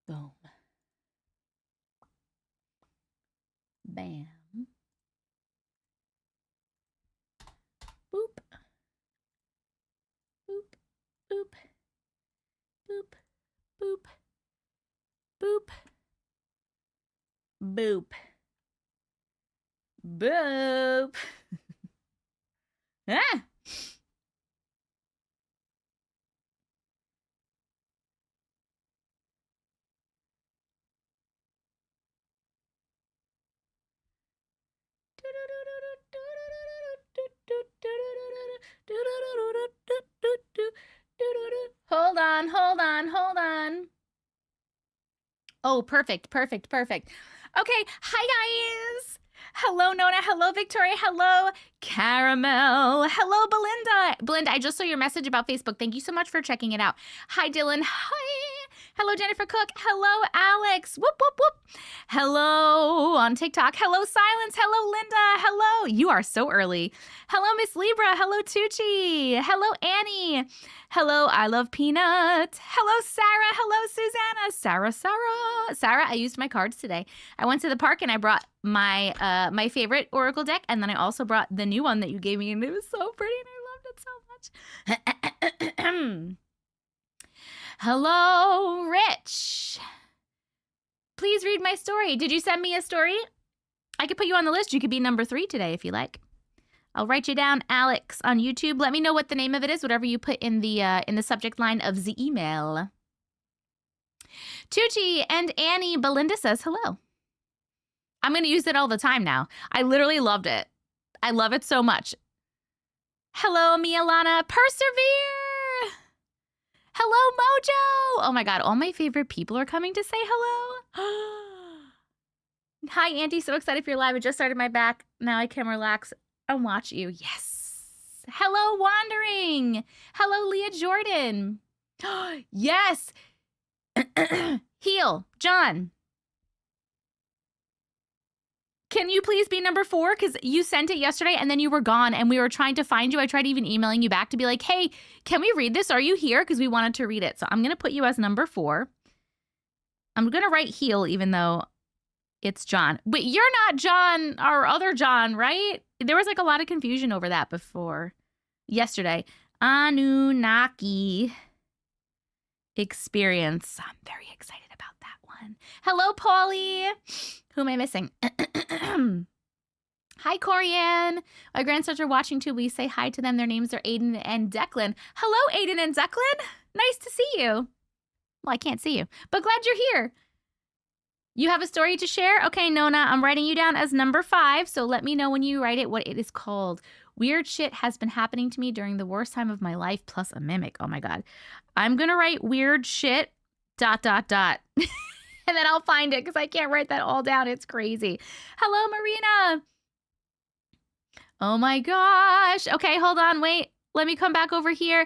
Boom. Bam. Boop. Boop. Boop. Boop. Boop. Boop. Boop. Boop. Ah! Hold on, hold on, hold on. Oh, perfect, perfect, perfect. Okay, hi guys. Hello, Nona. Hello, Victoria. Hello, Caramel. Hello, Belinda. Belinda, I just saw your message about Facebook. Thank you so much for checking it out. Hi, Dylan. Hi. Hello, Jennifer Cook. Hello, Alex. Whoop, whoop, whoop. Hello on TikTok. Hello, Silence. Hello, Linda. Hello. You are so early. Hello, Miss Libra. Hello, Tucci. Hello, Annie. Hello, I love Peanut. Hello, Sarah. Hello, Susanna. Sarah, I used my cards today. I went to the park and I brought my my favorite Oracle deck, and then I also brought the new one that you gave me, and it was so pretty, and I loved it so much. Hello, Rich. Please read my story. Did you send me a story? I could put you on the list. You could be number 3 today if you like. I'll write you down, Alex, on YouTube. Let me know what the name of it is, whatever you put in the subject line of the email. Tucci and Annie, Belinda says hello. I'm going to use it all the time now. I literally loved it. I love it so much. Hello, Mialana. Persevere. Hello, Mojo. Oh my God, all my favorite people are coming to say hello. Hi, Auntie. So excited for your live. I just started my back. Now I can relax and watch you. Yes. Hello, Wandering. Hello, Leah Jordan. Yes. Heal, John. Can you please be number 4? Because you sent it yesterday and then you were gone and we were trying to find you. I tried even emailing you back to be like, hey, can we read this? Are you here? Because we wanted to read it. So I'm going to put you as number 4. I'm going to write heal even though it's John. But you're not John, our other John, right? There was like a lot of confusion over that before yesterday. Anunnaki Experience. I'm very excited about that one. Hello, Paulie. Who am I missing? Hi, Corianne. My grandsons are watching too. We say hi to them. Their names are Aiden and Declan. Hello, Aiden and Declan. Nice to see you. Well, I can't see you, but glad you're here. You have a story to share? Okay, Nona, I'm writing you down as number 5, so let me know when you write it what it is called. Weird shit has been happening to me during the worst time of my life, plus a mimic. Oh my God. I'm gonna write weird shit, ... And then I'll find it because I can't write that all down. It's crazy. Hello, Marina. Oh my gosh. Okay, hold on. Wait. Let me come back over here.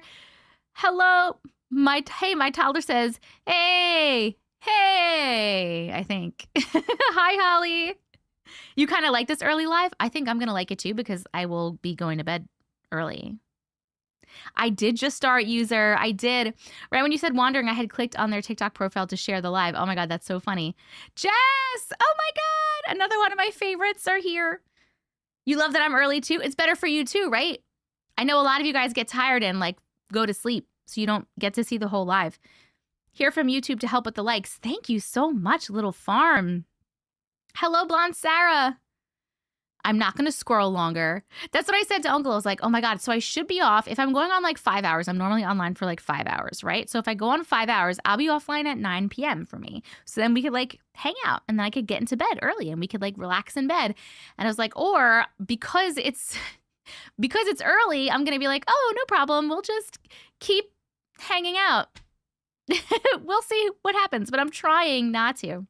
Hello. My toddler says, hey, I think. Hi, Holly. You kind of like this early live? I think I'm going to like it too because I will be going to bed early. I did just start user. I did. Right when you said wandering, I had clicked on their TikTok profile to share the live. Oh my God, that's so funny. Jess! Oh my God! Another one of my favorites are here. You love that I'm early too? It's better for you too, right? I know a lot of you guys get tired and like go to sleep, so you don't get to see the whole live. Here from YouTube to help with the likes. Thank you so much, Little Farm. Hello, Blonde Sarah. I'm not going to scroll longer. That's what I said to Uncle. I was like, oh my God, so I should be off. If I'm going on like 5 hours, I'm normally online for like 5 hours, right? So if I go on 5 hours, I'll be offline at 9 p.m. for me. So then we could like hang out and then I could get into bed early and we could like relax in bed. And I was like, or because it's early, I'm going to be like, oh, no problem. We'll just keep hanging out. We'll see what happens, but I'm trying not to.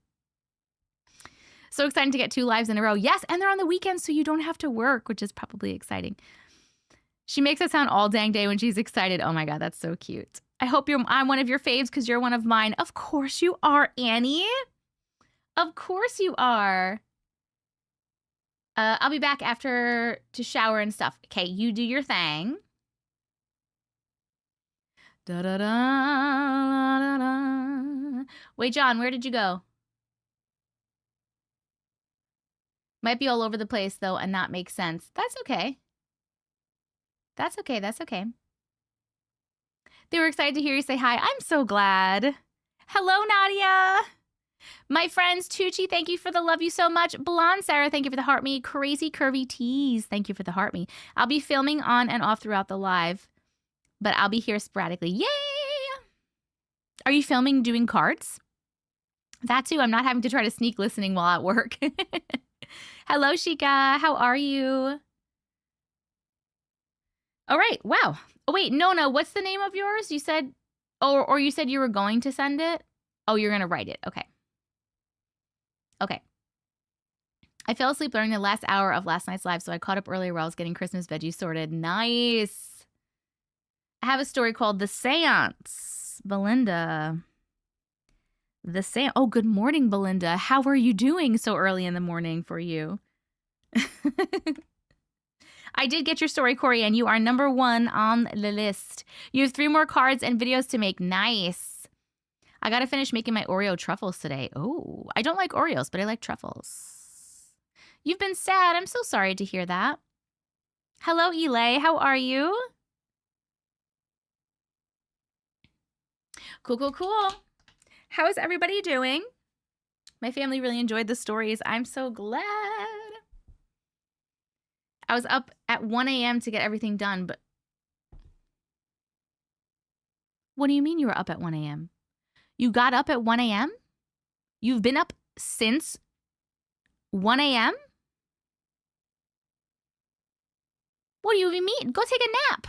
So excited to get 2 lives in a row. Yes, and they're on the weekends, so you don't have to work, which is probably exciting. She makes it sound all dang day when she's excited. Oh my God, that's so cute. I hope I'm one of your faves because you're one of mine. Of course you are, Annie. Of course you are. I'll be back after to shower and stuff. Okay, you do your thing. Da da da da da. Wait, John, where did you go? Might be all over the place, though, and not make sense. That's okay. That's okay. That's okay. They were excited to hear you say hi. I'm so glad. Hello, Nadia. My friends, Tucci, thank you for the love you so much. Blonde Sarah, thank you for the heart me. Crazy Curvy Tees, thank you for the heart me. I'll be filming on and off throughout the live, but I'll be here sporadically. Yay! Are you filming doing cards? That too. I'm not having to try to sneak listening while at work. Hello, Shika. How are you? All right. Wow. Oh, wait. No. What's the name of yours? You said, or you said you were going to send it? Oh, you're going to write it. Okay. Okay. I fell asleep during the last hour of last night's live, so I caught up earlier while I was getting Christmas veggies sorted. Nice. I have a story called The Seance. Belinda. The Seance. Oh, good morning, Belinda. How are you doing so early in the morning for you? I did get your story, Corey, and you are number 1 on the list. You have 3 more cards and videos to make. Nice. I got to finish making my Oreo truffles today. Oh, I don't like Oreos, but I like truffles. You've been sad. I'm so sorry to hear that. Hello, Elay. How are you? Cool. How is everybody doing? My family really enjoyed the stories. I'm so glad. I was up at 1 a.m. to get everything done, but... What do you mean you were up at 1 a.m.? You got up at 1 a.m.? You've been up since 1 a.m.? What do you even mean? Go take a nap.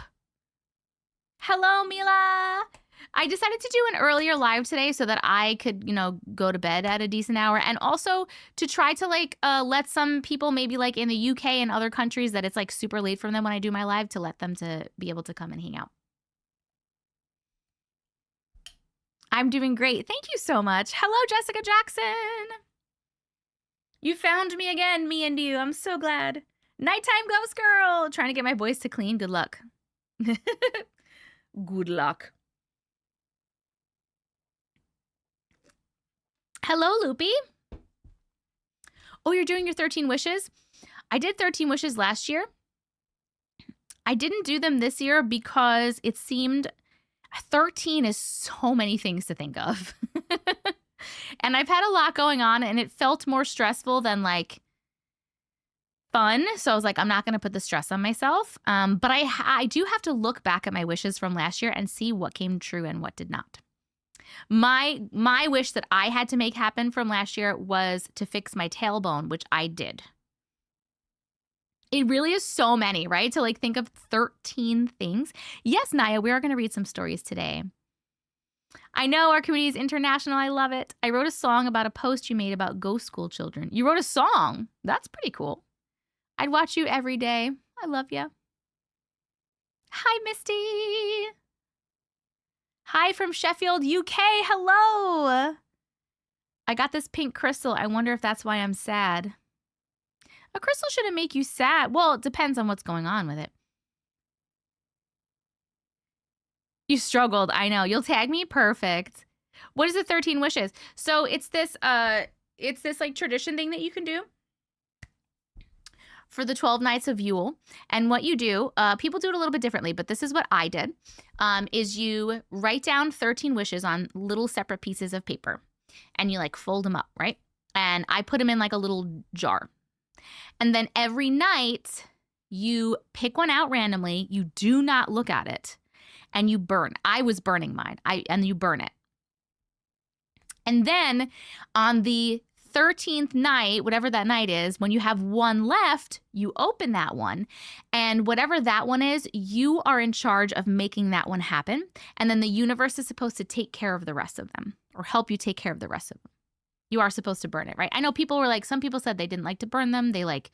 Hello, Mila. I decided to do an earlier live today so that I could, go to bed at a decent hour. And also to try to let some people maybe like in the UK and other countries that it's like super late for them when I do my live to let them to be able to come and hang out. I'm doing great. Thank you so much. Hello, Jessica Jackson. You found me again, me and you. I'm so glad. Nighttime ghost girl. Trying to get my voice to clean. Good luck. Good luck. Hello, Loopy. Oh, you're doing your 13 wishes? I did 13 wishes last year. I didn't do them this year because it seemed 13 is so many things to think of. And I've had a lot going on and it felt more stressful than like fun. So I was like, I'm not going to put the stress on myself. But I do have to look back at my wishes from last year and see what came true and what did not. My wish that I had to make happen from last year was to fix my tailbone, which I did. It really is so many, right? To like think of 13 things. Yes, Naya, we are going to read some stories today. I know our community is international. I love it. I wrote a song about a post you made about ghost school children. You wrote a song? That's pretty cool. I'd watch you every day. I love you. Hi, Misty. Hi from Sheffield, UK. Hello. I got this pink crystal. I wonder if that's why I'm sad. A crystal shouldn't make you sad. Well, it depends on what's going on with it. You struggled. I know. You'll tag me? Perfect. What is the 13 wishes? So it's this like tradition thing that you can do for the 12 nights of Yule. And what you do, people do it a little bit differently, but this is what I did, is you write down 13 wishes on little separate pieces of paper and you like fold them up, right? And I put them in like a little jar. And then every night you pick one out randomly. You do not look at it and you burn. I was burning mine. And you burn it. And then on the 13th night, whatever that night is, when you have one left, you open that one. And whatever that one is, you are in charge of making that one happen. And then the universe is supposed to take care of the rest of them or help you take care of the rest of them. You are supposed to burn it, right? I know people were like, some people said they didn't like to burn them. They like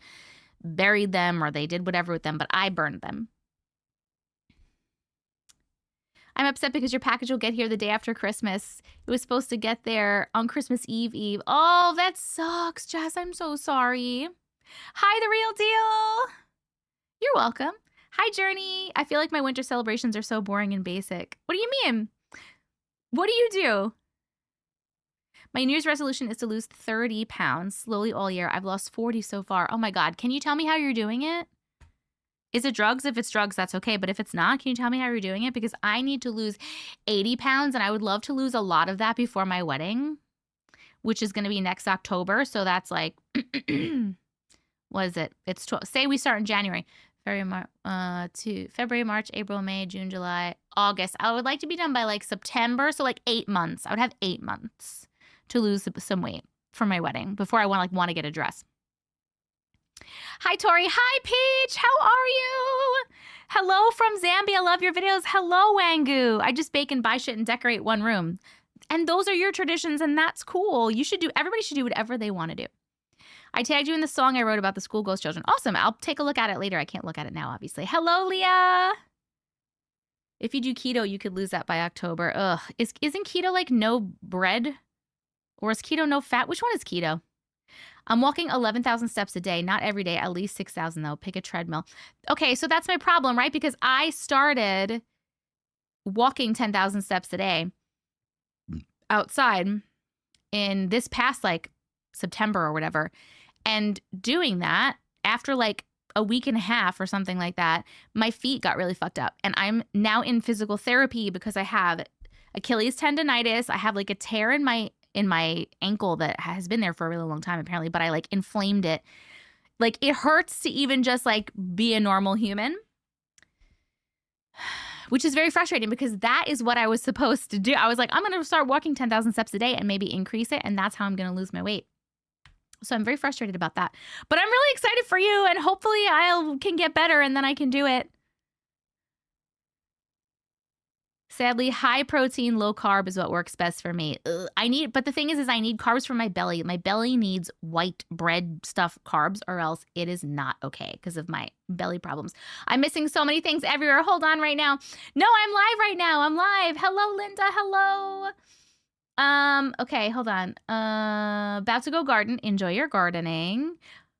buried them or they did whatever with them, but I burned them. I'm upset because your package will get here the day after Christmas. It was supposed to get there on Christmas Eve. Oh, that sucks, Jess. I'm so sorry. Hi, The Real Deal. You're welcome. Hi, Journey. I feel like my winter celebrations are so boring and basic. What do you mean? What do you do? My New Year's resolution is to lose 30 pounds slowly all year. I've lost 40 so far. Oh my God. Can you tell me how you're doing it? Is it drugs? If it's drugs, that's okay. But if it's not, can you tell me how you're doing it? Because I need to lose 80 pounds and I would love to lose a lot of that before my wedding, which is going to be next October. So that's like, what is it? It's 12. Say we start in January. February, March, April, May, June, July, August. I would like to be done by like September. So like 8 months. I would have 8 months to lose some weight for my wedding before I want to get a dress. Hi, Tori. Hi, Peach. How are you? Hello from Zambia. Love your videos. Hello, Wangu. I just bake and buy shit and decorate one room. And those are your traditions, and that's cool. Everybody should do whatever they want to do. I tagged you in the song I wrote about the school ghost children. Awesome. I'll take a look at it later. I can't look at it now, obviously. Hello, Leah. If you do keto, you could lose that by October. Ugh. Isn't keto like no bread? Or is keto no fat? Which one is keto? I'm walking 11,000 steps a day. Not every day. At least 6,000 though. Pick a treadmill. Okay, so that's my problem, right? Because I started walking 10,000 steps a day outside in this past like September or whatever. And doing that after like a week and a half or something like that, my feet got really fucked up. And I'm now in physical therapy because I have Achilles tendonitis. I have like a tear in my ankle that has been there for a really long time apparently, but I like inflamed it. Like it hurts to even just like be a normal human, which is very frustrating because that is what I was supposed to do. I was like, I'm going to start walking 10,000 steps a day and maybe increase it. And that's how I'm going to lose my weight. So I'm very frustrated about that, but I'm really excited for you and hopefully I can get better and then I can do it. Sadly, high protein, low carb is what works best for me. But the thing is I need carbs for my belly. My belly needs white bread stuff carbs or else it is not okay because of my belly problems. I'm missing so many things everywhere. Hold on right now. No, I'm live right now. I'm live. Hello, Linda. Hello. Okay, hold on. About to go garden. Enjoy your gardening.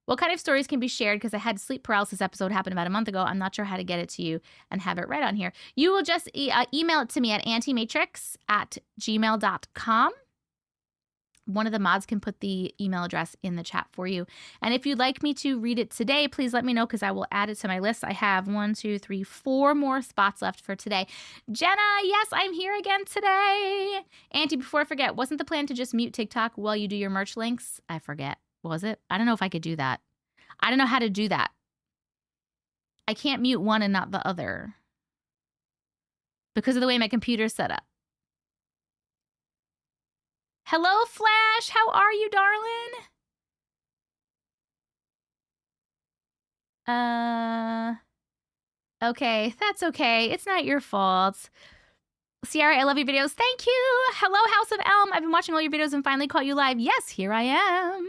What kind of stories can be shared? Because I had sleep paralysis episode happen about a month ago. I'm not sure how to get it to you and have it read on here. You will just email it to me at auntiematrix@gmail.com. One of the mods can put the email address in the chat for you. And if you'd like me to read it today, please let me know because I will add it to my list. I have 4 more spots left for today. Jenna, yes, I'm here again today. Auntie, before I forget, wasn't the plan to just mute TikTok while you do your merch links? I forget. Was it? I don't know if I could do that. I don't know how to do that. I can't mute one and not the other because of the way my computer's set up. Hello, Flash. How are you, darling? Okay, that's okay. It's not your fault. Sierra, I love your videos. Thank you. Hello, House of Elm. I've been watching all your videos and finally caught you live. Yes, here I am.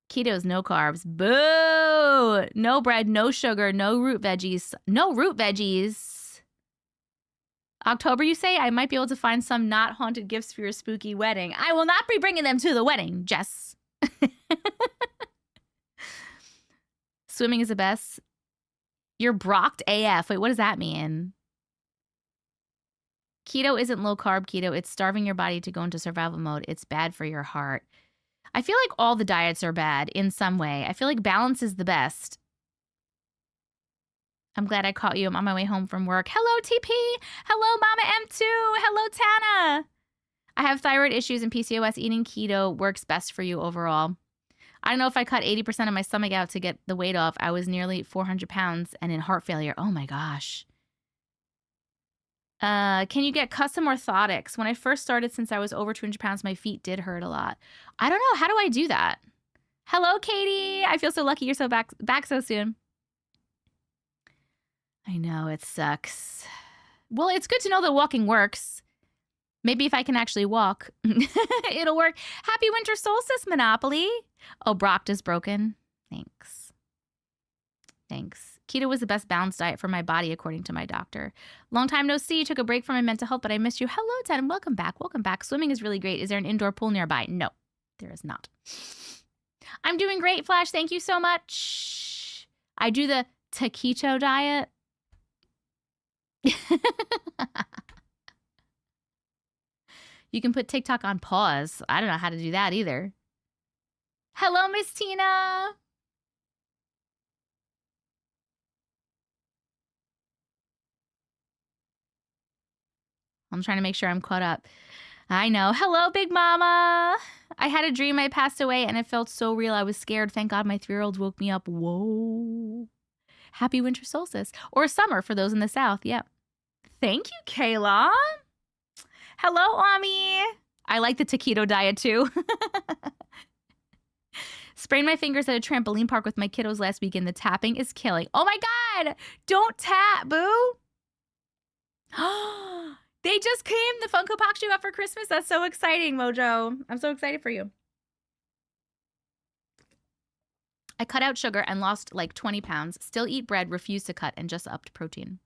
Keto's no carbs. Boo! No bread, no sugar, no root veggies. No root veggies. October, you say? I might be able to find some not haunted gifts for your spooky wedding. I will not be bringing them to the wedding, Jess. Swimming is the best. You're brocked AF. Wait, what does that mean? Keto isn't low carb keto. It's starving your body to go into survival mode. It's bad for your heart. I feel like all the diets are bad in some way. I feel like balance is the best. I'm glad I caught you. I'm on my way home from work. Hello, TP. Hello, Mama M2. Hello, Tana. I have thyroid issues and PCOS. Eating keto works best for you overall. I don't know if I cut 80% of my stomach out to get the weight off. I was nearly 400 pounds and in heart failure. Oh my gosh. Can you get custom orthotics? When I first started, since I was over 200 pounds, my feet did hurt a lot. I don't know. How do I do that? Hello, Katie. I feel so lucky you're so back so soon. I know, it sucks. Well, it's good to know that walking works. Maybe if I can actually walk, it'll work. Happy winter solstice, Monopoly. Oh, Brocked is broken. Thanks. Thanks. Keto was the best balanced diet for my body, according to my doctor. Long time no see. Took a break from my mental health, but I missed you. Hello, Ted. Welcome back. Welcome back. Swimming is really great. Is there an indoor pool nearby? No, there is not. I'm doing great, Flash. Thank you so much. I do the taquito diet. You can put TikTok on pause. I don't know how to do that either. Hello, Miss Tina. I'm trying to make sure I'm caught up. I know. Hello, Big Mama. I had a dream I passed away and it felt so real. I was scared. Thank God my 3-year-old woke me up. Whoa. Happy winter solstice. Or summer for those in the South. Yeah. Thank you, Kayla. Hello, Ami. I like the taquito diet too. Sprained my fingers at a trampoline park with my kiddos last weekend. The tapping is killing. Oh my God. Don't tap, boo. They just came. The Funko Pops you got for Christmas. That's so exciting, Mojo. I'm so excited for you. I cut out sugar and lost like 20 pounds. Still eat bread, refuse to cut, and just upped protein.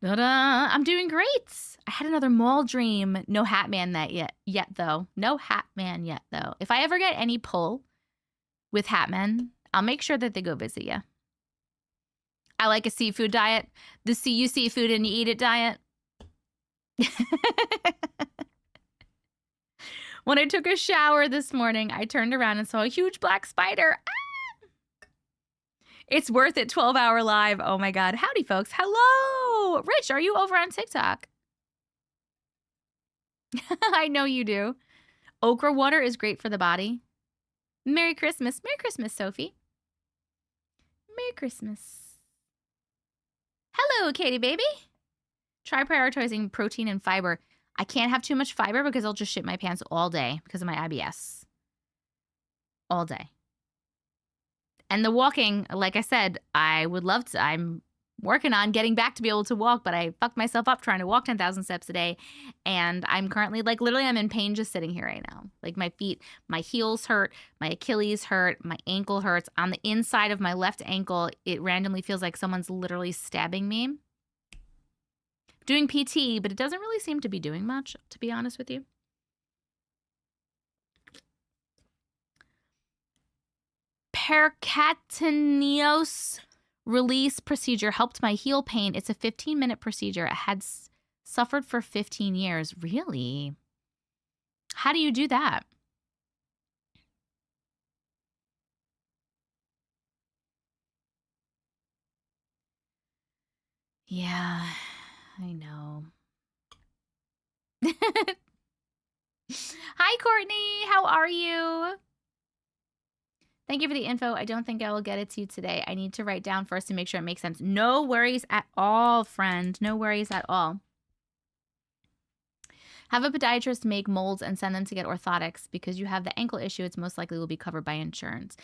Ta-da. I'm doing great. I had another mall dream. No Hat Man that yet though. No Hat Man yet though. If I ever get any pull with Hat Men, I'll make sure that they go visit you. I like a seafood diet. The you seafood and you eat it diet. When I took a shower this morning, I turned around and saw a huge black spider. Ah! It's worth it. 12-hour live. Oh my God. Howdy, folks. Hello. Rich, are you over on TikTok? I know you do. Okra water is great for the body. Merry Christmas. Merry Christmas, Sophie. Merry Christmas. Hello, Katie baby. Try prioritizing protein and fiber. I can't have too much fiber because I'll just shit my pants all day because of my IBS. All day. And the walking, like I said, I would love to. I'm working on getting back to be able to walk, but I fucked myself up trying to walk 10,000 steps a day. And I'm currently, like, literally I'm in pain just sitting here right now. Like, my feet, my heels hurt, my Achilles hurt, my ankle hurts. On the inside of my left ankle, it randomly feels like someone's literally stabbing me. Doing PT, but it doesn't really seem to be doing much, to be honest with you. Percutaneous release procedure helped my heel pain. It's a 15-minute procedure. I had suffered for 15 years. Really? How do you do that? Yeah, I know. Hi, Courtney. How are you? Thank you for the info. I don't think I will get it to you today. I need to write down first to make sure it makes sense. No worries at all, friend. No worries at all. Have a podiatrist make molds and send them to get orthotics because you have the ankle issue. It's most likely will be covered by insurance.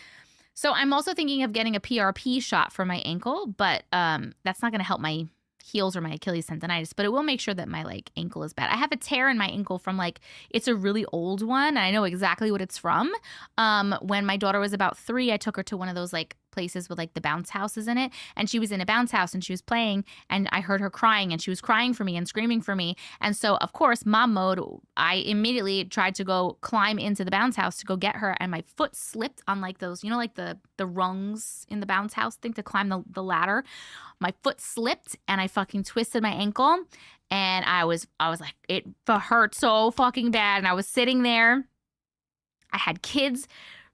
So I'm also thinking of getting a PRP shot for my ankle, but that's not going to help my heels or my Achilles tendonitis, but it will make sure that my like ankle is bad. I have a tear in my ankle from like, it's a really old one. And I know exactly what it's from. When my daughter was about 3, I took her to one of those like places with like the bounce houses in it. And she was in a bounce house and she was playing and I heard her crying and she was crying for me and screaming for me. And so of course, mom mode, I immediately tried to go climb into the bounce house to go get her. And my foot slipped on like those, you know, like the rungs in the bounce house thing to climb the ladder. My foot slipped and I fucking twisted my ankle. And I was like, it hurt so fucking bad. And I was sitting there. I had kids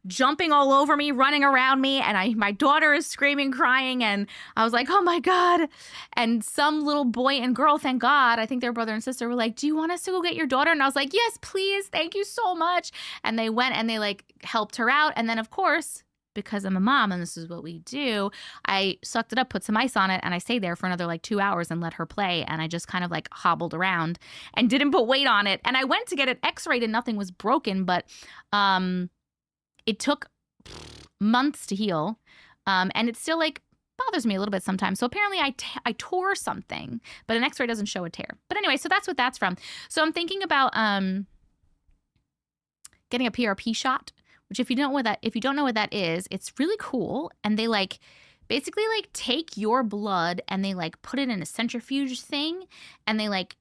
jumping all over me, running around me, and my daughter is screaming, crying, and I was like, oh my God. And some little boy and girl, thank God, I think their brother and sister were like, do you want us to go get your daughter? And I was like, yes, please, thank you so much. And they went and they like helped her out. And then of course, because I'm a mom and this is what we do, I sucked it up, put some ice on it, and I stayed there for another like 2 hours and let her play. And I just kind of like hobbled around and didn't put weight on it. And I went to get it x-rayed and nothing was broken, but it took months to heal. And it still like bothers me a little bit sometimes. So apparently I tore something, but an x-ray doesn't show a tear. But anyway, so that's what that's from. So I'm thinking about getting a PRP shot, which if you don't know what that is, it's really cool. And they like basically like take your blood and they like put it in a centrifuge thing and they like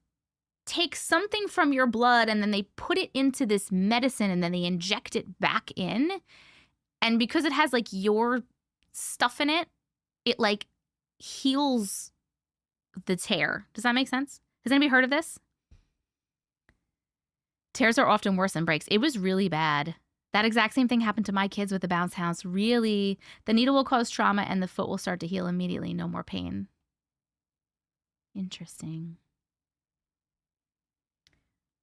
take something from your blood and then they put it into this medicine and then they inject it back in. And because it has like your stuff in it, it like heals the tear. Does that make sense? Has anybody heard of this? Tears are often worse than breaks. It was really bad. That exact same thing happened to my kids with the bounce house. Really, the needle will cause trauma and the foot will start to heal immediately. No more pain. Interesting.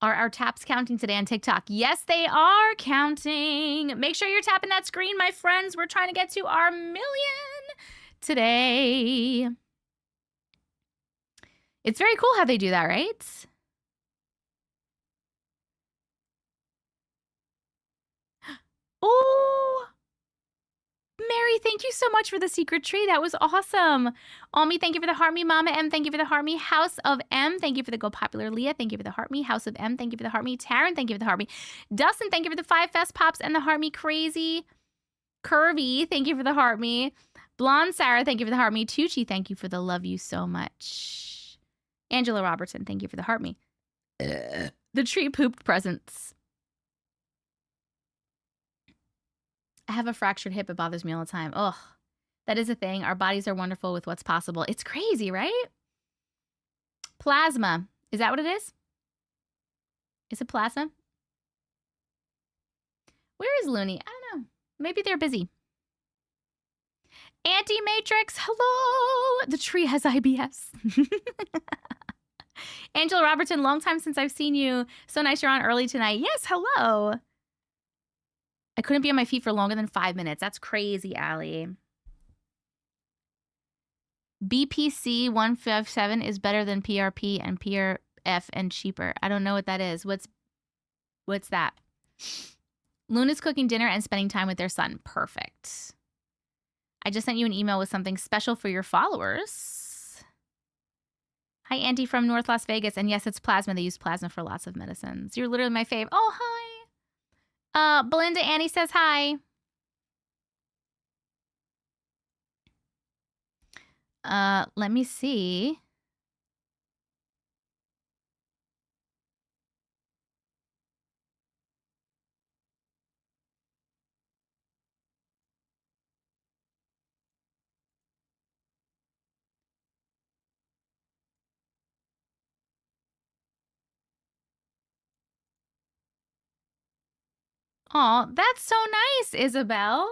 Are our taps counting today on TikTok? Yes, they are counting. Make sure you're tapping that screen, my friends. We're trying to get to our 1 million today. It's very cool how they do that, right? Oh, Mary, thank you so much for the secret tree. That was awesome. Omi, thank you for the heart me. Mama M, thank you for the heart me. House of M, thank you for the Go Popular. Leah, thank you for the heart me. House of M, thank you for the heart me. Taryn, thank you for the heart me. Dustin, thank you for the 5 Fest Pops and the heart me. Crazy. Curvy, thank you for the heart me. Blonde Sarah, thank you for the heart me. Tucci, thank you for the love you so much. Angela Robertson, thank you for the heart me. The tree pooped presents. I have a fractured hip. It bothers me all the time. Ugh, that is a thing. Our bodies are wonderful with what's possible. It's crazy, right? Plasma. Is that what it is? Is it plasma? Where is Looney? I don't know. Maybe they're busy. Auntie Matrix, hello. The tree has IBS. Angela Robertson, long time since I've seen you. So nice you're on early tonight. Yes, hello. I couldn't be on my feet for longer than 5 minutes. That's crazy, Allie. BPC 157 is better than PRP and PRF and cheaper. I don't know what that is. What's that? Luna's cooking dinner and spending time with their son. Perfect. I just sent you an email with something special for your followers. Hi, Auntie from North Las Vegas. And yes, it's plasma. They use plasma for lots of medicines. You're literally my fave. Oh, hi. Belinda Annie says hi. Let me see. Oh, that's so nice, Isabel.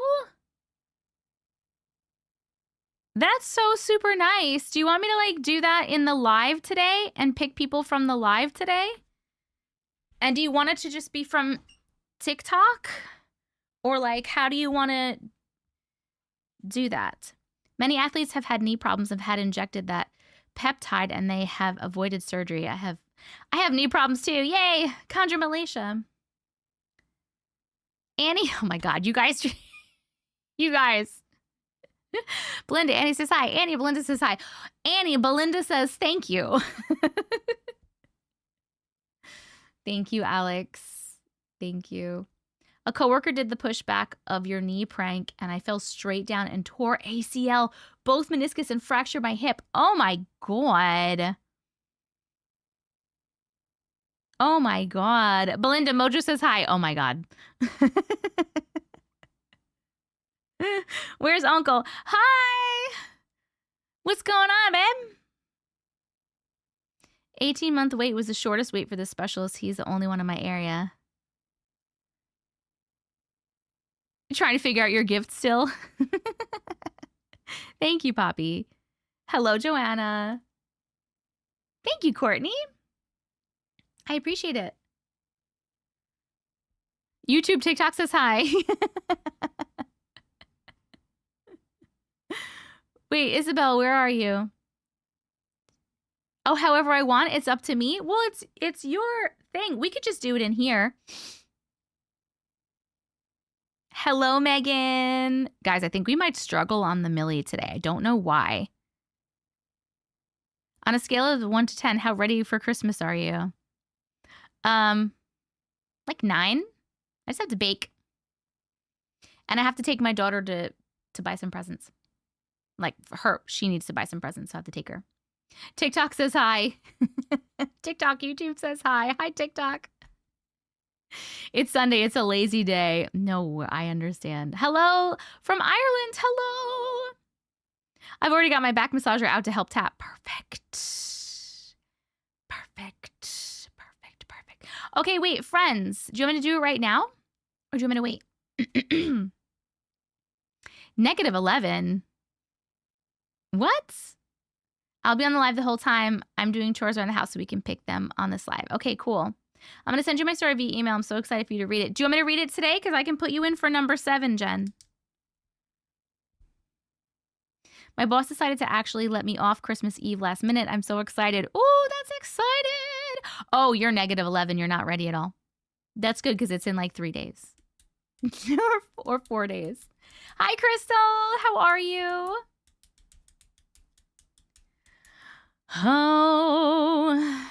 That's so super nice. Do you want me to like do that in the live today and pick people from the live today? And do you want it to just be from TikTok? Or like, how do you want to do that? Many athletes have had knee problems, have had injected that peptide, and they have avoided surgery. I have knee problems too. Yay, Conjure Malaysia. Annie, oh my God, you guys. Belinda, Annie says hi. Annie, Belinda says hi. Annie, Belinda says thank you. Thank you, Alex. Thank you. A coworker did the pushback of your knee prank, and I fell straight down and tore ACL, both meniscus, and fractured my hip. Oh my God. Oh my God. Belinda, Mojo says hi. Oh my God. Where's Uncle? Hi. What's going on, babe? 18-month wait was the shortest wait for this specialist. He's the only one in my area. You trying to figure out your gift still? Thank you, Poppy. Hello, Joanna. Thank you, Courtney. I appreciate it. YouTube, TikTok says hi. Wait, Isabel, where are you? Oh, however I want, it's up to me? Well, it's your thing. We could just do it in here. Hello, Megan. Guys, I think we might struggle on the milli today. I don't know why. On a scale of 1 to 10, how ready for Christmas are you? Like 9. I just have to bake. And I have to take my daughter to buy some presents. Like, for her, she needs to buy some presents, so I have to take her. TikTok says hi. TikTok, YouTube says hi. Hi, TikTok. It's Sunday. It's a lazy day. No, I understand. Hello from Ireland. Hello. I've already got my back massager out to help tap. Perfect. Perfect. Perfect. Perfect. Okay, wait, friends. Do you want me to do it right now? Or do you want me to wait? -11? What? I'll be on the live the whole time. I'm doing chores around the house so we can pick them on this live. Okay, cool. I'm going to send you my story via email. I'm so excited for you to read it. Do you want me to read it today? Because I can put you in for number 7, Jen. My boss decided to actually let me off Christmas Eve last minute. I'm so excited. Oh, that's excited. Oh, you're -11. You're not ready at all. That's good because it's in like 3 days. or 4 days. Hi, Crystal. How are you? Oh.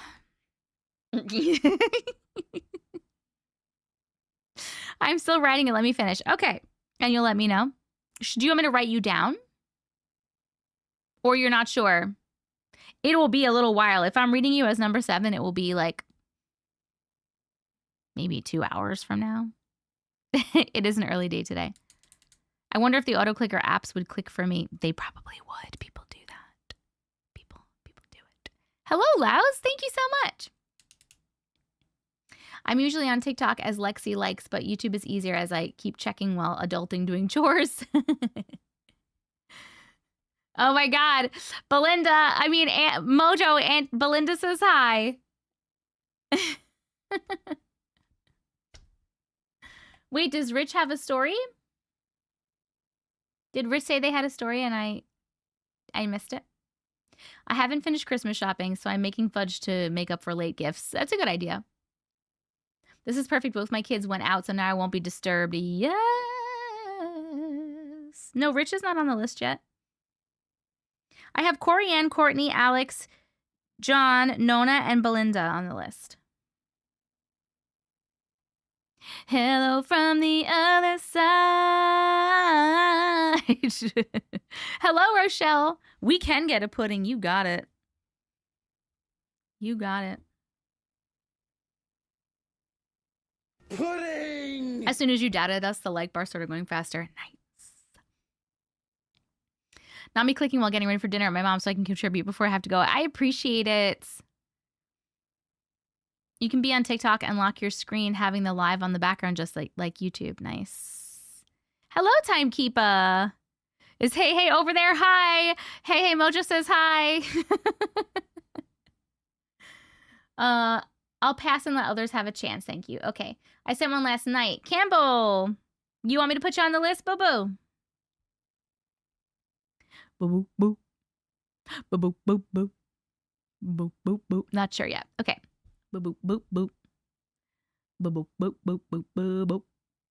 I'm still writing it. Let me finish. Okay. And you'll let me know. Do you want me to write you down? Or you're not sure? It will be a little while. If I'm reading you as number 7, it will be like maybe 2 hours from now. It is an early day today. I wonder if the auto-clicker apps would click for me. They probably would. People do that. People do it. Hello, Laos. Thank you so much. I'm usually on TikTok as Lexi likes, but YouTube is easier as I keep checking while adulting doing chores. Oh my God. Belinda, I mean, Mojo, Aunt Belinda says hi. Wait, does Rich have a story? Did Rich say they had a story and I missed it? I haven't finished Christmas shopping, so I'm making fudge to make up for late gifts. That's a good idea. This is perfect. Both my kids went out, so now I won't be disturbed. Yes. No, Rich is not on the list yet. I have Corianne, Courtney, Alex, John, Nona, and Belinda on the list. Hello from the other side. Hello, Rochelle. We can get a pudding. You got it. You got it. Pudding! As soon as you doubted us, the like bar started going faster. Nice. Not me clicking while getting ready for dinner at my mom so I can contribute before I have to go. I appreciate it. You can be on TikTok and lock your screen, having the live on the background just like YouTube. Nice. Hello, Timekeeper. Is Hey over there? Hi. Hey Mojo says hi. I'll pass and let others have a chance. Thank you. Okay. I sent one last night. Campbell, you want me to put you on the list? Boo-boo. Boop, boop, boop, boop, boop, boop, boop, boop, boop. Not sure yet. Okay. Boop, boop, boop, boop. Boop, boop, boop, boop, boop, boop.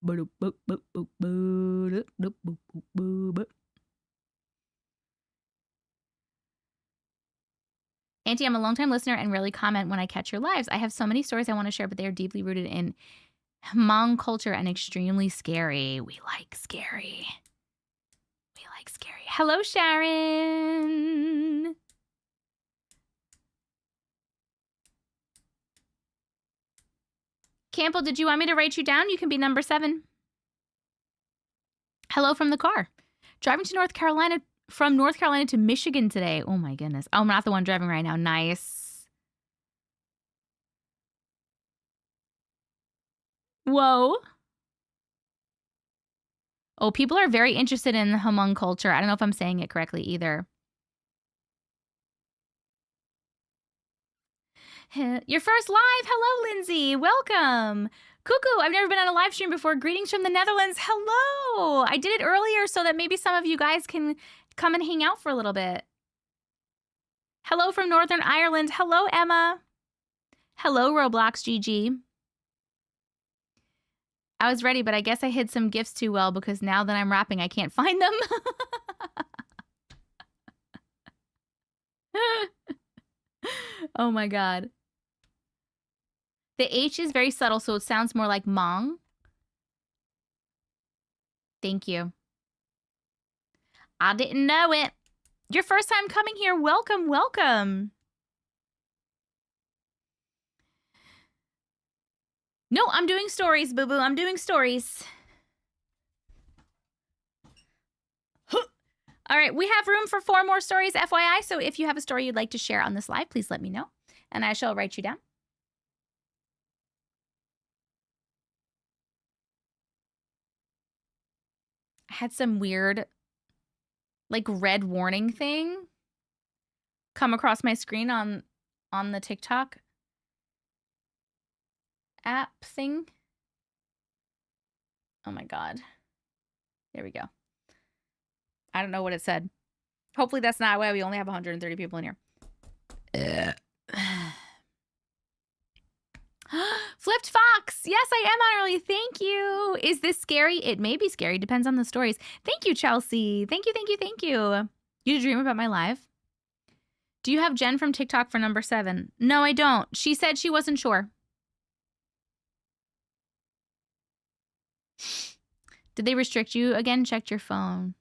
Boop, boop, boop, boop, boop, boop, boop, boop, boop. Auntie, I'm a longtime listener and rarely comment when I catch your lives. I have so many stories I want to share, but they are deeply rooted in Hmong culture and extremely scary. We like scary. Scary. Hello, Sharon. Campbell, did you want me to write you down? You can be number 7. Hello from the car. Driving to from North Carolina to Michigan today. Oh my goodness. Oh, I'm not the one driving right now. Nice. Whoa. Oh, people are very interested in the Hmong culture. I don't know if I'm saying it correctly either. Your first live. Hello, Lindsay. Welcome. Cuckoo, I've never been on a live stream before. Greetings from the Netherlands. Hello. I did it earlier so that maybe some of you guys can come and hang out for a little bit. Hello from Northern Ireland. Hello, Emma. Hello, Roblox GG. I was ready, but I guess I hid some gifts too well because now that I'm rapping, I can't find them. Oh my God. The H is very subtle, so it sounds more like Mong. Thank you. I didn't know it. Your first time coming here. Welcome, welcome. No, I'm doing stories, boo-boo. I'm doing stories. All right, we have room for 4 more stories, FYI. So if you have a story you'd like to share on this live, please let me know, and I shall write you down. had some weird, like, red warning thing come across my screen on the TikTok app thing. Oh my God. There we go. I don't know what it said. Hopefully that's not why we only have 130 people in here. Flipped Fox. Yes, I am on early. Thank you. Is this scary? It may be scary. Depends on the stories. Thank you, Chelsea. Thank you, thank you, thank you. You dream about my live? Do you have Jen from TikTok for number 7? No, I don't. She said she wasn't sure. Did they restrict you again? Checked your phone.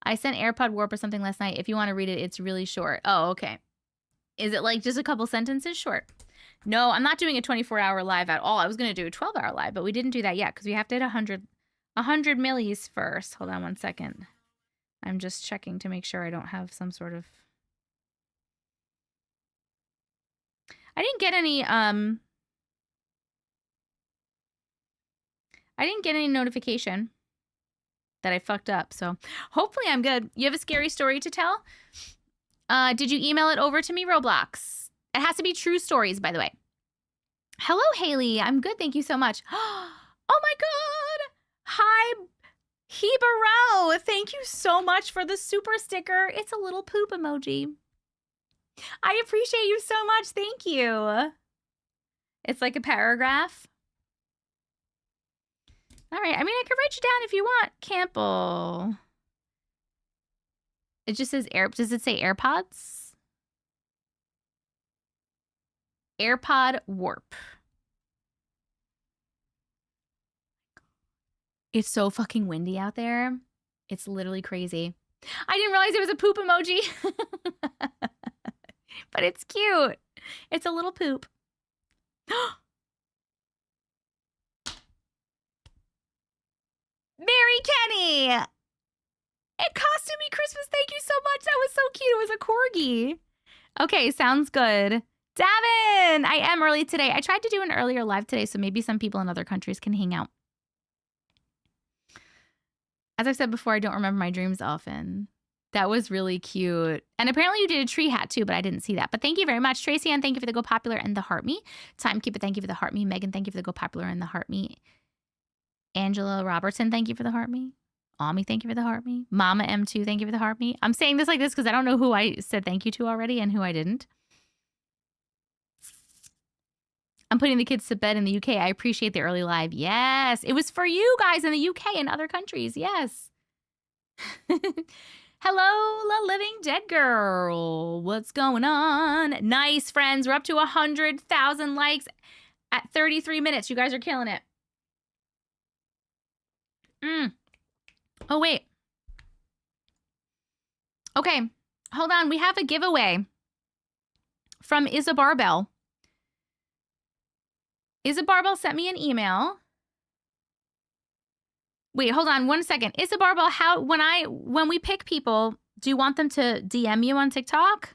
I sent Airpod Warp or something last night. If you want to read it, it's really short. Oh, okay. Is it like just a couple sentences short? No, I'm not doing a 24-hour live at all. I was going to do a 12-hour live, but we didn't do that yet because we have to hit 100 millis first. Hold on one second. I'm just checking to make sure I don't have some sort of... I didn't get any notification that I fucked up, so hopefully I'm good. You have a scary story to tell? Did you email it over to me, Roblox? It has to be true stories, by the way. Hello, Haley. I'm good, thank you so much. Oh my God. Hi, Hiiiiii. Thank you so much for the super sticker. It's a little poop emoji. I appreciate you so much. Thank you. It's like a paragraph. All right. I mean, I could write you down if you want. Campbell. It just says does it say AirPods? Airpod Warp. It's so fucking windy out there. It's literally crazy. I didn't realize it was a poop emoji. But it's cute. It's a little poop. Mary Kenny! It costed me Christmas. Thank you so much. That was so cute. It was a corgi. Okay, sounds good. Davin! I am early today. I tried to do an earlier live today, so maybe some people in other countries can hang out. As I've said before, I don't remember my dreams often. That was really cute. And apparently you did a tree hat too, but I didn't see that. But thank you very much. Tracy Ann, thank you for the Go Popular and the Heart Me. Timekeeper, thank you for the Heart Me. Megan, thank you for the Go Popular and the Heart Me. Angela Robertson, thank you for the Heart Me. Ami, thank you for the Heart Me. Mama M2, thank you for the Heart Me. I'm saying this like this because I don't know who I said thank you to already and who I didn't. I'm putting the kids to bed in the UK. I appreciate the early live. Yes. It was for you guys in the UK and other countries. Yes. Hello, La Living Dead Girl. What's going on? Nice, friends. We're up to 100,000 likes at 33 minutes. You guys are killing it. Oh, wait. Okay. Hold on. We have a giveaway from Isa Barbell. Isa Barbell sent me an email. Wait, hold on 1 second. Isa Barbell, when we pick people, do you want them to DM you on TikTok?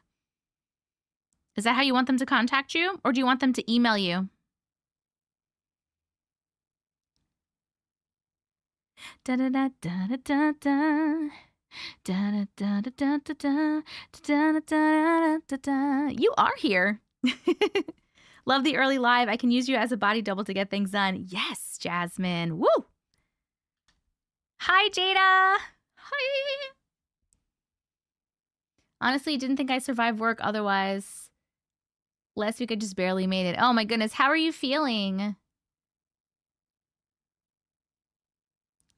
Is that how you want them to contact you? Or do you want them to email you? Da da da da da da da. Da da da da da da da da da da. You are here. Love the early live. I can use you as a body double to get things done. Yes, Jasmine. Woo! Hi, Jada. Hi. Honestly, didn't think I survived work otherwise. Last week I just barely made it. Oh my goodness. How are you feeling?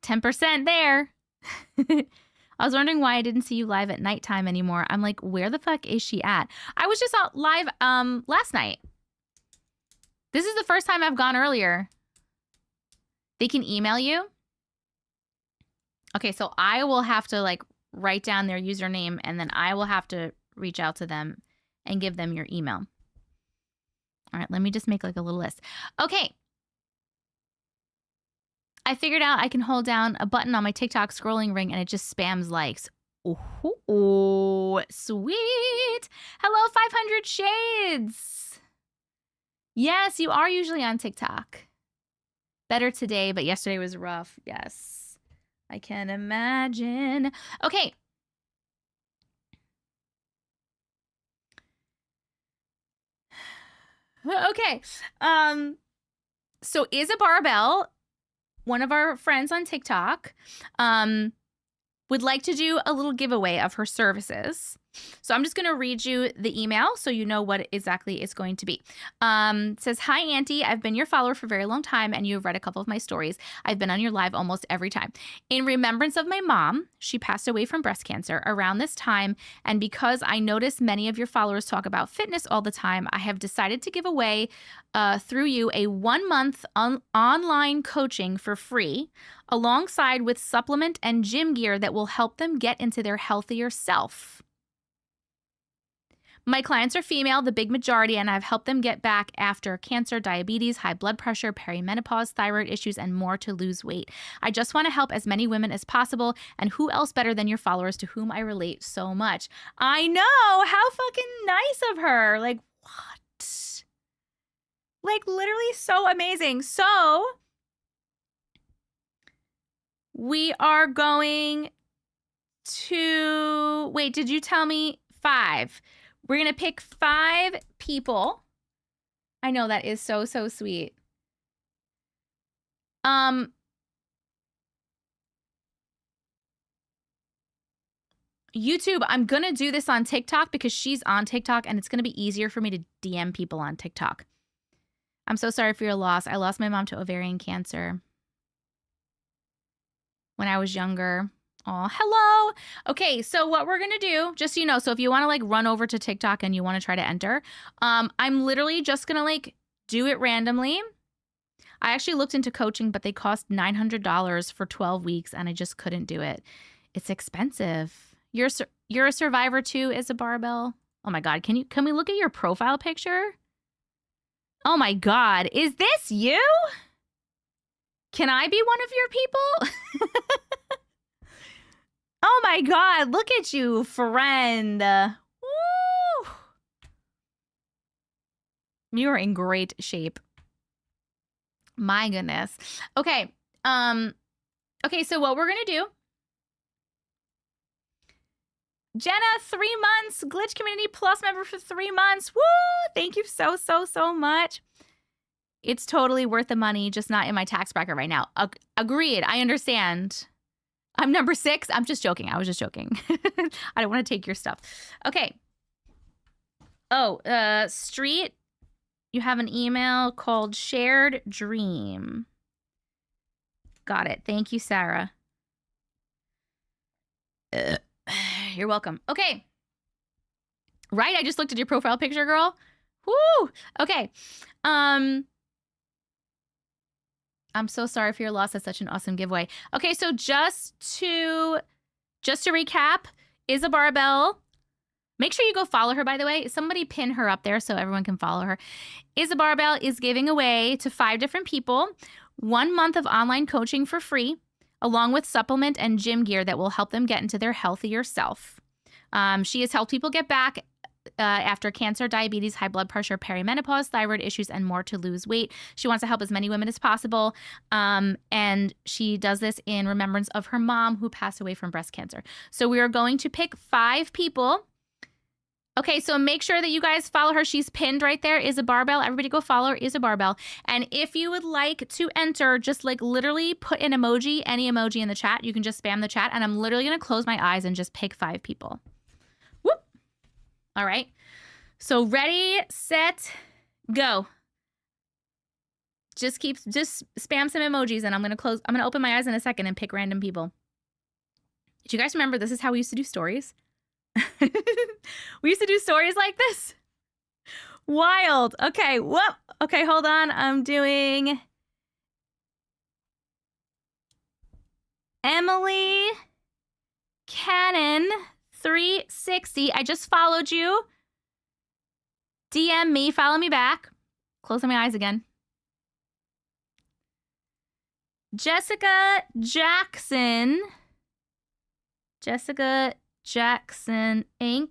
10% there. I was wondering why I didn't see you live at nighttime anymore. I'm like, where the fuck is she at? I was just out live last night. This is the first time I've gone earlier. They can email you. Okay, so I will have to like write down their username and then I will have to reach out to them and give them your email. All right, let me just make like a little list. Okay. I figured out I can hold down a button on my TikTok scrolling ring and it just spams likes. Oh, sweet. Hello, 500 Shades. Yes, you are usually on TikTok. Better today, but yesterday was rough. Yes, I can imagine. Okay. Okay. So Isa Barbell, one of our friends on TikTok, would like to do a little giveaway of her services. So I'm just going to read you the email so you know what exactly it's going to be. It says, "Hi, Auntie. I've been your follower for a very long time, and you have read a couple of my stories. I've been on your live almost every time. In remembrance of my mom, she passed away from breast cancer around this time, and because I notice many of your followers talk about fitness all the time, I have decided to give away through you a 1-month online coaching for free, alongside with supplement and gym gear that will help them get into their healthier self. My clients are female, the big majority, and I've helped them get back after cancer, diabetes, high blood pressure, perimenopause, thyroid issues, and more to lose weight. I just want to help as many women as possible, and who else better than your followers to whom I relate so much." I know! How fucking nice of her! Like, what? Like, literally so amazing. So, we are going to... Wait, did you tell me 5? We're going to pick 5 people. I know, that is so, so sweet. YouTube, I'm going to do this on TikTok because she's on TikTok and it's going to be easier for me to DM people on TikTok. I'm so sorry for your loss. I lost my mom to ovarian cancer when I was younger. Oh, hello. Okay, so what we're going to do, just so you know, so if you want to like run over to TikTok and you want to try to enter, I'm literally just going to like do it randomly. I actually looked into coaching, but they cost $900 for 12 weeks and I just couldn't do it. It's expensive. You're a survivor too, Isa Barbell? Oh my God, can we look at your profile picture? Oh my God, is this you? Can I be one of your people? Oh my God, look at you, friend. Woo! You're in great shape. My goodness. Okay. Okay, so what we're gonna do. Jenna, 3 months, Glitch Community Plus member for 3 months. Woo! Thank you so, so, so much. It's totally worth the money, just not in my tax bracket right now. Agreed. I understand. I'm number 6. I'm just joking. I was just joking. I don't want to take your stuff. Okay. Oh, Street, you have an email called Shared Dream. Got it. Thank you, Sarah. You're welcome. Okay. Right? I just looked at your profile picture, girl. Woo! Okay. I'm so sorry for your loss. That's such an awesome giveaway. Okay, so just to recap, Isa Barbell. Make sure you go follow her, by the way. Somebody pin her up there so everyone can follow her. Isa Barbell is giving away to 5 different people 1 month of online coaching for free, along with supplement and gym gear that will help them get into their healthier self. She has helped people get back after cancer, diabetes, high blood pressure, perimenopause, thyroid issues, and more to lose weight. She wants to help as many women as possible. And she does this in remembrance of her mom who passed away from breast cancer. So we are going to pick 5 people. Okay, so make sure that you guys follow her. She's pinned right there, Isa Barbell. Everybody go follow her, Isa Barbell. And if you would like to enter, just like literally put an emoji, any emoji in the chat. You can just spam the chat. And I'm literally going to close my eyes and just pick 5 people. Whoop. All right. So ready, set, go. Just spam some emojis and I'm going to open my eyes in a second and pick random people. Do you guys remember this is how we used to do stories? We used to do stories like this. Wild. Okay. Whoop. Okay, hold on. I'm doing Emily Cannon 360. I just followed you. DM me. Follow me back. Closing my eyes again. Jessica Jackson. Jessica Jackson Inc.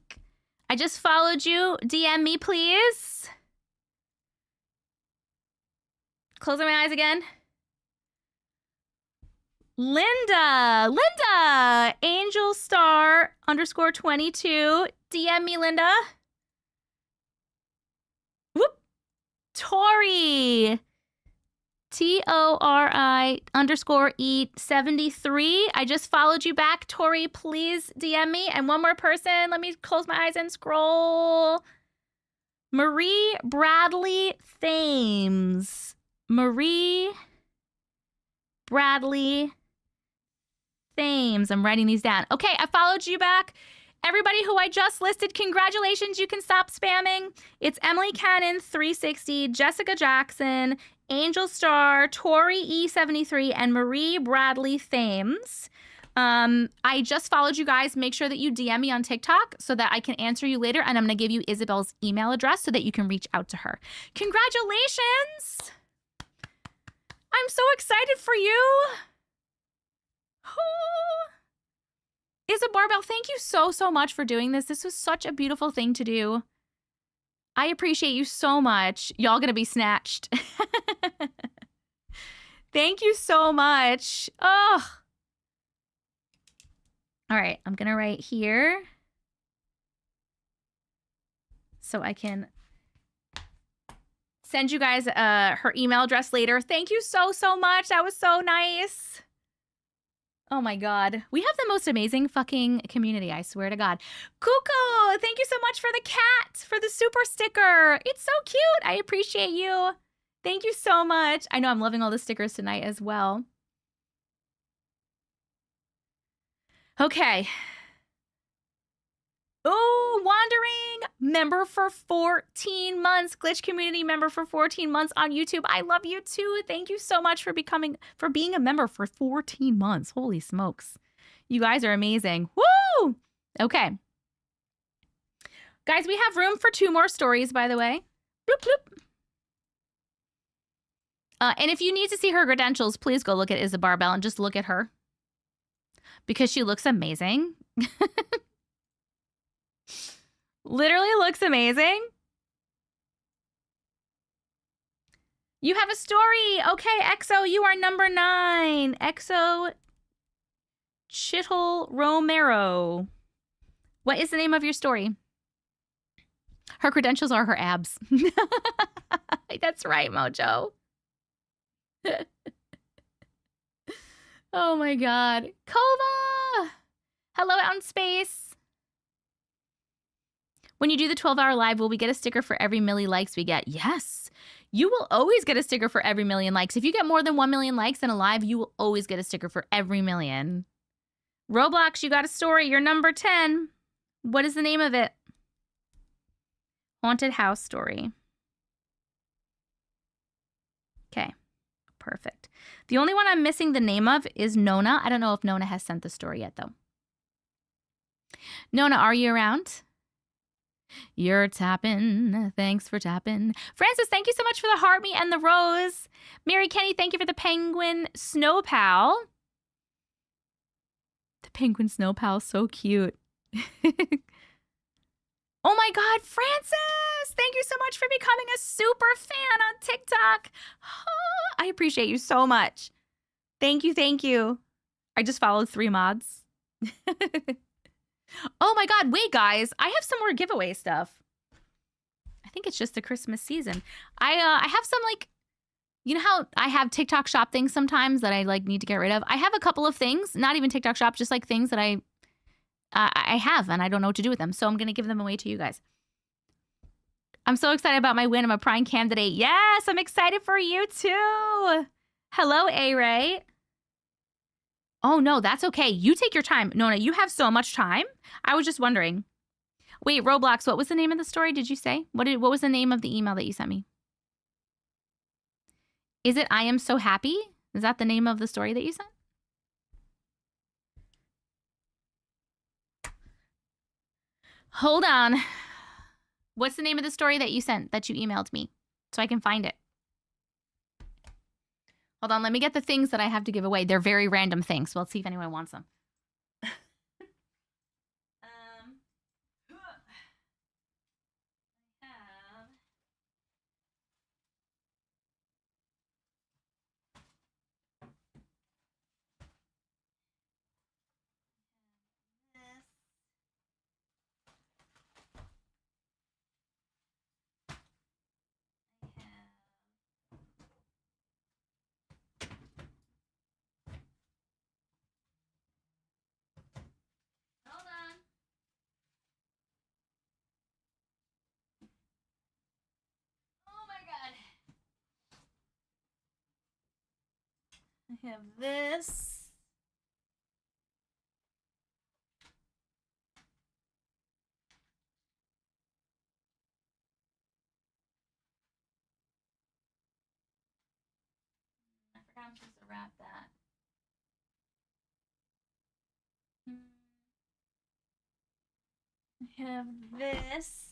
I just followed you. DM me, please. Closing my eyes again. Linda, Angel Star _22. DM me, Linda. Whoop. Tori. TORI _E73. I just followed you back. Tori, please DM me. And one more person. Let me close my eyes and scroll. Marie Bradley Thames. Marie Bradley Thames. I'm writing these down. Okay, I followed you back. Everybody who I just listed, congratulations. You can stop spamming. It's Emily Cannon 360, Jessica Jackson, Angel Star, Tori E73, and Marie Bradley Thames. I just followed you guys. Make sure that you DM me on TikTok so that I can answer you later. And I'm going to give you Isabel's email address so that you can reach out to her. Congratulations. I'm so excited for you. Isabel Barbell, thank you so much for doing this. This was such a beautiful thing to do. I appreciate you so much. Y'all gonna be snatched. Thank you so much. Oh. All right, I'm gonna write here so I can send you guys her email address later. Thank you so much. That was so nice. Oh my God. We have the most amazing fucking community, I swear to God. Cuckoo, thank you so much for the cat, for the super sticker. It's so cute. I appreciate you. Thank you so much. I know I'm loving all the stickers tonight as well. Okay. Oh, Wandering, member for 14 months. Glitch community member for 14 months on YouTube. I love you too. Thank you so much for being a member for 14 months. Holy smokes. You guys are amazing. Woo! Okay. Guys, we have room for 2 more stories, by the way. Bloop, bloop. And if you need to see her credentials, please go look at Isabel Barbell and just look at her. Because she looks amazing. Literally looks amazing. You have a story. Okay, EXO, you are number 9. EXO Chittle Romero. What is the name of your story? Her credentials are her abs. That's right, Mojo. Oh my God. Kova! Hello out in space. When you do the 12-hour live, will we get a sticker for every million likes we get? Yes. You will always get a sticker for every million likes. If you get more than 1 million likes in a live, you will always get a sticker for every million. Roblox, you got a story. You're number 10. What is the name of it? Haunted house story. Okay. Perfect. The only one I'm missing the name of is Nona. I don't know if Nona has sent the story yet, though. Nona, are you around? You're tapping. Thanks for tapping. Francis, thank you so much for the heart me and the rose. Mary Kenny, thank you for the penguin snow pal. The penguin snow pal, so cute. Oh my God, Francis! Thank you so much for becoming a super fan on TikTok. I appreciate you so much. Thank you, thank you. I just followed 3 mods. Oh my God, wait guys, I have some more giveaway stuff. I think it's just the Christmas season. I have some, like, you know how I have TikTok shop things sometimes that I like need to get rid of? I have a couple of things, not even TikTok shop, just like things that I have and I don't know what to do with them. So I'm going to give them away to you guys. I'm so excited about my win. I'm a prime candidate. Yes, I'm excited for you too. Hello, A-Ray. Oh, no, that's okay. You take your time. Nona, you have so much time. I was just wondering. Wait, Roblox, what was the name of the story? Did you say? What was the name of the email that you sent me? Is it I Am So Happy? Is that the name of the story that you sent? Hold on. What's the name of the story that you sent, that you emailed me, so I can find it? Hold on, let me get the things that I have to give away. They're very random things. So let's see if anyone wants them. I have this. I forgot I'm supposed to wrap that. I have this.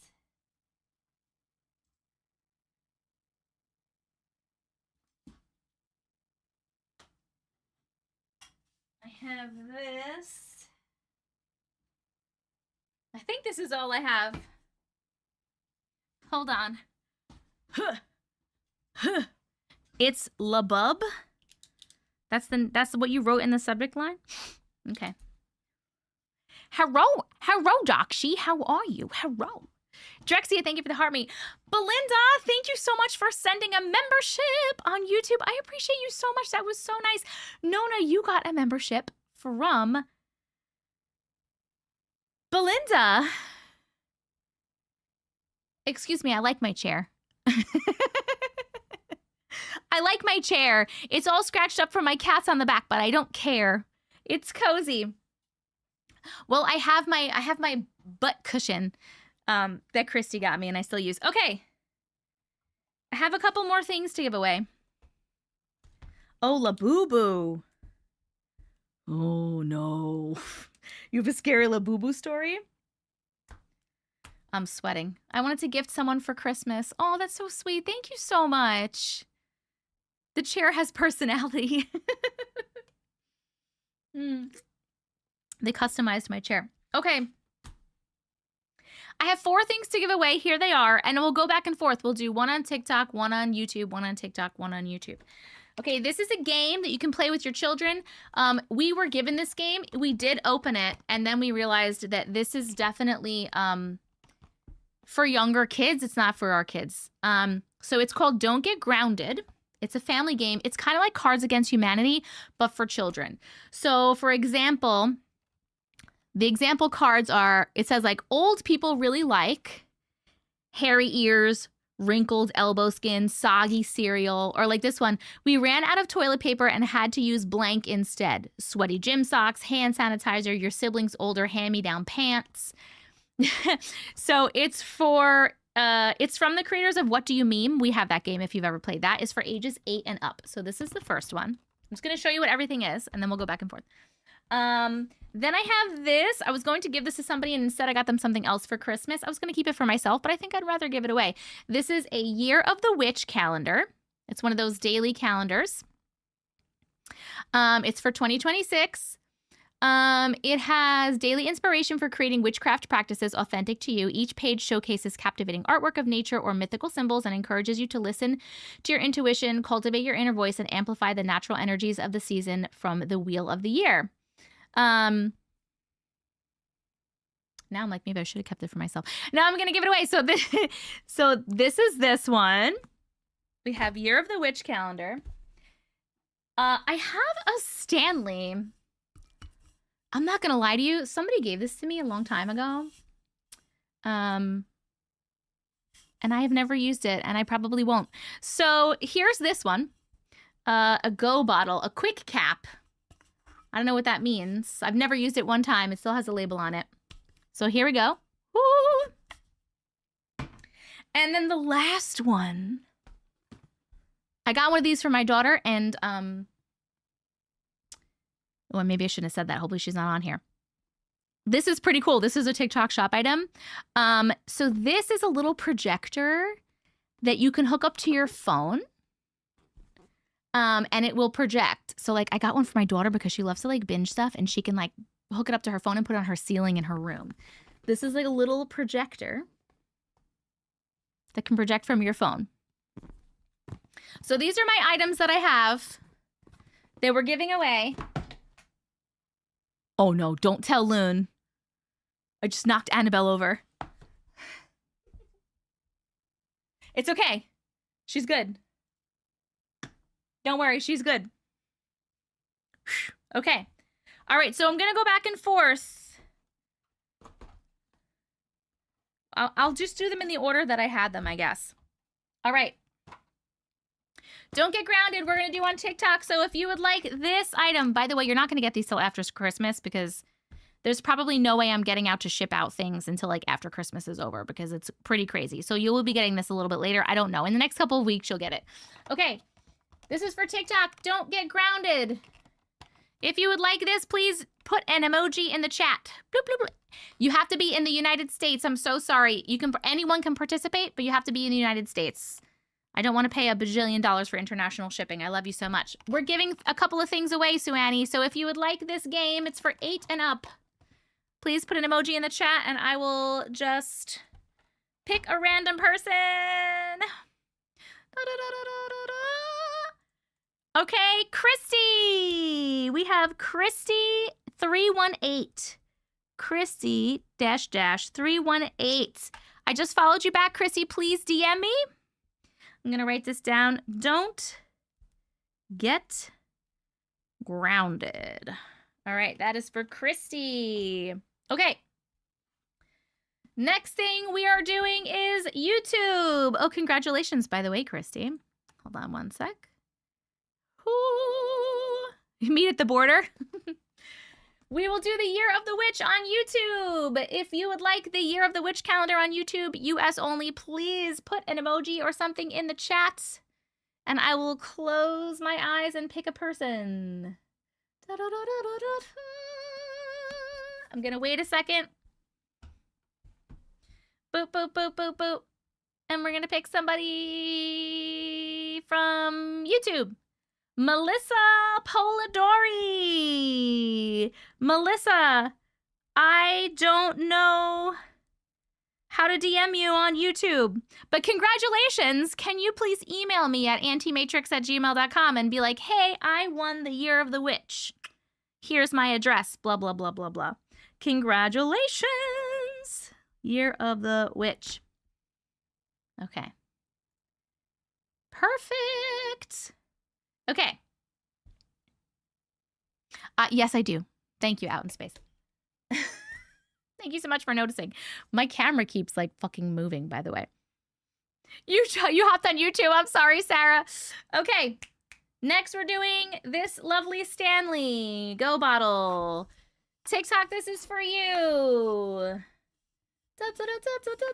I have this. I think this is all I have. Hold on. It's labub. That's what you wrote in the subject line? Okay. Hello, Doxy. How are you? Hello. Drexia, thank you for the heart meet. Belinda, thank you so much for sending a membership on YouTube. I appreciate you so much. That was so nice. Nona, you got a membership from Belinda. Excuse me, I like my chair. I like my chair. It's all scratched up from my cats on the back, but I don't care. It's cozy. Well, I have my butt cushion that Christy got me and I still use. Okay. I have a couple more things to give away. Oh, La Boo Boo. Oh, no. You have a scary La Boo Boo story? I'm sweating. I wanted to gift someone for Christmas. Oh, that's so sweet. Thank you so much. The chair has personality. They customized my chair. Okay. I have 4 things to give away. Here they are. And we'll go back and forth. We'll do one on TikTok, one on YouTube, one on TikTok, one on YouTube. Okay, this is a game that you can play with your children. We were given this game. We did open it. And then we realized that this is definitely for younger kids. It's not for our kids. So it's called Don't Get Grounded. It's a family game. It's kind of like Cards Against Humanity, but for children. So, for example, the example cards are, it says like, old people really like hairy ears, wrinkled elbow skin, soggy cereal, or like this one, we ran out of toilet paper and had to use blank instead. Sweaty gym socks, hand sanitizer, your siblings' older hand-me-down pants. So it's for... it's from the creators of What Do You Meme? We have that game if you've ever played that. It's for ages 8 and up. So this is the first one. I'm just going to show you what everything is, and then we'll go back and forth. Then I have this. I was going to give this to somebody, and instead I got them something else for Christmas. I was going to keep it for myself, but I think I'd rather give it away. This is a Year of the Witch calendar. It's one of those daily calendars. It's for 2026. It has daily inspiration for creating witchcraft practices authentic to you. Each page showcases captivating artwork of nature or mythical symbols and encourages you to listen to your intuition, cultivate your inner voice, and amplify the natural energies of the season from the Wheel of the Year. Now I'm like, maybe I should have kept it for myself. Now I'm going to give it away. So this is this one. We have Year of the Witch calendar. I have a Stanley. I'm not going to lie to you. Somebody gave this to me a long time ago. And I have never used it, and I probably won't. So here's this one. A Go bottle, a quick cap. I don't know what that means. I've never used it one time. It still has a label on it. So here we go. Woo! And then the last one. I got one of these for my daughter, and well, maybe I shouldn't have said that. Hopefully she's not on here. This is pretty cool. This is a TikTok shop item. So this is a little projector that you can hook up to your phone. And it will project. So like I got one for my daughter because she loves to like binge stuff, and she can like hook it up to her phone and put it on her ceiling in her room. This is like a little projector that can project from your phone. So these are my items that I have. They were giving away. Oh no, don't tell Loon. I just knocked Annabelle over. It's okay. She's good. Don't worry, she's good. Okay. All right, so I'm going to go back and forth. I'll just do them in the order that I had them, I guess. All right. Don't Get Grounded, we're going to do on TikTok. So if you would like this item, by the way, you're not going to get these till after Christmas because there's probably no way I'm getting out to ship out things until like after Christmas is over because it's pretty crazy. So you will be getting this a little bit later. I don't know. In the next couple of weeks, you'll get it. Okay. This is for TikTok. Don't Get Grounded. If you would like this, please put an emoji in the chat. Bloop, bloop, bloop. You have to be in the United States. I'm so sorry. Anyone can participate, but you have to be in the United States. I don't want to pay $1 bajillion for international shipping. I love you so much. We're giving a couple of things away, Sue Annie. So if you would like this game, it's for 8 and up. Please put an emoji in the chat, and I will just pick a random person. Okay, Christy. We have Christy318. Christy-318. I just followed you back, Chrissy. Please DM me. I'm going to write this down. Don't get grounded. All right, that is for Christy. Okay. Next thing we are doing is YouTube. Oh, congratulations, by the way, Christy. Hold on one sec. Ooh. Meet at the border. We will do the Year of the Witch on YouTube. If you would like the Year of the Witch calendar on YouTube, US only, please put an emoji or something in the chat. And I will close my eyes and pick a person. I'm going to wait a second. Boop, boop, boop, boop, boop. And we're going to pick somebody from YouTube. Melissa Polidori. Melissa, I don't know how to DM you on YouTube, but congratulations. Can you please email me at auntiematrix@gmail.com and be like, hey, I won the Year of the Witch. Here's my address, blah, blah, blah, blah, blah. Congratulations. Year of the Witch. Okay. Perfect. Okay. Yes, I do. Thank you, Out in Space. Thank you so much for noticing. My camera keeps like fucking moving, by the way. You hopped on YouTube. I'm sorry, Sarah. Okay. Next, we're doing this lovely Stanley. Go bottle. TikTok, this is for you. Da, da, da, da, da, da.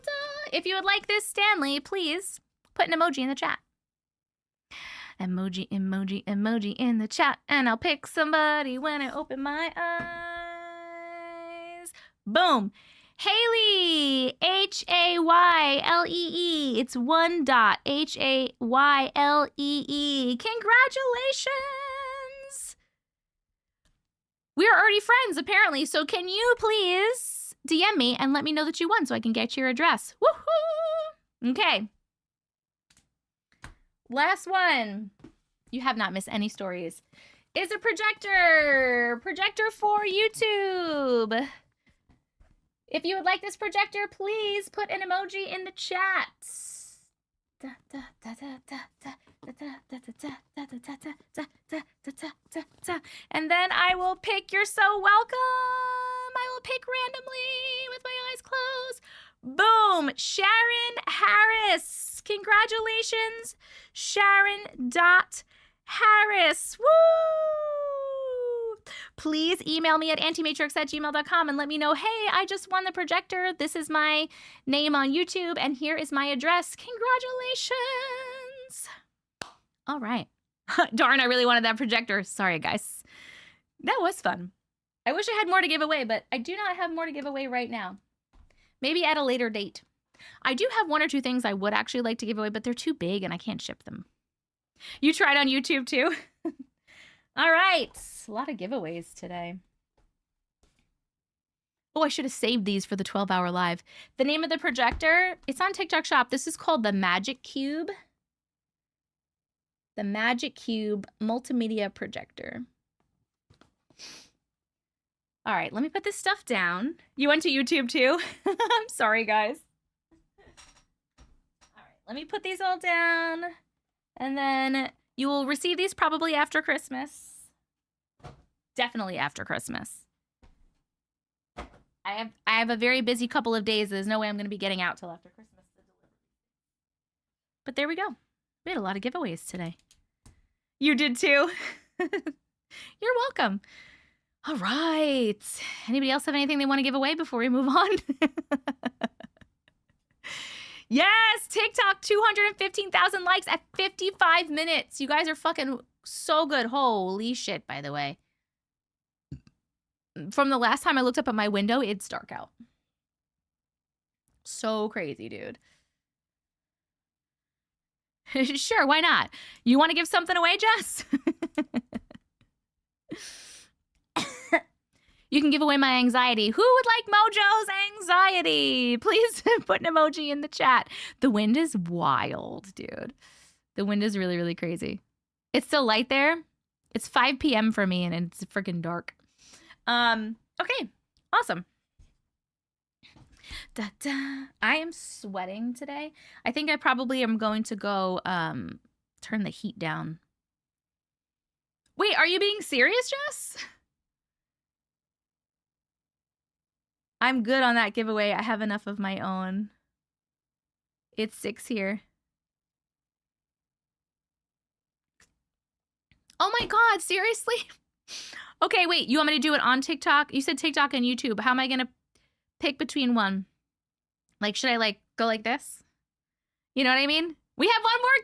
If you would like this Stanley, please put an emoji in the chat. Emoji, emoji, emoji in the chat, and I'll pick somebody when I open my eyes. Boom. Haley, Haylee. It's one dot, Haylee. Congratulations. We are already friends, apparently, so can you please DM me and let me know that you won so I can get your address. Woohoo! Okay. Last one. You have not missed any stories. Is a projector. Projector for YouTube. If you would like this projector, please put an emoji in the chat. And then I will pick. You're so welcome. I will pick randomly with my eyes closed. Boom. Sharon Harris. Congratulations, Sharon.Harris. Woo! Please email me at auntiematrix@gmail.com and let me know, hey, I just won the projector. This is my name on YouTube, and here is my address. Congratulations. All right. Darn, I really wanted that projector. Sorry, guys. That was fun. I wish I had more to give away, but I do not have more to give away right now. Maybe at a later date. I do have 1 or 2 things I would actually like to give away, but they're too big and I can't ship them. You tried on YouTube too? All right. A lot of giveaways today. Oh, I should have saved these for the 12-hour live. The name of the projector, it's on TikTok Shop. This is called the Magic Cube. The Magic Cube Multimedia Projector. All right, let me put this stuff down. You went to YouTube too? I'm sorry, guys. All right, let me put these all down. And then you will receive these probably after Christmas. Definitely after Christmas. I have a very busy couple of days. There's no way I'm going to be getting out till after Christmas to deliver. But there we go. We had a lot of giveaways today. You did too? You're welcome. All right. Anybody else have anything they want to give away before we move on? Yes, TikTok, 215,000 likes at 55 minutes. You guys are fucking so good. Holy shit, by the way. From the last time I looked up at my window, it's dark out. So crazy, dude. Sure, why not? You want to give something away, Jess? You can give away my anxiety. Who would like Mojo's anxiety? Please put an emoji in the chat. The wind is wild, dude. The wind is really, really crazy. It's still light there. It's 5 p.m. for me, and it's freaking dark. Okay, awesome. Da, da. I am sweating today. I think I probably am going to go turn the heat down. Wait, are you being serious, Jess? I'm good on that giveaway. I have enough of my own. It's 6 here. Oh my God, seriously? Okay, wait, you want me to do it on TikTok? You said TikTok and YouTube. How am I going to pick between one? Like, should I like go like this? You know what I mean? We have one more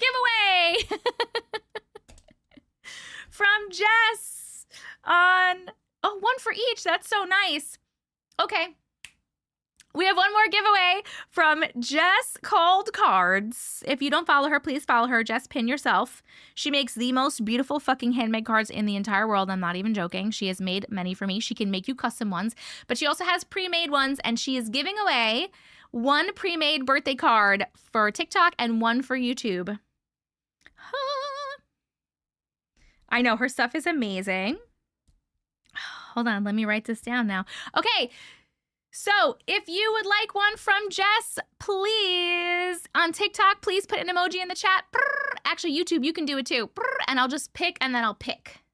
giveaway from Jess on, oh, one for each. That's so nice. Okay. We have one more giveaway from Jess Cold Cards. If you don't follow her, please follow her. Jess, pin yourself. She makes the most beautiful fucking handmade cards in the entire world. I'm not even joking. She has made many for me. She can make you custom ones, but she also has pre-made ones, and she is giving away one pre-made birthday card for TikTok and one for YouTube. I know, her stuff is amazing. Hold on, let me write this down now. Okay. So if you would like one from Jess, please, on TikTok, please put an emoji in the chat. Actually, YouTube, you can do it too. And I'll just pick, and then I'll pick.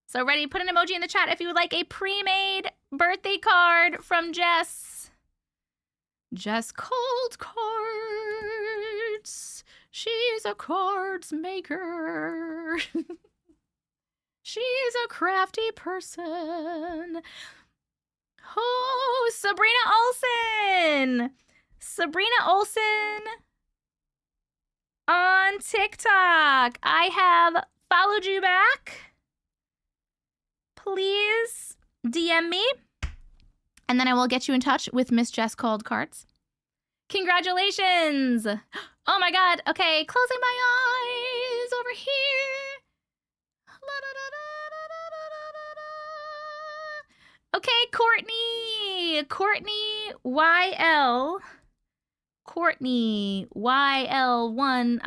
So ready? Put an emoji in the chat if you would like a pre-made birthday card from Jess. Jess Cold Cards. She's a cards maker. She's a crafty person. Oh, Sabrina Olsen. Sabrina Olsen on TikTok. I have followed you back. Please DM me, and then I will get you in touch with Miss Jess Cold Cards. Congratulations. Oh my God. Okay, closing my eyes over here. Okay, Courtney. Courtney YL. Courtney YL1IO.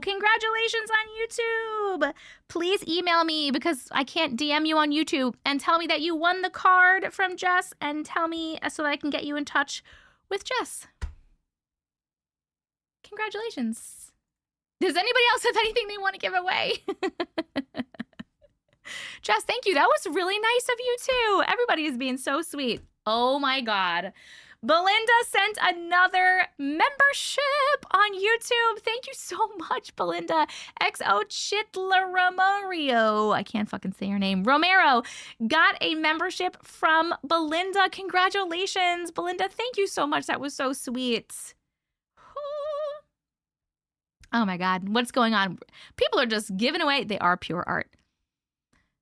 Congratulations on YouTube. Please email me because I can't DM you on YouTube, and tell me that you won the card from Jess, and tell me so that I can get you in touch with Jess. Congratulations. Does anybody else have anything they want to give away? Jess, thank you. That was really nice of you too. Everybody is being so sweet. Oh my God. Belinda sent another membership on YouTube. Thank you so much, Belinda. XO Chitla Romario. I can't fucking say your name. Romero got a membership from Belinda. Congratulations, Belinda. Thank you so much. That was so sweet. Oh my God. What's going on? People are just giving away. They are pure art.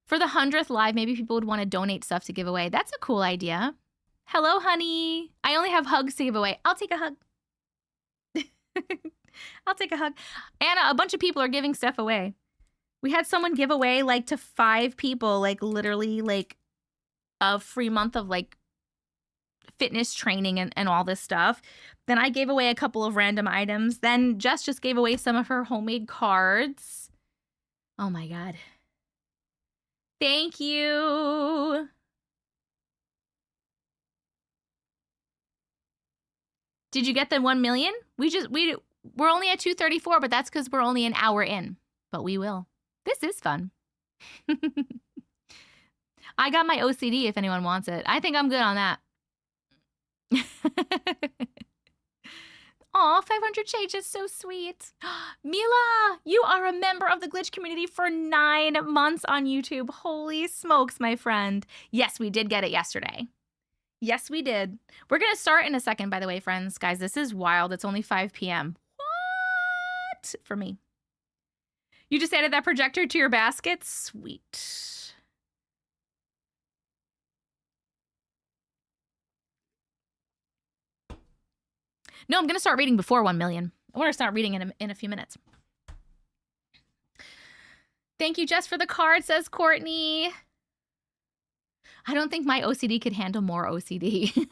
For the 100th live, maybe people would want to donate stuff to give away. That's a cool idea. Hello, honey. I only have hugs to give away. I'll take a hug. I'll take a hug. Anna, a bunch of people are giving stuff away. We had someone give away like to 5 people, like literally like a free month of like fitness training and all this stuff. Then I gave away a couple of random items. Then Jess just gave away some of her homemade cards. Oh my God. Thank you. Did you get the 1 million? We're only at 234, but that's because we're only an hour in. But we will. This is fun. I got my OCD if anyone wants it. I think I'm good on that. Aw, 500 shades is so sweet. Mila, you are a member of the glitch community for 9 months on YouTube. Holy smokes, my friend. Yes, we did get it yesterday. Yes, we did. We're going to start in a second, by the way, friends. Guys, this is wild. It's only 5 p.m. What? For me. You just added that projector to your basket? Sweet. No, I'm going to start reading before 1 million. I want to start reading in a few minutes. Thank you, Jess, for the card, says Courtney. I don't think my OCD could handle more OCD.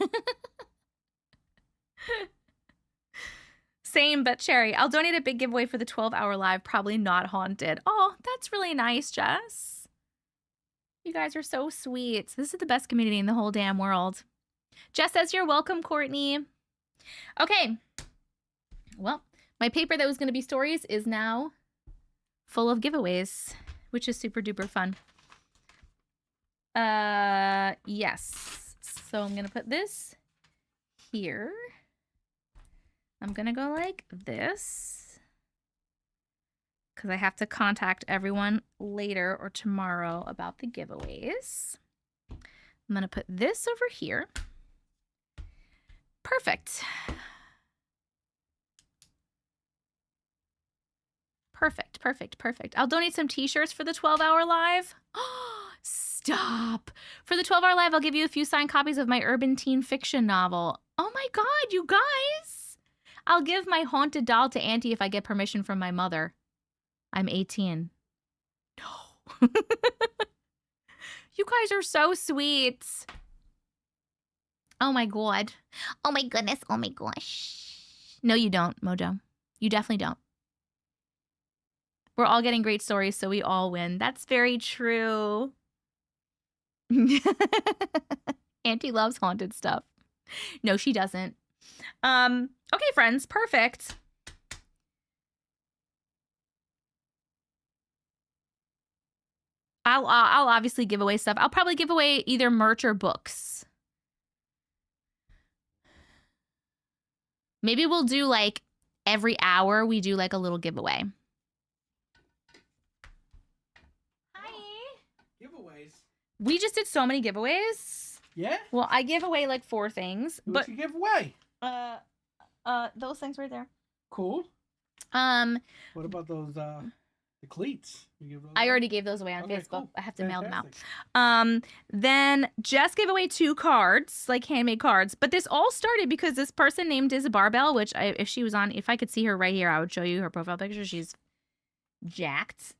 Same, but Cherry. I'll donate a big giveaway for the 12-hour live. Probably not haunted. Oh, that's really nice, Jess. You guys are so sweet. This is the best community in the whole damn world. Jess says you're welcome, Courtney. Okay. Well, my paper that was going to be stories is now full of giveaways, which is super duper fun. Yes. So I'm going to put this here. I'm going to go like this because I have to contact everyone later or tomorrow about the giveaways. I'm going to put this over here. Perfect. Perfect, perfect, perfect. I'll donate some t-shirts for the 12-hour live. Stop. For the 12-hour live, I'll give you a few signed copies of my urban teen fiction novel. Oh my God, you guys. I'll give my haunted doll to Auntie if I get permission from my mother. I'm 18. No. You guys are so sweet. Oh my God. Oh my goodness. Oh my gosh. No, you don't, Mojo. You definitely don't. We're all getting great stories, so we all win. That's very true. Auntie loves haunted stuff. No, she doesn't. Okay, friends, perfect. I'll obviously give away stuff. I'll probably give away either merch or books. Maybe we'll do like every hour we do like a little giveaway. Hi. Giveaways. We just did so many giveaways. Yeah? Well, I gave away like 4 things. What you give away? Those things right there. Cool. What about those the cleats? You give those I away? already gave those away on Facebook. Cool. I have to mail them out. Fantastic. Then Jess gave away 2 cards, like handmade cards. But this all started because this person named Diz Barbell, which if I could see her right here, I would show you her profile picture. She's jacked.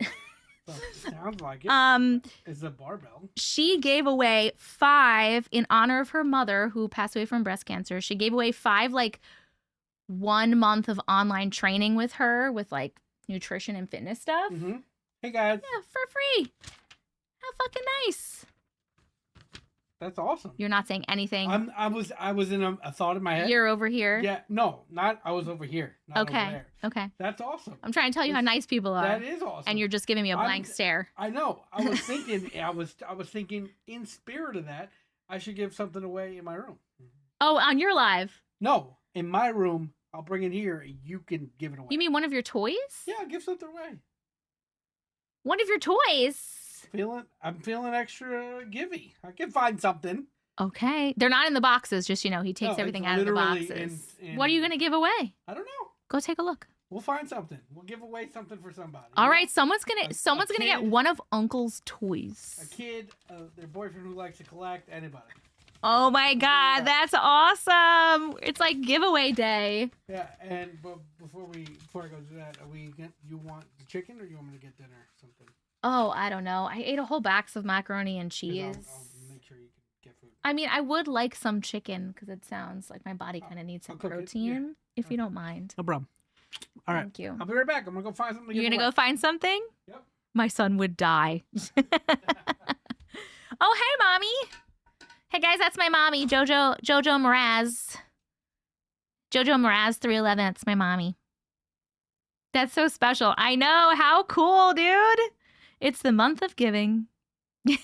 Sounds like it. It's a barbell. She gave away 5 in honor of her mother who passed away from breast cancer. She gave away 5 like 1 month of online training with her with like nutrition and fitness stuff. Mm-hmm. Hey guys. Yeah, for free. How fucking nice. That's awesome. You're not saying anything. I was in a thought in my head. You're over here. Yeah, no, not I was over here. Not Okay. Over there. Okay. That's awesome. I'm trying to tell you how nice people are. That is awesome. And you're just giving me a blank stare. I know. I was thinking. I was thinking in spirit of that, I should give something away in my room. Oh, on your live? No, in my room. I'll bring it here. You can give it away. You mean one of your toys? Yeah, I'll give something away. One of your toys? I'm feeling extra givey. I can find something. Okay. They're not in the boxes, just, he takes everything out of the boxes. What are you going to give away? I don't know. Go take a look. We'll find something. We'll give away something for somebody. All right, someone's gonna get one of Uncle's toys. A kid, their boyfriend who likes to collect, anybody. Oh my God, that's awesome! It's like giveaway day. Yeah, and before I go do that, you want the chicken or you want me to get dinner or something? Oh, I don't know. I ate a whole box of macaroni and cheese. I'll make sure you can get food. I mean, I would like some chicken because it sounds like my body kind of needs some protein, if you don't mind. No problem. All right. Thank you. I'll be right back. I'm gonna go find something. You're gonna go find something? Yep. My son would die. Oh, hey, mommy. Hey guys, that's my mommy, Jojo Mraz. Jojo Mraz 311. That's my mommy. That's so special. I know. How cool, dude. It's the month of giving. You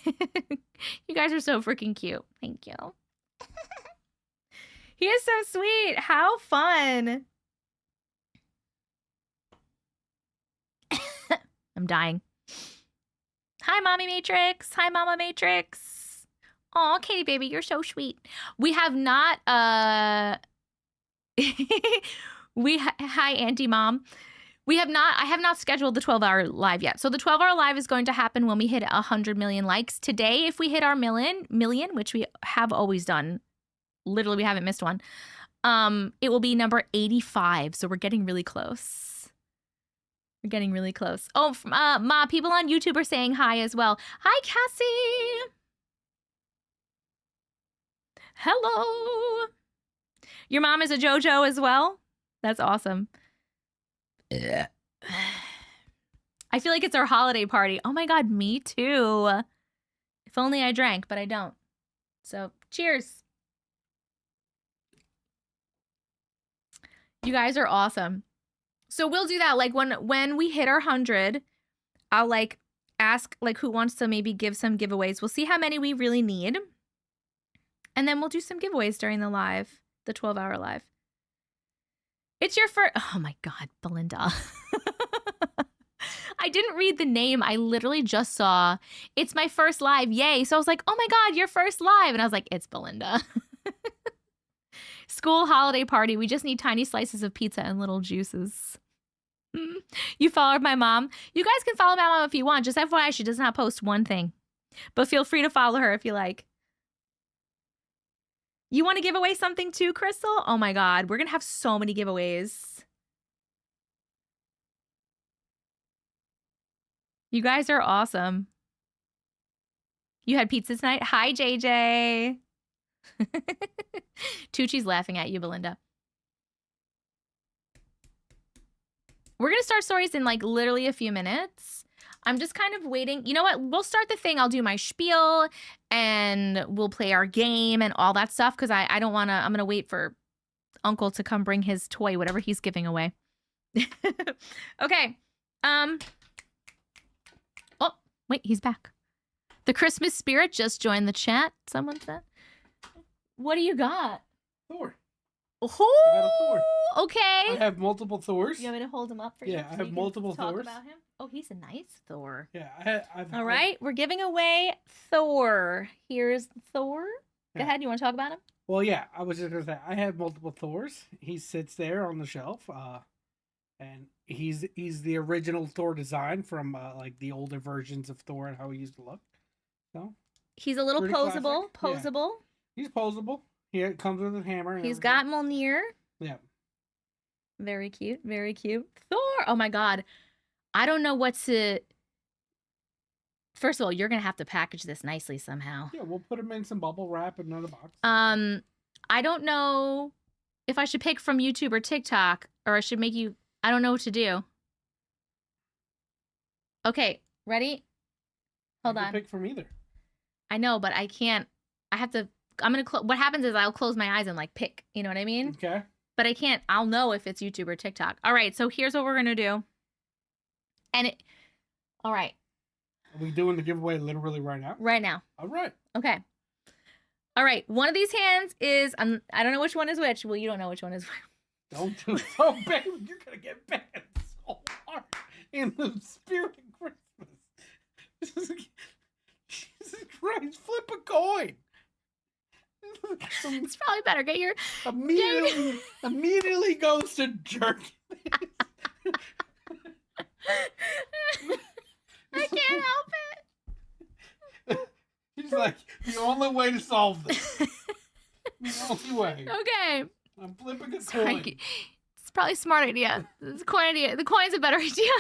guys are so freaking cute. Thank you. He is so sweet. How fun. I'm dying. Hi, Mommy Matrix. Hi, Mama Matrix. Oh, Katie baby, you're so sweet. We have not hi Auntie Mom. I have not scheduled the 12-hour live yet. So the 12-hour live is going to happen when we hit 100 million likes. Today, if we hit our million, which we have always done, literally we haven't missed one, it will be number 85. So we're getting really close. We're getting really close. Oh, Ma, people on YouTube are saying hi as well. Hi, Cassie. Hello. Your mom is a JoJo as well? That's awesome. I feel like it's our holiday party. Oh my God, me too. If only I drank, but I don't. So, cheers. You guys are awesome. So we'll do that. Like when we hit our 100, I'll like ask like who wants to maybe give some giveaways. We'll see how many we really need. And then we'll do some giveaways during the live, the 12-hour live. It's your first, oh my God, Belinda. I didn't read the name. I literally just saw, it's my first live, yay. So I was like, oh my God, your first live. And I was like, it's Belinda. School holiday party. We just need tiny slices of pizza and little juices. You followed my mom. You guys can follow my mom if you want. Just FYI, she does not post one thing. But feel free to follow her if you like. You want to give away something too, Crystal? Oh my God, we're going to have so many giveaways. You guys are awesome. You had pizza tonight? Hi, JJ. Tucci's laughing at you, Belinda. We're going to start stories in like literally a few minutes. I'm just kind of waiting. You know what? We'll start the thing. I'll do my spiel and we'll play our game and all that stuff because I don't want to. I'm going to wait for Uncle to come bring his toy, whatever he's giving away. Okay. Oh, wait, he's back. The Christmas spirit just joined the chat. Someone said. What do you got? Thor. Oh, I got a Thor. Okay. I have multiple Thors. You want me to hold him up for you? Yeah, I have multiple talk Thors. About him? Oh, he's a nice Thor. Yeah, All right, we're giving away Thor. Here's Thor. Go ahead. You want to talk about him? Well, yeah, I was just gonna say I have multiple Thors. He sits there on the shelf, and he's the original Thor design from like the older versions of Thor and how he used to look. So he's a little posable. Classic. Yeah. He's posable. He comes with a hammer. He's got Mjolnir. Yeah. Very cute. Very cute. Thor. Oh my God. I don't know what to. First of all, you're gonna have to package this nicely somehow. Yeah, we'll put him in some bubble wrap and another box. I don't know if I should pick from YouTube or TikTok, or I should make you. I don't know what to do. Okay, ready? Hold on. Pick from either. I know, but I can't. I have to. I'm gonna. What happens is I'll close my eyes and like pick. You know what I mean? Okay. But I can't. I'll know if it's YouTube or TikTok. All right. So here's what we're gonna do. And it. All right. Are we doing the giveaway literally right now? Right now. All right. Okay. All right. One of these hands is. I don't know which one is which. Well, you don't know which one is which. Don't do it so bad. You're gonna get banned so hard in the spirit of Christmas. Jesus Christ! Flip a coin. It's probably better. Get your immediately goes to jerk. I can't help it. He's like, the only way to solve this. The only way. Okay. I'm flipping a coin. It's probably a smart idea. It's a coin idea. The coin's a better idea.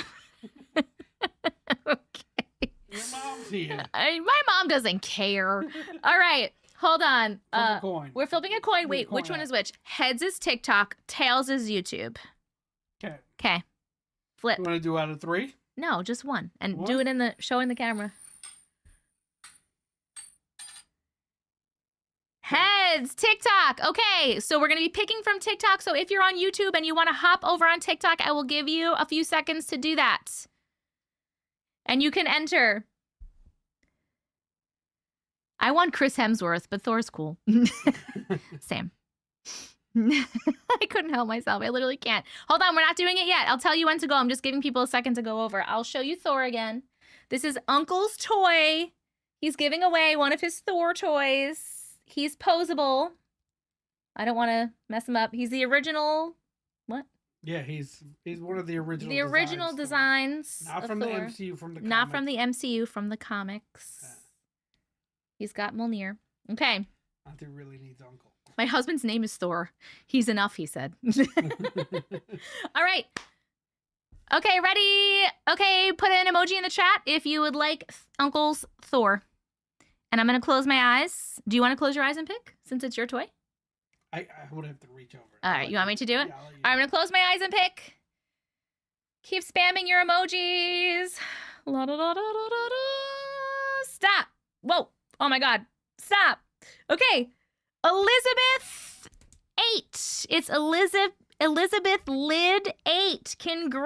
Okay. Your mom's here. My mom doesn't care. All right. Hold on. Flip a coin. We're flipping a coin. Wait, which one is which? Heads is TikTok. Tails is YouTube. Okay. Okay. Flip. You want to do out of 3? No, just one. And What? do it in the showing the camera. Heads, TikTok. Okay, so we're going to be picking from TikTok. So if you're on YouTube and you want to hop over on TikTok, I will give you a few seconds to do that. And you can enter. I want Chris Hemsworth, but Thor's cool. Sam. I couldn't help myself. I literally can't. Hold on, we're not doing it yet. I'll tell you when to go. I'm just giving people a second to go over. I'll show you Thor again. This is Uncle's toy. He's giving away one of his Thor toys. He's posable. I don't want to mess him up. He's the original. What? Yeah, he's one of the original. The original designs. Not from the MCU, from the comics. Not from the MCU, from the comics. Yeah. He's got Mjolnir. Okay. Auntie really needs Uncle. My husband's name is Thor. He's enough, he said. All right. Okay, ready? Okay, put an emoji in the chat if you would like Uncle's Thor. And I'm going to close my eyes. Do you want to close your eyes and pick, since it's your toy? I would have to reach over. All right, you want me to do it? Yeah, All right, I'm going to close my eyes and pick. Keep spamming your emojis. La, da, da, da, da, da, da. Stop. Whoa. Oh, my God. Stop. Okay. Elizabeth 8. It's Elizabeth Lid 8. Congratulations.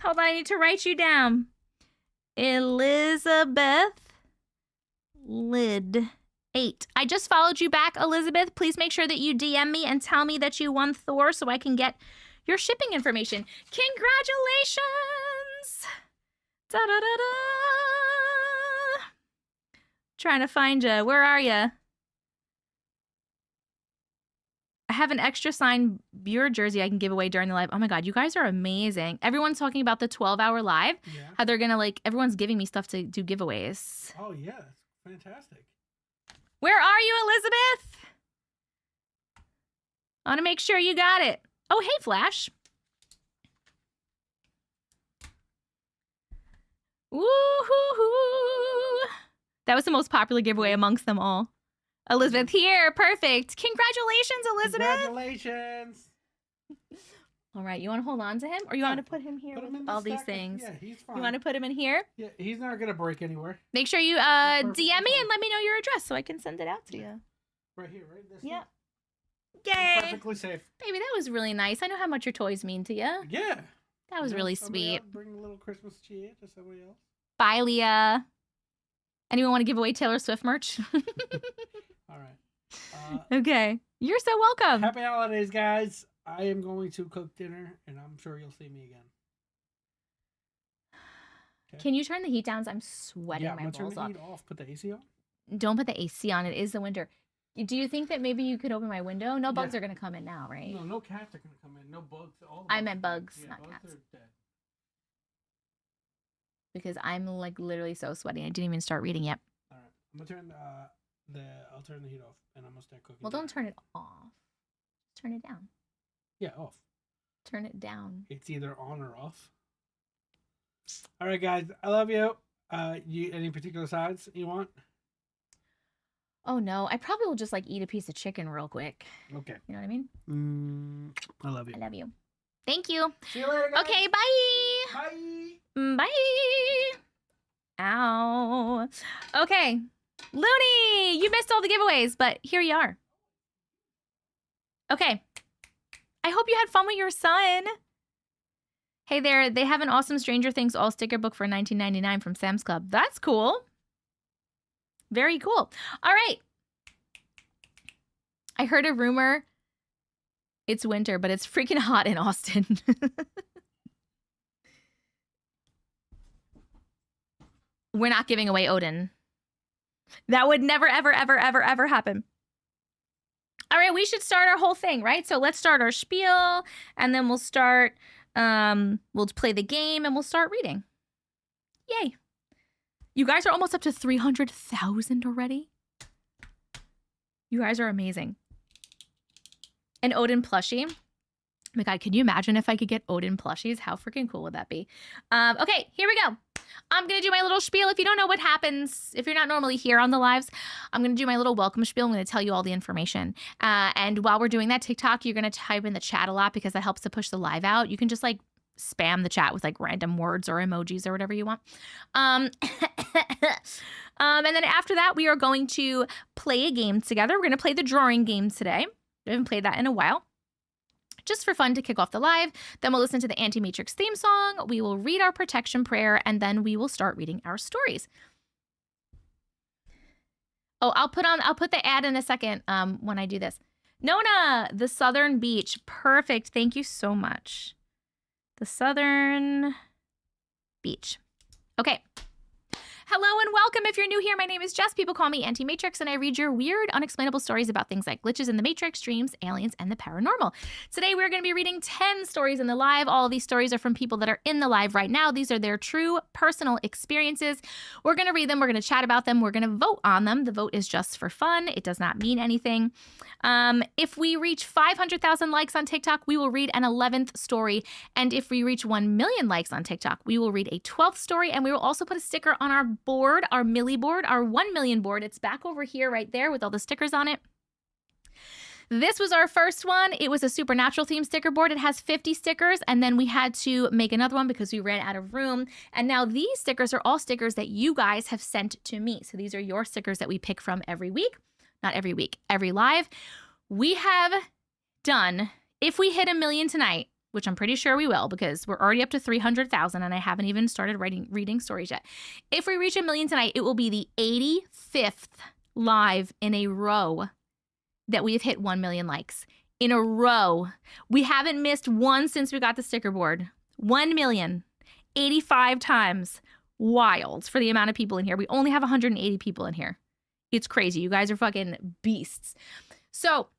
Hold on, I need to write you down. Elizabeth Lid 8. I just followed you back, Elizabeth. Please make sure that you DM me and tell me that you won Thor so I can get your shipping information. Congratulations. Da da da da. Trying to find you. Where are you? I have an extra signed Bureau jersey I can give away during the live. Oh my God, you guys are amazing. Everyone's talking about the 12-hour live. Yeah. How they're going to everyone's giving me stuff to do giveaways. Oh, yeah. That's fantastic. Where are you, Elizabeth? I want to make sure you got it. Oh, hey, Flash. Woo-hoo-hoo. That was the most popular giveaway amongst them all. Elizabeth here. Perfect. Congratulations, Elizabeth. Congratulations. All right. You want to hold on to him? Or you want to put him here with all these things? Yeah, he's fine. You want to put him in here? Yeah, he's not going to break anywhere. Make sure you DM me and let me know your address so I can send it out to you. Right here, right? This Yeah. one? Yay. Perfectly safe. Baby, that was really nice. I know how much your toys mean to you. Yeah. That was really Somebody sweet. else bring a little Christmas cheer to somebody else. Bye, Leah. Anyone want to give away Taylor Swift merch? All right. Okay. You're so welcome. Happy holidays, guys. I am going to cook dinner, and I'm sure you'll see me again. Okay. Can you turn the heat down? I'm sweating Yeah, my I'm gonna balls turn off. the heat off. Put the AC on. Don't put the AC on. It is the winter. Do you think that maybe you could open my window? No bugs Yeah. are going to come in now, right? No cats are gonna come in. No bugs. All the I bugs meant are dead. bugs, Yeah, not bugs cats. are dead. Because I'm literally so sweaty. I didn't even start reading yet. All right. I'm gonna turn I'll turn the heat off, and I'm gonna start cooking. Well, don't dinner. turn it off. Turn it down. Yeah, off. Turn it down. It's either on or off. All right, guys. I love you. You any particular sides you want? Oh no, I probably will just eat a piece of chicken real quick. Okay. You know what I mean? I love you. I love you. Thank you. See you later, guys. Okay, bye. Bye. Bye. Ow. Okay. Looney, you missed all the giveaways, but here you are. Okay. I hope you had fun with your son. Hey there, they have an awesome Stranger Things all sticker book for $19.99 from Sam's Club. That's cool. Very cool. All right. I heard a rumor. It's winter, but it's freaking hot in Austin. We're not giving away Odin. That would never, ever, ever, ever, ever happen. All right, we should start our whole thing, right? So let's start our spiel, and then we'll start, we'll play the game, and we'll start reading. Yay. You guys are almost up to 300,000 already. You guys are amazing. An Odin plushie. Oh my God, can you imagine if I could get Odin plushies? How freaking cool would that be? Okay, here we go. I'm going to do my little spiel. If you don't know what happens, if you're not normally here on the lives, I'm going to do my little welcome spiel. I'm going to tell you all the information. And while we're doing that, TikTok, you're going to type in the chat a lot because that helps to push the live out. You can just spam the chat with random words or emojis or whatever you want. And then after that, we are going to play a game together. We're going to play the drawing game today. We haven't played that in a while. Just for fun to kick off the live. Then we'll listen to the Auntie Matrix theme song. We will read our protection prayer, and then we will start reading our stories. Oh, I'll put the ad in a second when I do this. Nona, the Southern Beach. Perfect. Thank you so much. The Southern Beach. Okay. Hello and welcome. If you're new here, my name is Jess. People call me Auntie Matrix, and I read your weird, unexplainable stories about things like glitches in the Matrix, dreams, aliens, and the paranormal. Today, we're going to be reading 10 stories in the live. All of these stories are from people that are in the live right now. These are their true personal experiences. We're going to read them. We're going to chat about them. We're going to vote on them. The vote is just for fun. It does not mean anything. If we reach 500,000 likes on TikTok, we will read an 11th story. And if we reach 1 million likes on TikTok, we will read a 12th story. And we will also put a sticker on our board, our Millie board, our 1 million board. It's back over here right there with all the stickers on it. This was our first one. It was a supernatural themed sticker board. It has 50 stickers, and then we had to make another one because we ran out of room. And now these stickers are all stickers that you guys have sent to me. So these are your stickers that we pick from every week. Not every week, every live. We have done, if we hit 1 million tonight, which I'm pretty sure we will because we're already up to 300,000 and I haven't even started reading stories yet. If we reach 1 million tonight, it will be the 85th live in a row that we have hit 1 million likes. In a row. We haven't missed one since we got the sticker board. 1 million. 85 times. Wild for the amount of people in here. We only have 180 people in here. It's crazy. You guys are fucking beasts. So,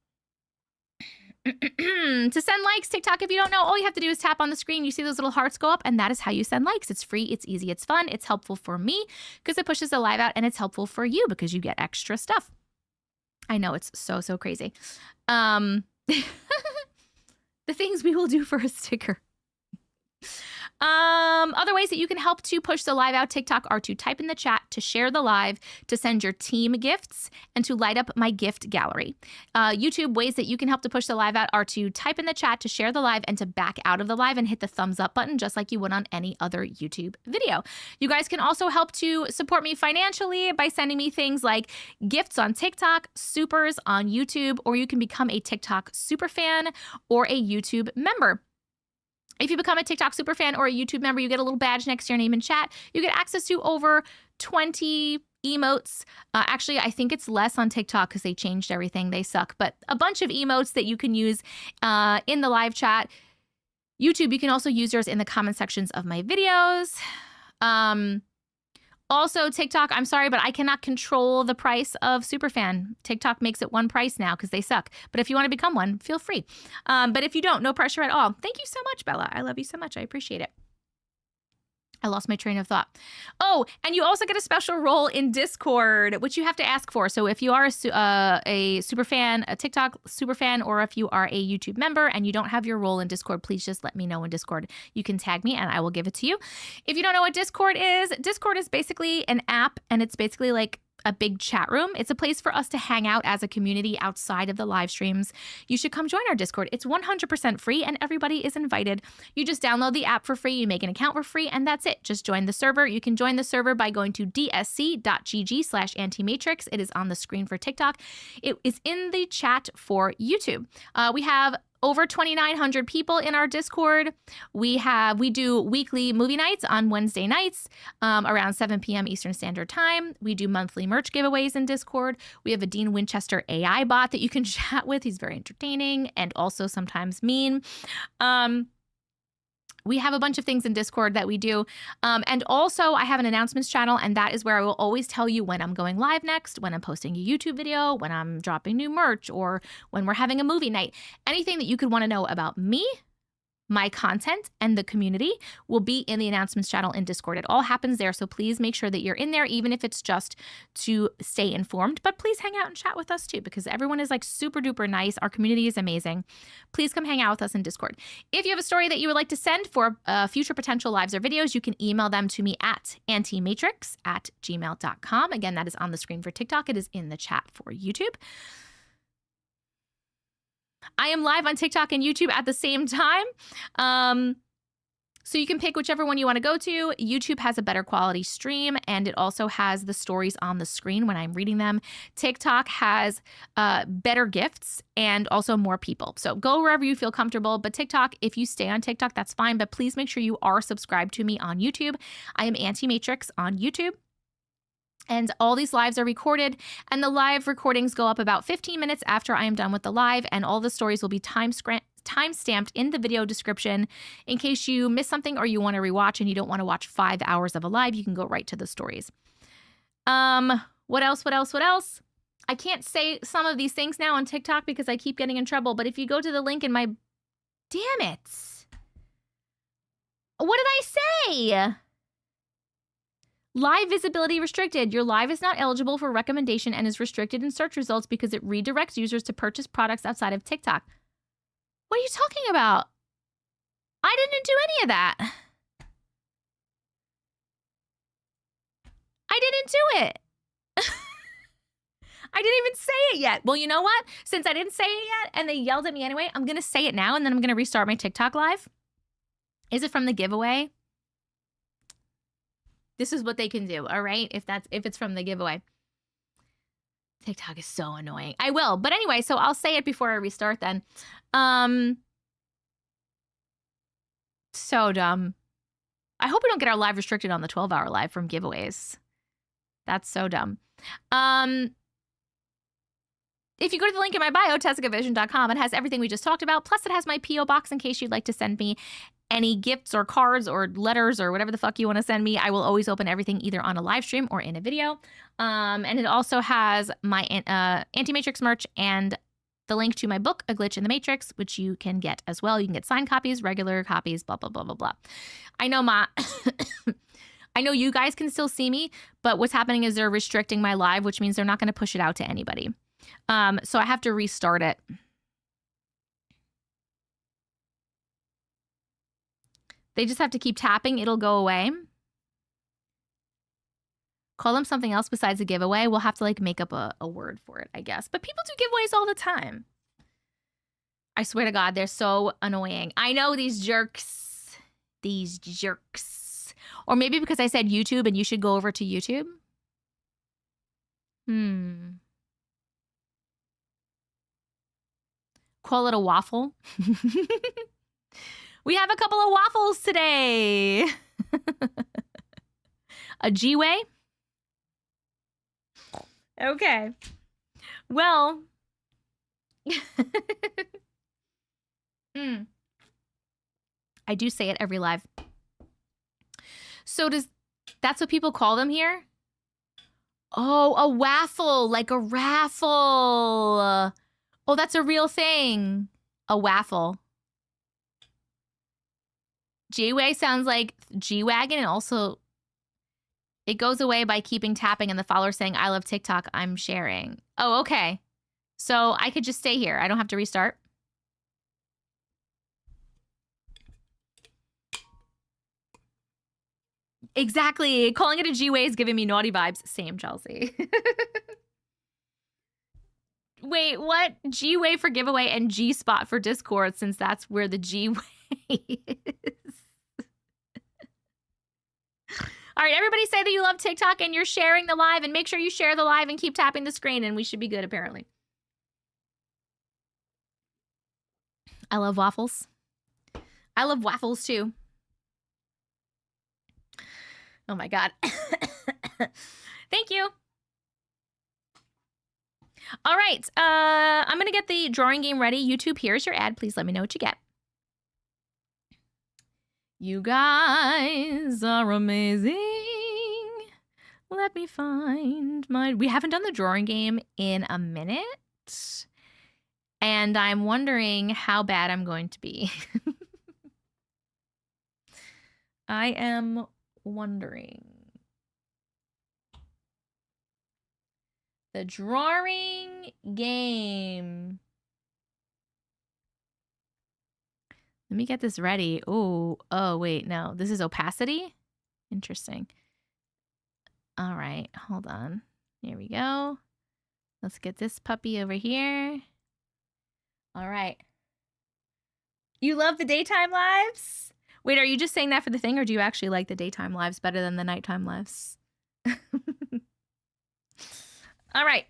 to send likes, TikTok, if you don't know, all you have to do is tap on the screen. You see those little hearts go up, and that is how you send likes. It's free, it's easy, it's fun. It's helpful for me because it pushes the live out, and it's helpful for you because you get extra stuff. I know, it's so, so crazy. The things we will do for a sticker. Other ways that you can help to push the live out TikTok are to type in the chat, to share the live, to send your team gifts, and to light up my gift gallery. YouTube ways that you can help to push the live out are to type in the chat, to share the live, and to back out of the live and hit the thumbs up button just like you would on any other YouTube video. You guys can also help to support me financially by sending me things like gifts on TikTok, supers on YouTube, or you can become a TikTok super fan or a YouTube member. If you become a TikTok superfan or a YouTube member, you get a little badge next to your name in chat. You get access to over 20 emotes. Actually, I think it's less on TikTok because they changed everything. They suck. But a bunch of emotes that you can use in the live chat. YouTube, you can also use yours in the comment sections of my videos. Also, TikTok, I'm sorry, but I cannot control the price of Superfan. TikTok makes it one price now because they suck. But if you want to become one, feel free. But if you don't, no pressure at all. Thank you so much, Bella. I love you so much. I appreciate it. I lost my train of thought. Oh, and you also get a special role in Discord, which you have to ask for. So if you are a super fan, a TikTok super fan, or if you are a YouTube member and you don't have your role in Discord, please just let me know in Discord. You can tag me and I will give it to you. If you don't know what Discord is basically an app, and it's basically like a big chat room. It's a place for us to hang out as a community outside of the live streams. You should come join our Discord. It's 100% free and everybody is invited. You just download the app for free, you make an account for free, and that's it. Just join the server. You can join the server by going to dsc.gg/antimatrix. It is on the screen for TikTok. It is in the chat for YouTube. We have over 2,900 people in our Discord. We do weekly movie nights on Wednesday nights around 7 p.m. Eastern Standard Time. We do monthly merch giveaways in Discord. We have a Dean Winchester AI bot that you can chat with. He's very entertaining and also sometimes mean. We have a bunch of things in Discord that we do. And also I have an announcements channel, and that is where I will always tell you when I'm going live next, when I'm posting a YouTube video, when I'm dropping new merch, or when we're having a movie night. Anything that you could want to know about me, my content, and the community will be in the announcements channel in Discord. It all happens there, so please make sure that you're in there, even if it's just to stay informed. But please hang out and chat with us too, because everyone is like super duper nice. Our community is amazing. Please come hang out with us in Discord. If you have a story that you would like to send for future potential lives or videos, you can email them to me at auntiematrix@gmail.com. Again, that is on the screen for TikTok. It is in the chat for YouTube. I am live on TikTok and YouTube at the same time. So you can pick whichever one you want to go to. YouTube has a better quality stream, and it also has the stories on the screen when I'm reading them. TikTok has better gifts and also more people. So go wherever you feel comfortable. But TikTok, if you stay on TikTok, that's fine. But please make sure you are subscribed to me on YouTube. I am Auntie Matrix on YouTube. And all these lives are recorded, and the live recordings go up about 15 minutes after I am done with the live, and all the stories will be time-stamped in the video description. In case you miss something or you want to rewatch and you don't want to watch 5 hours of a live, you can go right to the stories. What else? I can't say some of these things now on TikTok because I keep getting in trouble, but if you go to the link in my... Damn it! What did I say? Live visibility restricted. Your live is not eligible for recommendation and is restricted in search results because it redirects users to purchase products outside of TikTok. What are you talking about? I didn't do any of that. I didn't do it. I didn't even say it yet. Well, you know what? Since I didn't say it yet and they yelled at me anyway, I'm going to say it now and then I'm going to restart my TikTok live. Is it from the giveaway? This is what they can do, all right? If it's from the giveaway. TikTok is so annoying. I will. But anyway, so I'll say it before I restart then. So dumb. I hope we don't get our live restricted on the 12-hour live from giveaways. That's so dumb. If you go to the link in my bio, tessicavision.com, it has everything we just talked about. Plus, it has my P.O. box in case you'd like to send me any gifts or cards or letters or whatever the fuck you want to send me. I will always open everything either on a live stream or in a video. And it also has my Auntie Matrix merch and the link to my book, A Glitch in the Matrix, which you can get as well. You can get signed copies, regular copies, blah, blah, blah, blah, blah. I know I know you guys can still see me, but what's happening is they're restricting my live, which means they're not going to push it out to anybody. So I have to restart it. They just have to keep tapping. It'll go away. Call them something else besides a giveaway. We'll have to like make up a word for it, I guess. But people do giveaways all the time. I swear to God, they're so annoying. I know these jerks. These jerks. Or maybe because I said YouTube and you should go over to YouTube. Call it a waffle. We have a couple of waffles today. A G-Way? Okay. Well. I do say it every live. So that's what people call them here? Oh, a waffle, like a raffle. Oh, that's a real thing. A waffle. G-Way sounds like G-Wagon, and also it goes away by keeping tapping and the follower saying, I love TikTok, I'm sharing. Oh, okay. So I could just stay here. I don't have to restart. Exactly. Calling it a G-Way is giving me naughty vibes. Same, Chelsea. Wait, what? G-Way for giveaway and G-Spot for Discord, since that's where the G-Way is. All right, everybody say that you love TikTok and you're sharing the live, and make sure you share the live and keep tapping the screen, and we should be good, apparently. I love waffles. I love waffles, too. Oh, my God. Thank you. All right, I'm going to get the drawing game ready. YouTube, here's your ad. Please let me know what you get. You guys are amazing. Let me find my... We haven't done the drawing game in a minute. And I'm wondering how bad I'm going to be. I am wondering. The drawing game. Let me get this ready. Oh, wait, no. This is opacity? Interesting. All right, hold on. Here we go. Let's get this puppy over here. All right. You love the daytime lives? Wait, are you just saying that for the thing, or do you actually like the daytime lives better than the nighttime lives? All right.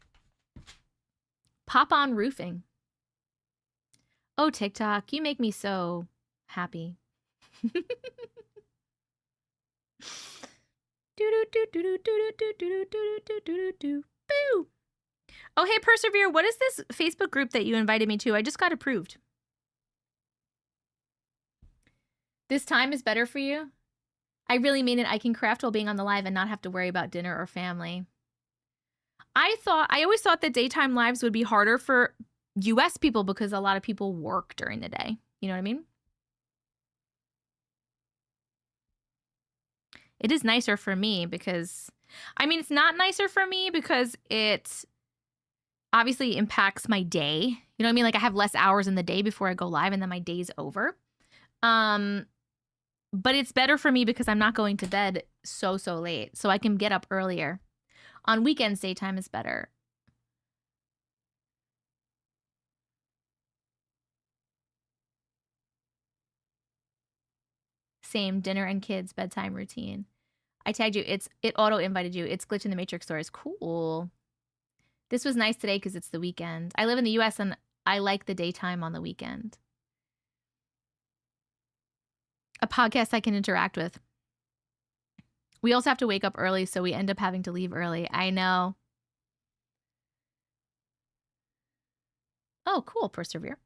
Pop on roofing. Oh, TikTok, you make me so happy. Boo. Oh, hey, Persevere, what is this Facebook group that you invited me to? I just got approved. This time is better for you? I really mean it. I can craft while being on the live and not have to worry about dinner or family. I always thought that daytime lives would be harder for US people because a lot of people work during the day. You know what I mean? It is nicer for me because, I mean, it's not nicer for me because it obviously impacts my day. You know what I mean? Like I have less hours in the day before I go live and then my day's over. But it's better for me because I'm not going to bed so late. So I can get up earlier. On weekends, daytime is better. Same, dinner and kids, bedtime routine. I tagged you. It auto-invited you. It's Glitch in the Matrix stories. Cool. This was nice today because it's the weekend. I live in the US and I like the daytime on the weekend. A podcast I can interact with. We also have to wake up early, so we end up having to leave early. I know. Oh, cool. Persevere.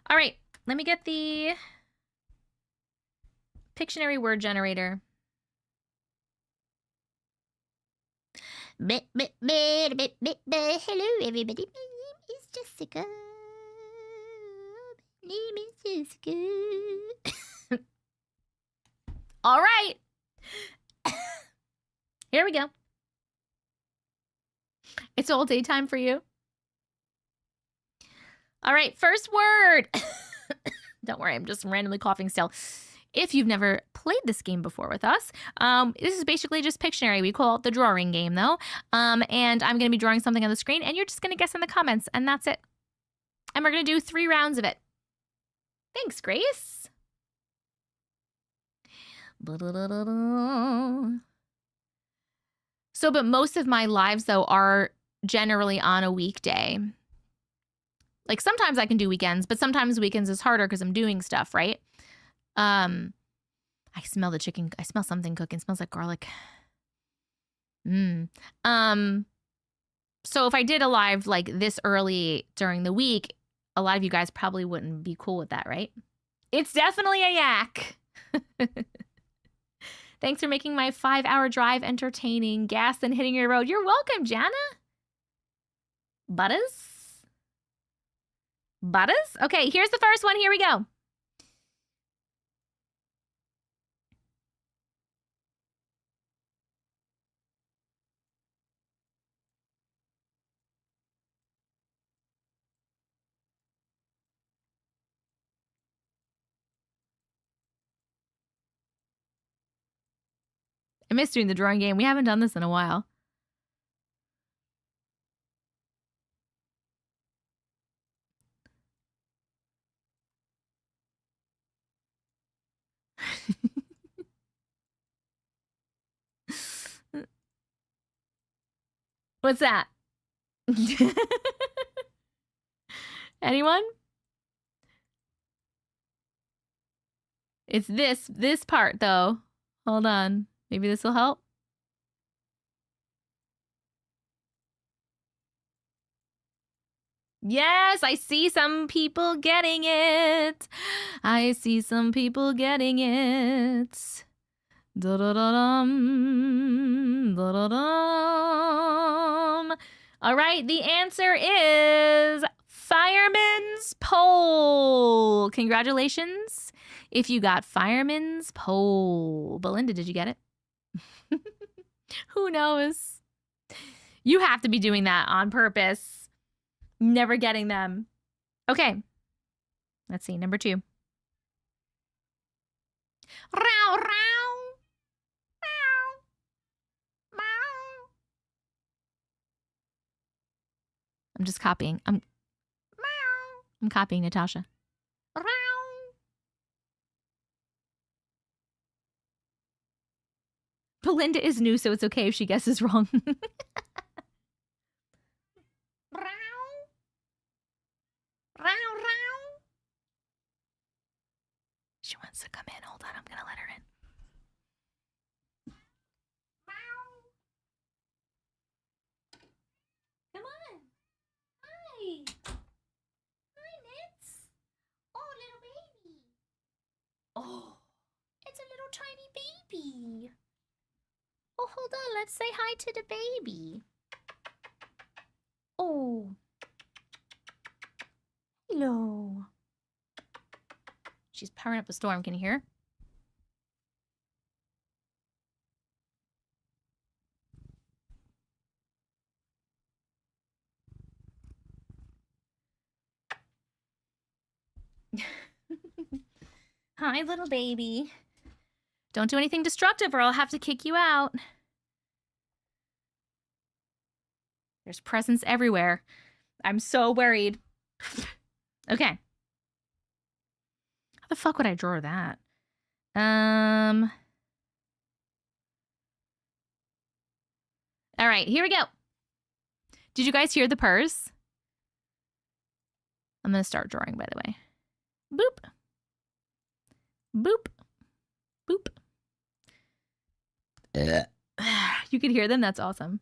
All right. Let me get the Pictionary word generator. Hello, everybody. My name is Jessica. My name is Jessica. All right. Here we go. It's all daytime for you. All right, first word. Don't worry, I'm just randomly coughing still. If you've never played this game before with us, this is basically just Pictionary. We call it the drawing game, though. And I'm going to be drawing something on the screen, and you're just going to guess in the comments, and that's it. And we're going to do 3 rounds of it. Thanks, Grace. So, but most of my lives, though, are generally on a weekday. Like, sometimes I can do weekends, but sometimes weekends is harder because I'm doing stuff, right? I smell the chicken. I smell something cooking. It smells like garlic. So if I did a live like this early during the week, a lot of you guys probably wouldn't be cool with that, right? It's definitely a yak. Thanks for making my 5-hour drive entertaining. Gas and hitting your road. You're welcome, Jana. Butters? Okay, here's the first one. Here we go. I miss doing the drawing game. We haven't done this in a while. What's that? Anyone? It's this part, though. Hold on. Maybe this will help. Yes, I see some people getting it. I see some people getting it. Da-da-da-dum, da-da-dum. All right, the answer is fireman's pole. Congratulations if you got fireman's pole. Belinda, did you get it? Who knows? You have to be doing that on purpose. Never getting them. Okay. Let's see. Number 2. Row, row. Meow. Meow. I'm just copying. I'm copying Natasha. Row. Belinda is new, so it's okay if she guesses wrong. She wants to come in. Hold on, I'm gonna let her in. hold on. Let's say hi to the baby. Oh. Hello. She's powering up a storm. Can you hear? Hi, little baby. Don't do anything destructive or I'll have to kick you out. There's presents everywhere. I'm so worried. Okay. How the fuck would I draw that? All right, here we go. Did you guys hear the purrs? I'm gonna start drawing, by the way. Boop. Boop. Boop. You could hear them? That's awesome.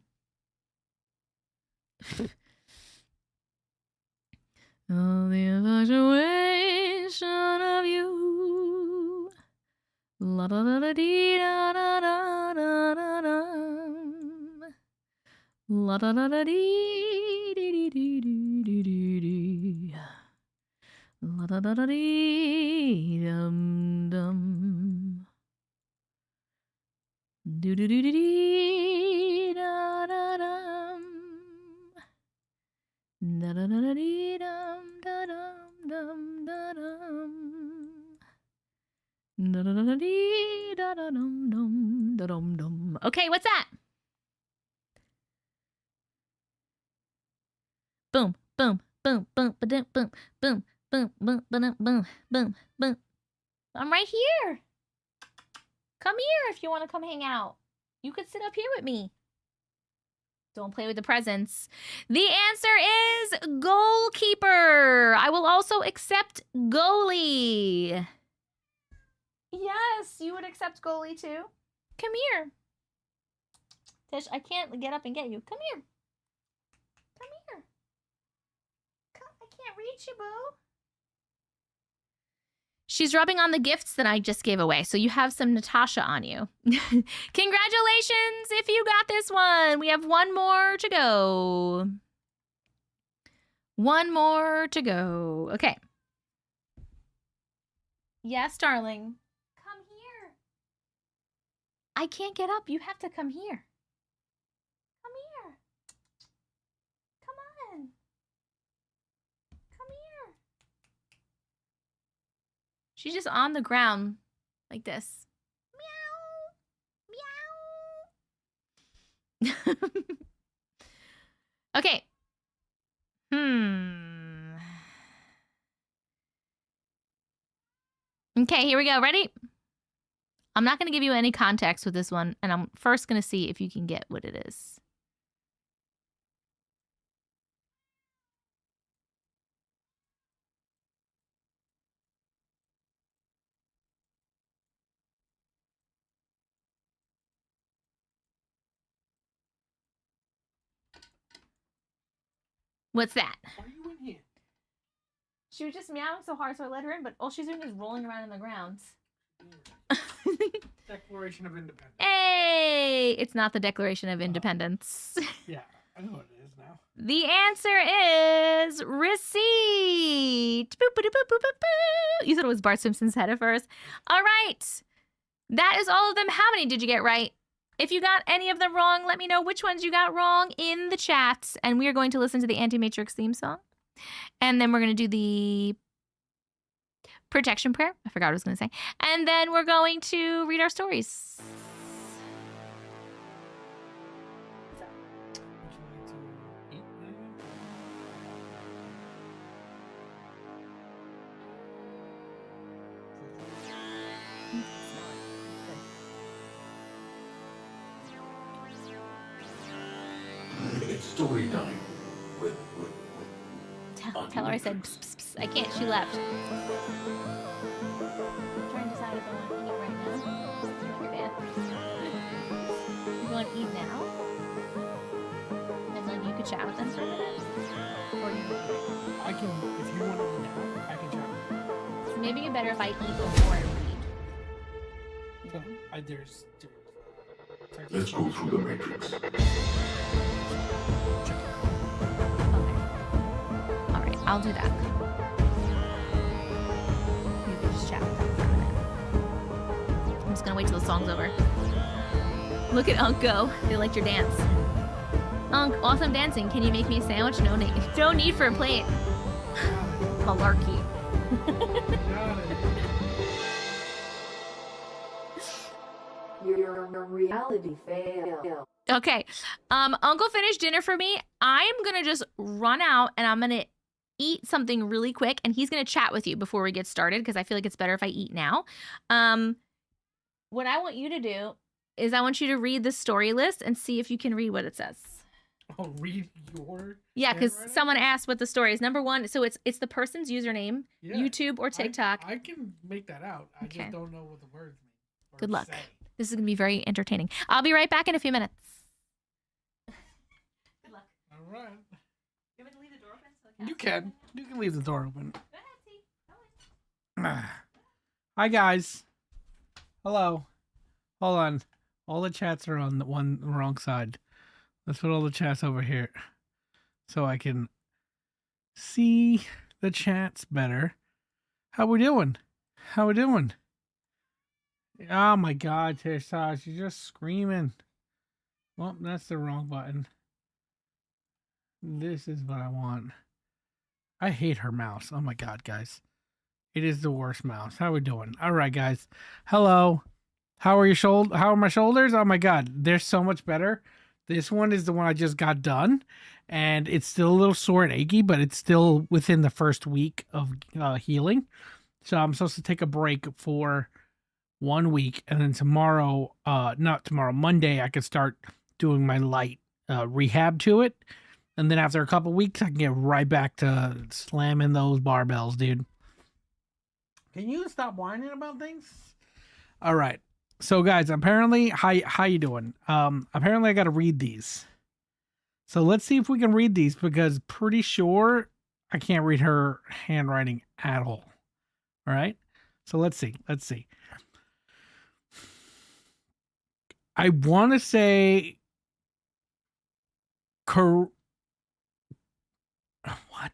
All the infatuation of you. La da da da dee da da da da da da. La da da da dee dee dee dee dee dee dee. La da da da dee dum dum. Do do do do dee da da dum. Da da da da dee dum da dum dum da dum. Da da da da dee da da dum dum da dum dum. Okay, what's that? Boom, boom, boom, boom, ba-dum, boom, boom, boom, boom, ba-dum, boom, boom, boom. I'm right here. Come here if you want to come hang out. You could sit up here with me. Don't play with the presents. The answer is goalkeeper. I will also accept goalie. Yes, you would accept goalie too. Come here. Tish, I can't get up and get you. Come here. Come here. Come, I can't reach you, boo. She's rubbing on the gifts that I just gave away, so you have some Natasha on you. Congratulations if you got this one. We have one more to go. One more to go. Okay. Yes, darling. Come here. I can't get up. You have to come here. Come here. Come on. Come here. She's just on the ground like this. Meow. Meow. Okay. Okay, here we go. Ready? I'm not going to give you any context with this one, and I'm first going to see if you can get what it is. What's that? Why are you in here? She was just meowing so hard, so I let her in, but all she's doing is rolling around in the ground. Declaration of Independence. Hey! It's not the Declaration of Independence. Yeah, I know what it is now. The answer is receipt. Boop, boop, boop, boop, boop, boop. You thought it was Bart Simpson's head at first. All right. That is all of them. How many did you get right? If you got any of them wrong, let me know which ones you got wrong in the chat. And we are going to listen to the Auntie Matrix theme song. And then we're going to do the protection prayer. I forgot what I was going to say. And then we're going to read our stories. It's story time. Tell her I said pss, pss, pss. I can't. She left. I'm trying to decide if I want to eat right now. Okay. You want to eat now? And then you could chat with them for a minute? Or you I can, if you want to eat now, I can chat with you. maybe it's better if I eat before I read. So, there's Let's go through the Matrix. Okay. All right, I'll do that. You can just chat with them for a minute. I'm just gonna wait till the song's over. Look at Unk go. They liked your dance. Unk, awesome dancing. Can you make me a sandwich? No need. No need for a plate. Malarkey. You're a reality fail. Okay. Uncle finished dinner for me. I'm gonna just run out and I'm gonna eat something really quick, and he's gonna chat with you before we get started because I feel like it's better if I eat now. What I want you to do is I want you to read the story list and see if you can read what it says. Oh, read your. Yeah, because handwriting? someone asked what the story is. Number one, so it's the person's username, Yeah, YouTube or TikTok. I can make that out. I Okay. just don't know what the words mean. or Good luck. say. This is gonna be very entertaining. I'll be right back in a few minutes. Good luck. All right. You want me to leave the door open so the You cat's can. You can leave the door open. Go ahead, T. Go ahead. Hi guys. Hello. Hold on. All the chats are on the wrong side. Let's put all the chats over here so I can see the chats better. How we doing? How we doing? Oh my God, Tishaj, you're just screaming. Well, that's the wrong button. This is what I want. I hate her mouse. Oh my God, guys. It is the worst mouse. How we doing? All right, guys. Hello. How are your shoulder? How are my shoulders? Oh my God, they're so much better. This one is the one I just got done, and it's still a little sore and achy, but it's still within the first week of healing. So I'm supposed to take a break for 1 week, and then tomorrow, not tomorrow, Monday, I could start doing my light rehab to it, and then after a couple weeks, I can get right back to slamming those barbells, dude. Can you stop whining about things? All right. So guys, apparently, how you doing? Apparently I got to read these. So let's see if we can read these, because pretty sure I can't read her handwriting at all. All right. So let's see. Let's see. I want to say what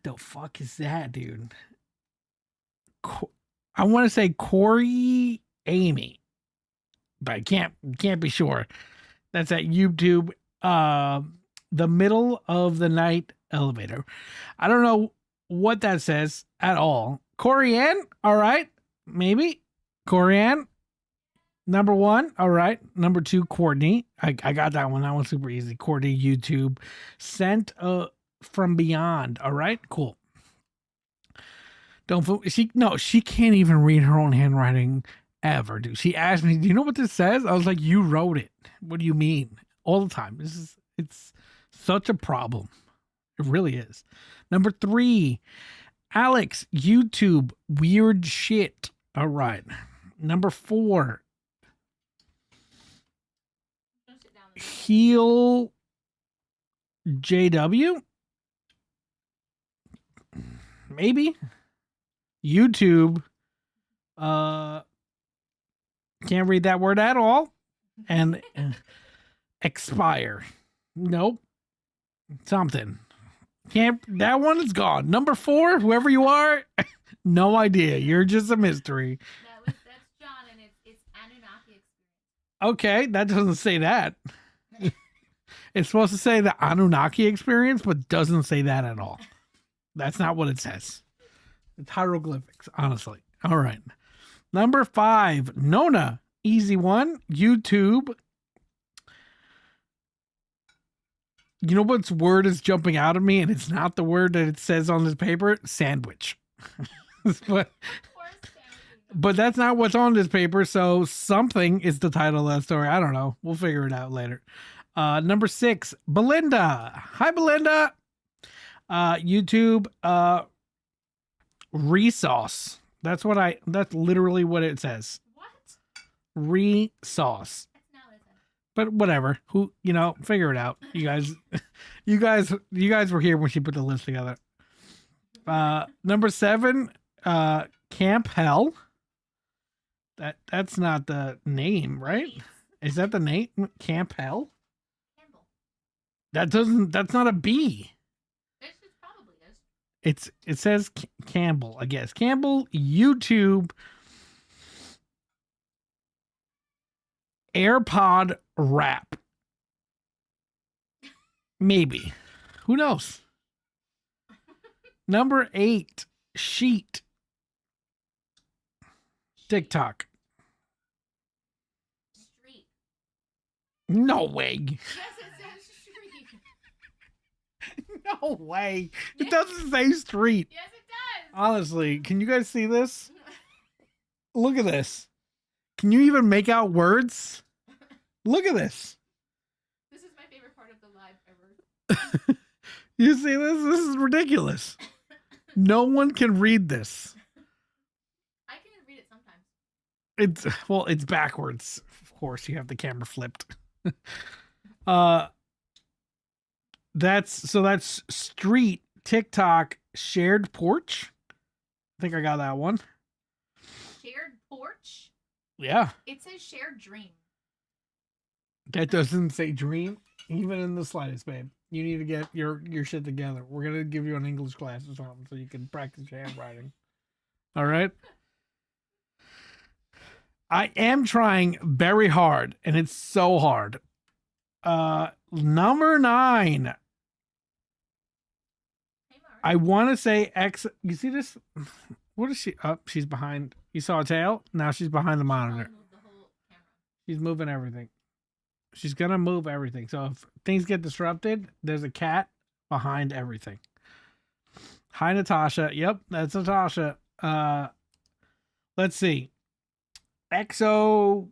the fuck is that, dude? I want to say Corey Amy, but I can't be sure. That's at YouTube. The middle of the night elevator. I don't know what that says at all. Corianne, all right, maybe Corianne. Number 1, all right. Number 2, Courtney. I got that one. That one's super easy. Courtney, YouTube. Sent from beyond. All right, cool. She can't even read her own handwriting ever, dude. She asked me, "Do you know what this says?" I was like, "You wrote it. What do you mean?" All the time. It's such a problem. It really is. Number 3, Alex, YouTube, weird shit. All right. Number 4, Heel JW, maybe. YouTube, can't read that word at all. And expire, nope. Something, can't. That one is gone. Number 4, whoever you are, no idea. You're just a mystery. That's John, and it's Anunnaki Experience. Okay, that doesn't say that. It's supposed to say the Anunnaki Experience, but doesn't say that at all. That's not what it says. It's hieroglyphics, honestly. All right. Number 5, Nona, easy one, YouTube. You know what word is jumping out of me, and it's not the word that it says on this paper? Sandwich. But that's not what's on this paper, so something is the title of that story. I don't know. We'll figure it out later. Number 6, Belinda. Hi, Belinda. YouTube, Resource. That's literally what it says. What? Resource. That's not what it says. But whatever. Figure it out. You guys were here when she put the list together. Number 7, Camp Hell. That's not the name, right? Is that the name? Camp Hell? Campbell. That's not a B. It probably is. It says Campbell, I guess. Campbell, YouTube, Airpod Wrap. Maybe. Who knows? Number 8, Sheet. TikTok. Street. No way. Yes, it says street. No way. It doesn't say street. Yes, it does. Honestly, can you guys see this? Look at this. Can you even make out words? Look at this. This is my favorite part of the live ever. You see this? This is ridiculous. No one can read this. I can read it sometimes. It's backwards. Of course, you have the camera flipped. That's street, TikTok, shared porch. I think I got that one. Shared porch? Yeah. It says shared dream. That doesn't say dream, even in the slightest, babe. You need to get your shit together. We're gonna give you an English class or something so you can practice your handwriting. All right. I am trying very hard, and it's so hard. Number 9. Hey, Mark. I want to say X. You see this? What is she? Oh, she's behind. You saw a tail? Now she's behind the monitor. Move the whole camera. She's moving everything. She's going to move everything. So if things get disrupted, there's a cat behind everything. Hi, Natasha. Yep, that's Natasha. Let's see. Exo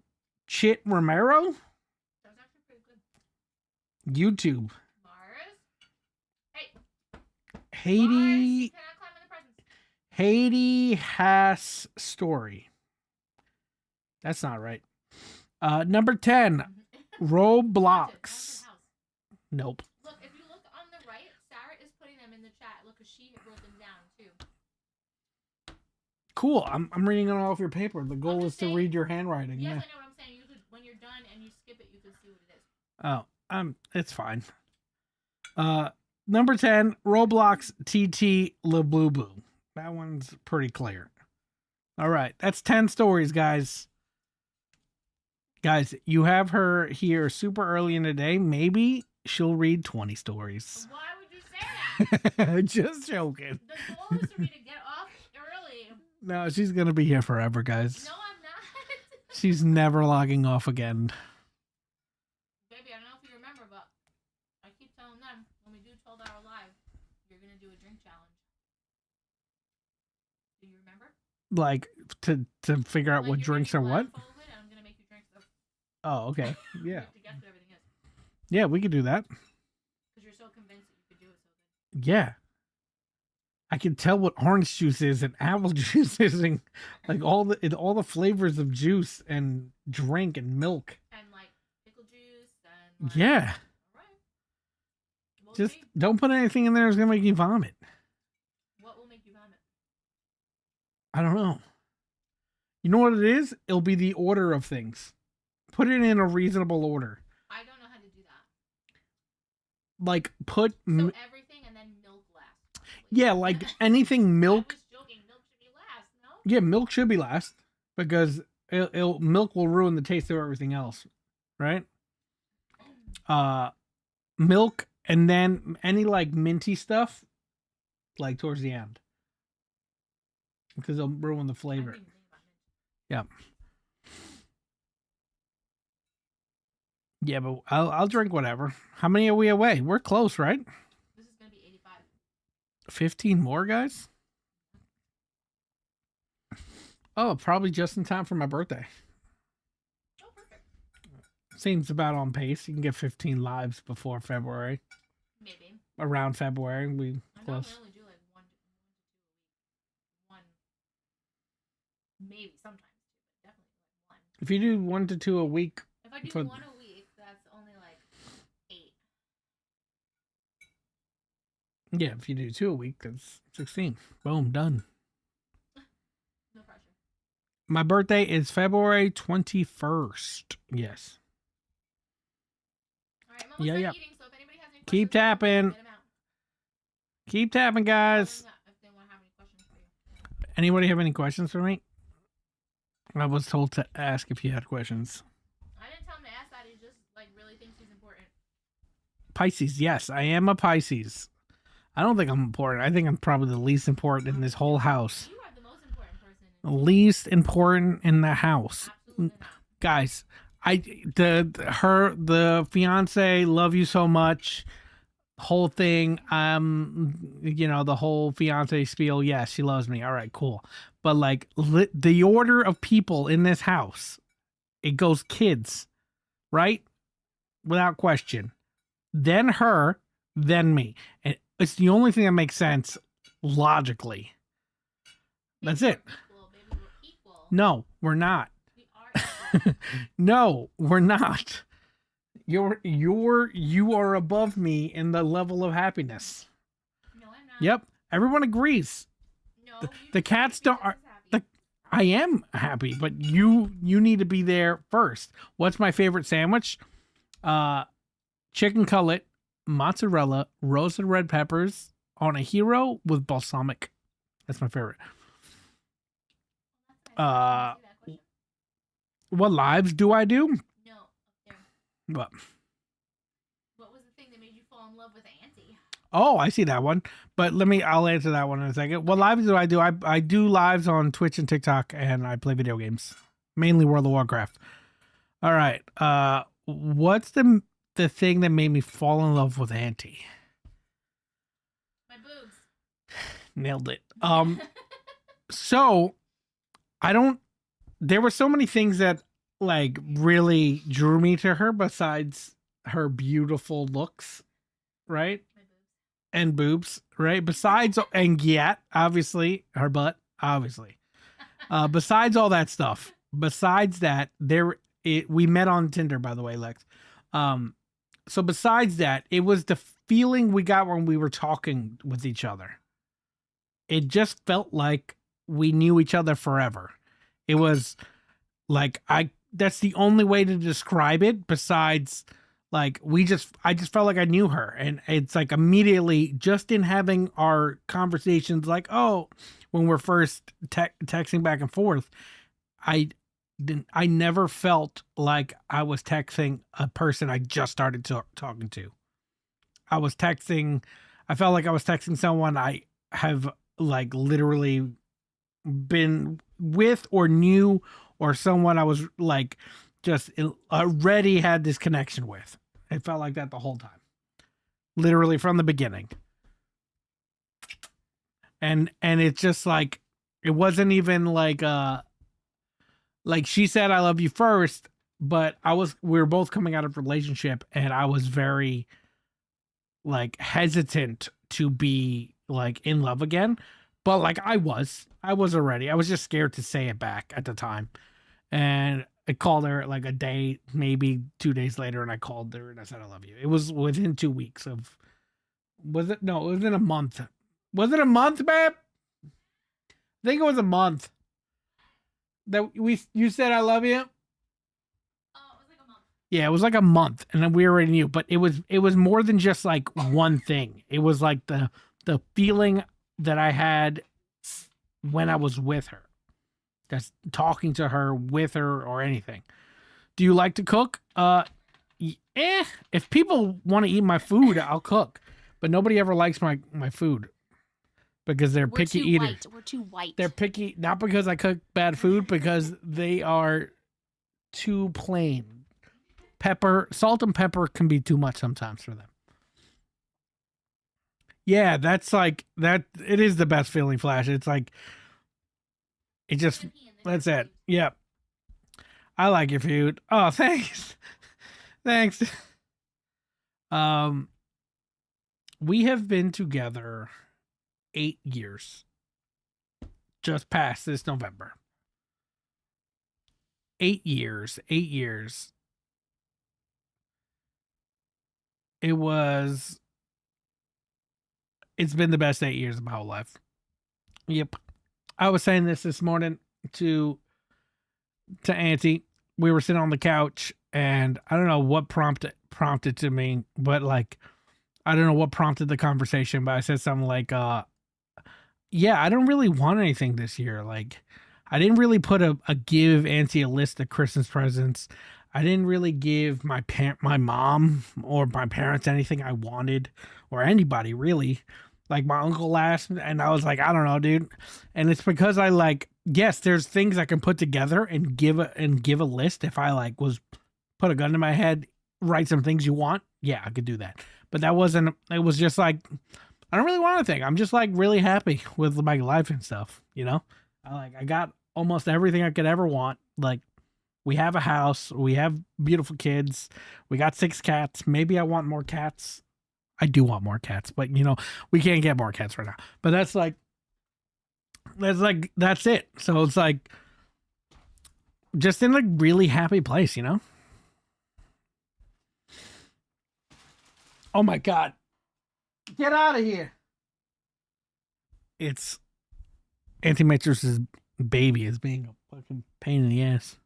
Chit Romero. That was actually pretty good. YouTube. Mars. Hey. Mars, Haiti. you cannot climb in the presents. Haiti Hass Story. That's not right. Number 10. Roblox. Haunted house. Nope. Look, if you look on the right, Sarah is putting them in the chat. Look, because she wrote them down too. Cool. I'm reading it all off your paper. The goal is just to saying- read your handwriting. Yes, Yeah. I know what I'm saying. You could, when you're done and you skip it, you can see what it is. Oh, it's fine. Number 10, Roblox TT Le Blue Boo. That one's pretty clear. All right, that's 10 stories, guys. Guys, you have her here super early in the day. Maybe she'll read 20 stories. Why would you say that? Just joking. The goal is for me to get off early. No, she's going to be here forever, guys. No, I'm not. She's never logging off again. Baby, I don't know if you remember, but I keep telling them when we do 12-hour live, you're going to do a drink challenge. Do you remember? Like, to figure out Like, what you're gonna drinks be are what? blindfolded, and I'm going to make you drink stuff. Oh, okay. You Yeah. have to guess what everything is. Yeah, we could do that. Because you're so convinced that you could do it so good. Yeah. I can tell what orange juice is and apple juice is, and like all the flavors of juice and drink and milk. And like pickle juice and like, Yeah. all right. We'll Just see. don't put anything in there that's gonna make you vomit. What will make you vomit? I don't know. You know what it is? It'll be the order of things. Put it in a reasonable order. I don't know how to do that. Like put So everything and then milk last. yeah, like anything milk. I was joking. Milk should be last, no? Yeah, milk should be last because milk will ruin the taste of everything else, right? Milk and then any like minty stuff, like towards the end, because it'll ruin the I flavor. didn't think about it. Yeah. Yeah, but I'll drink whatever. How many are we away? We're close, right? This is going to be 85. 15 more, guys? Oh, probably just in time for my birthday. Oh, perfect. Seems about on pace. You can get 15 lives before February. Maybe. Around February, we I know we close. only do like one to 2 a week. One. Maybe sometimes 2, but definitely like 1. If you do 1 to 2 a week, If I do for- 1 a week, that's only like 8. yeah, if you do 2 a week, that's 16. Boom, done. No pressure. My birthday is February 21st. Yes. All right, I'm almost Yeah, done yeah. eating, so if anybody has any Keep questions, tapping. get 'em out. Keep tapping, guys. Tell them that if they want to have any questions for you. Anybody have any questions for me? I was told to ask if you had questions. I didn't tell him to ask that. He just like really thinks he's important. Pisces, yes, I am a Pisces. I don't think I'm important. I think I'm probably the least important in this whole house. You are the most important person. Least important in the house. Absolutely not. Guys, the fiance, love you so much. Whole thing, the whole fiance spiel. Yes, she loves me. All right, cool. But like the order of people in this house, it goes kids, right? Without question. Then her, then me. And it's the only thing that makes sense logically. That's it. Equal, baby, we're equal. No, we're not. We are equal. No, we're not. You are above me in the level of happiness. No, I'm not. Yep, everyone agrees. No, The- you the just have cats to be don't- just as happy. the- I am happy, but you need to be there first. What's my favorite sandwich? Chicken cutlet, mozzarella, roasted red peppers on a hero with balsamic. That's my favorite. That's nice. I didn't see that question. What lives do I do? No, up there. What? What was the thing that made you fall in love with Auntie? Oh, I see that one. But I'll answer that one in a second. What lives do I do? I do lives on Twitch and TikTok, and I play video games, mainly World of Warcraft. All right. What's the thing that made me fall in love with Auntie? My boobs. Nailed it. So there were so many things that like really drew me to her besides her beautiful looks, right? My boobs. And boobs, right? Besides, and yet, obviously, her butt, obviously. Besides all that stuff, besides that, we met on Tinder, by the way, Lex. So besides that, it was the feeling we got when we were talking with each other. It just felt like we knew each other forever. It was like that's the only way to describe it besides like I just felt like I knew her, and it's like immediately just in having our conversations, like, oh, when we're first texting back and forth, I never felt like I was texting a person I just started talking to. I felt like I was texting someone I have like literally been with or knew, or someone I was like just already had this connection with. It felt like that the whole time, literally from the beginning. And it's just like, it wasn't even like she said I love you first, but we were both coming out of a relationship, and I was very like hesitant to be like in love again. But like I was already. I was just scared to say it back at the time. And I called her like a day, maybe 2 days later, and I called her and I said I love you. It was within 2 weeks of was it? No, it was in a month. Was it a month, babe? I think it was a month. That you said I love you? Oh, it was like a month. Yeah, it was like a month, and then we already knew. But it was more than just like one thing. It was like the feeling that I had when I was with her, just talking to her, with her, or anything. Do you like to cook? If people want to eat my food, I'll cook. But nobody ever likes my food because they're We're picky too eaters. white. We're too white. They're picky, not because I cook bad food, because they are too plain. Salt and pepper can be too much sometimes for them. Yeah, that's like that. It is the best feeling, Flash. It's like, it just, that's it. Yep. I like your food. Oh, thanks. Thanks. We have been together 8 years. Just past this November. 8 years. 8 years. It's been the best 8 years of my whole life. Yep. I was saying this morning to Auntie. We were sitting on the couch, and I don't know what prompted prompted to me, but like, I don't know what prompted the conversation, but I said something like, yeah, I don't really want anything this year. Like, I didn't really put a give Auntie a list of Christmas presents. I didn't really give my mom or my parents anything I wanted, or anybody really. Like my uncle asked, and I was like, I don't know, dude. And it's because I like, yes, there's things I can put together and give a list. If I like was put a gun to my head, write some things you want, yeah, I could do that. But that wasn't. It was just like, I don't really want anything. I'm just like really happy with my life and stuff. You know, I got almost everything I could ever want. Like, we have a house, we have beautiful kids, we got 6 cats. Maybe I want more cats. I do want more cats, but you know, we can't get more cats right now. But that's it. So it's like just in a really happy place, you know? Oh my God. Get out of here. It's Auntie Matrix's baby is being a fucking pain in the ass.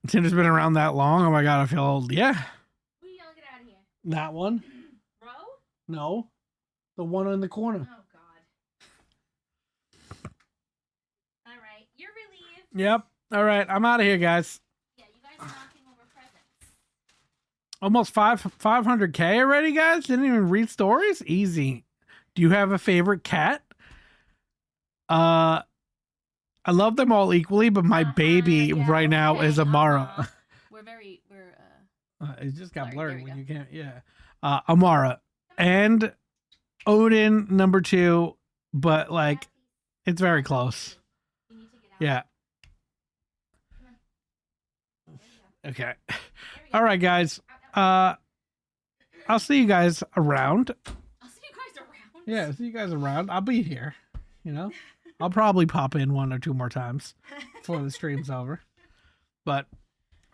Tinder's been around that long. Oh my God, I feel old. Yeah. Who yelling, get out of here? That one? Bro? No. The one in the corner. Oh, God. All right. You're relieved. Yep. All right. I'm out of here, guys. Yeah, you guys are knocking over presents. Almost 500K already, guys? Didn't even read stories? Easy. Do you have a favorite cat? I love them all equally, but my baby yeah, right now okay, is Amara. We're It just got Blurry, blurry there when we you can't. Yeah. Amara and Odin number 2, but like it's very close. You need to get out. Yeah. There Okay. we go. All right, guys. Out. I'll see you guys around. I'll see you guys around. Yeah, see you guys around. I'll be here. You know, I'll probably pop in 1 or 2 more times before the stream's over. But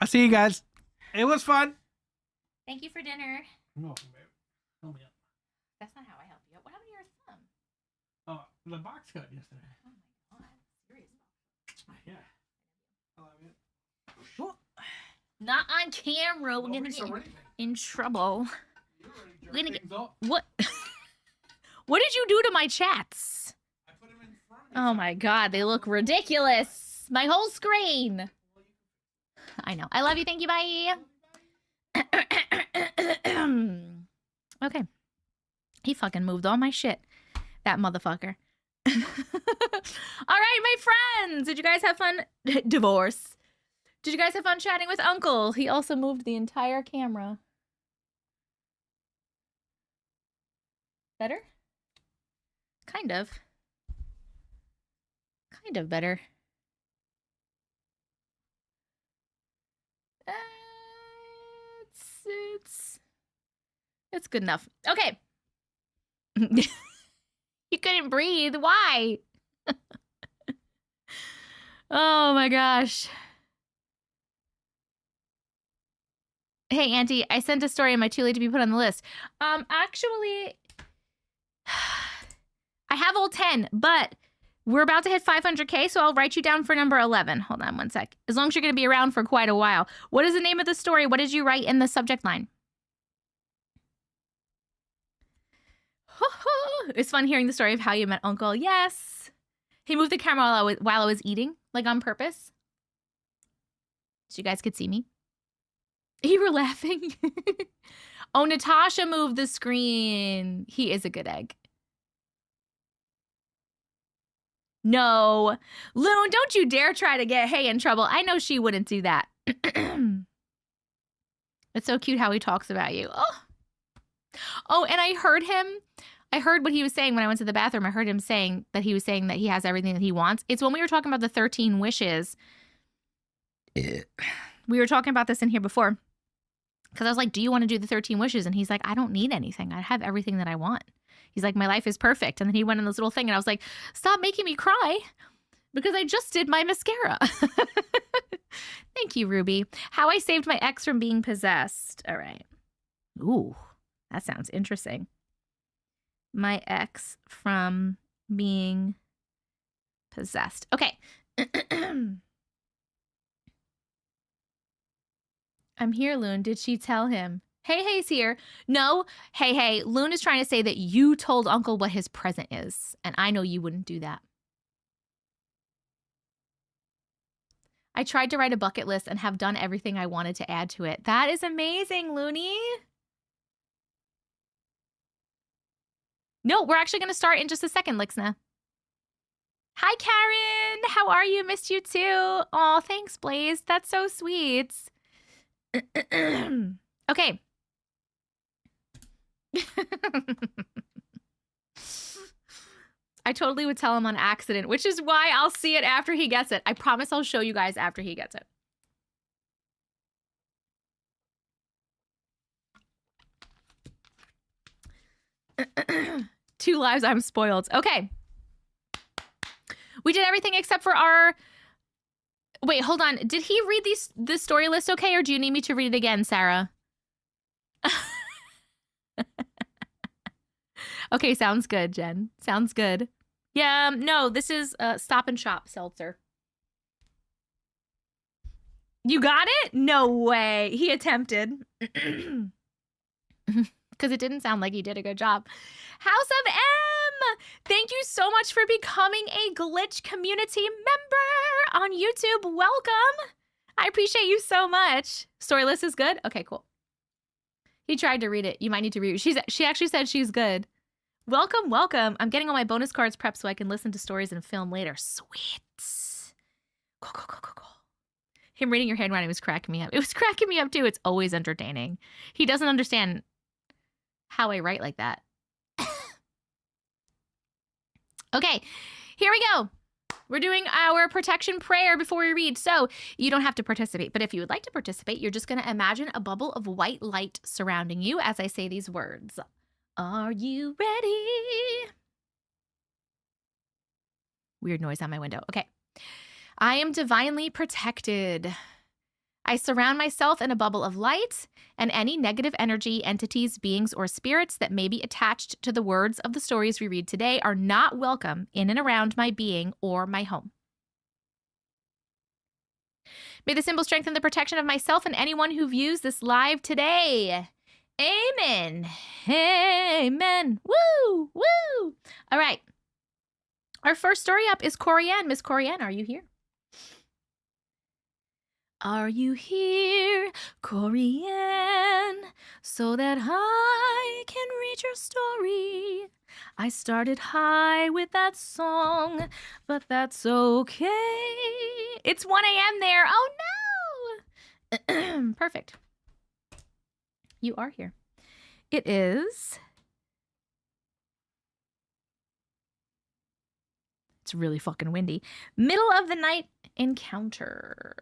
I'll see you guys. It was fun. Thank you for dinner. You're welcome, babe. Help me up. That's not how I help you. What happened to your thumb? Oh, the box cut yesterday. Oh my God. Serious. Yeah. I love it. Not on camera. We're gonna get in trouble. We're gonna get what? What did you do to my chats? I put them in front of Oh my God, they look ridiculous. My whole screen. I know. I love you. Thank you. Bye. Okay. He fucking moved all my shit. That motherfucker. All right, my friends. Did you guys have fun? Divorce. Did you guys have fun chatting with Uncle? He also moved the entire camera. Better? Kind of. Kind of better. It's good enough. Okay. You couldn't breathe. Why? Oh my gosh. Hey, Auntie, I sent a story. Am I too late to be put on the list? Actually, I have all 10, but we're about to hit 500K, so I'll write you down for number 11. Hold on 1 sec. As long as you're going to be around for quite a while. What is the name of the story? What did you write in the subject line? It's fun hearing the story of how you met Uncle. Yes. He moved the camera while I was eating, like on purpose. So you guys could see me. You were laughing. Oh, Natasha moved the screen. He is a good egg. No. Loon, don't you dare try to get Hay in trouble. I know she wouldn't do that. It's so cute how he talks about you. Oh, and I heard what he was saying when I went to the bathroom. I heard him saying that he was saying that he has everything that he wants. It's when we were talking about the 13 wishes. We were talking about this in here before. Because I was like, do you want to do the 13 wishes? And he's like, I don't need anything. I have everything that I want. He's like, my life is perfect. And then he went in this little thing and I was like, stop making me cry because I just did my mascara. Thank you, Ruby. How I saved my ex from being possessed. All right. Ooh, that sounds interesting. My ex from being possessed. Okay. I'm here, Loon. Did she tell him? Hey's here. No, Hey. Loon is trying to say that you told Uncle what his present is, and I know you wouldn't do that. I tried to write a bucket list and have done everything I wanted to add to it. That is amazing, Looney. No, we're actually going to start in just a second, Lixna. Hi, Karen. How are you? Missed you too. Oh, thanks, Blaze. That's so sweet. Okay. I totally would tell him on accident, which is why I'll see it after he gets it. I promise I'll show you guys after he gets it. 2 lives, I'm spoiled. Okay. We did everything except for our... Wait, hold on. Did he read this story list okay, or do you need me to read it again, Sarah? Okay, sounds good, Jen. Sounds good. Yeah, no, this is Stop and Shop seltzer. You got it? No way. He attempted. Because it didn't sound like he did a good job. House of M! Thank you so much for becoming a Glitch community member on YouTube. Welcome. I appreciate you so much. Story list is good? Okay, cool. He tried to read it. You might need to read it. She actually said she's good. Welcome, welcome. I'm getting all my bonus cards prepped so I can listen to stories and film later. Sweet. Cool. Him reading your handwriting was cracking me up. It was cracking me up too. It's always entertaining. He doesn't understand how I write like that. Okay, here we go. We're doing our protection prayer before we read. So you don't have to participate, but if you would like to participate, you're just going to imagine a bubble of white light surrounding you as I say these words. Are you ready? Weird noise on my window. Okay. I am divinely protected. I surround myself in a bubble of light, and any negative energy, entities, beings, or spirits that may be attached to the words of the stories we read today are not welcome in and around my being or my home. May the symbol strengthen the protection of myself and anyone who views this live today. Amen. Amen. Woo! Woo! All right. Our first story up is Corianne. Miss Corianne, are you here? Are you here, Corianne, so that I can read your story? I started high with that song, but that's okay. It's 1 a.m. there. Oh, no. Perfect. You are here. It is... It's really fucking windy. Middle of the night encounter.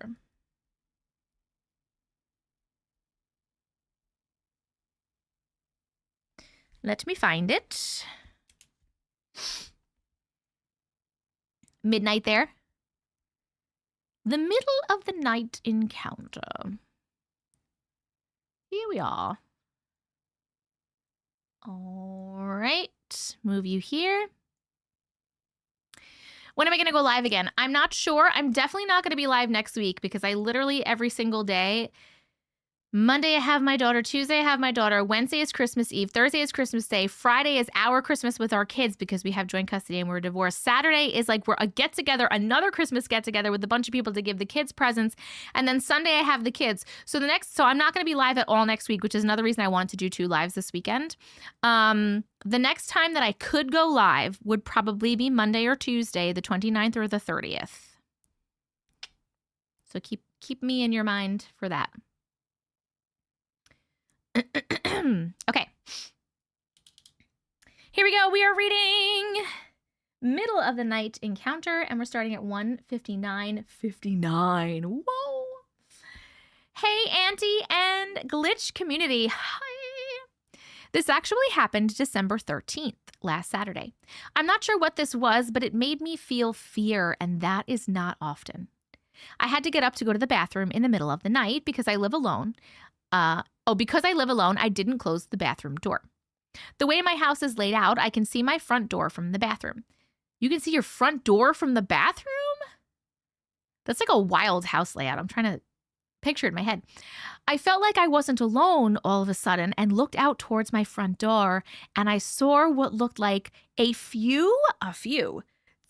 Let me find it. Midnight there. The middle of the night encounter. Here we are. All right. Move you here. When am I going to go live again? I'm not sure. I'm definitely not going to be live next week because I literally every single day... Monday, I have my daughter. Tuesday, I have my daughter. Wednesday is Christmas Eve. Thursday is Christmas Day. Friday is our Christmas with our kids because we have joint custody and we're divorced. Saturday is like we're a get-together, another Christmas get-together with a bunch of people to give the kids presents. And then Sunday, I have the kids. So I'm not going to be live at all next week, which is another reason I want to do 2 lives this weekend. The next time that I could go live would probably be Monday or Tuesday, the 29th or the 30th. So keep me in your mind for that. Okay. Here we go. We are reading Middle of the Night Encounter, and we're starting at 1:59:59. Whoa. Hey, Auntie and Glitch community. Hi. This actually happened December 13th, last Saturday. I'm not sure what this was, but it made me feel fear, and that is not often. I had to get up to go to the bathroom in the middle of the night because I live alone. Because I live alone, I didn't close the bathroom door. The way my house is laid out, I can see my front door from the bathroom. You can see your front door from the bathroom? That's like a wild house layout. I'm trying to picture in my head. I felt like I wasn't alone all of a sudden and looked out towards my front door, and I saw what looked like a few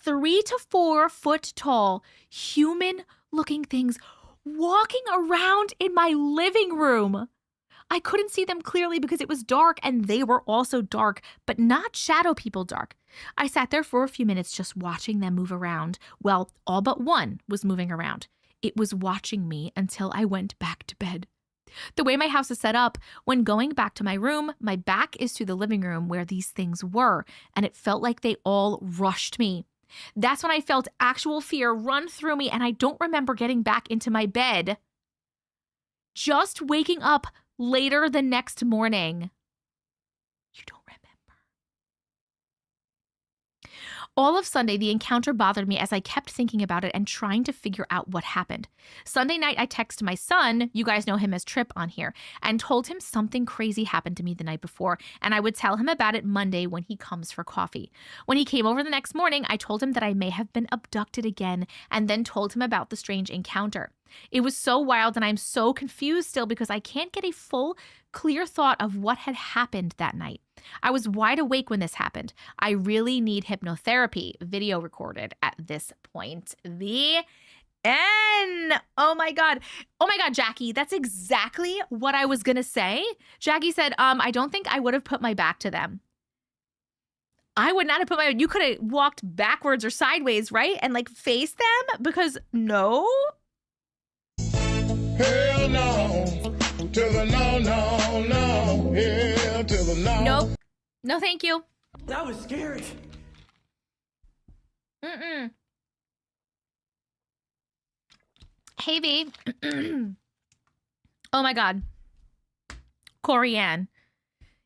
3 to 4 foot tall human looking things walking around in my living room. I couldn't see them clearly because it was dark, and they were also dark, but not shadow people dark. I sat there for a few minutes just watching them move around. Well, all but one was moving around. It was watching me until I went back to bed. The way my house is set up, when going back to my room, my back is to the living room where these things were, and it felt like they all rushed me. That's when I felt actual fear run through me, and I don't remember getting back into my bed. Just waking up later the next morning. You don't remember. All of Sunday, the encounter bothered me as I kept thinking about it and trying to figure out what happened. Sunday night, I texted my son, you guys know him as Trip on here, and told him something crazy happened to me the night before, and I would tell him about it Monday when he comes for coffee. When he came over the next morning, I told him that I may have been abducted again, and then told him about the strange encounter. It was so wild, and I'm so confused still because I can't get a full, clear thought of what had happened that night. I was wide awake when this happened. I really need hypnotherapy. Video recorded at this point. The end. Oh my God. Oh my God, Jackie. That's exactly what I was going to say. Jackie said, I don't think I would have put my back to them. I would not have put my, you could have walked backwards or sideways, right? And like face them because no. Hell no. To the no, no, no. Hell to the no. Nope. No, thank you. That was scary. Hey, V. Oh my God. Corianne.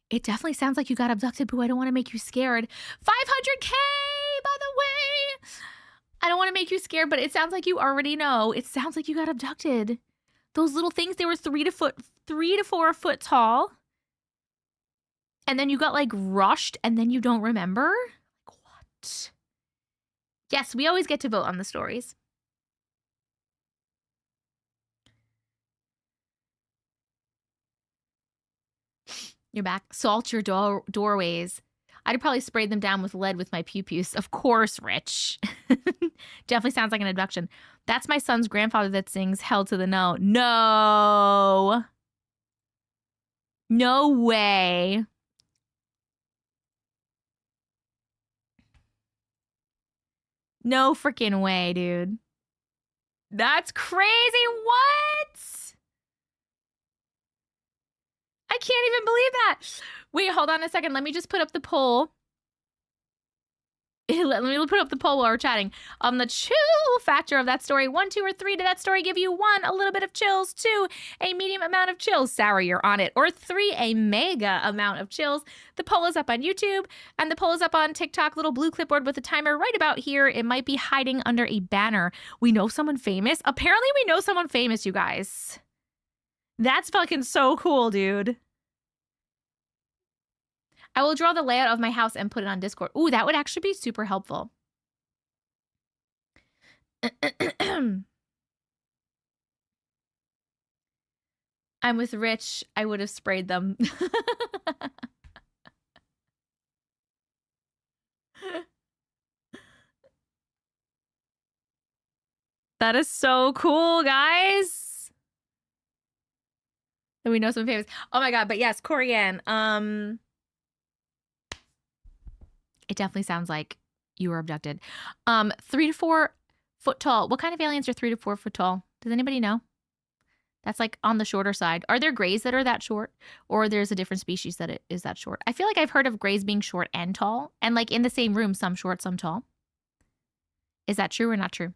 It definitely sounds like you got abducted, Boo. I don't want to make you scared. 500K, by the way. I don't want to make you scared, but it sounds like you already know. It sounds like you got abducted. Those little things, they were 3 to 4 foot tall. And then you got like rushed and then you don't remember? Like what? Yes, we always get to vote on the stories. You're back. Salt your doorways. I'd probably spray them down with lead with my pew-pews. Of course, Rich. Definitely sounds like an abduction. That's my son's grandfather that sings Hell to the No. No. No way. No freaking way, dude. That's crazy. What? I can't even believe that. Wait, hold on a second. Let me just put up the poll. Let me put up the poll while we're chatting. The chill factor of that story. 1, 2, or 3. Did that story give you 1, a little bit of chills? 2, a medium amount of chills. Sarah, you're on it. Or 3, a mega amount of chills. The poll is up on YouTube, and the poll is up on TikTok. Little blue clipboard with a timer right about here. It might be hiding under a banner. We know someone famous. Apparently, we know someone famous, you guys. That's fucking so cool, dude. I will draw the layout of my house and put it on Discord. Ooh, that would actually be super helpful. I'm with Rich. I would have sprayed them. That is so cool, guys. And we know some famous. Oh my God, but yes, Corianne. It definitely sounds like you were abducted. 3 to 4 foot tall. What kind of aliens are 3 to 4 foot tall? Does anybody know? That's like on the shorter side. Are there grays that are that short? Or there's a different species that is that short? I feel like I've heard of grays being short and tall. And like in the same room, some short, some tall. Is that true or not true?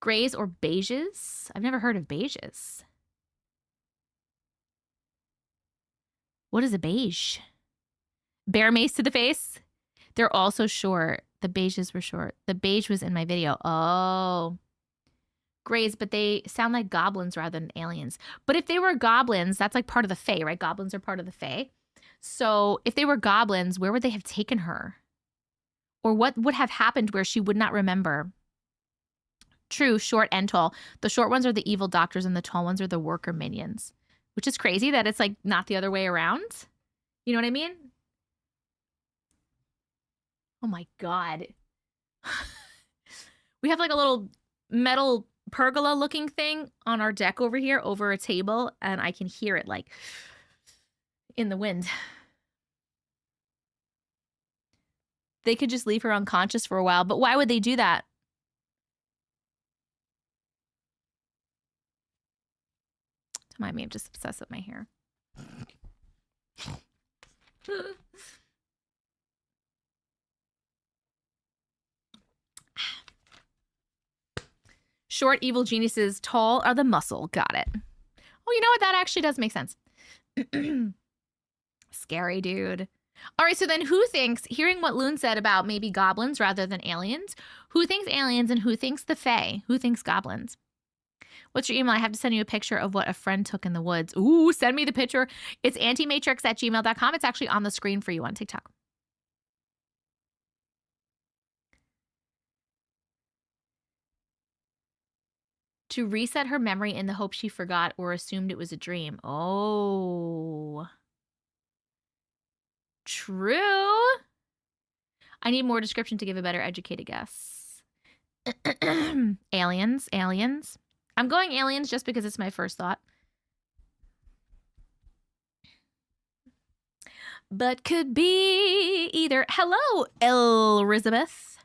Grays or beiges? I've never heard of beiges. What is a beige? Bear mace to the face? They're also short. The beiges were short. The beige was in my video. Oh. Grays, but they sound like goblins rather than aliens. But if they were goblins, that's like part of the Fae, right? Goblins are part of the Fae. So if they were goblins, where would they have taken her? Or what would have happened where she would not remember? True, short and tall. The short ones are the evil doctors and the tall ones are the worker minions. Which is crazy that it's like not the other way around. You know what I mean? Oh my God. We have like a little metal pergola looking thing on our deck over here over a table, and I can hear it like in the wind. They could just leave her unconscious for a while, but why would they do that? Don't mind me, I'm just obsessed with my hair. Short evil geniuses, tall are the muscle. Got it. Oh, you know what? That actually does make sense. Scary, dude. All right, so then who thinks, hearing what Loon said about maybe goblins rather than aliens, who thinks aliens and who thinks the Fae? Who thinks goblins? What's your email? I have to send you a picture of what a friend took in the woods. Ooh, send me the picture. It's auntiematrix@gmail.com. It's actually on the screen for you on TikTok. To reset her memory in the hope she forgot or assumed it was a dream. Oh. True. I need more description to give a better educated guess. Aliens, aliens. I'm going aliens just because it's my first thought. But could be either. Hello, Elizabeth.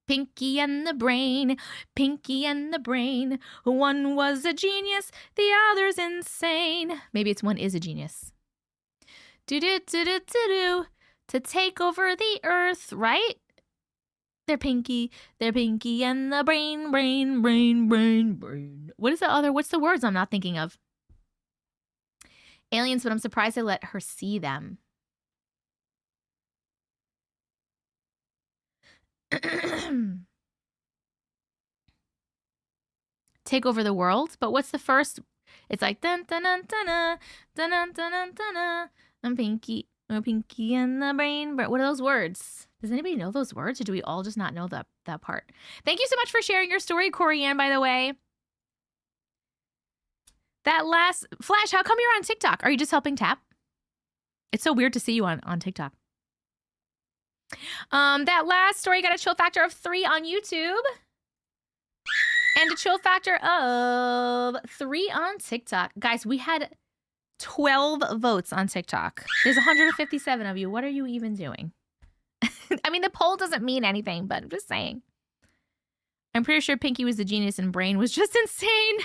Pinky and the Brain, Pinky and the Brain. One was a genius, the other's insane. Maybe it's one is a genius. Do-do-do-do-do-do. To take over the earth, right? They're Pinky and the Brain, Brain, Brain, Brain, Brain. What is the other? What's the words I'm not thinking of? Aliens, but I'm surprised I let her see them. Take over the world, but what's the first? It's like dun dun dun dun dun dun dun dun dun. I'm Pinky and the Brain. But what are those words? Does anybody know those words, or do we all just not know that part? Thank you so much for sharing your story, Corianne. By the way, that last Flash, how come you're on TikTok? Are you just helping tap? It's so weird to see you on TikTok. That last story got a chill factor of 3 on YouTube. And a chill factor of 3 on TikTok. Guys, we had 12 votes on TikTok. There's 157 of you. What are you even doing? I mean, the poll doesn't mean anything, but I'm just saying. I'm pretty sure Pinky was the genius and Brain was just insane.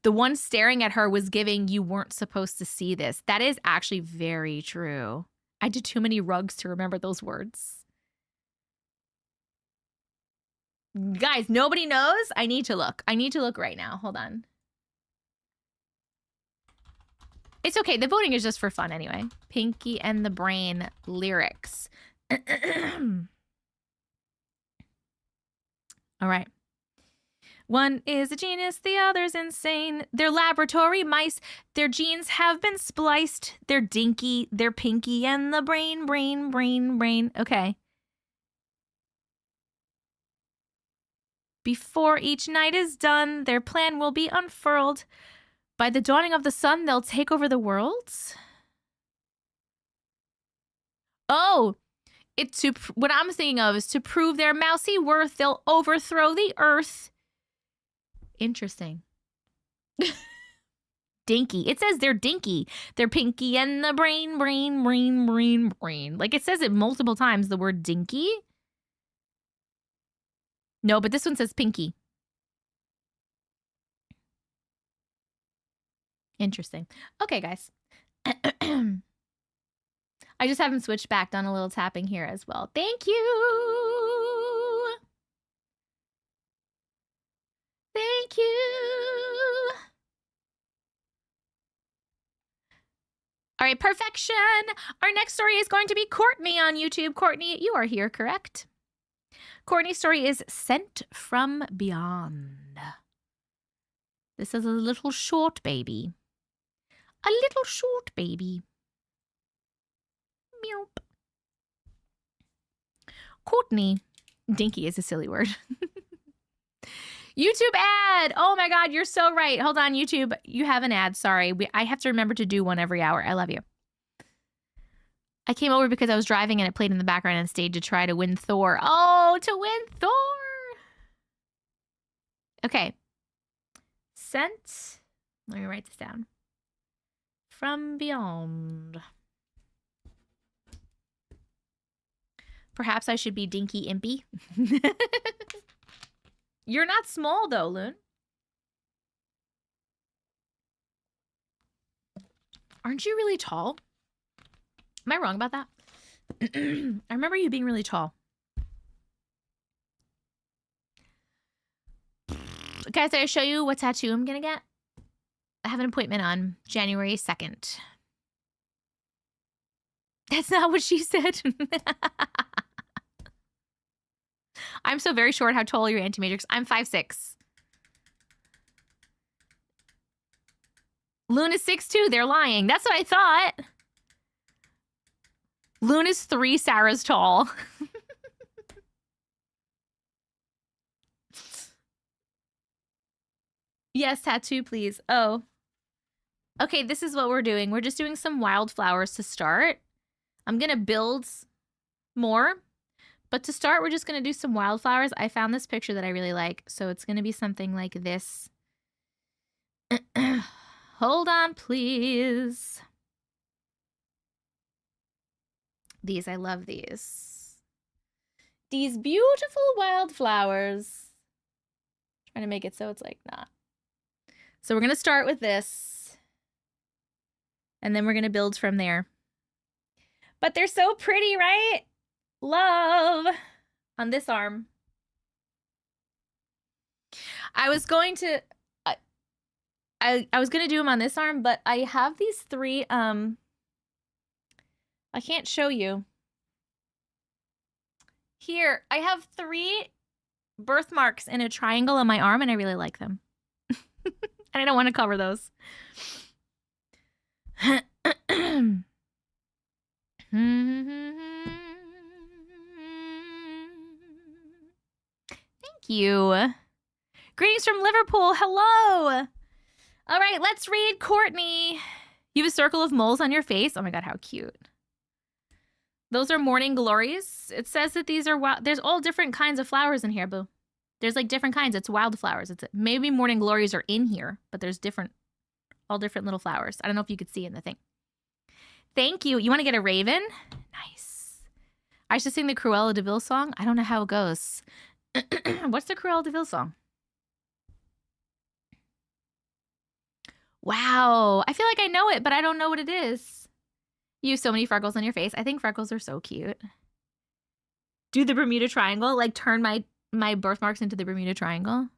The one staring at her was giving, you weren't supposed to see this. That is actually very true. I did too many rugs to remember those words. Guys, nobody knows? I need to look. I need to look right now. Hold on. It's okay. The voting is just for fun anyway. Pinky and the Brain lyrics. All right. One is a genius, the other's insane. They're laboratory mice. Their genes have been spliced. They're dinky. They're Pinky and the Brain, Brain, Brain, Brain. Okay. Before each night is done, their plan will be unfurled. By the dawning of the sun, they'll take over the world. Oh, what I'm thinking of is to prove their mousy worth, they'll overthrow the earth. Interesting. Dinky. It says they're dinky. They're Pinky and the Brain, Brain, Brain, Brain, Brain. Like it says it multiple times, the word dinky. No, but this one says Pinky. Interesting. Okay, guys. I just haven't switched back, done a little tapping here as well. Thank you. Thank you. All right, perfection. Our next story is going to be Courtney on YouTube. Courtney, you are here, correct? Courtney's story is Sent from Beyond. This is a little short baby. A little short baby. Meow. Courtney. Dinky is a silly word. YouTube ad. Oh my God, you're so right. Hold on, YouTube. You have an ad. Sorry. I have to remember to do one every hour. I love you. I came over because I was driving and it played in the background and stayed to try to win Thor. Oh, to win Thor. Okay. Sent. Let me write this down. From beyond. Perhaps I should be Dinky Impy. You're not small though, Loon. Aren't you really tall? Am I wrong about that? I remember you being really tall. Guys, did I show you what tattoo I'm gonna get? I have an appointment on January 2nd. That's not what she said. I'm so very short. How tall are you, Auntie Matrix? I'm 5'6". Loon is 6'2". They're lying. That's what I thought. Loon is 3 Sarahs tall. Yes, tattoo, please. Oh. Okay, this is what we're doing. We're just doing some wildflowers to start. I'm going to build more. But to start, we're just going to do some wildflowers. I found this picture that I really like. So it's going to be something like this. Hold on, please. These, I love these. These beautiful wildflowers. Trying to make it so it's like not. So we're going to start with this. And then we're going to build from there. But they're so pretty, right? Love on this arm. I was going to I was going to do them on this arm, but I have these 3 I can't show you. Here, I have 3 birthmarks in a triangle on my arm and I really like them. And I don't want to cover those. Thank you. Greetings from Liverpool. Hello. All right, let's read Courtney. You have a circle of moles on your face. Oh my God, how cute. Those are morning glories. It says that these are wild. There's all different kinds of flowers in here, boo. There's like different kinds. It's wildflowers. It's maybe morning glories are in here, but there's all different little flowers. I don't know if you could see in the thing. Thank you. You want to get a raven? Nice. I should sing the Cruella de Vil song. I don't know how it goes. What's the Cruella de Vil song? Wow. I feel like I know it, but I don't know what it is. You have so many freckles on your face. I think freckles are so cute. Do the Bermuda Triangle. Like turn my birthmarks into the Bermuda Triangle.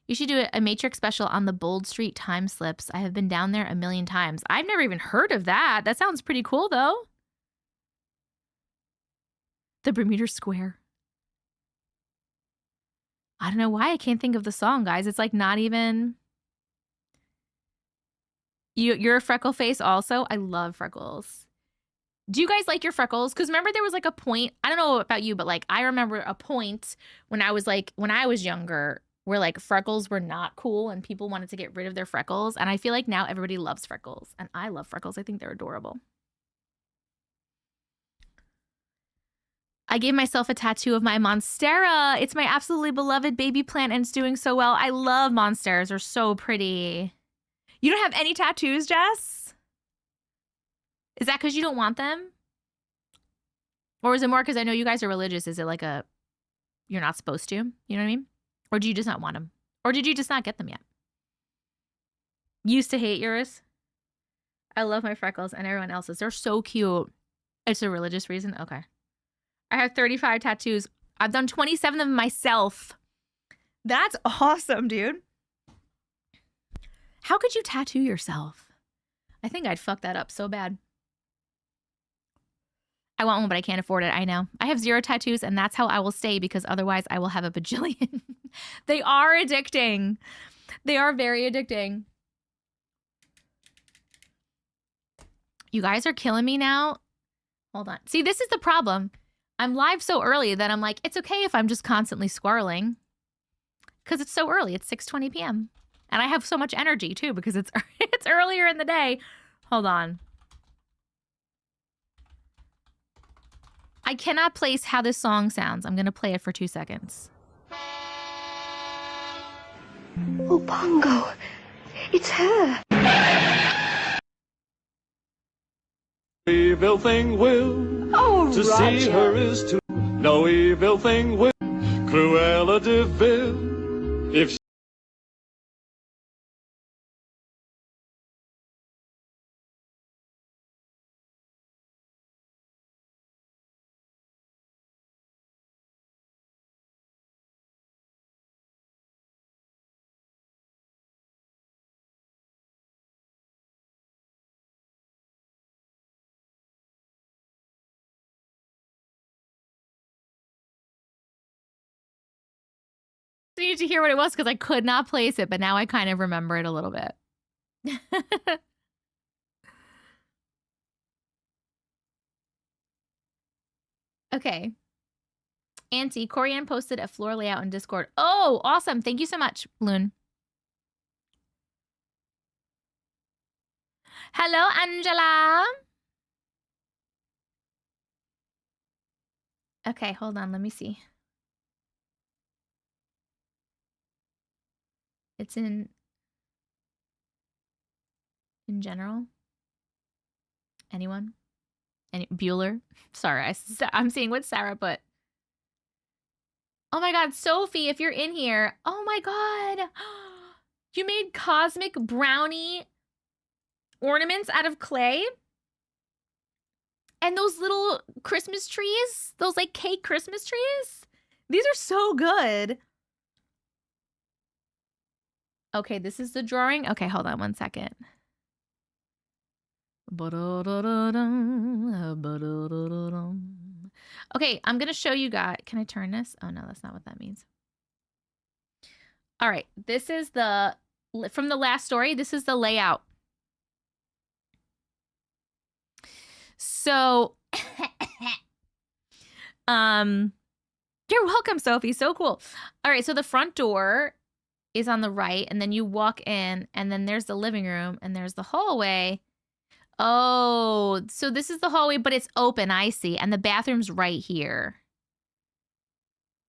You should do a Matrix special on the Bold Street time slips. I have been down there a million times. I've never even heard of that. That sounds pretty cool, though. The Bermuda Square. I don't know why I can't think of the song, guys. It's like not even... You're a freckle face also? I love freckles. Do you guys like your freckles? Because remember there was like a point, I don't know about you, but like I remember a point when I was younger where like freckles were not cool and people wanted to get rid of their freckles. And I feel like now everybody loves freckles. And I love freckles. I think they're adorable. I gave myself a tattoo of my Monstera. It's my absolutely beloved baby plant and it's doing so well. I love Monsteras. They're so pretty. You don't have any tattoos, Jess? Is that because you don't want them? Or is it more because I know you guys are religious? Is it like you're not supposed to? You know what I mean? Or do you just not want them? Or did you just not get them yet? Used to hate yours? I love my freckles and everyone else's. They're so cute. It's a religious reason? Okay. I have 35 tattoos. I've done 27 of them myself. That's awesome, dude. How could you tattoo yourself? I think I'd fuck that up so bad. I want one, but I can't afford it. I know. I have 0 tattoos, and that's how I will stay because otherwise I will have a bajillion. They are addicting. They are very addicting. You guys are killing me now. Hold on. See, this is the problem. I'm live so early that I'm like, it's okay if I'm just constantly squirreling. Because it's so early. It's 6:20 p.m. And I have so much energy, too, because it's earlier in the day. Hold on. I cannot place how this song sounds. I'm going to play it for 2 seconds. Oh, Pongo. It's her. Evil thing will Oh, to Roger. see her is to no evil thing will Cruella de Vil if I need to hear what it was because I could not place it, but now I kind of remember it a little bit. Okay. Auntie, Corianne posted a floor layout in Discord. Oh, awesome. Thank you so much, Loon. Hello, Angela. Okay, hold on. Let me see. It's in general. Anyone? Bueller? Sorry, I'm seeing what Sarah put. Oh my god, Sophie, if you're in here. Oh my god. You made cosmic brownie ornaments out of clay? And those little Christmas trees? Those like cake Christmas trees? These are so good. Okay, this is the drawing. Okay, hold on one second. Okay, I'm going to show you guys. Can I turn this? Oh, no, that's not what that means. All right, this is from the last story, this is the layout. So, you're welcome, Sophie. So cool. All right, so the front door is on the right, and then you walk in, and then there's the living room, and there's the hallway. Oh, so this is the hallway, but it's open, I see, and the bathroom's right here.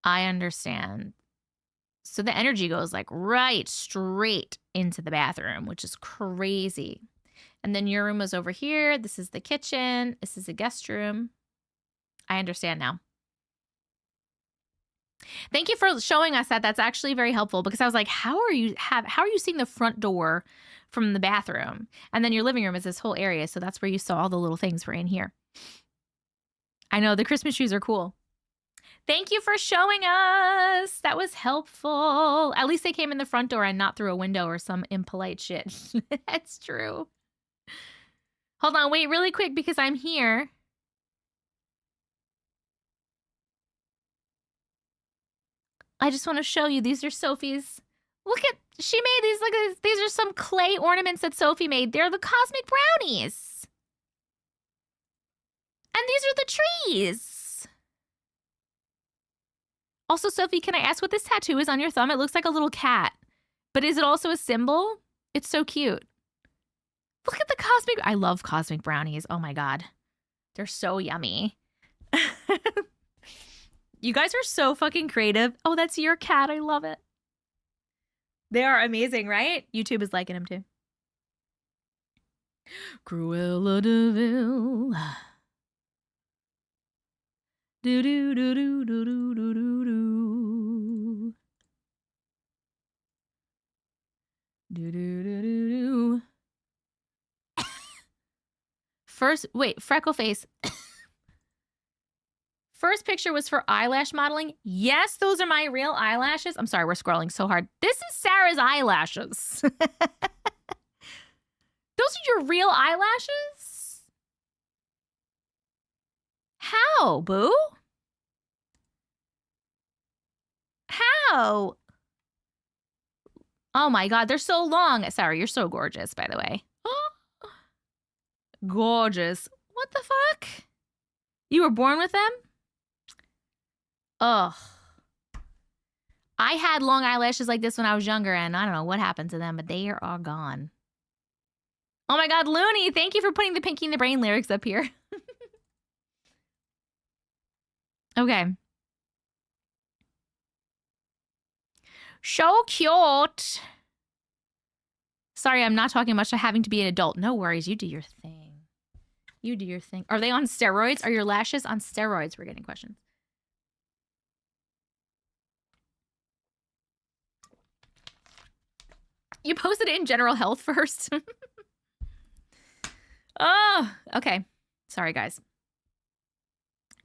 I understand. So the energy goes like right straight into the bathroom, which is crazy. And then your room was over here. This is the kitchen. This is a guest room. I understand now. Thank you for showing us that. That's actually very helpful because I was like, how are you seeing the front door from the bathroom? And then your living room is this whole area. So that's where you saw all the little things were in here. I know the Christmas trees are cool. Thank you for showing us. That was helpful. At least they came in the front door and not through a window or some impolite shit. That's true. Hold on, wait really quick because I'm here. I just want to show you. These are Sophie's. Look at, she made these. Look at this. These are some clay ornaments that Sophie made. They're the cosmic brownies. And these are the trees. Also, Sophie, can I ask what this tattoo is on your thumb? It looks like a little cat. But is it also a symbol? It's so cute. Look at the cosmic. I love cosmic brownies. Oh my God. They're so yummy. You guys are so fucking creative. Oh, that's your cat. I love it. They are amazing, right? YouTube is liking them too. Cruella de Vil. Do do do do do do do do do. Do do do do do. First, wait, freckle face. First picture was for eyelash modeling. Yes, those are my real eyelashes. I'm sorry, we're scrolling so hard. This is Sarah's eyelashes. Those are your real eyelashes? How, boo? How? Oh my God, they're so long. Sorry, you're so gorgeous, by the way. Gorgeous. What the fuck? You were born with them? Ugh. I had long eyelashes like this when I was younger, and I don't know what happened to them, but they are all gone. Oh my God, Looney, thank you for putting the Pinky in the Brain lyrics up here. Okay. So cute. Sorry, I'm not talking much to having to be an adult. No worries, you do your thing. You do your thing. Are they on steroids? Are your lashes on steroids? We're getting questions. You posted it in general health first. Oh, okay. Sorry, guys.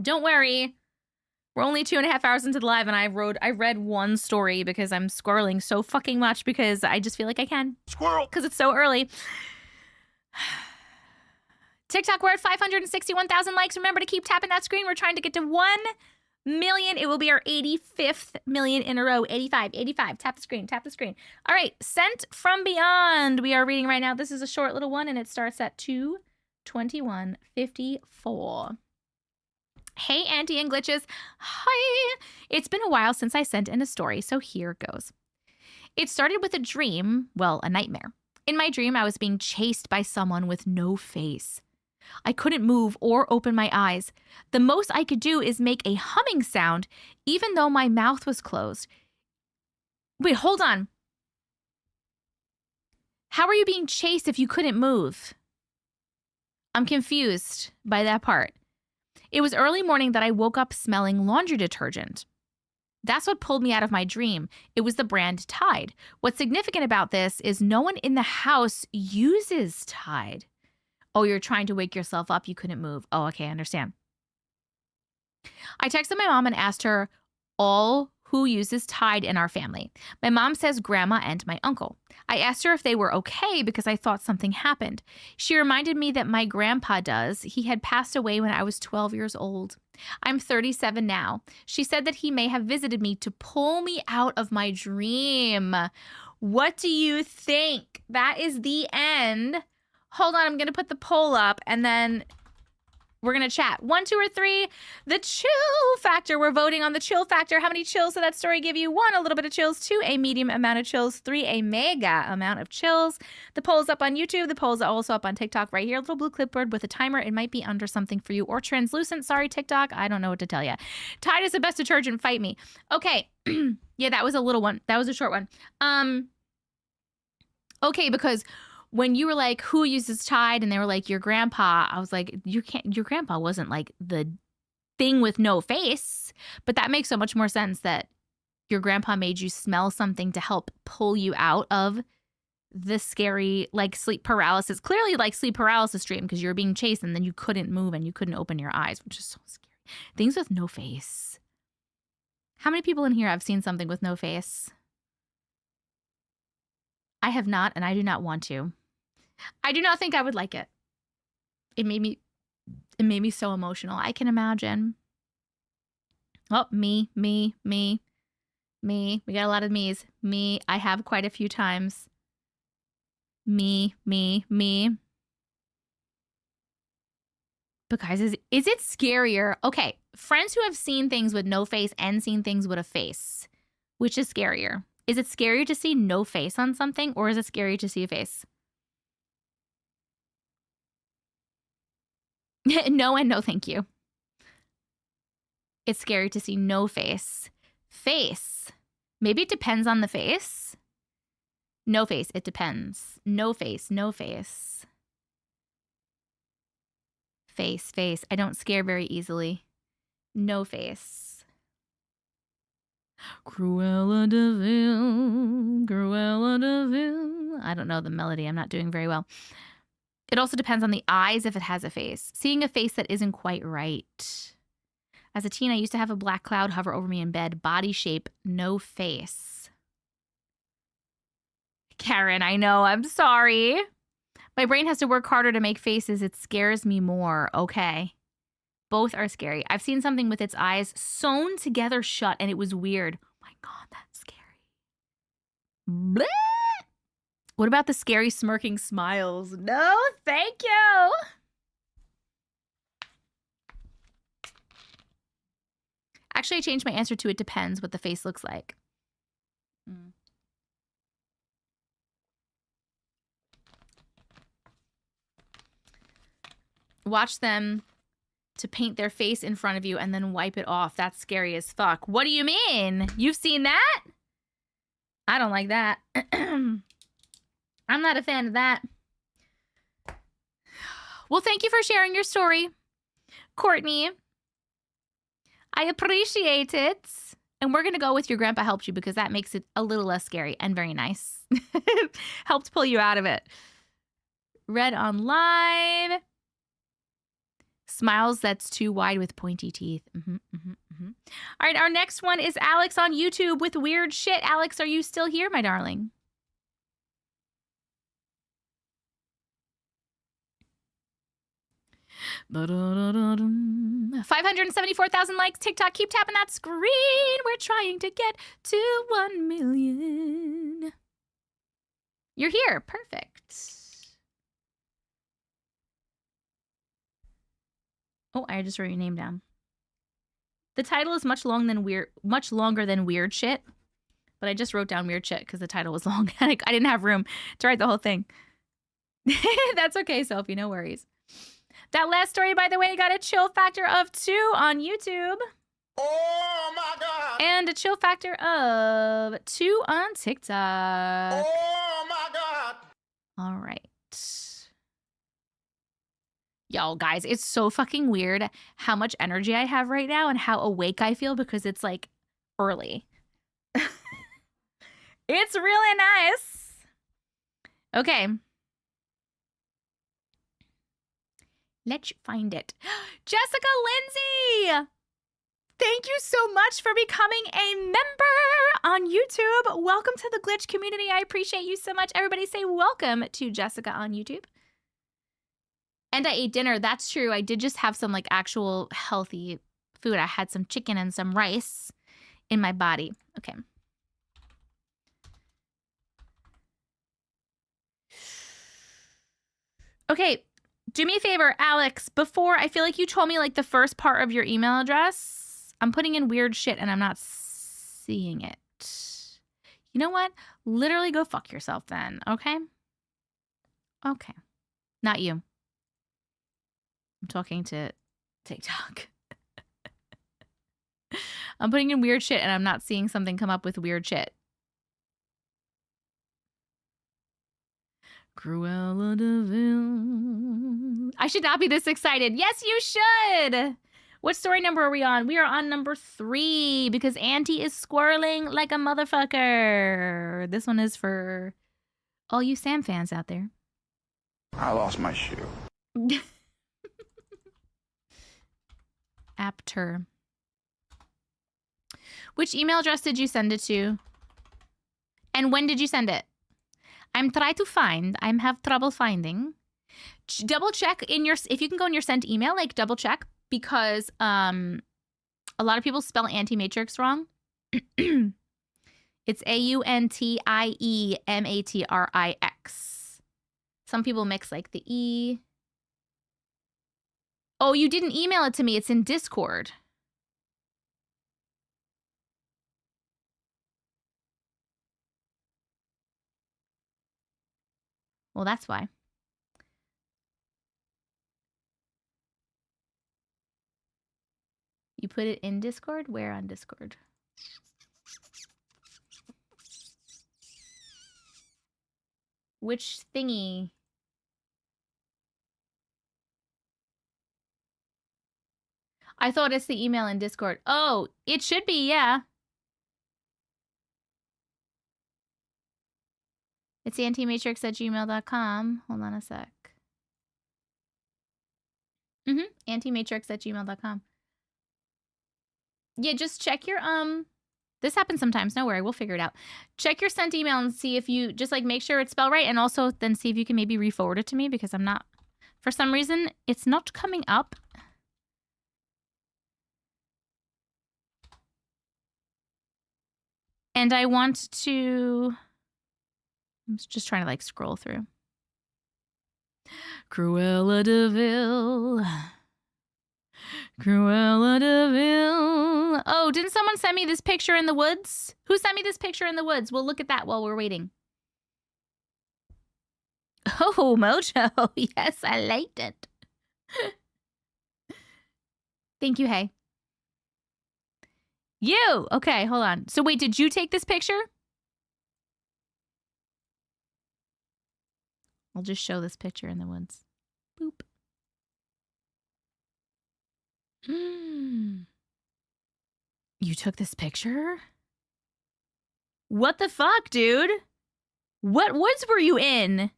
Don't worry. We're only 2.5 hours into the live, and I read one story because I'm squirreling so fucking much because I just feel like I can. Squirrel! Because it's so early. TikTok, we're at 561,000 likes. Remember to keep tapping that screen. We're trying to get to 1 million. It will be our 85th million in a row. 85. Tap the screen. Tap the screen. All right. Sent from Beyond. We are reading right now. This is a short little one, and it starts at 2:21:54. Hey, Auntie and Glitches. Hi. It's been a while since I sent in a story, so here goes. It started with a dream, well, a nightmare. In my dream, I was being chased by someone with no face. I couldn't move or open my eyes. The most I could do is make a humming sound, even though my mouth was closed. Wait, hold on. How are you being chased if you couldn't move? I'm confused by that part. It was early morning that I woke up smelling laundry detergent. That's what pulled me out of my dream. It was the brand Tide. What's significant about this is no one in the house uses Tide. Oh, you're trying to wake yourself up. You couldn't move. Oh, okay, I understand. I texted my mom and asked her all who uses Tide in our family. My mom says grandma and my uncle. I asked her if they were okay because I thought something happened. She reminded me that my grandpa does. He had passed away when I was 12 years old. I'm 37 now. She said that he may have visited me to pull me out of my dream. What do you think? That is the end. Hold on, I'm going to put the poll up and then we're going to chat. 1, 2, or 3. The chill factor. We're voting on the chill factor. How many chills did that story give you? 1, a little bit of chills. 2, a medium amount of chills. 3, a mega amount of chills. The poll's up on YouTube. The poll's also up on TikTok right here. A little blue clipboard with a timer. It might be under something for you or translucent. Sorry, TikTok. I don't know what to tell you. Tide is the best detergent. Fight me. Okay. Yeah, that was a little one. That was a short one. Okay, because when you were like, who uses Tide? And they were like, your grandpa. I was like, your grandpa wasn't like the thing with no face. But that makes so much more sense that your grandpa made you smell something to help pull you out of the scary, like, sleep paralysis. Clearly, like, sleep paralysis dream because you were being chased and then you couldn't move and you couldn't open your eyes, which is so scary. Things with no face. How many people in here have seen something with no face? I have not, and I do not want to. I do not think I would like it. It made me so emotional. I can imagine. Oh, me. We got a lot of me's. Me, I have quite a few times. Me. But guys, is it scarier? Okay, friends who have seen things with no face and seen things with a face, which is scarier? Is it scarier to see no face on something, or is it scary to see a face? No and no, thank you. It's scary to see no face. Face. Maybe it depends on the face. No face, it depends. No face. Face. I don't scare very easily. No face. Cruella de Vil. I don't know the melody. I'm not doing very well. It also depends on the eyes if it has a face. Seeing a face that isn't quite right. As a teen, I used to have a black cloud hover over me in bed. Body shape, no face. Karen, I know. I'm sorry. My brain has to work harder to make faces. It scares me more. Okay. Both are scary. I've seen something with its eyes sewn together shut, and it was weird. Oh my God, that's scary. Bleh! What about the scary smirking smiles? No, thank you. Actually, I changed my answer to it depends what the face looks like. Watch them to paint their face in front of you and then wipe it off. That's scary as fuck. What do you mean? You've seen that? I don't like that. I'm not a fan of that. Well, thank you for sharing your story, Courtney. I appreciate it. And we're going to go with your grandpa helped you because that makes it a little less scary and very nice. Helped pull you out of it. Read on live. Smiles that's too wide with pointy teeth. All right, our next one is Alex on YouTube with weird shit. Alex, are you still here, my darling? Ba-da-da-da-dum. 574,000 likes. TikTok, keep tapping that screen. We're trying to get to 1 million. You're here. Perfect. Oh, I just wrote your name down. The title is much longer than weird shit. But I just wrote down weird shit because the title was long. I didn't have room to write the whole thing. That's okay, Sophie. No worries. That last story, by the way, got a chill factor of 2 on YouTube. Oh my God. And a chill factor of 2 on TikTok. Oh my God. All right. Yo, guys, it's so fucking weird how much energy I have right now and how awake I feel because it's like early. It's really nice. Okay. Let's find it. Jessica Lindsay! Thank you so much for becoming a member on YouTube. Welcome to the Glitch community. I appreciate you so much. Everybody say welcome to Jessica on YouTube. And I ate dinner. That's true. I did just have some like actual healthy food. I had some chicken and some rice in my body. Okay. Okay. Do me a favor, Alex, before I feel like you told me like the first part of your email address. I'm putting in weird shit and I'm not seeing it. You know what? Literally go fuck yourself then, okay? Okay. Not you. I'm talking to TikTok. I'm putting in weird shit and I'm not seeing something come up with weird shit. Cruella de Vil. I should not be this excited. Yes, you should. What story number are we on? We are on number 3 because Auntie is squirreling like a motherfucker. This one is for all you Sam fans out there. I lost my shoe. Apter. Which email address did you send it to? And when did you send it? I'm trying to find. I have trouble finding. Double check in your, if you can go in your sent email, like double check because a lot of people spell Auntie Matrix wrong. It's AUNTIE MATRIX. Some people mix like the E. Oh, you didn't email it to me. It's in Discord. Well, that's why. You put it in Discord? Where on Discord? Which thingy? I thought it's the email in Discord. Oh, it should be, yeah. It's antimatrix@gmail.com. Hold on a sec. Antimatrix@gmail.com. Yeah, just check your, this happens sometimes. Don't worry, we'll figure it out. Check your sent email and see if you, just like make sure it's spelled right. And also then see if you can maybe re-forward it to me because I'm not, for some reason, it's not coming up. And I want to... I'm just trying to like scroll through. Cruella de Vil. Cruella de Vil. Oh, didn't someone send me this picture in the woods? Who sent me this picture in the woods? We'll look at that while we're waiting. Oh, Mojo. Yes, I liked it. Thank you, hey. You. Okay, hold on. So wait, did you take this picture? I'll just show this picture in the woods. Boop. You took this picture? What the fuck, dude? What woods were you in?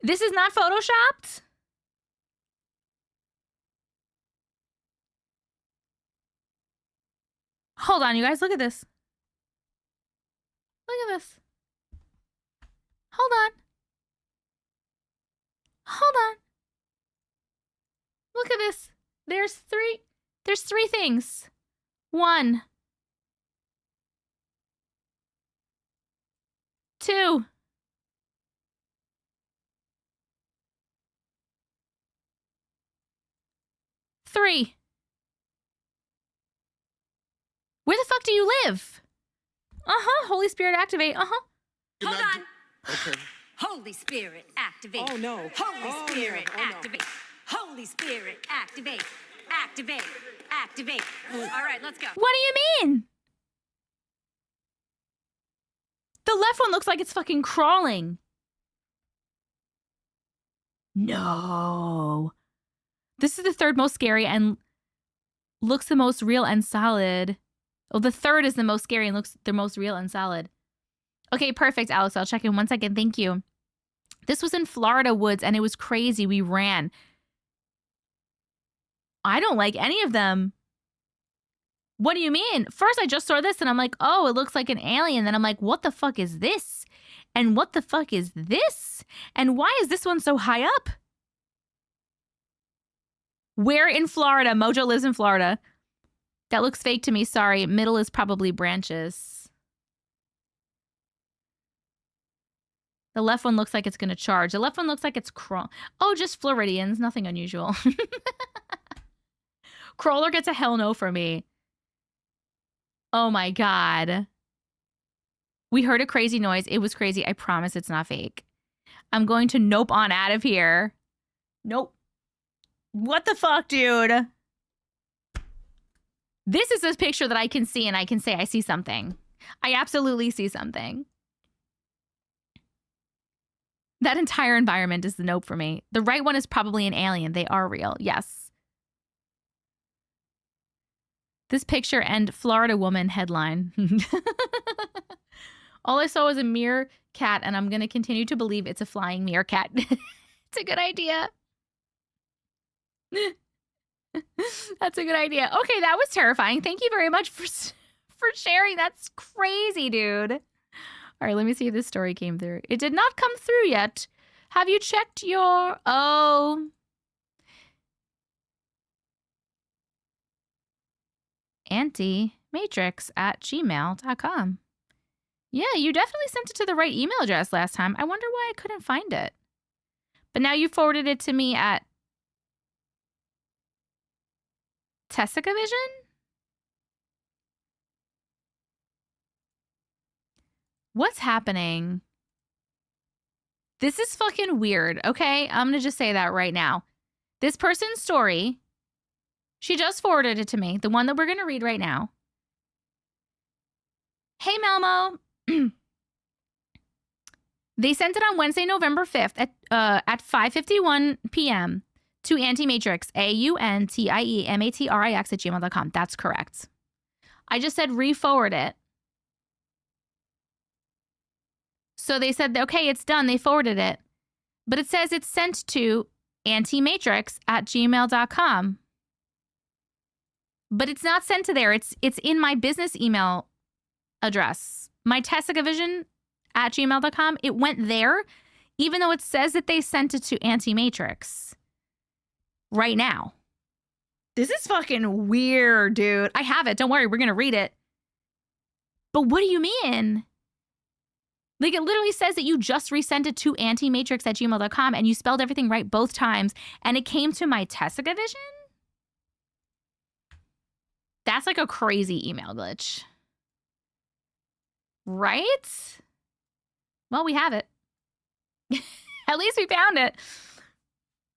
This is not photoshopped? Hold on, you guys. Look at this. Look at this. Hold on. Hold on. Look at this. There's three things. 1, 2. Three. Where the fuck do you live? Holy Spirit activate. Hold on. Okay. Holy Spirit activate. Oh no. Holy Spirit activate. Holy Spirit activate. Activate. Activate. All right, let's go. What do you mean? The left one looks like it's fucking crawling. No. This is the third most scary and looks the most real and solid. Oh, the third is the most scary and looks the most real and solid. Okay, perfect, Alex. I'll check in 1 second. Thank you. This was in Florida woods and it was crazy. We ran. I don't like any of them. What do you mean? First, I just saw this and I'm like, oh, it looks like an alien. Then I'm like, what the fuck is this? And what the fuck is this? And why is this one so high up? Where in Florida? Mojo lives in Florida. That looks fake to me. Sorry. Middle is probably branches. The left one looks like it's going to charge. The left one looks like it's crawl. Oh, just Floridians. Nothing unusual. Crawler gets a hell no from me. Oh my God. We heard a crazy noise. It was crazy. I promise it's not fake. I'm going to nope on out of here. Nope. What the fuck, dude? This is a picture that I can see and I can say I see something. I absolutely see something. That entire environment is the nope for me. The right one is probably an alien. They are real. Yes. This picture and Florida woman headline. All I saw was a meerkat, and I'm going to continue to believe it's a flying meerkat. It's a good idea. That's a good idea. Okay, that was terrifying. Thank you very much for sharing. That's crazy, dude. All right, let me see if this story came through. It did not come through yet. Have you checked your... Oh... Auntie Matrix at gmail.com. Yeah, you definitely sent it to the right email address last time. I wonder why I couldn't find it. But now you forwarded it to me at Tessica Vision? What's happening? This is fucking weird, okay? I'm going to just say that right now. This person's story... She just forwarded it to me, the one that we're going to read right now. Hey, Melmo. They sent it on Wednesday, November 5th at 5:51 p.m. to Auntie Matrix, AUNTIEMATRIX at gmail.com. That's correct. I just said re-forward it. So they said, okay, it's done. They forwarded it. But it says it's sent to Auntie Matrix at gmail.com. But it's not sent to there. It's in my business email address. My TessicaVision at gmail.com. It went there, even though it says that they sent it to Auntie Matrix right now. This is fucking weird, dude. I have it. Don't worry. We're going to read it. But what do you mean? Like, it literally says that you just resent it to auntiematrix@gmail.com and you spelled everything right both times and it came to my Tessica Vision? That's like a crazy email glitch. Right? Well, we have it. At least we found it.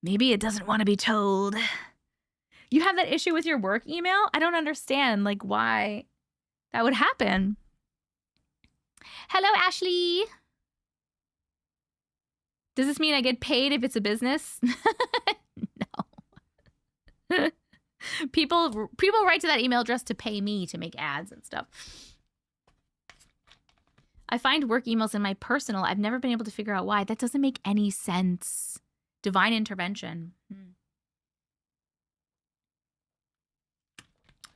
Maybe it doesn't want to be told. You have that issue with your work email? I don't understand, like, why that would happen. Hello, Ashley. Does this mean I get paid if it's a business? No. People write to that email address to pay me to make ads and stuff. I find work emails in my personal. I've never been able to figure out why. That doesn't make any sense. Divine intervention.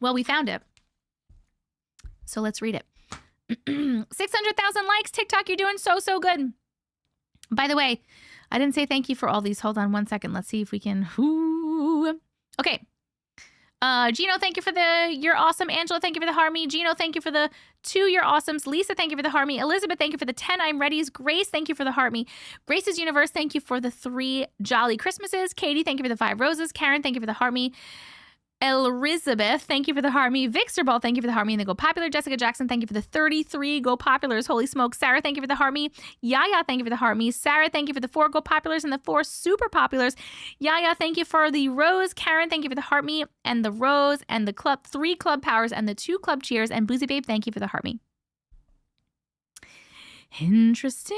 Well, we found it. So let's read it. 600,000 likes. TikTok, you're doing so good. By the way, I didn't say thank you for all these. Hold on one second. Let's see if we can. Okay. Gino, thank you for you're awesome. Angela, thank you for the Harmy. Gino, thank you for the 2 you're awesomes. Lisa, thank you for the Harmy. Elizabeth, thank you for the 10 I'm readies. Grace, thank you for the Harmy. Grace's Universe, thank you for the 3 Jolly Christmases. Katie, thank you for the 5 roses. Karen, thank you for the Harmy. Elizabeth, thank you for the Harmy. Victor Ball, thank you for the Harmy and the Go Popular. Jessica Jackson, thank you for the 33 Go Populars. Holy smoke. Sarah, thank you for the Harmy. Yaya, thank you for the Harmy. Sarah, thank you for the 4 Go Populars and the 4 Super Populars. Yaya, thank you for the Rose. Karen, thank you for the Harmy and the Rose and the Club 3 Club Powers and the 2 Club Cheers. And Boozy Babe, thank you for the Harmy. Interesting.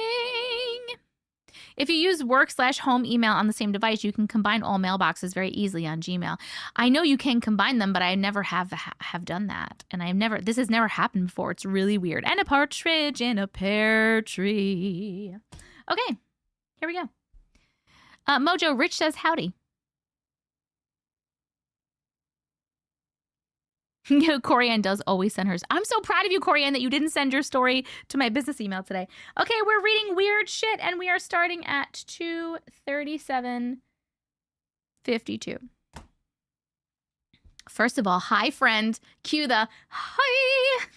If you use work/home email on the same device, you can combine all mailboxes very easily on Gmail. I know you can combine them, but I never have done that. And this has never happened before. It's really weird. And a partridge in a pear tree. Okay, here we go. Mojo Rich says howdy. Corianne does always send hers. I'm so proud of you, Corianne, that you didn't send your story to my business email today. Okay, we're reading weird shit, and we are starting at 2:37:52. First of all, hi, friend. Cue the hi.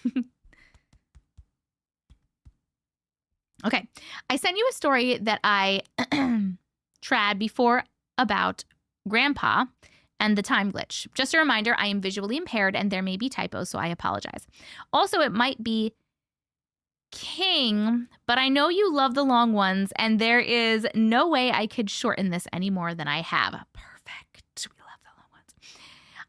Okay, I sent you a story that I trad before about Grandpa and the time glitch. Just a reminder, I am visually impaired and there may be typos, so I apologize. Also, it might be King, but I know you love the long ones and there is no way I could shorten this any more than I have. Perfect. We love the long ones.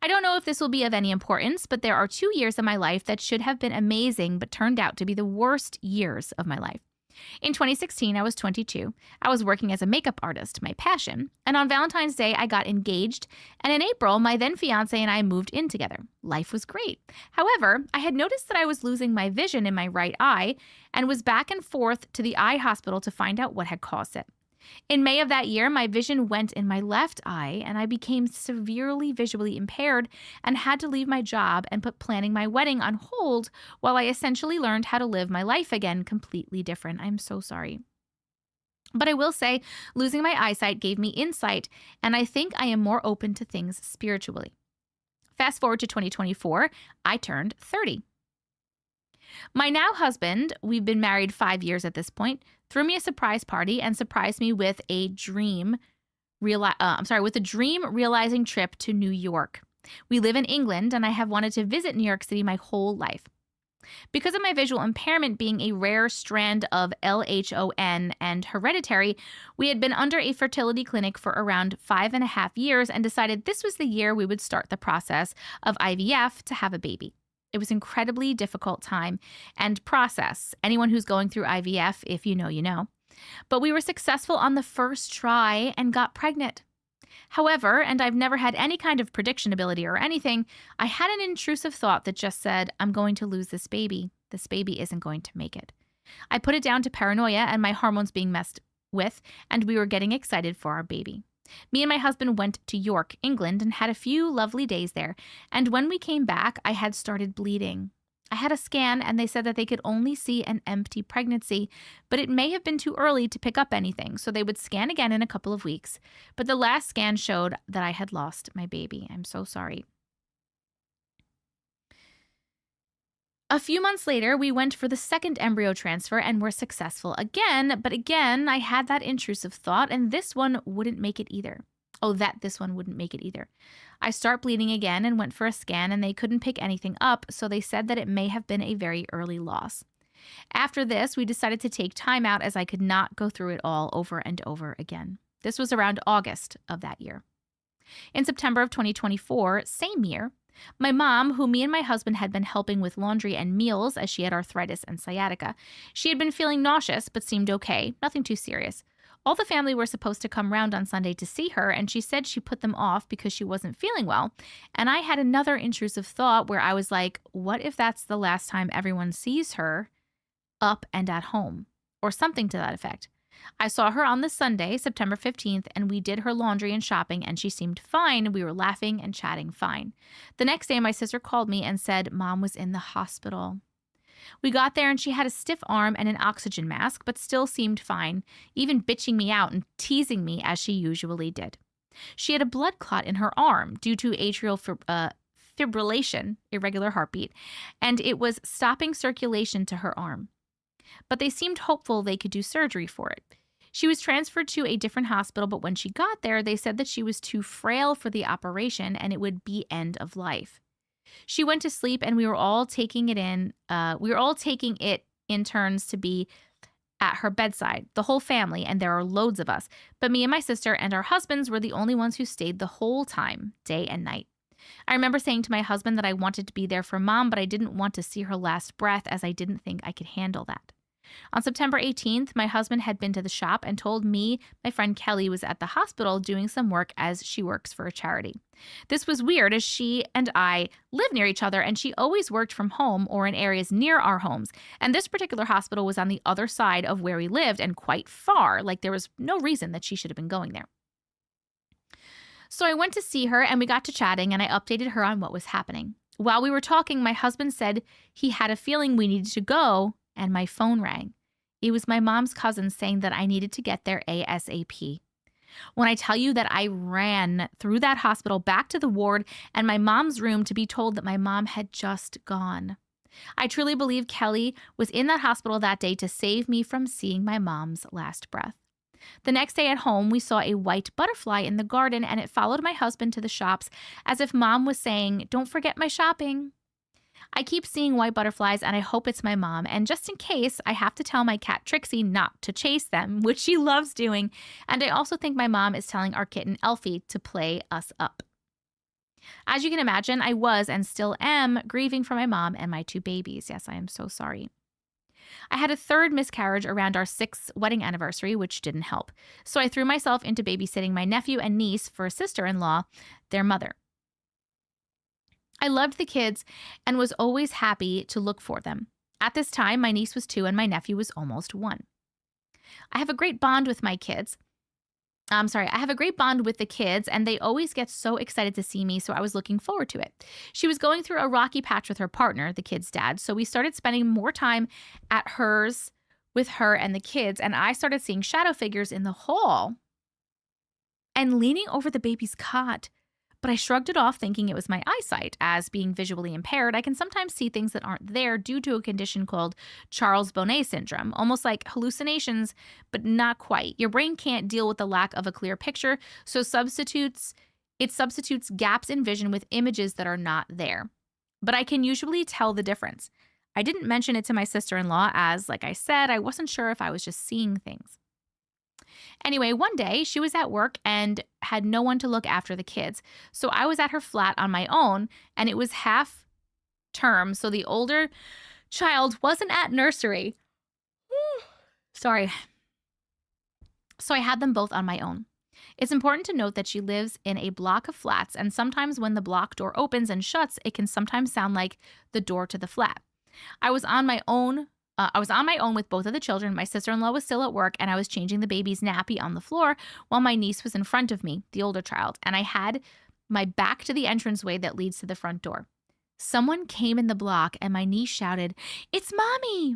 I don't know if this will be of any importance, but there are 2 years of my life that should have been amazing, but turned out to be the worst years of my life. In 2016, I was 22. I was working as a makeup artist, my passion, and on Valentine's Day, I got engaged, and in April, my then fiance and I moved in together. Life was great. However, I had noticed that I was losing my vision in my right eye and was back and forth to the eye hospital to find out what had caused it. In May of that year, my vision went in my left eye and I became severely visually impaired and had to leave my job and put planning my wedding on hold while I essentially learned how to live my life again completely different. I'm so sorry. But I will say, losing my eyesight gave me insight, and I think I am more open to things spiritually. Fast forward to 2024, I turned 30. My now husband, we've been married 5 years at this point, threw me a surprise party and surprised me with a dream realizing trip to New York. We live in England and I have wanted to visit New York City my whole life. Because of my visual impairment being a rare strand of LHON and hereditary, we had been under a fertility clinic for around 5.5 years and decided this was the year we would start the process of IVF to have a baby. It was an incredibly difficult time and process. Anyone who's going through IVF, if you know, you know. But we were successful on the first try and got pregnant. However, and I've never had any kind of prediction ability or anything, I had an intrusive thought that just said, I'm going to lose this baby. This baby isn't going to make it. I put it down to paranoia and my hormones being messed with, and we were getting excited for our baby. Me and my husband went to York, England, and had a few lovely days there. And when we came back, I had started bleeding. I had a scan, and they said that they could only see an empty pregnancy, but it may have been too early to pick up anything, so they would scan again in a couple of weeks. But the last scan showed that I had lost my baby. I'm so sorry. A few months later, we went for the second embryo transfer and were successful again, but again, I had that intrusive thought, and this one wouldn't make it either. This one wouldn't make it either. I start bleeding again and went for a scan, and they couldn't pick anything up, so they said that it may have been a very early loss. After this, we decided to take time out as I could not go through it all over and over again. This was around August of that year. In September of 2024, same year, my mom, who me and my husband had been helping with laundry and meals as she had arthritis and sciatica, she had been feeling nauseous but seemed okay, nothing too serious. All the family were supposed to come round on Sunday to see her, and she said she put them off because she wasn't feeling well. And I had another intrusive thought where I was like, what if that's the last time everyone sees her up and at home? Or something to that effect. I saw her on the Sunday, September 15th, and we did her laundry and shopping, and she seemed fine. We were laughing and chatting fine. The next day, my sister called me and said Mom was in the hospital. We got there, and she had a stiff arm and an oxygen mask, but still seemed fine, even bitching me out and teasing me as she usually did. She had a blood clot in her arm due to atrial fibrillation, irregular heartbeat, and it was stopping circulation to her arm. But they seemed hopeful they could do surgery for it. She was transferred to a different hospital, but when she got there, they said that she was too frail for the operation and it would be end of life. She went to sleep, and we were all taking it in turns to be at her bedside, the whole family, and there are loads of us. But me and my sister and our husbands were the only ones who stayed the whole time, day and night. I remember saying to my husband that I wanted to be there for Mom, but I didn't want to see her last breath as I didn't think I could handle that. On September 18th, my husband had been to the shop and told me my friend Kelly was at the hospital doing some work as she works for a charity. This was weird as she and I live near each other, and she always worked from home or in areas near our homes. And this particular hospital was on the other side of where we lived and quite far, like there was no reason that she should have been going there. So I went to see her, and we got to chatting, and I updated her on what was happening. While we were talking, my husband said he had a feeling we needed to go, and my phone rang. It was my mom's cousin saying that I needed to get there ASAP. When I tell you that I ran through that hospital back to the ward and my mom's room to be told that my mom had just gone. I truly believe Kelly was in that hospital that day to save me from seeing my mom's last breath. The next day at home, we saw a white butterfly in the garden, and it followed my husband to the shops as if Mom was saying, "Don't forget my shopping." I keep seeing white butterflies, and I hope it's my mom. And just in case, I have to tell my cat Trixie not to chase them, which she loves doing. And I also think my mom is telling our kitten Elfie to play us up. As you can imagine, I was and still am grieving for my mom and my two babies. Yes, I am so sorry. I had a third miscarriage around our 6th wedding anniversary, which didn't help. So I threw myself into babysitting my nephew and niece for a sister-in-law, their mother. I loved the kids and was always happy to look for them. At this time, my niece was 2 and my nephew was almost 1. I have a great bond with my kids. I have a great bond with the kids, and they always get so excited to see me, so I was looking forward to it. She was going through a rocky patch with her partner, the kid's dad, so we started spending more time at hers with her and the kids, and I started seeing shadow figures in the hall and leaning over the baby's cot. But I shrugged it off, thinking it was my eyesight. As being visually impaired, I can sometimes see things that aren't there due to a condition called Charles Bonnet syndrome, almost like hallucinations, but not quite. Your brain can't deal with the lack of a clear picture, so it substitutes gaps in vision with images that are not there. But I can usually tell the difference. I didn't mention it to my sister-in-law as, like I said, I wasn't sure if I was just seeing things. Anyway, one day she was at work and had no one to look after the kids. So I was at her flat on my own, and it was half term, so the older child wasn't at nursery. Sorry. So I had them both on my own. It's important to note that she lives in a block of flats, and sometimes when the block door opens and shuts, it can sometimes sound like the door to the flat. I was on my own with both of the children. My sister-in-law was still at work, and I was changing the baby's nappy on the floor while my niece was in front of me, the older child, and I had my back to the entranceway that leads to the front door. Someone came in the block, and my niece shouted, "It's Mommy!"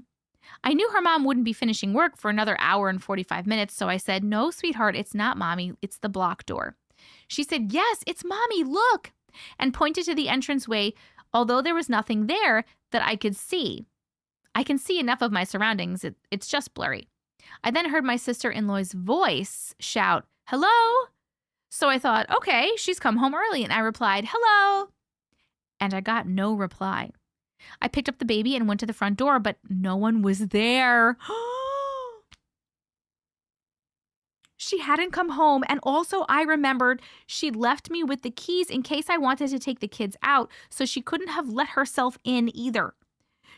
I knew her mom wouldn't be finishing work for another hour and 45 minutes, so I said, "No, sweetheart, it's not Mommy, it's the block door." She said, "Yes, it's Mommy, look," and pointed to the entranceway. Although there was nothing there, that I could see. I can see enough of my surroundings. It's just blurry. I then heard my sister-in-law's voice shout, "Hello?" So I thought, okay, she's come home early. And I replied, "Hello." And I got no reply. I picked up the baby and went to the front door, but no one was there. She hadn't come home. And also I remembered she'd left me with the keys in case I wanted to take the kids out, so she couldn't have let herself in either.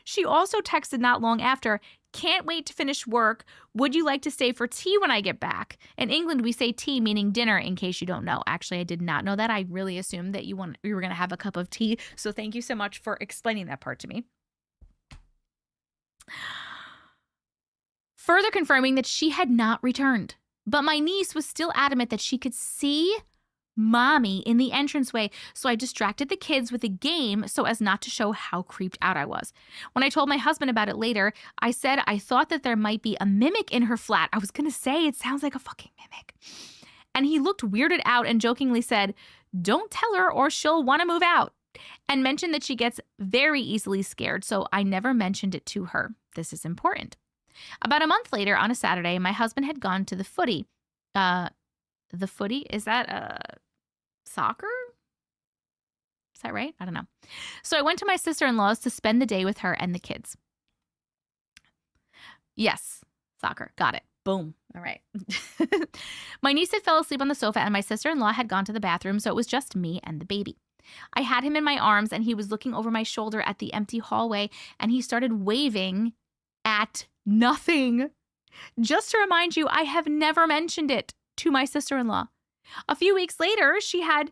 She also texted not long after, "Can't wait to finish work. Would you like to stay for tea when I get back?" In England, we say tea, meaning dinner, in case you don't know. Actually, I did not know that. I really assumed that you were going to have a cup of tea. So thank you so much for explaining that part to me. Further confirming that she had not returned. But my niece was still adamant that she could see Mommy in the entranceway, so I distracted the kids with a game so as not to show how creeped out I was. When I told my husband about it later, I said I thought that there might be a mimic in her flat. I was going to say it sounds like a fucking mimic. And he looked weirded out and jokingly said, "Don't tell her or she'll want to move out," and mentioned that she gets very easily scared, so I never mentioned it to her. This is important. About a month later, on a Saturday, my husband had gone to the footy. The footy? Is that soccer? Is that right? I don't know. So I went to my sister-in-law's to spend the day with her and the kids. Yes, soccer. Got it. Boom. All right. My niece had fell asleep on the sofa and my sister-in-law had gone to the bathroom, so it was just me and the baby. I had him in my arms and he was looking over my shoulder at the empty hallway and he started waving at nothing. Just to remind you, I have never mentioned it to my sister-in-law. A few weeks later, she had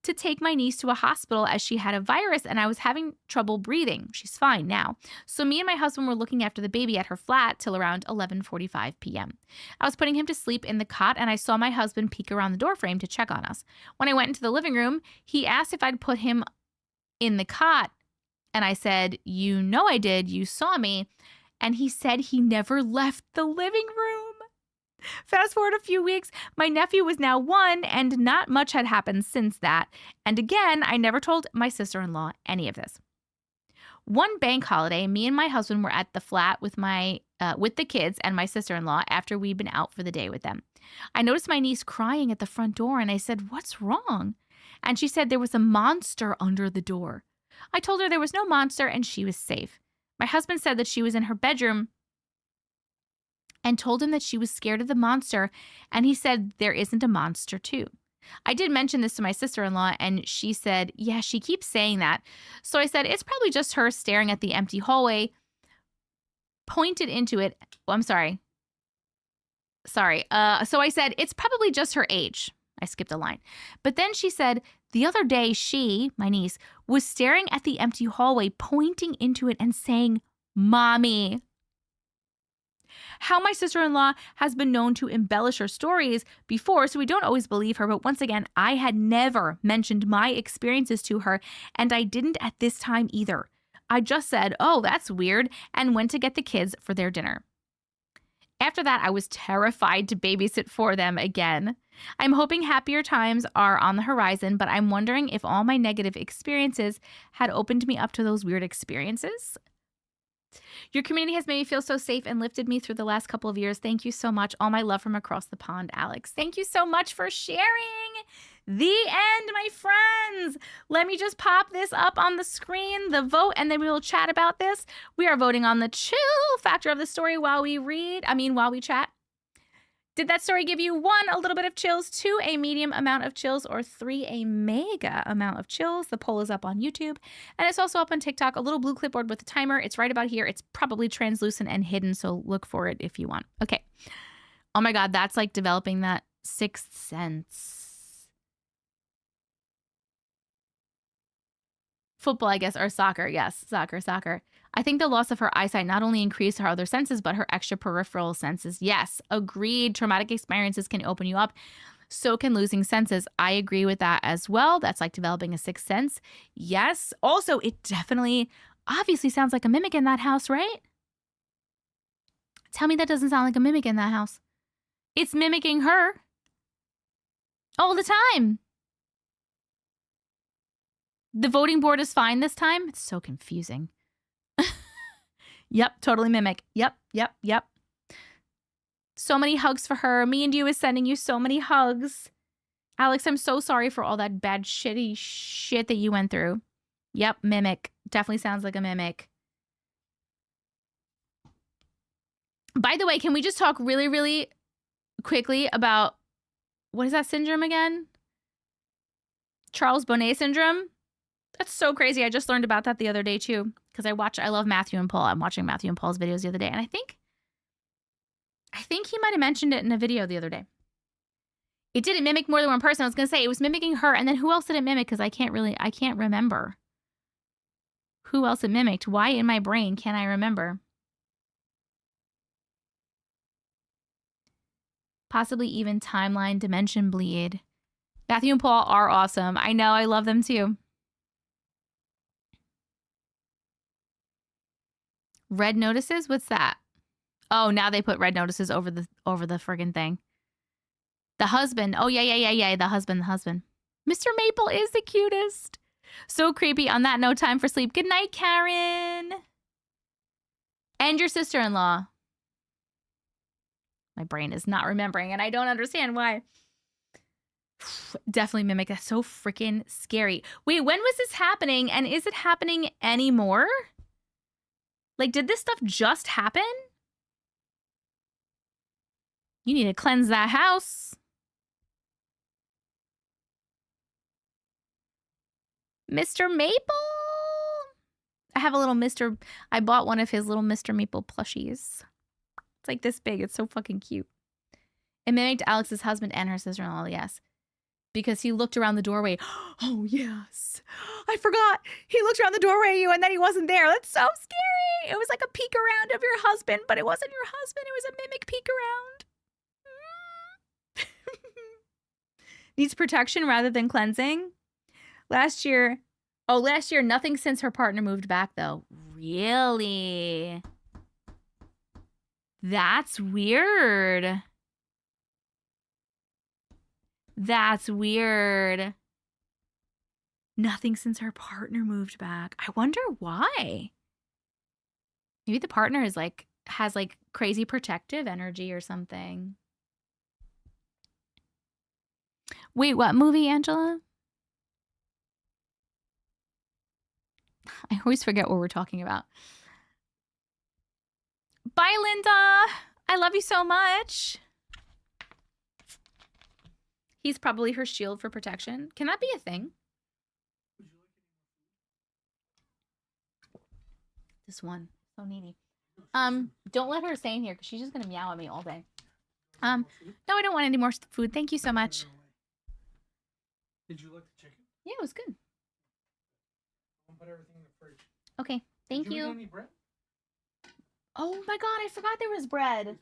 to take my niece to a hospital as she had a virus and I was having trouble breathing. She's fine now. So me and my husband were looking after the baby at her flat till around 11:45 p.m. I was putting him to sleep in the cot and I saw my husband peek around the doorframe to check on us. When I went into the living room, he asked if I'd put him in the cot and I said, "You know I did. You saw me." And he said he never left the living room. Fast forward a few weeks, my nephew was now 1 and not much had happened since that. And again, I never told my sister-in-law any of this. One bank holiday, me and my husband were at the flat with the kids and my sister-in-law after we'd been out for the day with them. I noticed my niece crying at the front door and I said, "What's wrong?" And she said there was a monster under the door. I told her there was no monster and she was safe. My husband said that she was in her bedroom and told him that she was scared of the monster, and he said there isn't a monster too. I did mention this to my sister-in-law, and she said, "Yeah, she keeps saying that." So I said, "It's probably just her staring at the empty hallway," pointed into it. Oh, I'm sorry. So I said, "It's probably just her age." I skipped a line. But then she said, the other day she, my niece, was staring at the empty hallway, pointing into it and saying, "Mommy." How my sister-in-law has been known to embellish her stories before, so we don't always believe her. But once again, I had never mentioned my experiences to her, and I didn't at this time either. I just said, "Oh, that's weird," and went to get the kids for their dinner. After that, I was terrified to babysit for them again. I'm hoping happier times are on the horizon, but I'm wondering if all my negative experiences had opened me up to those weird experiences. Your community has made me feel so safe and lifted me through the last couple of years. Thank you so much. All my love from across the pond, Alex. Thank you so much for sharing. The end, my friends. Let me just pop this up on the screen, the vote, and then we will chat about this. We are voting on the chill factor of the story while we chat. Did that story give you 1, a little bit of chills, 2, a medium amount of chills, or 3, a mega amount of chills? The poll is up on YouTube, and it's also up on TikTok, a little blue clipboard with a timer. It's right about here. It's probably translucent and hidden, so look for it if you want. Okay. Oh my God, that's like developing that sixth sense. Football, I guess, or soccer. Yes, soccer. I think the loss of her eyesight not only increased her other senses, but her extra peripheral senses. Yes, agreed. Traumatic experiences can open you up. So can losing senses. I agree with that as well. That's like developing a sixth sense. Yes. Also, it definitely, obviously sounds like a mimic in that house, right? Tell me that doesn't sound like a mimic in that house. It's mimicking her all the time. The voting board is fine this time. It's so confusing. Yep, totally mimic. Yep. So many hugs for her. Me and you is sending you so many hugs. Alex, I'm so sorry for all that bad shitty shit that you went through. Yep, mimic. Definitely sounds like a mimic. By the way, can we just talk really, really quickly about, what is that syndrome again? Charles Bonnet syndrome? That's so crazy. I just learned about that the other day too. Because I love Matthew and Paul. I'm watching Matthew and Paul's videos the other day. And I think he might have mentioned it in a video the other day. It didn't mimic more than one person. I was going to say it was mimicking her. And then who else did it mimic? Because I can't remember who else it mimicked. Why in my brain can't I remember? Possibly even timeline dimension bleed. Matthew and Paul are awesome. I know. I love them too. Red notices? What's that? Oh, now they put red notices over the friggin' thing. The husband. Oh, yeah. The husband. Mr. Maple is the cutest. So creepy. On that note, time for sleep. Good night, Karen. And your sister-in-law. My brain is not remembering, and I don't understand why. Definitely mimic. That's so freaking scary. Wait, when was this happening? And is it happening anymore? Like, did this stuff just happen? You need to cleanse that house. Mr. Maple. I have a little I bought one of his little Mr. Maple plushies. It's like this big. It's so fucking cute. It mimicked Alex's husband and her sister-in-law, yes. Because he looked around the doorway. Oh, yes. I forgot. He looked around the doorway at you and then he wasn't there. That's so scary. It was like a peek around of your husband, but it wasn't your husband. It was a mimic peek around. Needs protection rather than cleansing. Last year, nothing since her partner moved back, though. Really? That's weird. That's weird. Nothing since her partner moved back. I wonder why. Maybe the partner is has crazy protective energy or something. Wait, what movie, Angela? I always forget what we're talking about. Bye, Linda. I love you so much. He's probably her shield for protection. Can that be a thing? This one. So needy. Don't let her stay in here because she's just going to meow at me all day. No, I don't want any more food. Thank you so much. Did you like the chicken? Yeah, it was good. I'll put everything in the fridge. Okay, thank Did you. Eat any bread? Oh my god, I forgot there was bread.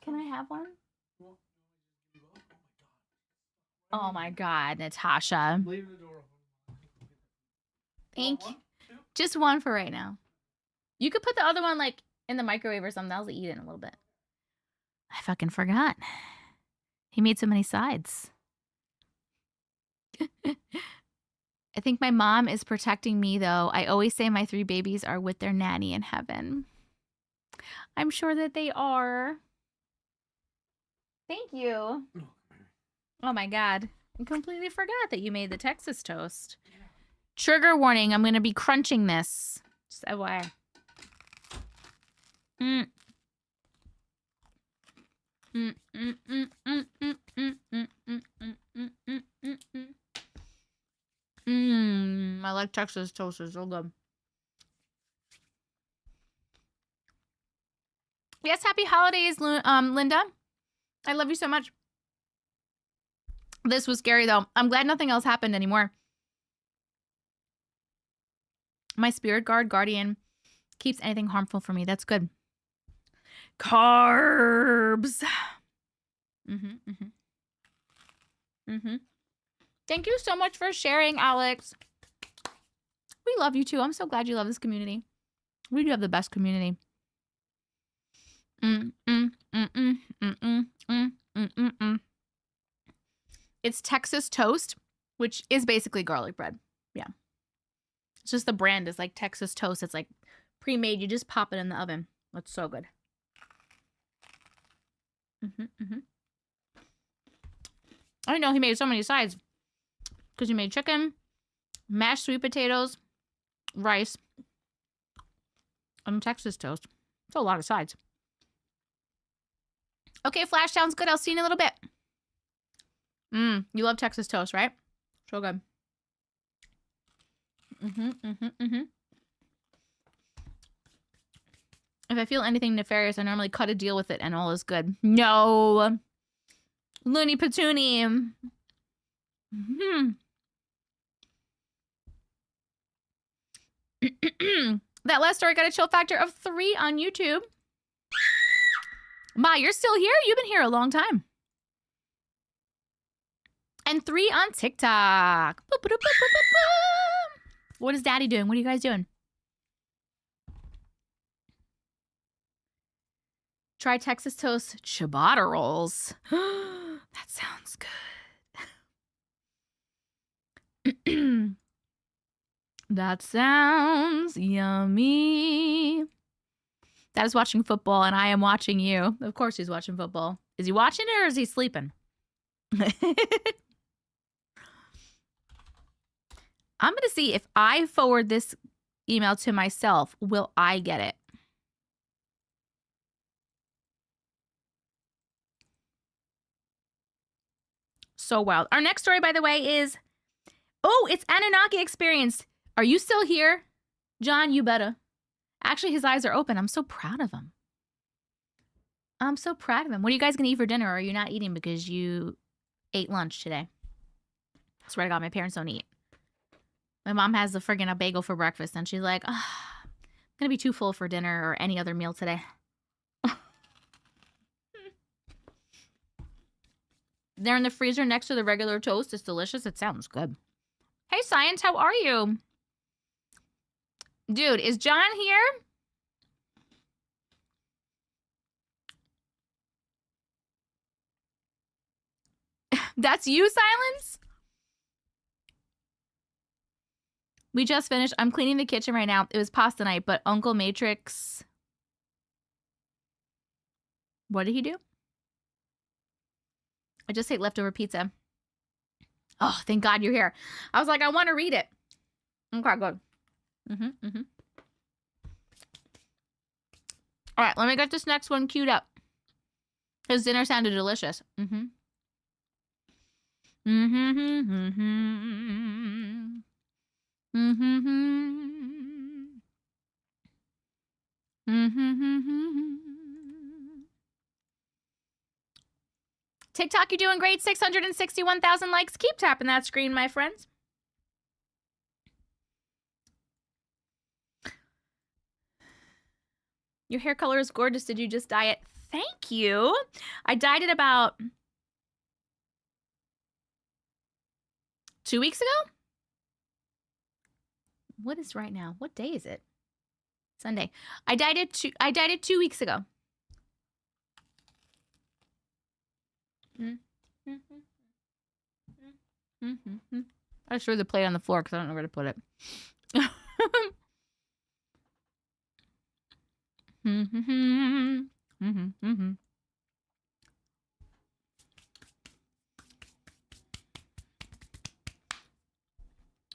Can I have one? Oh my god, Natasha. Leave the door open. Thank you. Just one for right now. You could put the other one in the microwave or something. I'll eat it in a little bit. I fucking forgot. He made so many sides. I think my mom is protecting me, though. I always say my 3 babies are with their nanny in heaven. I'm sure that they are. Thank you. Oh, my God. I completely forgot that you made the Texas toast. Trigger warning. I'm going to be crunching this. Just FYI. I like Texas toast. It's so good. Yes, happy holidays, Linda. I love you so much. This was scary, though. I'm glad nothing else happened anymore. My spirit guardian, keeps anything harmful from me. That's good. Carbs. Thank you so much for sharing, Alex. We love you too. I'm so glad you love this community. We do have the best community. It's Texas toast, which is basically garlic bread. Yeah. It's just the brand is like Texas toast. It's like Pre-made, you just pop it in the oven. That's so good. I didn't know he made so many sides. Because he made chicken, mashed sweet potatoes, rice, and Texas toast. It's a lot of sides. Okay, Flash sounds good. I'll see you in a little bit. You love Texas toast, right? So good. If I feel anything nefarious, I normally cut a deal with it and all is good. No. Looney Patoonie. That last story got a chill factor of 3 on YouTube. Ma, you're still here? You've been here a long time. And 3 on TikTok. What is Daddy doing? What are you guys doing? Try Texas toast ciabatta rolls. That sounds good. That sounds yummy. That is watching football, and I am watching you. Of course he's watching football. Is he watching it, or is he sleeping? I'm going to see if I forward this email to myself, will I get it? So wild. Our next story, by the way, is... Oh, it's Anunnaki Experience. Are you still here? John, you better. Actually, his eyes are open. I'm so proud of him. I'm so proud of him. What are you guys going to eat for dinner? Or are you not eating because you ate lunch today? I swear to God, my parents don't eat. My mom has a bagel for breakfast, and she's like, oh, I'm going to be too full for dinner or any other meal today. They're in the freezer next to the regular toast. It's delicious. It sounds good. Hey, Science, how are you? Dude, is John here? That's you, Silence? We just finished. I'm cleaning the kitchen right now. It was pasta night, but Uncle Matrix... What did he do? I just ate leftover pizza. Oh, thank God you're here. I was like, I want to read it. Okay, good. All right, let me get this next one queued up. His dinner sounded delicious. TikTok, you're doing great. 661,000 likes. Keep tapping that screen, my friends. Your hair color is gorgeous. Did you just dye it? Thank you. I dyed it about 2 weeks ago. What is right now? What day is it? Sunday. I dyed it 2 weeks ago. I just threw the plate on the floor because I don't know where to put it.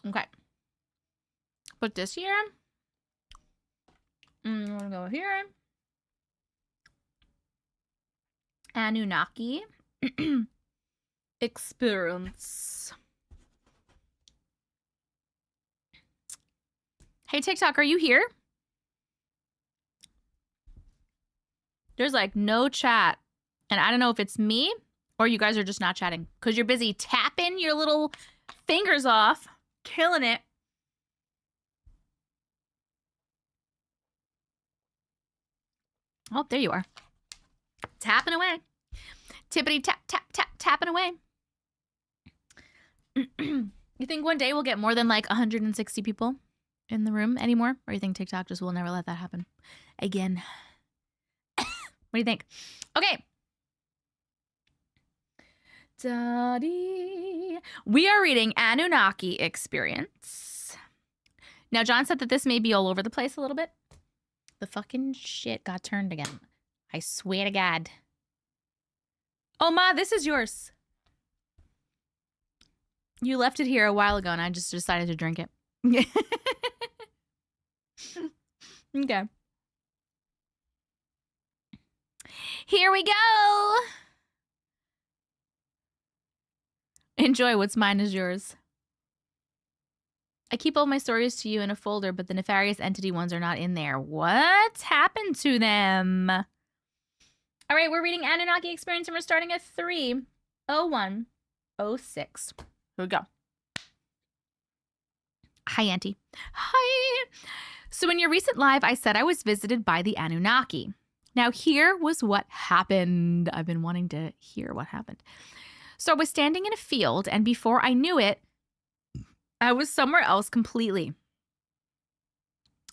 Okay. Put this here. I'm gonna go here. Anunnaki Experience. Hey, TikTok, are you here? There's like no chat. And I don't know if it's me or you guys are just not chatting because you're busy tapping your little fingers off, killing it. Oh, there you are. Tapping away. Tippity tap, tap, tap, tapping away. You think one day we'll get more than like 160 people in the room anymore? Or you think TikTok just will never let that happen again? What do you think? Okay. Da-dee. We are reading Anunnaki Experience. Now, John said that this may be all over the place a little bit. The fucking shit got turned again. I swear to God. Oh, Ma, this is yours. You left it here a while ago and I just decided to drink it. Okay. Here we go. Enjoy. What's mine is yours. I keep all my stories to you in a folder, but the nefarious entity ones are not in there. What happened to them? All right, we're reading Anunnaki Experience and we're starting at 3:01:06. Here we go. Hi, Auntie. Hi. So in your recent live, I said I was visited by the Anunnaki. Now, here was what happened. I've been wanting to hear what happened. So I was standing in a field, and before I knew it, I was somewhere else completely.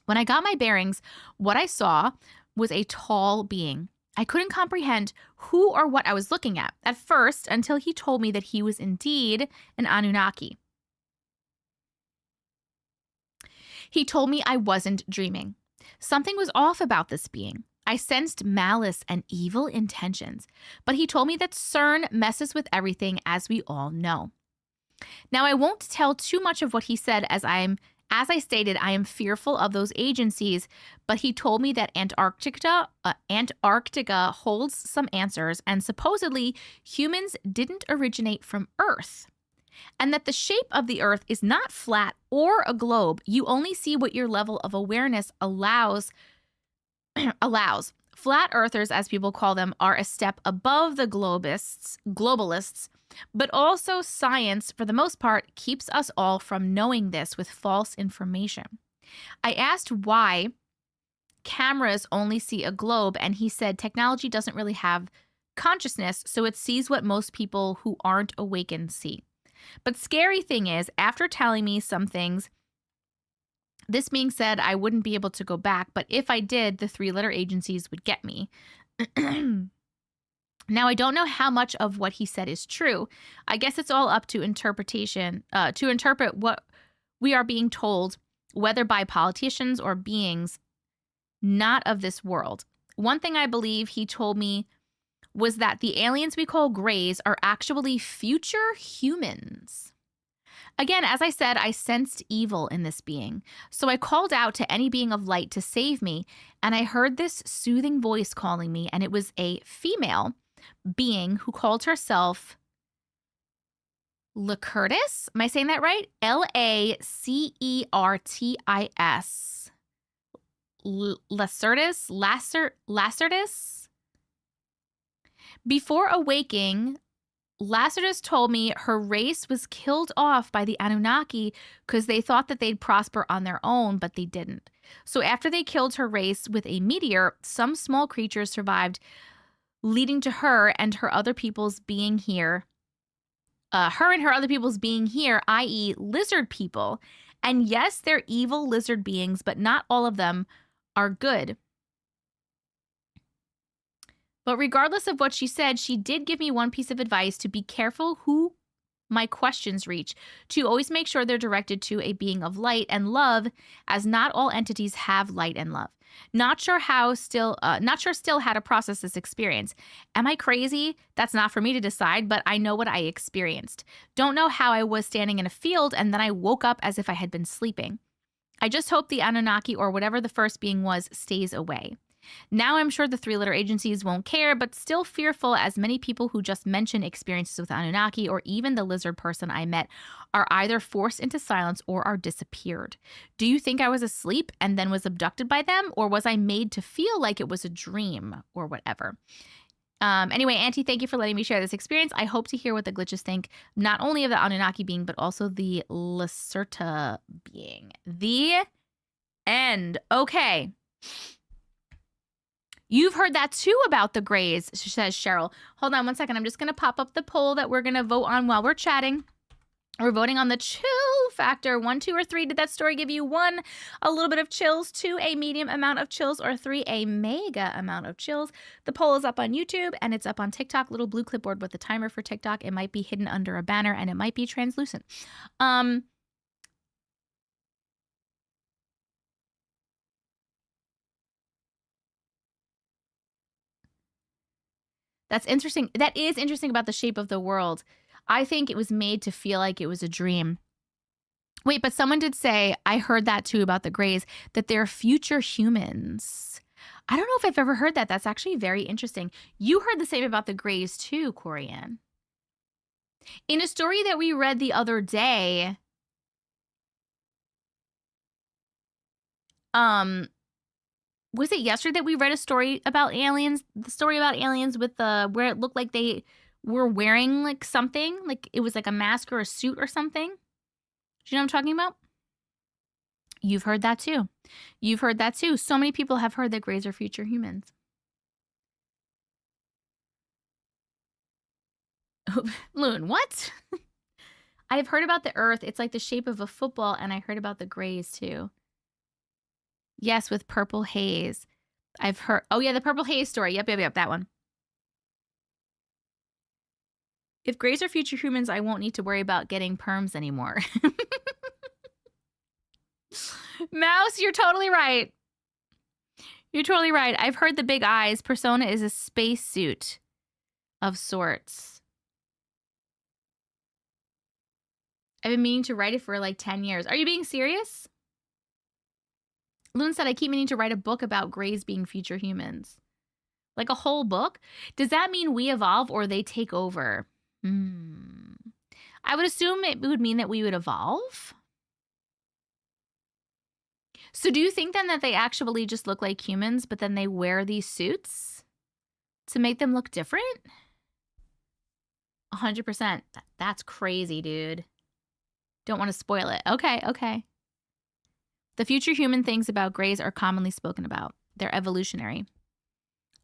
When I got my bearings, what I saw was a tall being. I couldn't comprehend who or what I was looking at first until he told me that he was indeed an Anunnaki. He told me I wasn't dreaming. Something was off about this being. I sensed malice and evil intentions, but he told me that CERN messes with everything, as we all know. Now, I won't tell too much of what he said, as I stated, I am fearful of those agencies, but he told me that Antarctica holds some answers, and supposedly humans didn't originate from Earth, and that the shape of the Earth is not flat or a globe. You only see what your level of awareness allows. Flat earthers, as people call them, are a step above the globalists, but also science, for the most part, keeps us all from knowing this with false information. I asked why cameras only see a globe, and he said technology doesn't really have consciousness, so it sees what most people who aren't awakened see. But scary thing is, after telling me some things, this being said, I wouldn't be able to go back, but if I did, the 3-letter agencies would get me. Now, I don't know how much of what he said is true. I guess it's all up to interpretation, to interpret what we are being told, whether by politicians or beings not of this world. One thing I believe he told me was that the aliens we call Greys are actually future humans. Again, as I said, I sensed evil in this being, so I called out to any being of light to save me, and I heard this soothing voice calling me, and it was a female being who called herself Lacertis. Am I saying that right? Lacertis. Lacertis. Before awaking, Lacertis told me her race was killed off by the Anunnaki because they thought that they'd prosper on their own, but they didn't. So after they killed her race with a meteor, some small creatures survived, leading to her and her other peoples being here. I.e. lizard people. And yes, they're evil lizard beings, but not all of them are good. But regardless of what she said, she did give me one piece of advice: to be careful who my questions reach, to always make sure they're directed to a being of light and love, as not all entities have light and love. Not sure still how to process this experience. Am I crazy? That's not for me to decide, but I know what I experienced. Don't know how I was standing in a field and then I woke up as if I had been sleeping. I just hope the Anunnaki, or whatever the first being was, stays away. Now I'm sure the 3-letter agencies won't care, but still fearful, as many people who just mention experiences with Anunnaki, or even the lizard person I met, are either forced into silence or are disappeared. Do you think I was asleep and then was abducted by them, or was I made to feel like it was a dream or whatever? Anyway, Auntie, thank you for letting me share this experience. I hope to hear what the glitches think, not only of the Anunnaki being, but also the Lacerta being. The end. Okay. You've heard that too about the Greys, says Cheryl. Hold on one second. I'm just going to pop up the poll that we're going to vote on while we're chatting. We're voting on the chill factor. 1, 2, or 3. Did that story give you 1, a little bit of chills, 2, a medium amount of chills, or 3, a mega amount of chills? The poll is up on YouTube and it's up on TikTok. Little blue clipboard with the timer for TikTok. It might be hidden under a banner and it might be translucent. That's interesting. That is interesting about the shape of the world. I think it was made to feel like it was a dream. Wait, but someone did say, I heard that too about the Greys, that they're future humans. I don't know if I've ever heard that. That's actually very interesting. You heard the same about the Greys too, Corianne. In a story that we read the other day, was it yesterday that we read a story about aliens? The story about aliens with the where it looked like they were wearing like something, like it was like a mask or a suit or something. Do you know what I'm talking about? You've heard that too. You've heard that too. So many people have heard that Greys are future humans. Loon, what? I've heard about the Earth. It's like the shape of a football, and I heard about the Greys too. Yes, with purple haze. I've heard. Oh yeah, the purple haze story. Yep, that one. If Greys are future humans, I won't need to worry about getting perms anymore. Mouse, you're totally right. You're totally right. I've heard the big eyes. Persona is a spacesuit of sorts. I've been meaning to write it for like 10 years. Are you being serious? Loon said, I keep meaning to write a book about Greys being future humans. Like a whole book? Does that mean we evolve or they take over? I would assume it would mean that we would evolve. So do you think then that they actually just look like humans, but then they wear these suits to make them look different? 100%. That's crazy, dude. Don't want to spoil it. Okay. The future human things about Greys are commonly spoken about. They're evolutionary.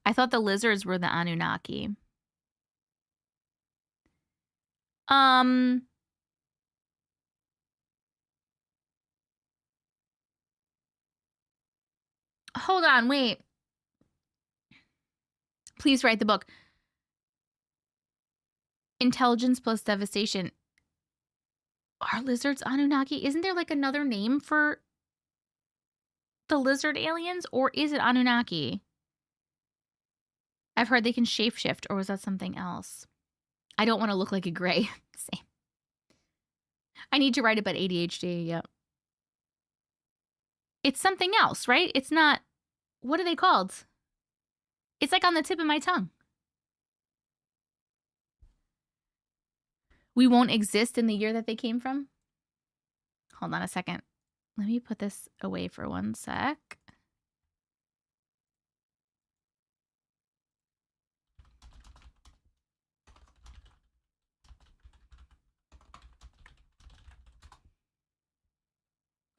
I thought the lizards were the Anunnaki. Hold on, wait. Please write the book. Intelligence plus devastation. Are lizards Anunnaki? Isn't there like another name for the lizard aliens, or is it Anunnaki? I've heard they can shapeshift, or was that something else? I don't want to look like a Grey. Same. I need to write about ADHD, yep. It's something else, right? It's not, what are they called? It's like on the tip of my tongue. We won't exist in the year that they came from? Hold on a second. Let me put this away for one sec.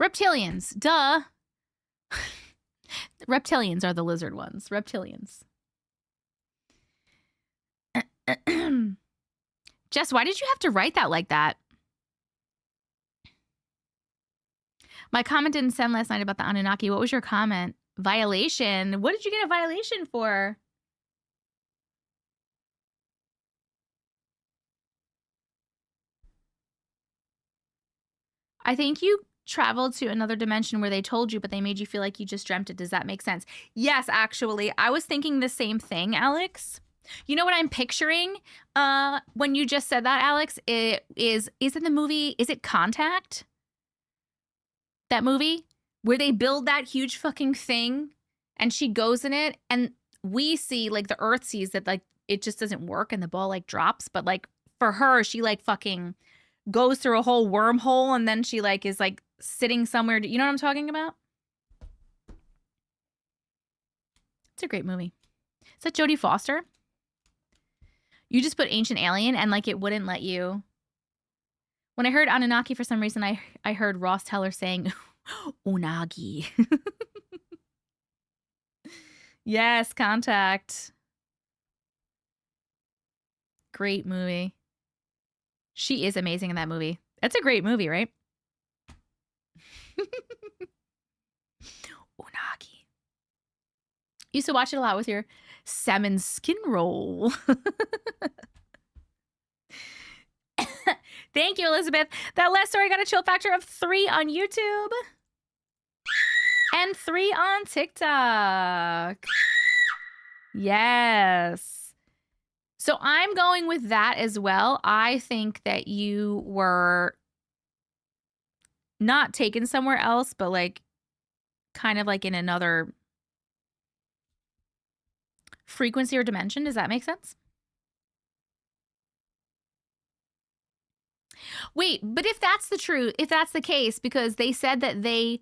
Reptilians, duh. Reptilians are the lizard ones. Reptilians. Jess, why did you have to write that like that? My comment didn't send last night about the Anunnaki. What was your comment? Violation. What did you get a violation for? I think you traveled to another dimension where they told you, but they made you feel like you just dreamt it. Does that make sense? Yes, actually. I was thinking the same thing, Alex. You know what I'm picturing when you just said that, Alex? Is it the movie, is it Contact? That movie where they build that huge fucking thing and she goes in it and we see, like, the Earth sees that, like, it just doesn't work and the ball, like, drops. But, like, for her, she, like, fucking goes through a whole wormhole and then she, like, is, like, sitting somewhere. You know what I'm talking about? It's a great movie. Is that Jodie Foster? You just put ancient alien and, like, it wouldn't let you. When I heard Anunnaki, for some reason, I heard Ross Teller saying, Unagi. Yes, Contact. Great movie. She is amazing in that movie. That's a great movie, right? Unagi. Used to watch it a lot with your salmon skin roll. Thank you, Elizabeth. That last story got a chill factor of 3 on YouTube and 3 on TikTok. Yes. So I'm going with that as well. I think that you were not taken somewhere else, but like kind of like in another frequency or dimension. Does that make sense? Wait, but if that's the truth, if that's the case, because they said that they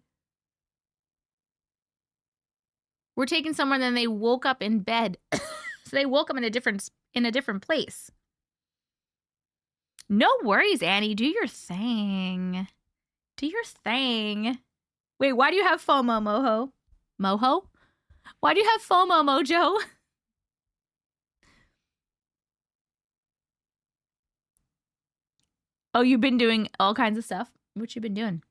were taken somewhere, then they woke up in bed. So they woke up in a different place. No worries, Annie. Do your thing. Do your thing. Wait, why do you have FOMO, Moho? Moho? Why do you have FOMO, Mojo? Oh, you've been doing all kinds of stuff. What you been doing?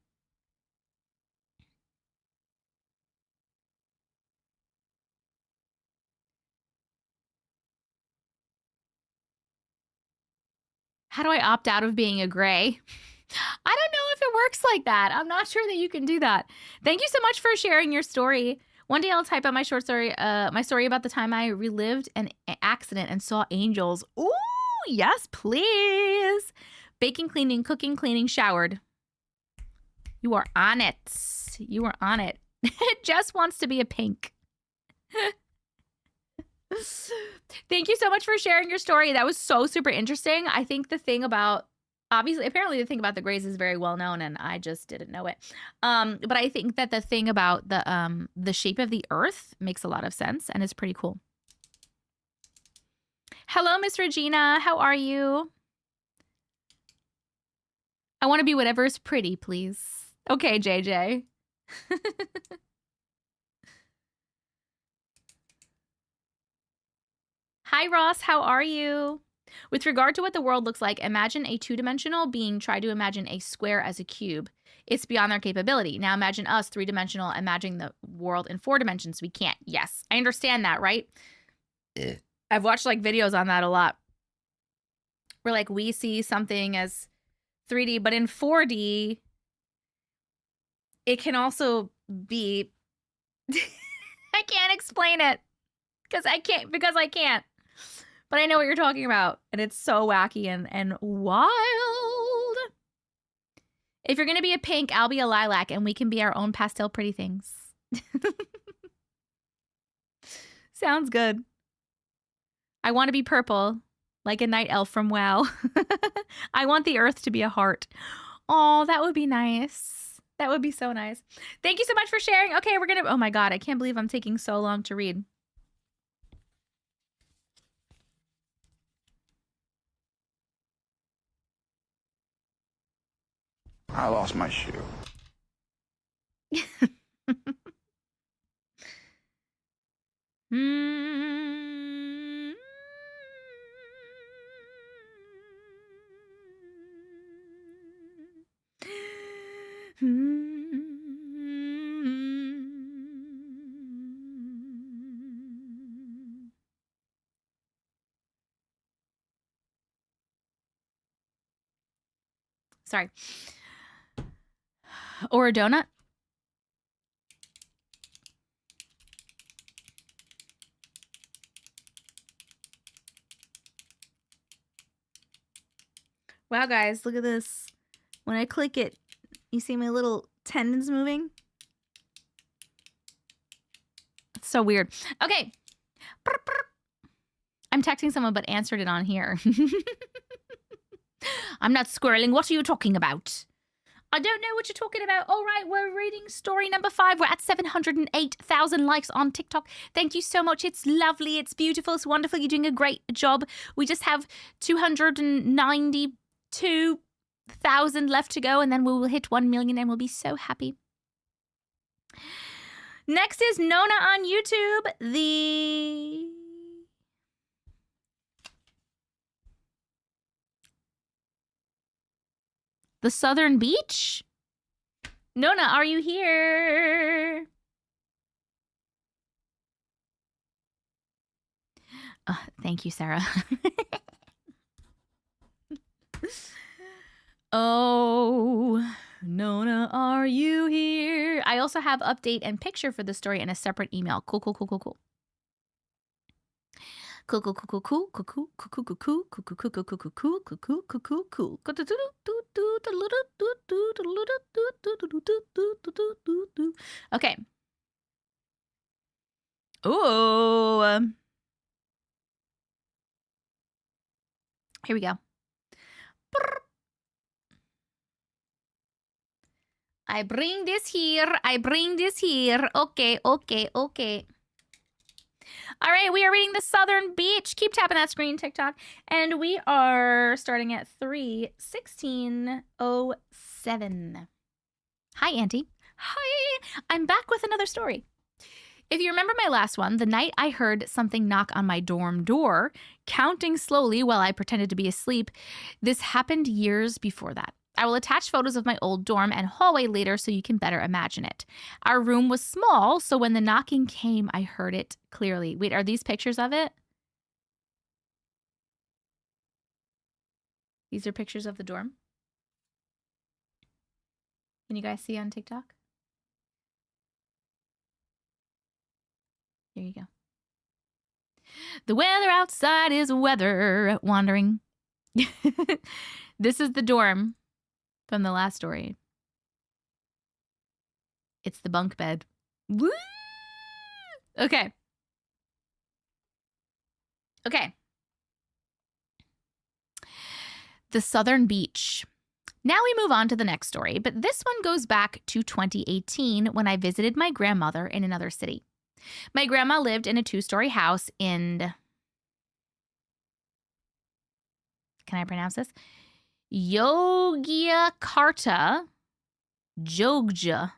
How do I opt out of being a gray? I don't know if it works like that. I'm not sure that you can do that. Thank you so much for sharing your story. One day I'll type out my short story, my story about the time I relived an accident and saw angels. Ooh, yes, please. Baking, cleaning, cooking, cleaning, showered. You are on it. You are on it. Jess wants to be a pink. Thank you so much for sharing your story. That was so super interesting. I think the thing about, obviously, apparently the thing about the Greys is very well known, and I just didn't know it. But I think that the thing about the shape of the Earth makes a lot of sense and is pretty cool. Hello, Miss Regina. How are you? I want to be whatever's pretty, please. Okay, JJ. Hi, Ross. How are you? With regard to what the world looks like, imagine a two-dimensional being try to imagine a square as a cube. It's beyond their capability. Now imagine us, three-dimensional, imagining the world in 4 dimensions. We can't. Yes, I understand that, right? I've watched like videos on that a lot. Where like we see something as 3D, but in 4D, it can also be... I can't explain it. Because I can't. But I know what you're talking about. And it's so wacky and wild. If you're going to be a pink, I'll be a lilac. And we can be our own pastel pretty things. Sounds good. I want to be purple. Like a night elf from WoW. I want the earth to be a heart. Oh, that would be nice. That would be so nice. Thank you so much for sharing. Okay, we're going to... Oh my God, I can't believe I'm taking so long to read. I lost my shoe. Sorry. Or a donut? Wow, guys, look at this. When I click it, you see my little tendons moving? It's so weird. Okay. I'm texting someone, but answered it on here. I'm not squirreling. What are you talking about? I don't know what you're talking about. All right, we're reading story number 5. We're at 708,000 likes on TikTok. Thank you so much. It's lovely. It's beautiful. It's wonderful. You're doing a great job. We just have 292,000 left to go, and then we will hit 1 million, and we'll be so happy. Next is Nona on YouTube. The Southern Beach? Nona, are you here? Thank you, Sarah. Oh, Nona, are you here? I also have update and picture for the story in a separate email. Cool. Okay. Ooh. Here we go. I bring this here. I bring this here. Okay, okay, okay. All right, we are reading The Southern Beach. Keep tapping that screen, TikTok. And we are starting at 3:16:07. Hi, Auntie. Hi. I'm back with another story. If you remember my last one, the night I heard something knock on my dorm door, counting slowly while I pretended to be asleep, this happened years before that. I will attach photos of my old dorm and hallway later so you can better imagine it. Our room was small, so when the knocking came, I heard it clearly. Wait, are these pictures of it? These are pictures of the dorm. Can you guys see on TikTok? Here you go. The weather outside is weather wandering. This is the dorm from the last story. It's the bunk bed. Woo! Okay. Okay. The Southern Beach. Now we move on to the next story, but this one goes back to 2018 when I visited my grandmother in another city. My grandma lived in a 2-story house in, can I pronounce this? Yogyakarta, Jogja,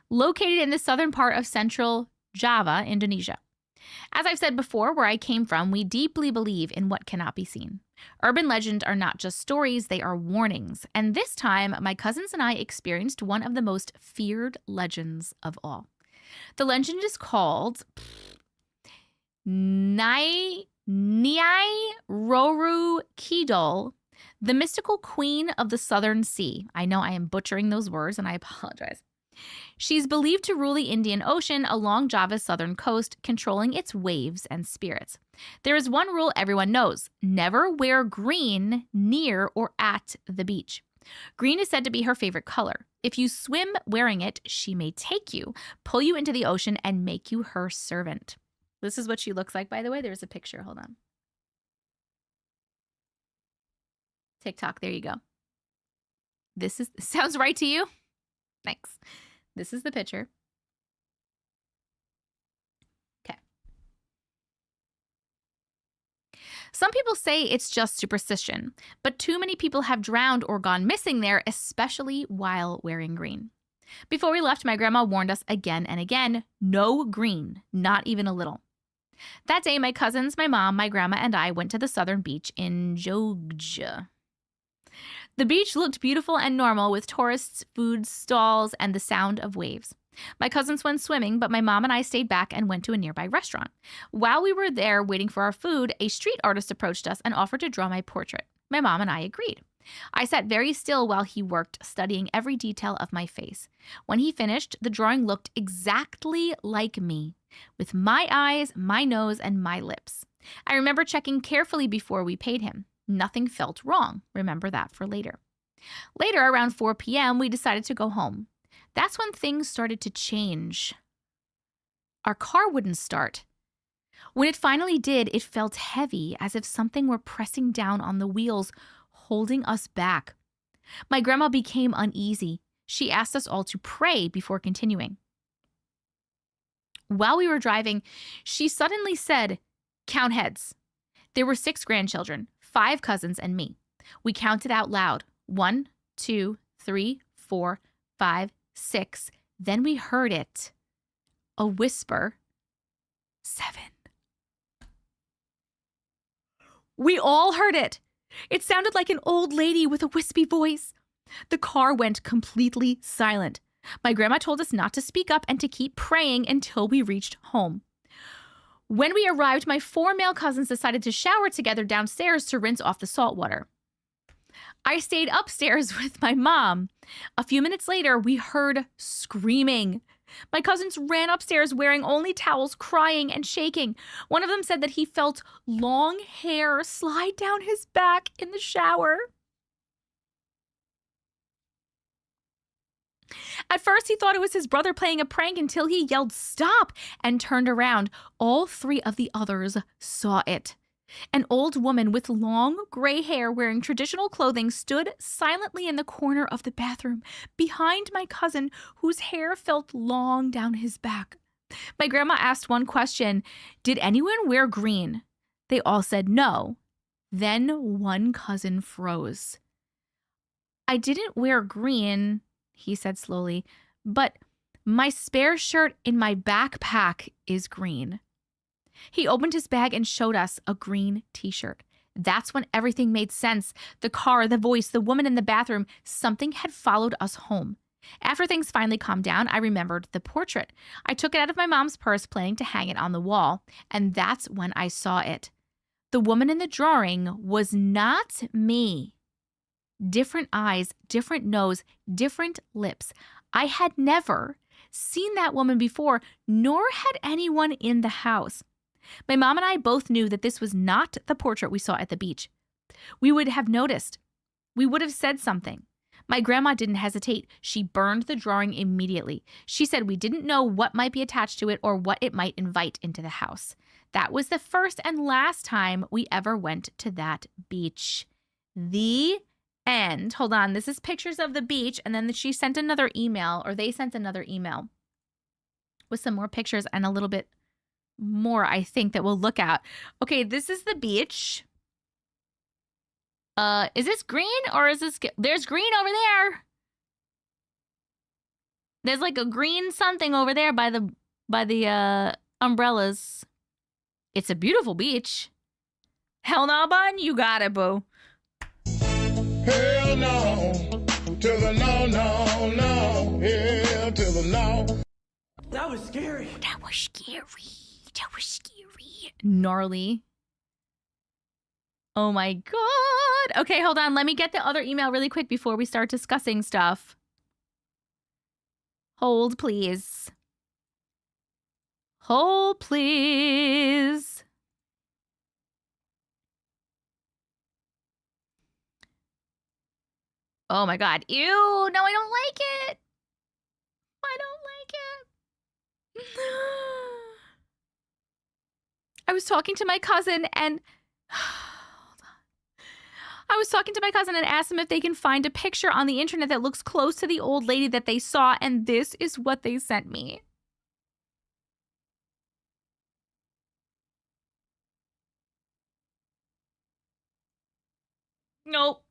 located in the southern part of central Java, Indonesia. As I've said before, where I came from, we deeply believe in what cannot be seen. Urban legends are not just stories, they are warnings. And this time, my cousins and I experienced one of the most feared legends of all. The legend is called Nyai Roru Kidul, the mystical queen of the Southern Sea. I know I am butchering those words and I apologize. She's believed to rule the Indian Ocean along Java's southern coast, controlling its waves and spirits. There is one rule everyone knows: never wear green near or at the beach. Green is said to be her favorite color. If you swim wearing it, she may take you, pull you into the ocean, and make you her servant. This is what she looks like, by the way. There's a picture. Hold on. TikTok, there you go. This sounds right to you? Thanks. This is the picture. Okay. Some people say it's just superstition, but too many people have drowned or gone missing there, especially while wearing green. Before we left, my grandma warned us again and again, no green, not even a little. That day, my cousins, my mom, my grandma, and I went to the southern beach in Jogja. The beach looked beautiful and normal with tourists, food stalls, and the sound of waves. My cousins went swimming, but my mom and I stayed back and went to a nearby restaurant. While we were there waiting for our food, a street artist approached us and offered to draw my portrait. My mom and I agreed. I sat very still while he worked, studying every detail of my face. When he finished, the drawing looked exactly like me, with my eyes, my nose, and my lips. I remember checking carefully before we paid him. Nothing felt wrong. Remember that for later. Later, around 4 p.m., we decided to go home. That's when things started to change. Our car wouldn't start. When it finally did, it felt heavy, as if something were pressing down on the wheels, holding us back. My grandma became uneasy. She asked us all to pray before continuing. While we were driving, she suddenly said, "Count heads." There were 6 grandchildren, 5 cousins, and me. We counted out loud. 1, 2, 3, 4, 5, 6. Then we heard it. A whisper. 7. We all heard it. It sounded like an old lady with a wispy voice. The car went completely silent. My grandma told us not to speak up and to keep praying until we reached home. When we arrived, my 4 male cousins decided to shower together downstairs to rinse off the salt water. I stayed upstairs with my mom. A few minutes later, we heard screaming. My cousins ran upstairs wearing only towels, crying and shaking. One of them said that he felt long hair slide down his back in the shower. At first, he thought it was his brother playing a prank until he yelled, "Stop!" and turned around. All three of the others saw it. An old woman with long gray hair wearing traditional clothing stood silently in the corner of the bathroom behind my cousin, whose hair felt long down his back. My grandma asked one question: "Did anyone wear green?" They all said no. Then one cousin froze. "I didn't wear green," he said slowly, "but my spare shirt in my backpack is green." He opened his bag and showed us a green t-shirt. That's when everything made sense. The car, the voice, the woman in the bathroom, something had followed us home. After things finally calmed down, I remembered the portrait. I took it out of my mom's purse, planning to hang it on the wall, and that's when I saw it. The woman in the drawing was not me. Different eyes, different nose, different lips. I had never seen that woman before, nor had anyone in the house. My mom and I both knew that this was not the portrait we saw at the beach. We would have noticed. We would have said something. My grandma didn't hesitate. She burned the drawing immediately. She said we didn't know what might be attached to it or what it might invite into the house. That was the first and last time we ever went to that beach. The end. Hold on. This is pictures of the beach, and then she sent another email, or they sent another email with some more pictures and a little bit more, I think, that we'll look at. Okay, this is the beach. Is this green or is this... There's green over there. There's like a green something over there by the umbrellas. It's a beautiful beach. Hell no, bun. You got it, boo. Hell no. To the no, no, no. Hell to the no. That was scary. That was scary. That was scary. Gnarly. Oh my god. Okay, hold on. Let me get the other email really quick before we start discussing stuff. Hold, please. Hold, please. Oh my god. Ew. No, I don't like it. I don't like it. I was talking to my cousin and... Hold on. I was talking to my cousin and asked them if they can find a picture on the internet that looks close to the old lady that they saw, and this is what they sent me. Nope.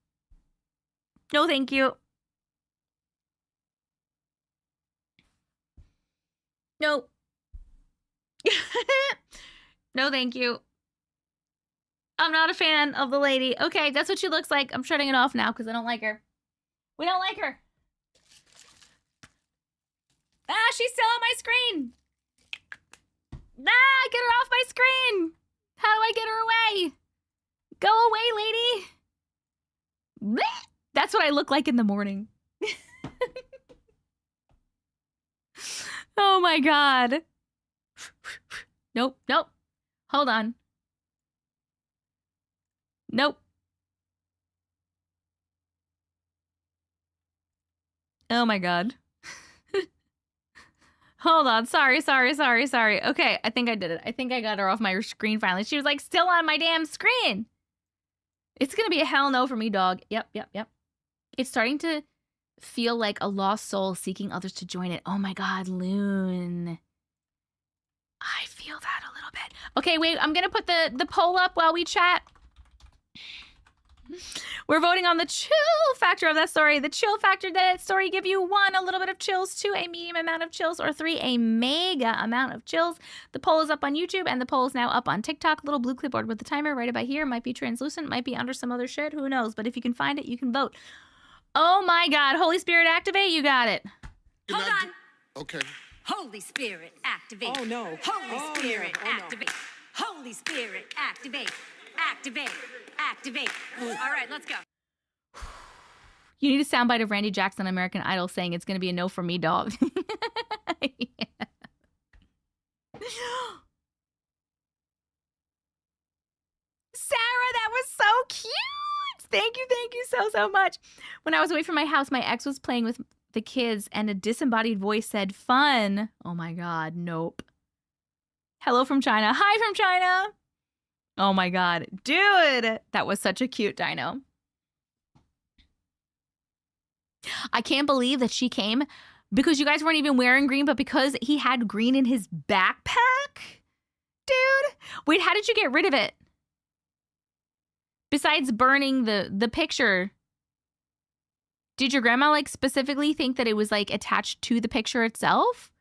No, thank you. Nope. No, thank you. I'm not a fan of the lady. Okay, that's what she looks like. I'm shutting it off now because I don't like her. We don't like her. Ah, she's still on my screen. Ah, get her off my screen. How do I get her away? Go away, lady. Blech. That's what I look like in the morning. Oh my god. Nope, nope. Hold on. Nope. Oh my god. Hold on. Sorry. Okay, I think I did it. I think I got her off my screen finally. She was like still on my damn screen. It's gonna be a hell no for me, dog. Yep. It's starting to feel like a lost soul seeking others to join it. Oh my god, Loon. I feel that a little bit. Okay, wait, I'm gonna put the poll up while we chat. We're voting on the chill factor of that story. The chill factor, did that story give you 1, a little bit of chills, 2, a medium amount of chills, or 3, a mega amount of chills? The poll is up on YouTube, and the poll is now up on TikTok. Little blue clipboard with the timer right about here. Might be translucent, might be under some other shit. Who knows? But if you can find it, you can vote. Oh my god, Holy Spirit activate, you got it. Hold on. Okay. Holy Spirit, activate. Oh no. Holy Spirit, no. Oh, no. activate. Holy Spirit, activate. Activate. Activate. All right, let's go. You need a soundbite of Randy Jackson on American Idol saying it's going to be a no for me, dog. was so cute. Thank you so much. When I was away from my house, my ex was playing with the kids and a disembodied voice said, fun. Oh my God, nope. Hello from China. Hi from China. Oh my God, dude. That was such a cute dino. I can't believe that she came because you guys weren't even wearing green, but because he had green in his backpack. Dude, wait, how did you get rid of it? Besides burning the picture, did your grandma like specifically think that it was like attached to the picture itself?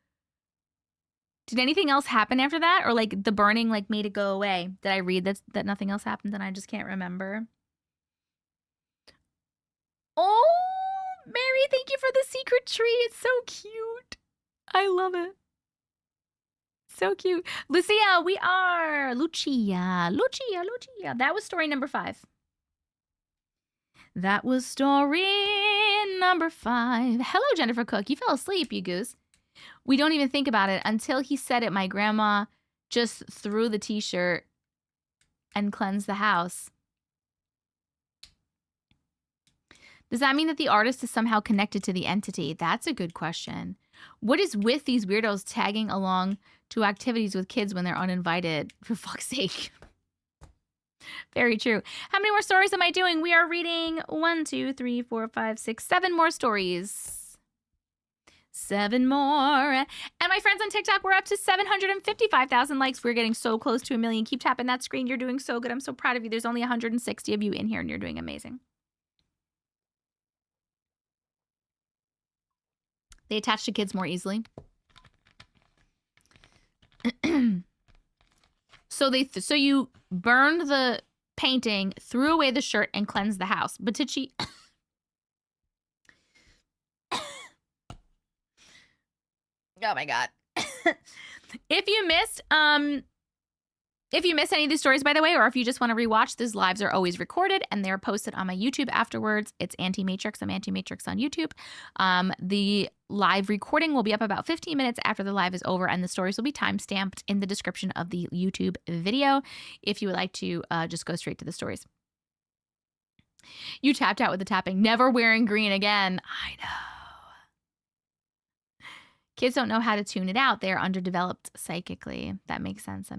Did anything else happen after that? Or like the burning like made it go away? Did I read that nothing else happened and I just can't remember? Oh, Mary, thank you for the secret tree. It's so cute. I love it. So cute. Lucia, we are. Lucia. That was story number 5. That was story number 5. Hello, Jennifer Cook. You fell asleep, you goose. We don't even think about it. Until he said it, my grandma just threw the t-shirt and cleansed the house. Does that mean that the artist is somehow connected to the entity? That's a good question. What is with these weirdos tagging along to activities with kids when they're uninvited? For fuck's sake. Very true. How many more stories am I doing? We are reading 1, 2, 3, 4, 5, 6, 7 more stories. 7 more. And my friends on TikTok, we're up to 755,000 likes. We're getting so close to 1 million. Keep tapping that screen. You're doing so good. I'm so proud of you. There's only 160 of you in here and you're doing amazing. They attach to kids more easily. So you burned the painting, threw away the shirt, and cleansed the house. But did she... Oh my God. If you missed any of these stories, by the way, or if you just want to rewatch, these lives are always recorded and they're posted on my YouTube afterwards. It's Auntie Matrix. I'm Auntie Matrix on YouTube. The live recording will be up about 15 minutes after the live is over, and the stories will be timestamped in the description of the YouTube video if you would like to just go straight to the stories. You tapped out with the tapping. Never wearing green again. I know. Kids don't know how to tune it out. They're underdeveloped psychically. That makes sense.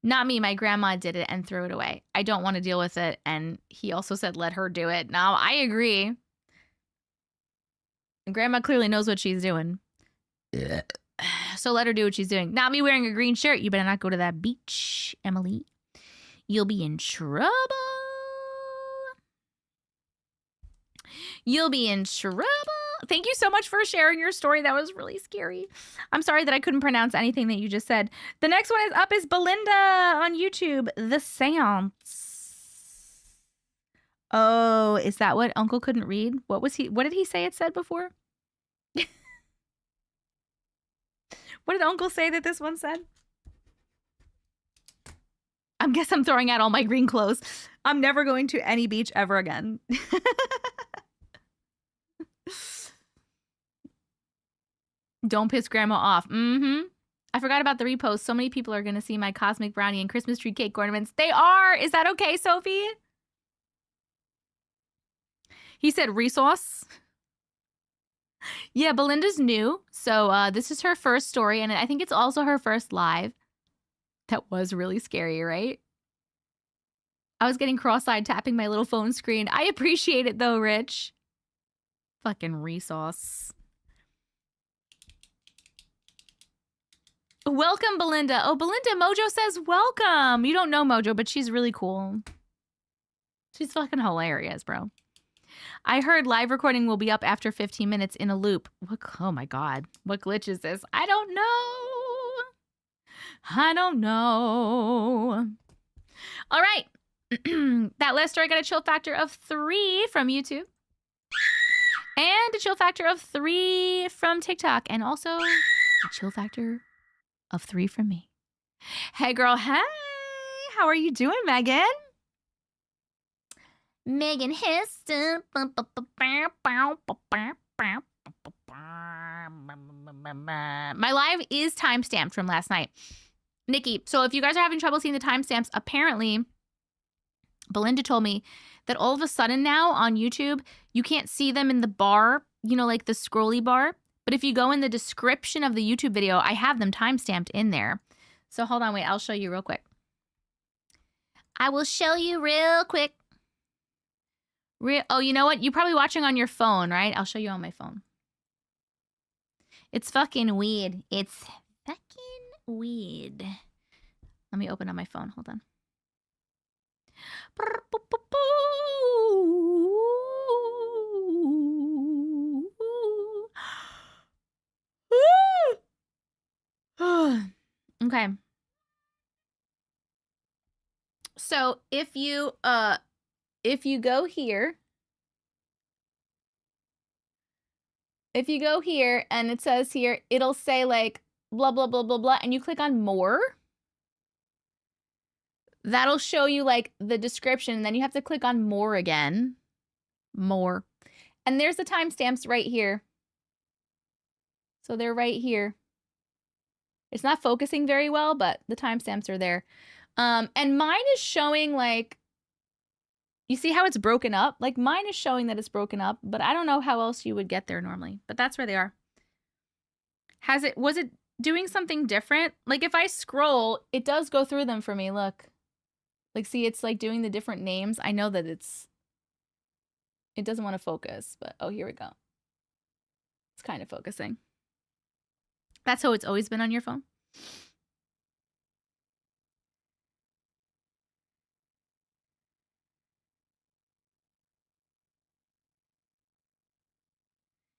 Not me. My grandma did it and threw it away. I don't want to deal with it. And he also said, let her do it. Now, I agree. Grandma clearly knows what she's doing. Yeah. So let her do what she's doing. Not me wearing a green shirt. You better not go to that beach, Emily. You'll be in trouble. You'll be in trouble. Thank you so much for sharing your story. That was really scary. I'm sorry that I couldn't pronounce anything that you just said. The next one is up is Belinda on YouTube. The Seance. Oh, is that what Uncle couldn't read? What did he say it said before? What did Uncle say that this one said? I guess I'm throwing out all my green clothes. I'm never going to any beach ever again. Don't piss grandma off. I forgot about the repost. So many people are going to see my cosmic brownie and Christmas tree cake ornaments. They are. Is that okay, Sophie? He said resource. Yeah, Belinda's new. So this is her first story. And I think it's also her first live. That was really scary, right? I was getting cross-eyed tapping my little phone screen. I appreciate it though, Rich. Fucking resource. Welcome, Belinda. Oh, Belinda, Mojo says welcome. You don't know Mojo, but she's really cool. She's fucking hilarious, bro. I heard live recording will be up after 15 minutes in a loop. Oh my God. What glitch is this? I don't know. All right. That last story got a chill factor of 3 from YouTube. And a chill factor of 3 from TikTok. And also a chill factor of 3 from me. Hey, girl. Hey. How are you doing, Megan? Megan Heston. My live is timestamped from last night. Nikki, so if you guys are having trouble seeing the timestamps, apparently Belinda told me that all of a sudden now on YouTube, you can't see them in the bar, you know, like the scrolly bar. But if you go in the description of the YouTube video, I have them timestamped in there. So hold on, wait, I'll show you real quick. I will show you real quick. Oh, you know what? You're probably watching on your phone, right? I'll show you on my phone. It's fucking weird. It's fucking weird. Let me open on my phone. Hold on. Okay. So if you go here, and it says here, it'll say like blah blah blah blah blah, and you click on more. That'll show you like the description, and then you have to click on more again. More. And there's the timestamps right here. So they're right here. It's not focusing very well, but the timestamps are there. And mine is showing like, you see how it's broken up? Like mine is showing that it's broken up, but I don't know how else you would get there normally, but that's where they are. Was it doing something different? Like if I scroll, it does go through them for me. Look, like, see, it's like doing the different names. I know that it doesn't want to focus, but oh, here we go. It's kind of focusing. That's how it's always been on your phone.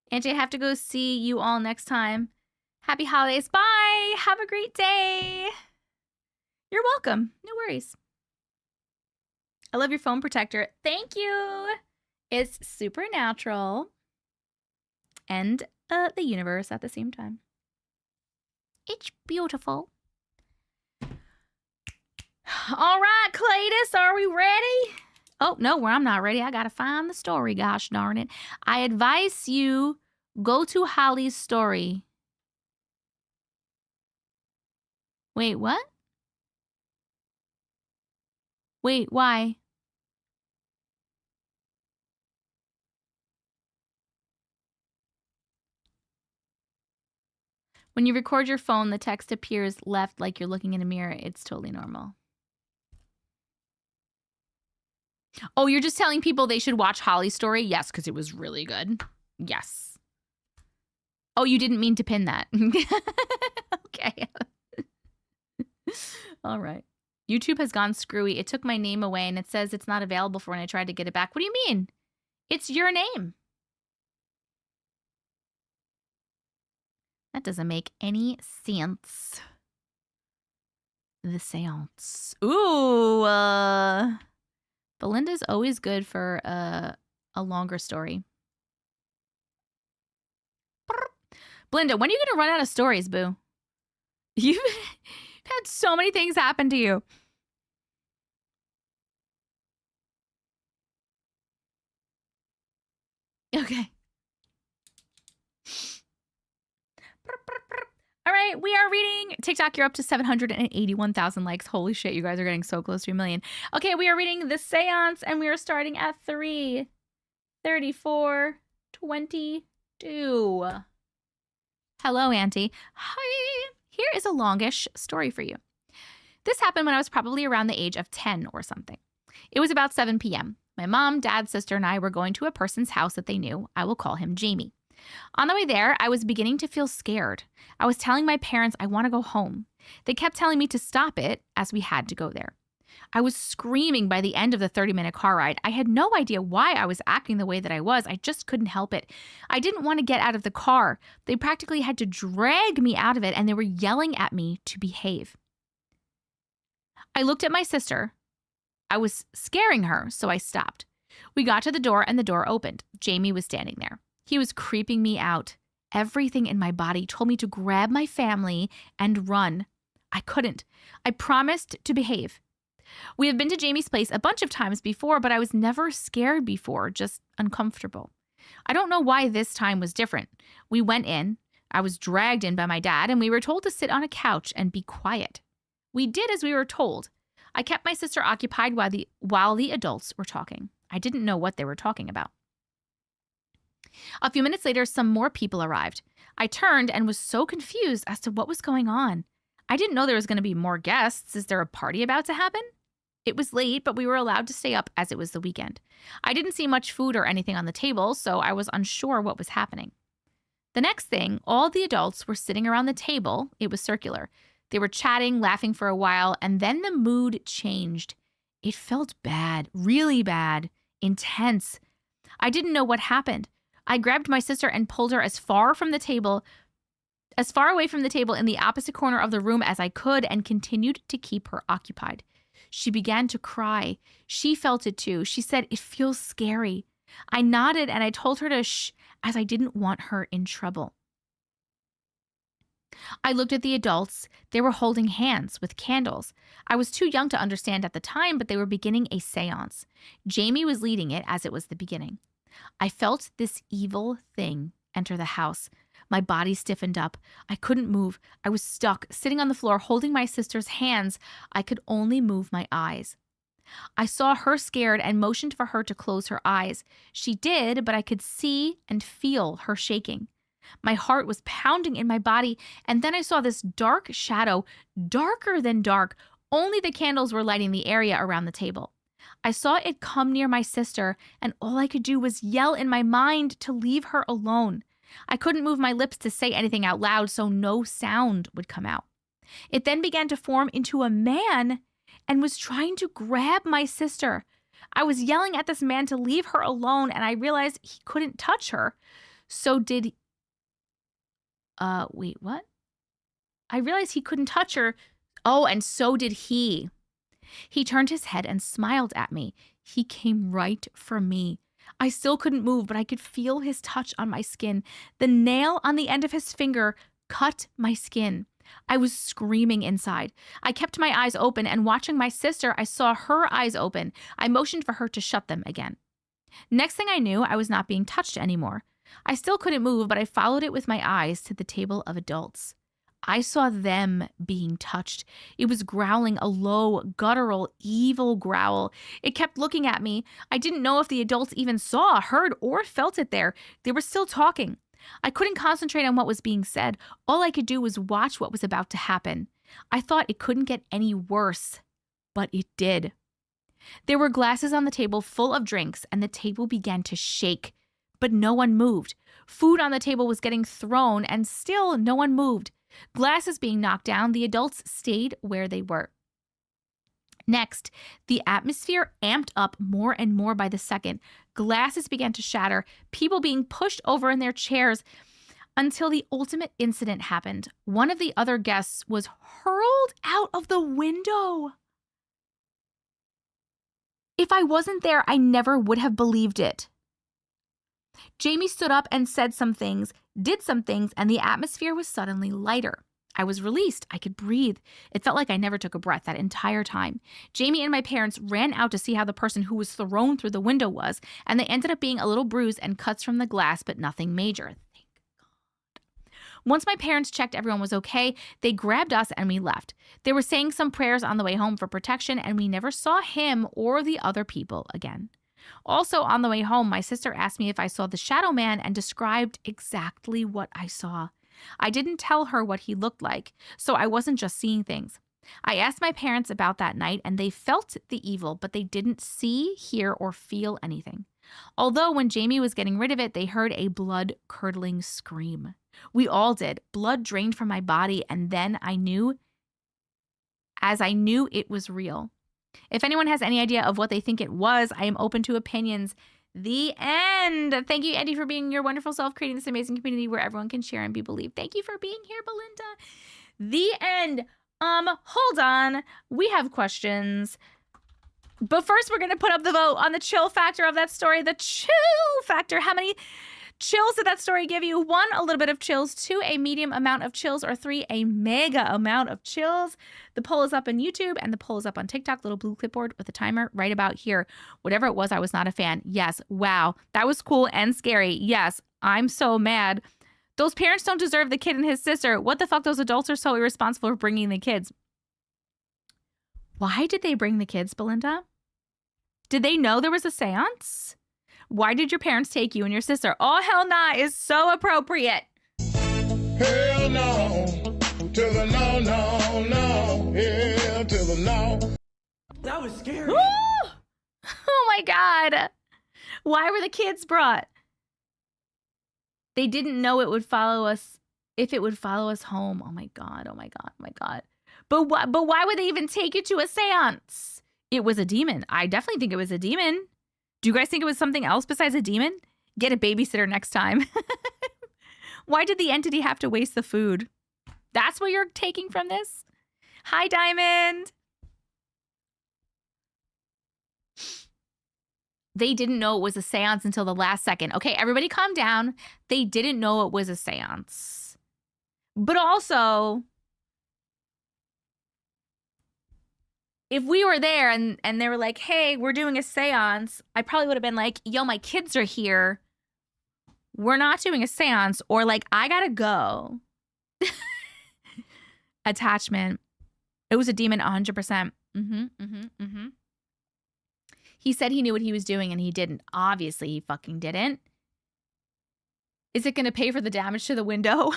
Auntie, I have to go see you all next time. Happy holidays. Bye. Have a great day. You're welcome. No worries. I love your phone protector. Thank you. It's supernatural and the universe at the same time. It's beautiful. All right, Cletus, are we ready? Oh, no, I'm not ready. I got to find the story, gosh darn it. I advise you go to Holly's story. Wait, what? Wait, why? When you record your phone, the text appears left like you're looking in a mirror. It's totally normal. Oh, you're just telling people they should watch Holly's story? Yes, because it was really good. Yes. Oh, you didn't mean to pin that. Okay. All right. YouTube has gone screwy. It took my name away and it says it's not available for when I tried to get it back. What do you mean? It's your name. That doesn't make any sense. The Seance. Ooh. Belinda's always good for a longer story. Belinda, when are you going to run out of stories, boo? You've had so many things happen to you. Okay. All right, we are reading TikTok. You're up to 781,000 likes. Holy shit, you guys are getting so close to 1 million. Okay, we are reading The Seance, and we are starting at 3:34:22. Hello, Auntie. Hi. Here is a longish story for you. This happened when I was probably around the age of 10 or something. It was about 7 p.m. My mom, dad, sister, and I were going to a person's house that they knew. I will call him Jamie. On the way there, I was beginning to feel scared. I was telling my parents I want to go home. They kept telling me to stop it as we had to go there. I was screaming by the end of the 30-minute car ride. I had no idea why I was acting the way that I was. I just couldn't help it. I didn't want to get out of the car. They practically had to drag me out of it, and they were yelling at me to behave. I looked at my sister. I was scaring her, so I stopped. We got to the door, and the door opened. Jamie was standing there. He was creeping me out. Everything in my body told me to grab my family and run. I couldn't. I promised to behave. We have been to Jamie's place a bunch of times before, but I was never scared before, just uncomfortable. I don't know why this time was different. We went in. I was dragged in by my dad, and we were told to sit on a couch and be quiet. We did as we were told. I kept my sister occupied while the adults were talking. I didn't know what they were talking about. A few minutes later, some more people arrived. I turned and was so confused as to what was going on. I didn't know there was going to be more guests. Is there a party about to happen? It was late, but we were allowed to stay up as it was the weekend. I didn't see much food or anything on the table, so I was unsure what was happening. The next thing, all the adults were sitting around the table. It was circular. They were chatting, laughing for a while, and then the mood changed. It felt bad, really bad, intense. I didn't know what happened. I grabbed my sister and pulled her as far away from the table in the opposite corner of the room as I could and continued to keep her occupied. She began to cry. She felt it too. She said, "It feels scary." I nodded and I told her to shh, as I didn't want her in trouble. I looked at the adults. They were holding hands with candles. I was too young to understand at the time, but they were beginning a seance. Jamie was leading it as it was the beginning. I felt this evil thing enter the house. My body stiffened up. I couldn't move. I was stuck, sitting on the floor, holding my sister's hands. I could only move my eyes. I saw her scared and motioned for her to close her eyes. She did, but I could see and feel her shaking. My heart was pounding in my body, and then I saw this dark shadow, darker than dark. Only the candles were lighting the area around the table. I saw it come near my sister, and all I could do was yell in my mind to leave her alone. I couldn't move my lips to say anything out loud, so no sound would come out. It then began to form into a man and was trying to grab my sister. I was yelling at this man to leave her alone, and I realized he couldn't touch her. So did... wait, what? I realized he couldn't touch her. Oh, and so did he. He turned his head and smiled at me. He came right for me. I still couldn't move, but I could feel his touch on my skin. The nail on the end of his finger cut my skin. I was screaming inside. I kept my eyes open, and watching my sister, I saw her eyes open. I motioned for her to shut them again. Next thing I knew, I was not being touched anymore. I still couldn't move, but I followed it with my eyes to the table of adults. I saw them being touched. It was growling a low, guttural, evil growl. It kept looking at me. I didn't know if the adults even saw, heard, or felt it there. They were still talking. I couldn't concentrate on what was being said. All I could do was watch what was about to happen. I thought it couldn't get any worse, but it did. There were glasses on the table full of drinks, and the table began to shake, but no one moved. Food on the table was getting thrown, and still no one moved. Glasses being knocked down, the adults stayed where they were. Next, the atmosphere amped up more and more by the second. Glasses began to shatter, people being pushed over in their chairs, until the ultimate incident happened. One of the other guests was hurled out of the window. If I wasn't there, I never would have believed it. Jamie stood up and said some things, did some things, and the atmosphere was suddenly lighter. I was released. I could breathe. It felt like I never took a breath that entire time. Jamie and my parents ran out to see how the person who was thrown through the window was, and they ended up being a little bruised and cuts from the glass, but nothing major. Thank God. Once my parents checked everyone was okay, they grabbed us and we left. They were saying some prayers on the way home for protection, and we never saw him or the other people again. Also, on the way home, my sister asked me if I saw the shadow man and described exactly what I saw. I didn't tell her what he looked like, so I wasn't just seeing things. I asked my parents about that night, and they felt the evil, but they didn't see, hear, or feel anything. Although when Jamie was getting rid of it, they heard a blood-curdling scream. We all did. Blood drained from my body, and then I knew it was real. If anyone has any idea of what they think it was, I am open to opinions. The end. Thank you, Andy, for being your wonderful self, creating this amazing community where everyone can share and be believed. Thank you for being here, Belinda. The end. Hold on. We have questions. But first, we're going to put up the vote on the chill factor of that story. The chill factor. How many chills did that story give you? 1, a little bit of chills. 2, a medium amount of chills. Or 3, a mega amount of chills. The poll is up on YouTube and the poll is up on TikTok. Little blue clipboard with a timer right about here. Whatever it was, I was not a fan. Yes. Wow. That was cool and scary. Yes. I'm so mad. Those parents don't deserve the kid and his sister. What the fuck? Those adults are so irresponsible for bringing the kids. Why did they bring the kids, Belinda? Did they know there was a seance? Why did your parents take you and your sister? Oh, hell nah is so appropriate. Hell no. To the no, no, no. Hell to the no. That was scary. Woo! Oh my God. Why were the kids brought? They didn't know it would follow us, if it would follow us home. Oh my God, oh my God, oh my God. But why would they even take you to a seance? It was a demon. I definitely think it was a demon. Do you guys think it was something else besides a demon? Get a babysitter next time. Why did the entity have to waste the food? That's what you're taking from this? Hi, Diamond. They didn't know it was a seance until the last second. Okay, everybody calm down. They didn't know it was a seance. But also, if we were there and they were like, hey, we're doing a seance, I probably would have been like, yo, my kids are here. We're not doing a seance. Or like, I gotta go. Attachment. It was a demon 100%. He said he knew what he was doing and he didn't. Obviously, he fucking didn't. Is it going to pay for the damage to the window?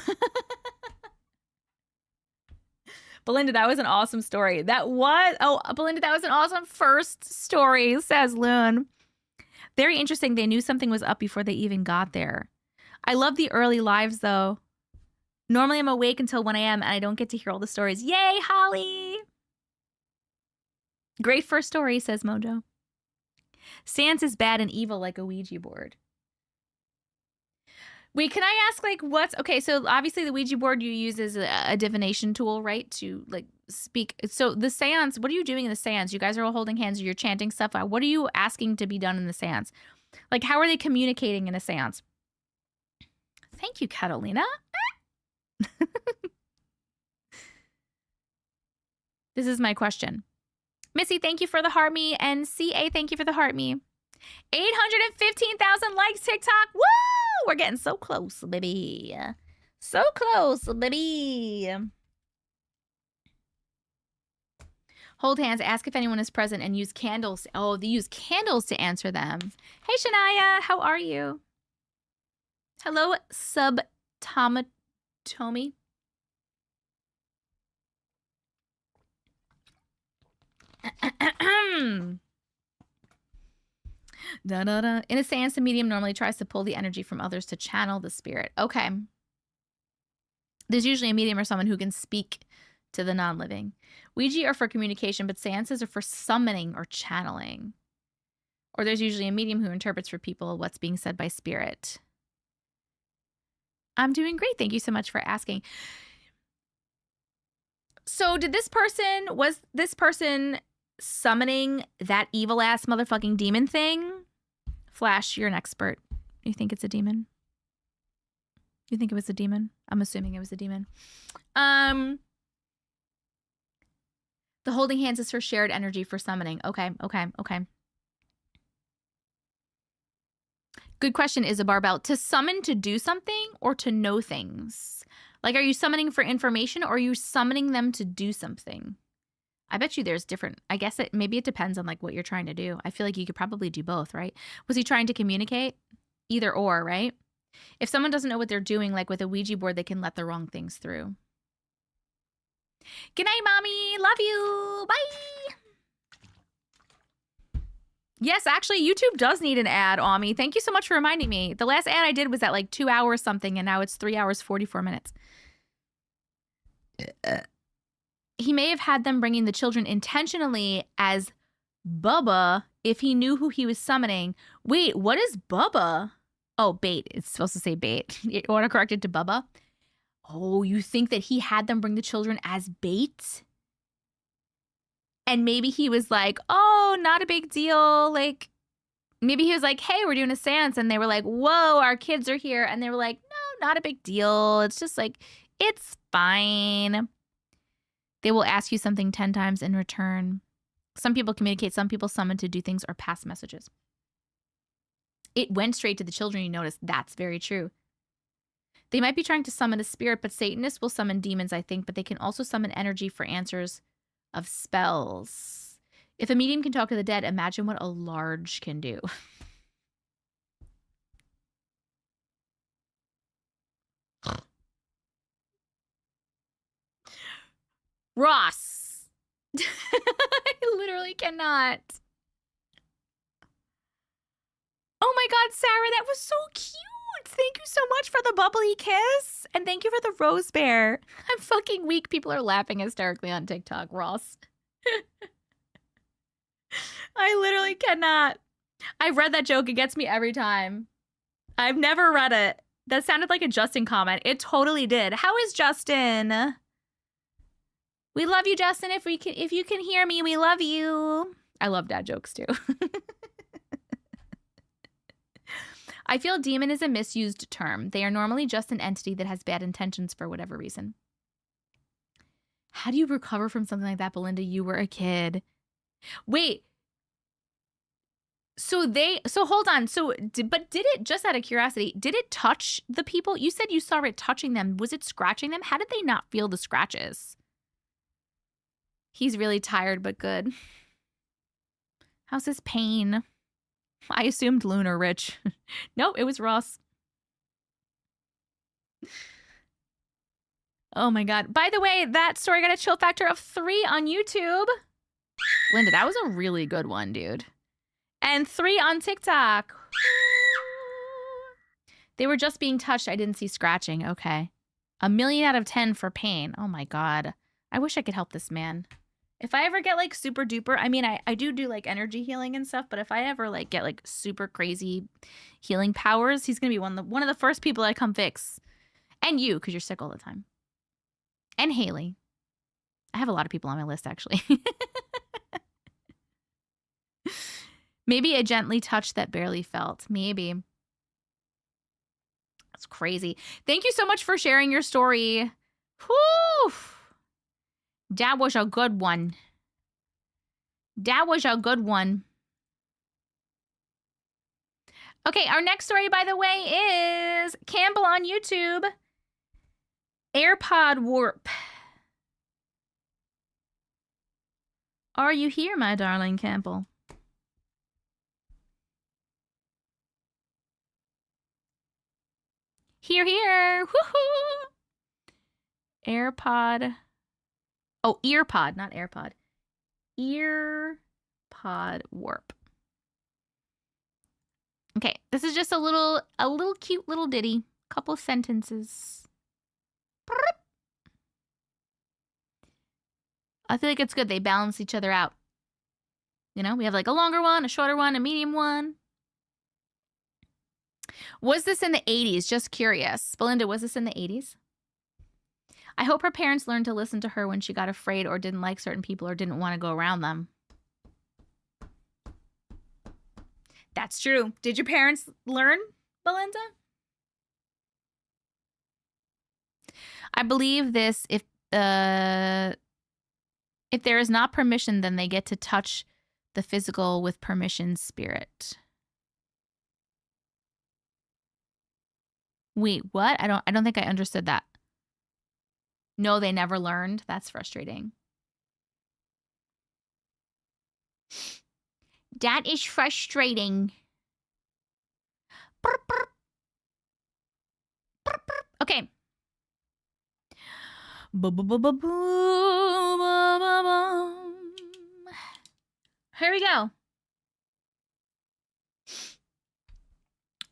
Belinda, that was an awesome story. Belinda, that was an awesome first story, says Loon. Very interesting. They knew something was up before they even got there. I love the early lives, though. Normally, I'm awake until 1 a.m. and I don't get to hear all the stories. Yay, Holly! Great first story, says Mojo. Seance is bad and evil like a Ouija board. Wait, can I ask, like, what's... Okay, so obviously the Ouija board you use is a divination tool, right? To, like, speak... So the seance, what are you doing in the seance? You guys are all holding hands, or you're chanting stuff out. What are you asking to be done in the seance? Like, how are they communicating in a seance? Thank you, Catalina. This is my question. Missy, thank you for the heart me. And CA, thank you for the heart me. 815,000 likes, TikTok. Woo! We're getting so close, baby. So close, baby. Hold hands, ask if anyone is present, and use candles. Oh, they use candles to answer them. Hey, Shania, how are you? Hello, Tomatomi. Da, da, da. In a seance, the medium normally tries to pull the energy from others to channel the spirit. Okay. There's usually a medium or someone who can speak to the non-living. Ouija are for communication, but seances are for summoning or channeling. Or there's usually a medium who interprets for people what's being said by spirit. I'm doing great. Thank you so much for asking. So was this person summoning that evil ass motherfucking demon thing? Flash, you're an expert. You think it's a demon? You think it was a demon? I'm assuming it was a demon. The holding hands is for shared energy for summoning. Okay. Good question, Isabarbel. To summon to do something or to know things? Like, are you summoning for information or are you summoning them to do something? I bet you there's different, I guess maybe it depends on like what you're trying to do. I feel like you could probably do both, right? Was he trying to communicate? Either or, right? If someone doesn't know what they're doing, like with a Ouija board, they can let the wrong things through. Good night, Mommy. Love you. Bye. Yes, actually, YouTube does need an ad, Ami. Thank you so much for reminding me. The last ad I did was at like 2 hours something, and now it's 3 hours, 44 minutes. He may have had them bringing the children intentionally as Bubba if he knew who he was summoning. Wait, what is Bubba? Oh, bait. It's supposed to say bait. You want to correct it to Bubba? Oh, you think that he had them bring the children as bait? And maybe he was like, oh, not a big deal. Like, maybe he was like, hey, we're doing a seance. And they were like, whoa, our kids are here. And they were like, no, not a big deal. It's just like, it's fine. They will ask you something 10 times in return. Some people communicate, some people summon to do things or pass messages. It went straight to the children, you notice. That's very true. They might be trying to summon a spirit, but Satanists will summon demons, I think, but they can also summon energy for answers of spells. If a medium can talk to the dead, imagine what a large can do. Ross. I literally cannot. Oh my God, Sarah, that was so cute. Thank you so much for the bubbly kiss. And thank you for the rose bear. I'm fucking weak. People are laughing hysterically on TikTok, Ross. I literally cannot. I've read that joke. It gets me every time. I've never read it. That sounded like a Justin comment. It totally did. How is Justin? We love you, Justin. If you can hear me, we love you. I love dad jokes too. I feel demon is a misused term. They are normally just an entity that has bad intentions for whatever reason. How do you recover from something like that, Belinda? You were a kid. Wait. So hold on. But did it, just out of curiosity, did it touch the people? You said you saw it touching them. Was it scratching them? How did they not feel the scratches? He's really tired, but good. How's his pain? I assumed Lunar Rich. Nope, it was Ross. Oh my God. By the way, that story got a chill factor of 3 on YouTube. Linda, that was a really good one, dude. And 3 on TikTok. They were just being touched. I didn't see scratching. Okay. 1,000,000 out of 10 for pain. Oh my God. I wish I could help this man. If I ever get like super duper, I mean, I do like energy healing and stuff, but if I ever like get like super crazy healing powers, he's going to be one of the first people I come fix. And you, because you're sick all the time. And Haley. I have a lot of people on my list, actually. Maybe a gently touch that barely felt. Maybe. That's crazy. Thank you so much for sharing your story. Whew. That was a good one. That was a good one. Okay, our next story, by the way, is Campbell on YouTube. Earpod Warp. Are you here, my darling Campbell? Here, here. Woohoo! Earpod. Oh, Earpod, not AirPod. Earpod Warp. Okay, this is just a little cute little ditty. Couple sentences. I feel like it's good. They balance each other out. You know, we have like a longer one, a shorter one, a medium one. Was this in the 80s? Just curious. Belinda, was this in the 80s? I hope her parents learned to listen to her when she got afraid or didn't like certain people or didn't want to go around them. That's true. Did your parents learn, Belinda? I believe this, if there is not permission, then they get to touch the physical with permission spirit. Wait, what? I don't think I understood that. No, they never learned. That's frustrating. That is frustrating. Okay. Here we go.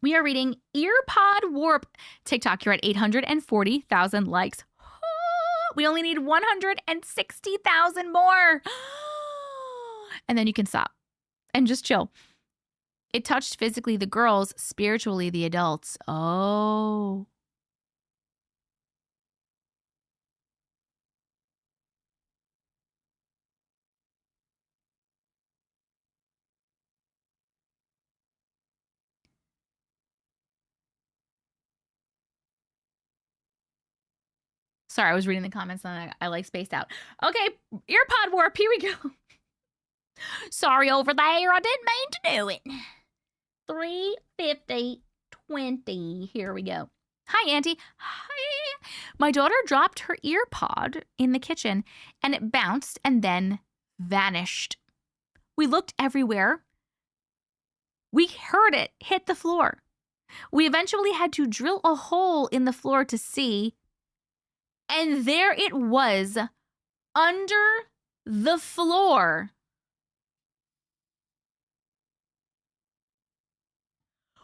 We are reading Earpod Warp. TikTok, you're at 840,000 likes. We only need 160,000 more. And then you can stop and just chill. It touched physically the girls, spiritually the adults. Oh. Sorry, I was reading the comments and I like spaced out. Okay, Earpod Warp, here we go. Sorry over there, I didn't mean to do it. 350-20, here we go. Hi, Auntie. Hi. My daughter dropped her ear pod in the kitchen and it bounced and then vanished. We looked everywhere. We heard it hit the floor. We eventually had to drill a hole in the floor to see. And there it was, under the floor.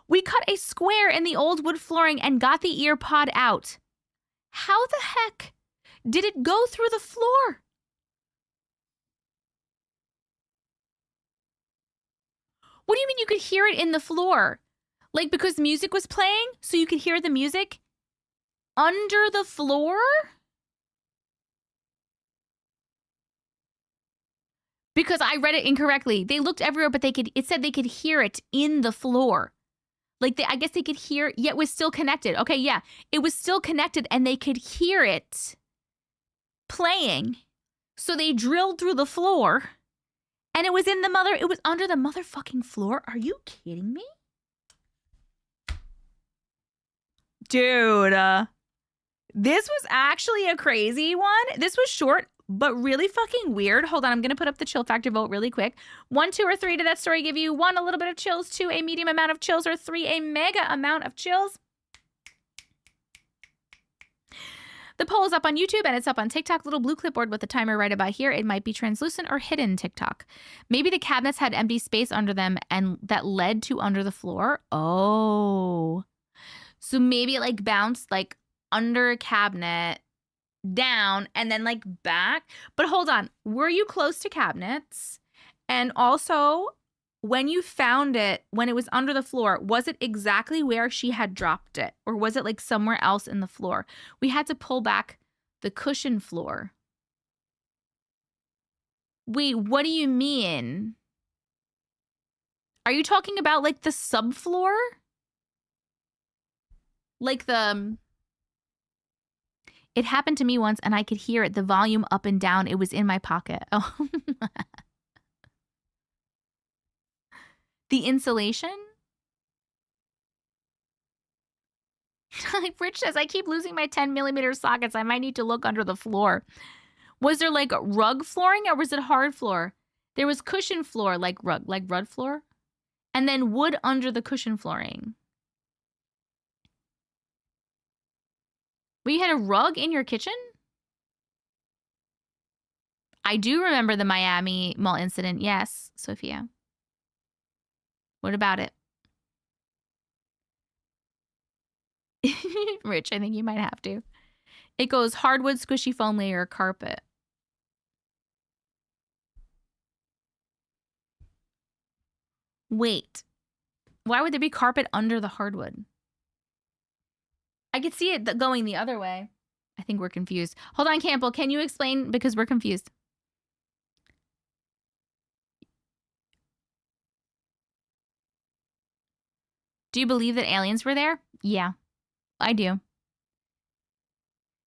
We cut a square in the old wood flooring and got the ear pod out. How the heck did it go through the floor? What do you mean you could hear it in the floor? Like because music was playing, so you could hear the music under the floor? Because I read it incorrectly. They looked everywhere, but it said they could hear it in the floor. Like I guess they could hear, yet it was still connected. Okay, yeah, it was still connected and they could hear it playing. So they drilled through the floor and it was under the motherfucking floor. Are you kidding me? Dude, this was actually a crazy one. This was short, but really fucking weird. Hold on, I'm going to put up the chill factor vote really quick. 1, 2, or 3, did that story give you? 1, a little bit of chills, 2, a medium amount of chills, or 3, a mega amount of chills? The poll is up on YouTube and it's up on TikTok. Little blue clipboard with the timer right about here. It might be translucent or hidden TikTok. Maybe the cabinets had empty space under them and that led to under the floor. Oh. So maybe it like bounced like under a cabinet, down, and then like back. But hold on. Were you close to cabinets? And also, when you found it, when it was under the floor, was it exactly where she had dropped it? Or was it like somewhere else in the floor? We had to pull back the cushion floor. Wait, what do you mean? Are you talking about like the subfloor? Like it happened to me once and I could hear it, the volume up and down. It was in my pocket. Oh. The insulation? Rich says, I keep losing my 10mm sockets. I might need to look under the floor. Was there like rug flooring or was it hard floor? There was cushion floor, like rug floor. And then wood under the cushion flooring. Well, you had a rug in your kitchen? I do remember the Miami Mall incident. Yes, Sophia. What about it? Rich, I think you might have to. It goes hardwood, squishy foam layer, carpet. Wait. Why would there be carpet under the hardwood? I could see it going the other way. I think we're confused. Hold on, Campbell. Can you explain? Because we're confused. Do you believe that aliens were there? Yeah, I do.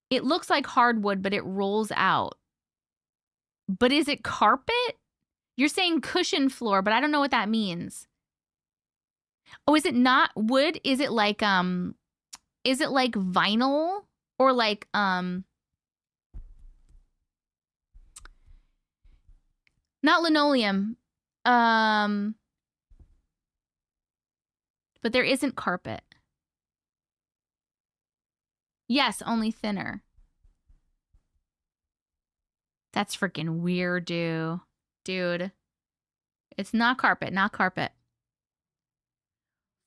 It looks like hardwood, but it rolls out. But is it carpet? You're saying cushion floor, but I don't know what that means. Oh, is it not wood? Is it like vinyl or like not linoleum. But there isn't carpet. Yes, only thinner. That's freaking weird, dude. It's not carpet, not carpet.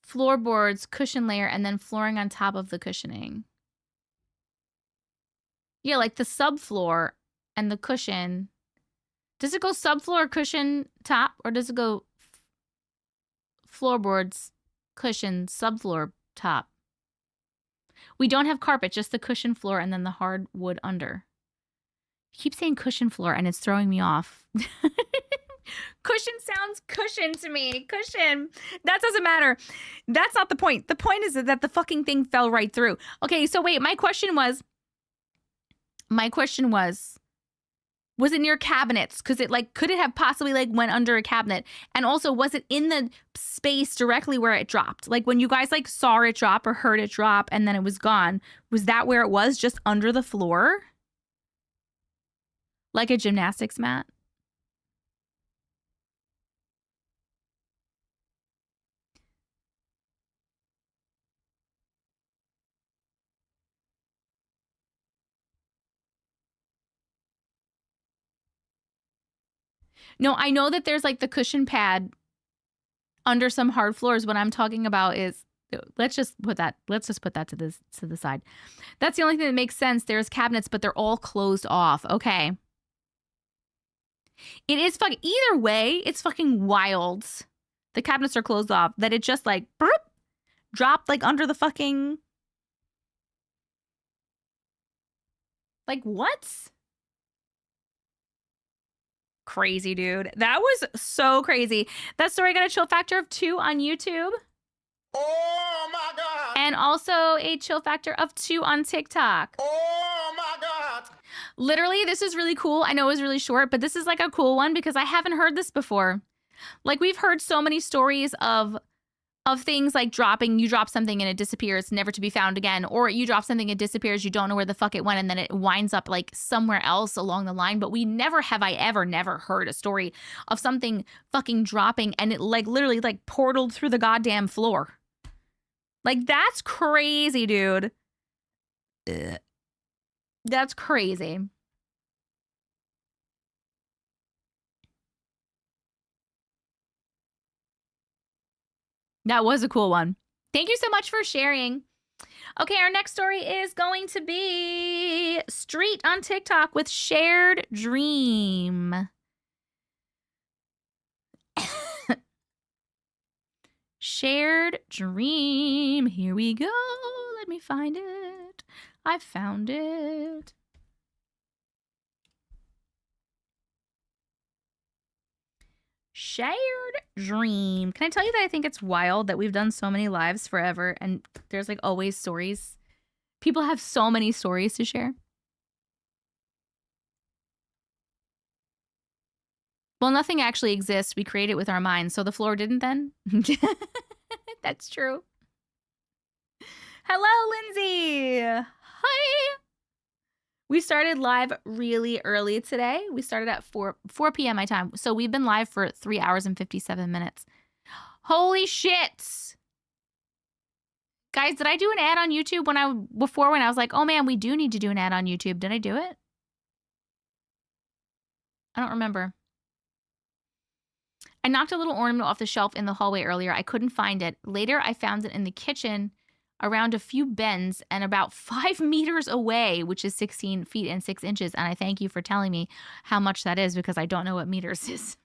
Floorboards, cushion layer, and then flooring on top of the cushioning. Yeah, like the subfloor and the cushion. Does it go subfloor, cushion, top? Or does it go floorboards, cushion, subfloor, top? We don't have carpet, just the cushion floor and then the hardwood under. I keep saying cushion floor and it's throwing me off. Cushion sounds cushion to me. Cushion. That doesn't matter. That's not the point. The point is that the fucking thing fell right through. Okay, so wait, my question was, Was it near cabinets? Because it like, could it have possibly like went under a cabinet? And also, was it in the space directly where it dropped? Like when you guys like saw it drop or heard it drop and then it was gone, was that where it was, just under the floor? Like a gymnastics mat? No, I know that there's like the cushion pad under some hard floors. What I'm talking about is, let's just put that to the side. That's the only thing that makes sense. There's cabinets, but they're all closed off. Okay. It is fucking, either way, it's fucking wild. The cabinets are closed off. That it just like burp, dropped like under the fucking, like what? Crazy, dude. That was so crazy. That story got a chill factor of 2 on YouTube. Oh my God. And also a chill factor of 2 on TikTok. Oh my God. Literally, this is really cool. I know it was really short, but this is like a cool one because I haven't heard this before. Like we've heard so many stories of things like dropping, you drop something and it disappears, never to be found again. Or you drop something, it disappears, you don't know where the fuck it went, and then it winds up like somewhere else along the line. But we never never heard a story of something fucking dropping and it like literally like portaled through the goddamn floor. Like that's crazy, dude. Ugh. That's crazy. That was a cool one. Thank you so much for sharing. Okay, our next story is going to be Street on TikTok with Shared Dream. Shared Dream. Here we go. Let me find it. I found it. Shared Dream. Can I tell you that I think it's wild that we've done so many lives forever and there's like always stories. People have so many stories to share. Well, nothing actually exists. We create it with our minds. So the floor didn't then? That's true. Hello, Lindsay. Hi. We started live really early today. We started at 4 p.m. my time. So we've been live for 3 hours and 57 minutes. Holy shit. Guys, did I do an ad on YouTube when I was like, oh man, we do need to do an ad on YouTube? Did I do it? I don't remember. I knocked a little ornament off the shelf in the hallway earlier. I couldn't find it. Later, I found it in the kitchen around a few bends and about 5 meters away, which is 16 feet and 6 inches. And I thank you for telling me how much that is because I don't know what meters is.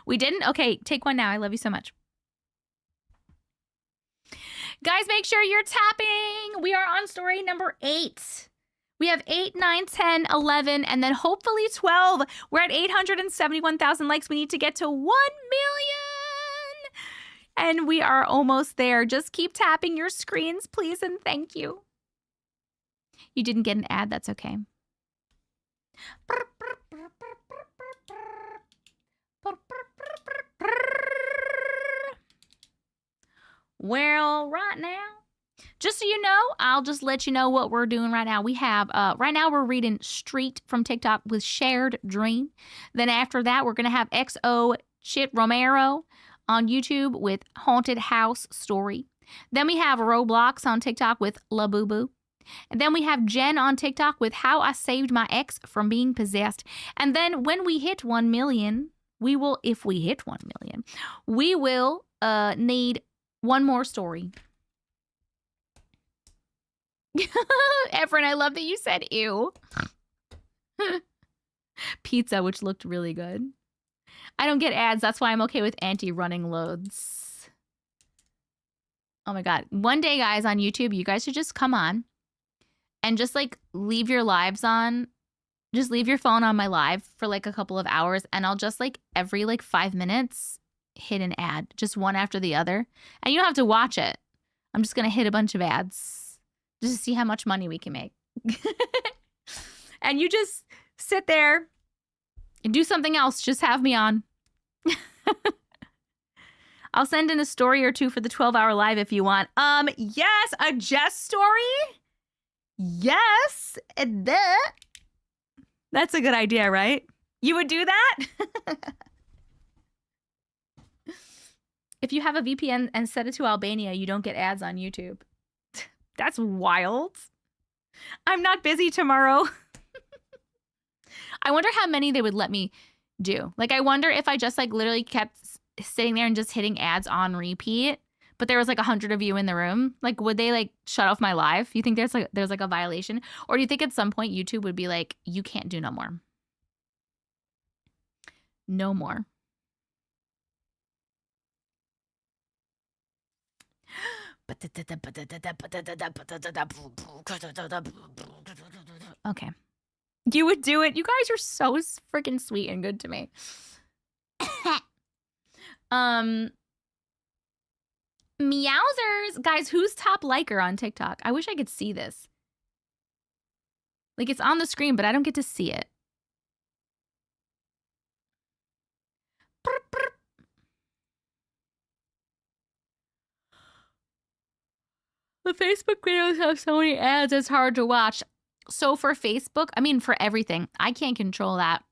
We didn't? Okay, take one now. I love you so much. Guys, make sure you're tapping. We are on story number 8. We have 8, 9, 10, 11, and then hopefully 12. We're at 871,000 likes. We need to get to 1 million. And we are almost there. Just keep tapping your screens, please, and thank you. You didn't get an ad. That's okay. Well, right now, just so you know, I'll just let you know what we're doing right now. We have, right now we're reading Street from TikTok with Shared Dream. Then after that, we're going to have XO Chit Romero on YouTube with Haunted House Story. Then we have Roblox on TikTok with La Boo Boo. And then we have Jen on TikTok with How I Saved My Ex from Being Possessed. And then when we hit 1 million, we will, if we hit 1 million, we will need one more story. Efren, I love that you said ew. Pizza, which looked really good. I don't get ads. That's why I'm okay with anti-running loads. Oh my God. One day, guys, on YouTube, you guys should just come on and just like leave your lives on. Just leave your phone on my live for like a couple of hours. And I'll just like every like 5 minutes hit an ad, just one after the other. And you don't have to watch it. I'm just going to hit a bunch of ads just to see how much money we can make. And you just sit there Do something else. Just have me on. I'll send in a story or two for the 12-hour live if you want. Yes, a Jess story? Yes. That's a good idea, right? You would do that? If you have a VPN and set it to Albania, you don't get ads on YouTube. That's wild. I'm not busy tomorrow. I wonder how many they would let me do. Like, I wonder if I just like literally kept sitting there and just hitting ads on repeat, but there was like 100 of you in the room. Like, would they like shut off my live? You think there's like a violation? Or do you think at some point YouTube would be like, you can't do no more? No more. Okay. You would do it. You guys are so freaking sweet and good to me. Meowsers. Guys, who's top liker on TikTok? I wish I could see this. Like, it's on the screen, but I don't get to see it. The Facebook videos have so many ads, it's hard to watch. So for Facebook, I mean, for everything, I can't control that.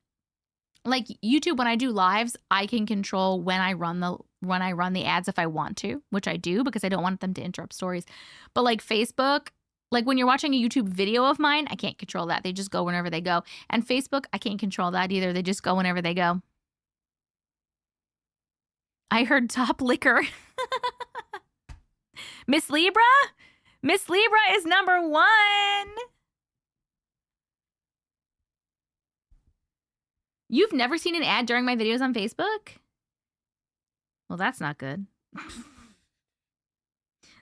Like YouTube, when I do lives, I can control when I run the ads if I want to, which I do because I don't want them to interrupt stories. But like Facebook, like when you're watching a YouTube video of mine, I can't control that. They just go whenever they go. And Facebook, I can't control that either. They just go whenever they go. I heard top liquor. Miss Libra? Miss Libra is #1. You've never seen an ad during my videos on Facebook? Well, that's not good.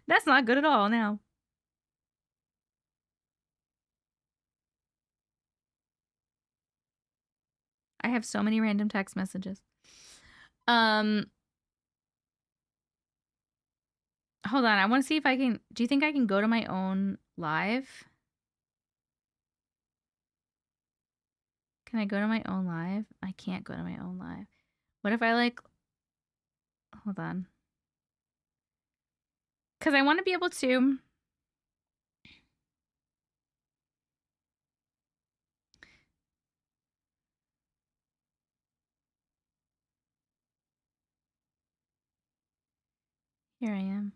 That's not good at all now. I have so many random text messages. Hold on, I want to see if I can... Do you think I can go to my own live? Can I go to my own live? I can't go to my own live. What if I like... Hold on. Because I want to be able to... Here I am.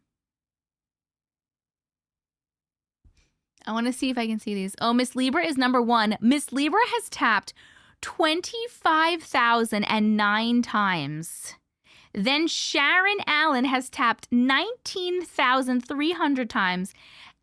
I want to see if I can see these. Oh, Miss Libra is #1. Miss Libra has tapped 25,009 times. Then Sharon Allen has tapped 19,300 times.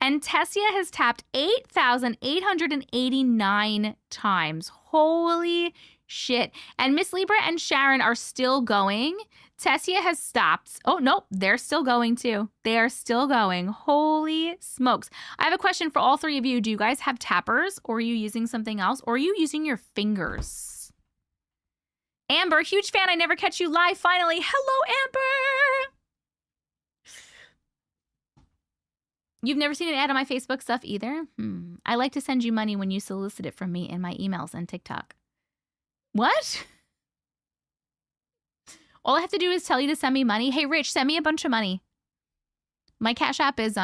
And Tessia has tapped 8,889 times. Holy shit. And Miss Libra and Sharon are still going. Tessia has stopped. Oh, nope. They're still going too. They are still going. Holy smokes. I have a question for all three of you. Do you guys have tappers, or are you using something else, or are you using your fingers? Amber, huge fan. I never catch you live finally. Hello, Amber. You've never seen an ad on my Facebook stuff either? I like to send you money when you solicit it from me in my emails and TikTok. What? All I have to do is tell you to send me money. Hey, Rich, send me a bunch of money. My Cash App is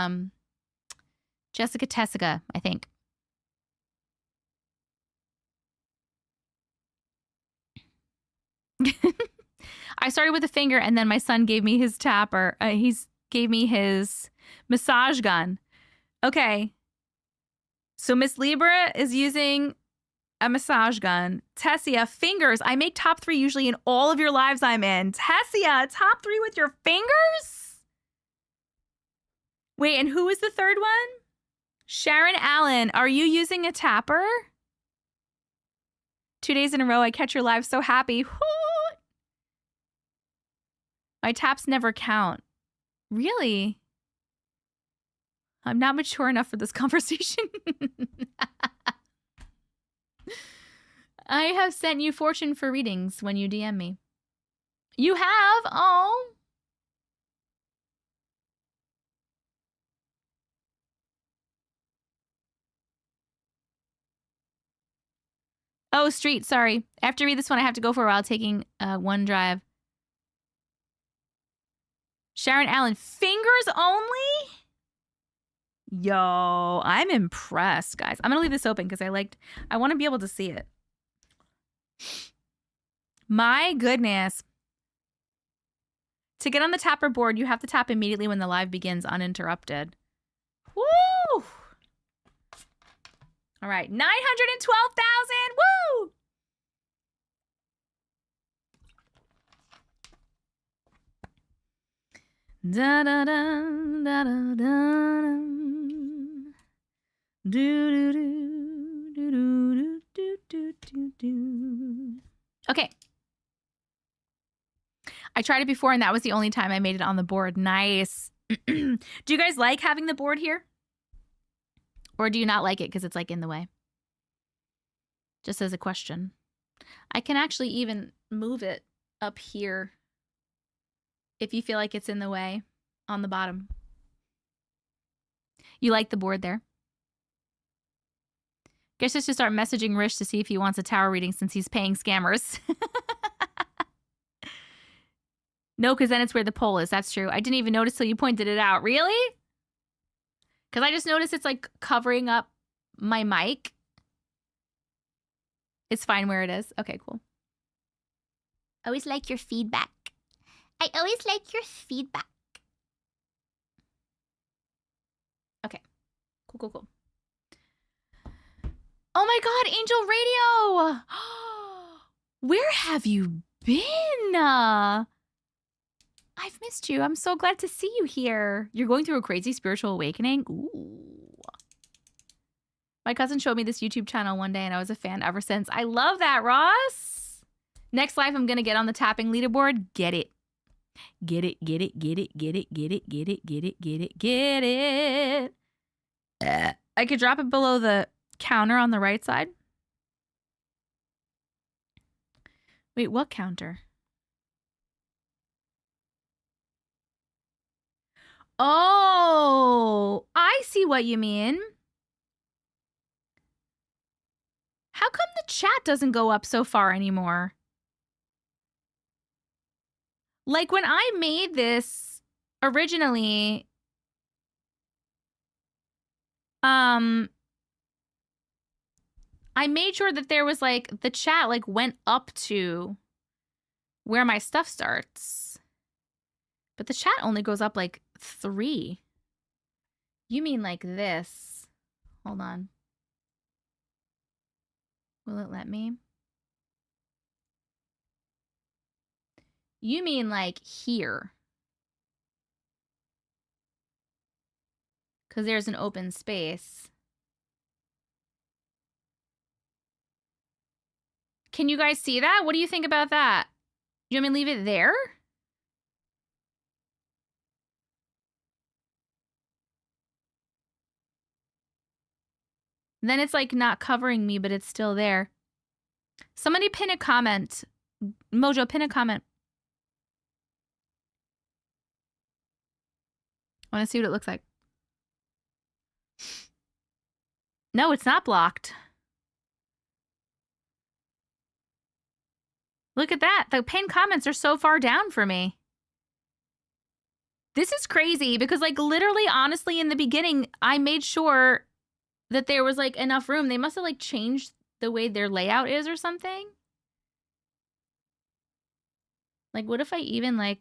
Jessica Tessica, I think. I started with a finger, and then my son gave me his tapper. Gave me his massage gun. Okay. So Miss Libra is using a massage gun. Tessia, fingers. I make top 3 usually in all of your lives I'm in. Tessia, top 3 with your fingers? Wait, and who is the third one? Sharon Allen, are you using a tapper? 2 days in a row, I catch your live so happy. Woo! My taps never count. Really? I'm not mature enough for this conversation. I have sent you fortune for readings when you DM me. You have? Oh. Oh, Street, sorry. After I read this one, I have to go for a while taking OneDrive. Sharon Allen, fingers only? Yo, I'm impressed, guys. I'm going to leave this open because I want to be able to see it. My goodness. To get on the tapper board, you have to tap immediately when the live begins uninterrupted. Woo! All right, 912,000. Woo! Da da da da da da. Do do do do do do do do. Okay. I tried it before and that was the only time I made it on the board. Nice. Do you guys like having the board here? Or do you not like it because it's like in the way? Just as a question. I can actually even move it up here if you feel like it's in the way on the bottom. You like the board there? Guess just to start messaging Rish to see if he wants a tarot reading since he's paying scammers. No, because then it's where the pole is. That's true. I didn't even notice till you pointed it out. Really? Because I just noticed it's like covering up my mic. It's fine where it is. Okay, cool. Always like your feedback. I always like your feedback. Okay. Cool, cool, cool. Oh my God, Angel Radio! Where have you been? I've missed you. I'm so glad to see you here. You're going through a crazy spiritual awakening? Ooh. My cousin showed me this YouTube channel one day and I was a fan ever since. I love that, Ross. Next live, I'm going to get on the tapping leaderboard. Get it. Get it, get it, get it, get it, get it, get it, get it, get it, get it. I could drop it below the counter on the right side. Wait, what counter? Oh, I see what you mean. How come the chat doesn't go up so far anymore? Like when I made this originally, I made sure that there was like the chat like went up to where my stuff starts. But the chat only goes up like 3. You mean like this? Hold on. Will it let me? You mean like here? Because there's an open space. Can you guys see that? What do you think about that? You want me to leave it there? Then it's like not covering me, but it's still there. Somebody pin a comment. Mojo, pin a comment. I want to see what it looks like. No, it's not blocked. Look at that. The pinned comments are so far down for me. This is crazy because like literally, honestly, in the beginning, I made sure that there was like enough room. They must have like changed the way their layout is or something. Like what if I even like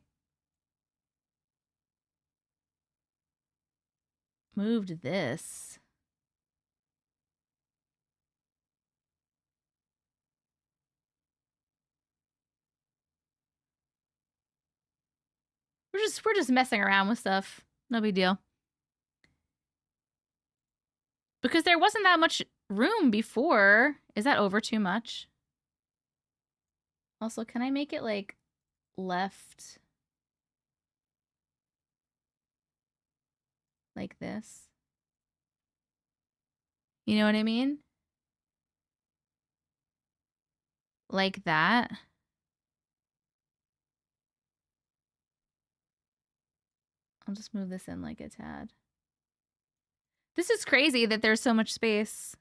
moved this? We're just messing around with stuff. No big deal. Because there wasn't that much room before. Is that over too much? Also, can I make it like left? Like this? You know what I mean? Like that? I'll just move this in like a tad. This is crazy that there's so much space.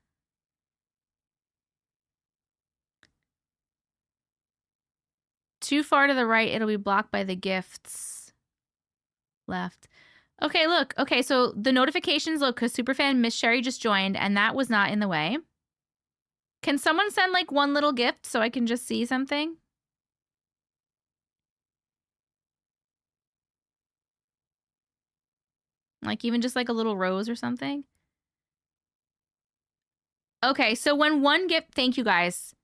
Too far to the right, it'll be blocked by the gifts. Left. Okay, look. Okay, so the notifications, look, because Superfan Miss Sherry just joined, and that was not in the way. Can someone send, like, one little gift so I can just see something? Like, even just, like, a little rose or something? Okay, so when one gift... Thank you, guys.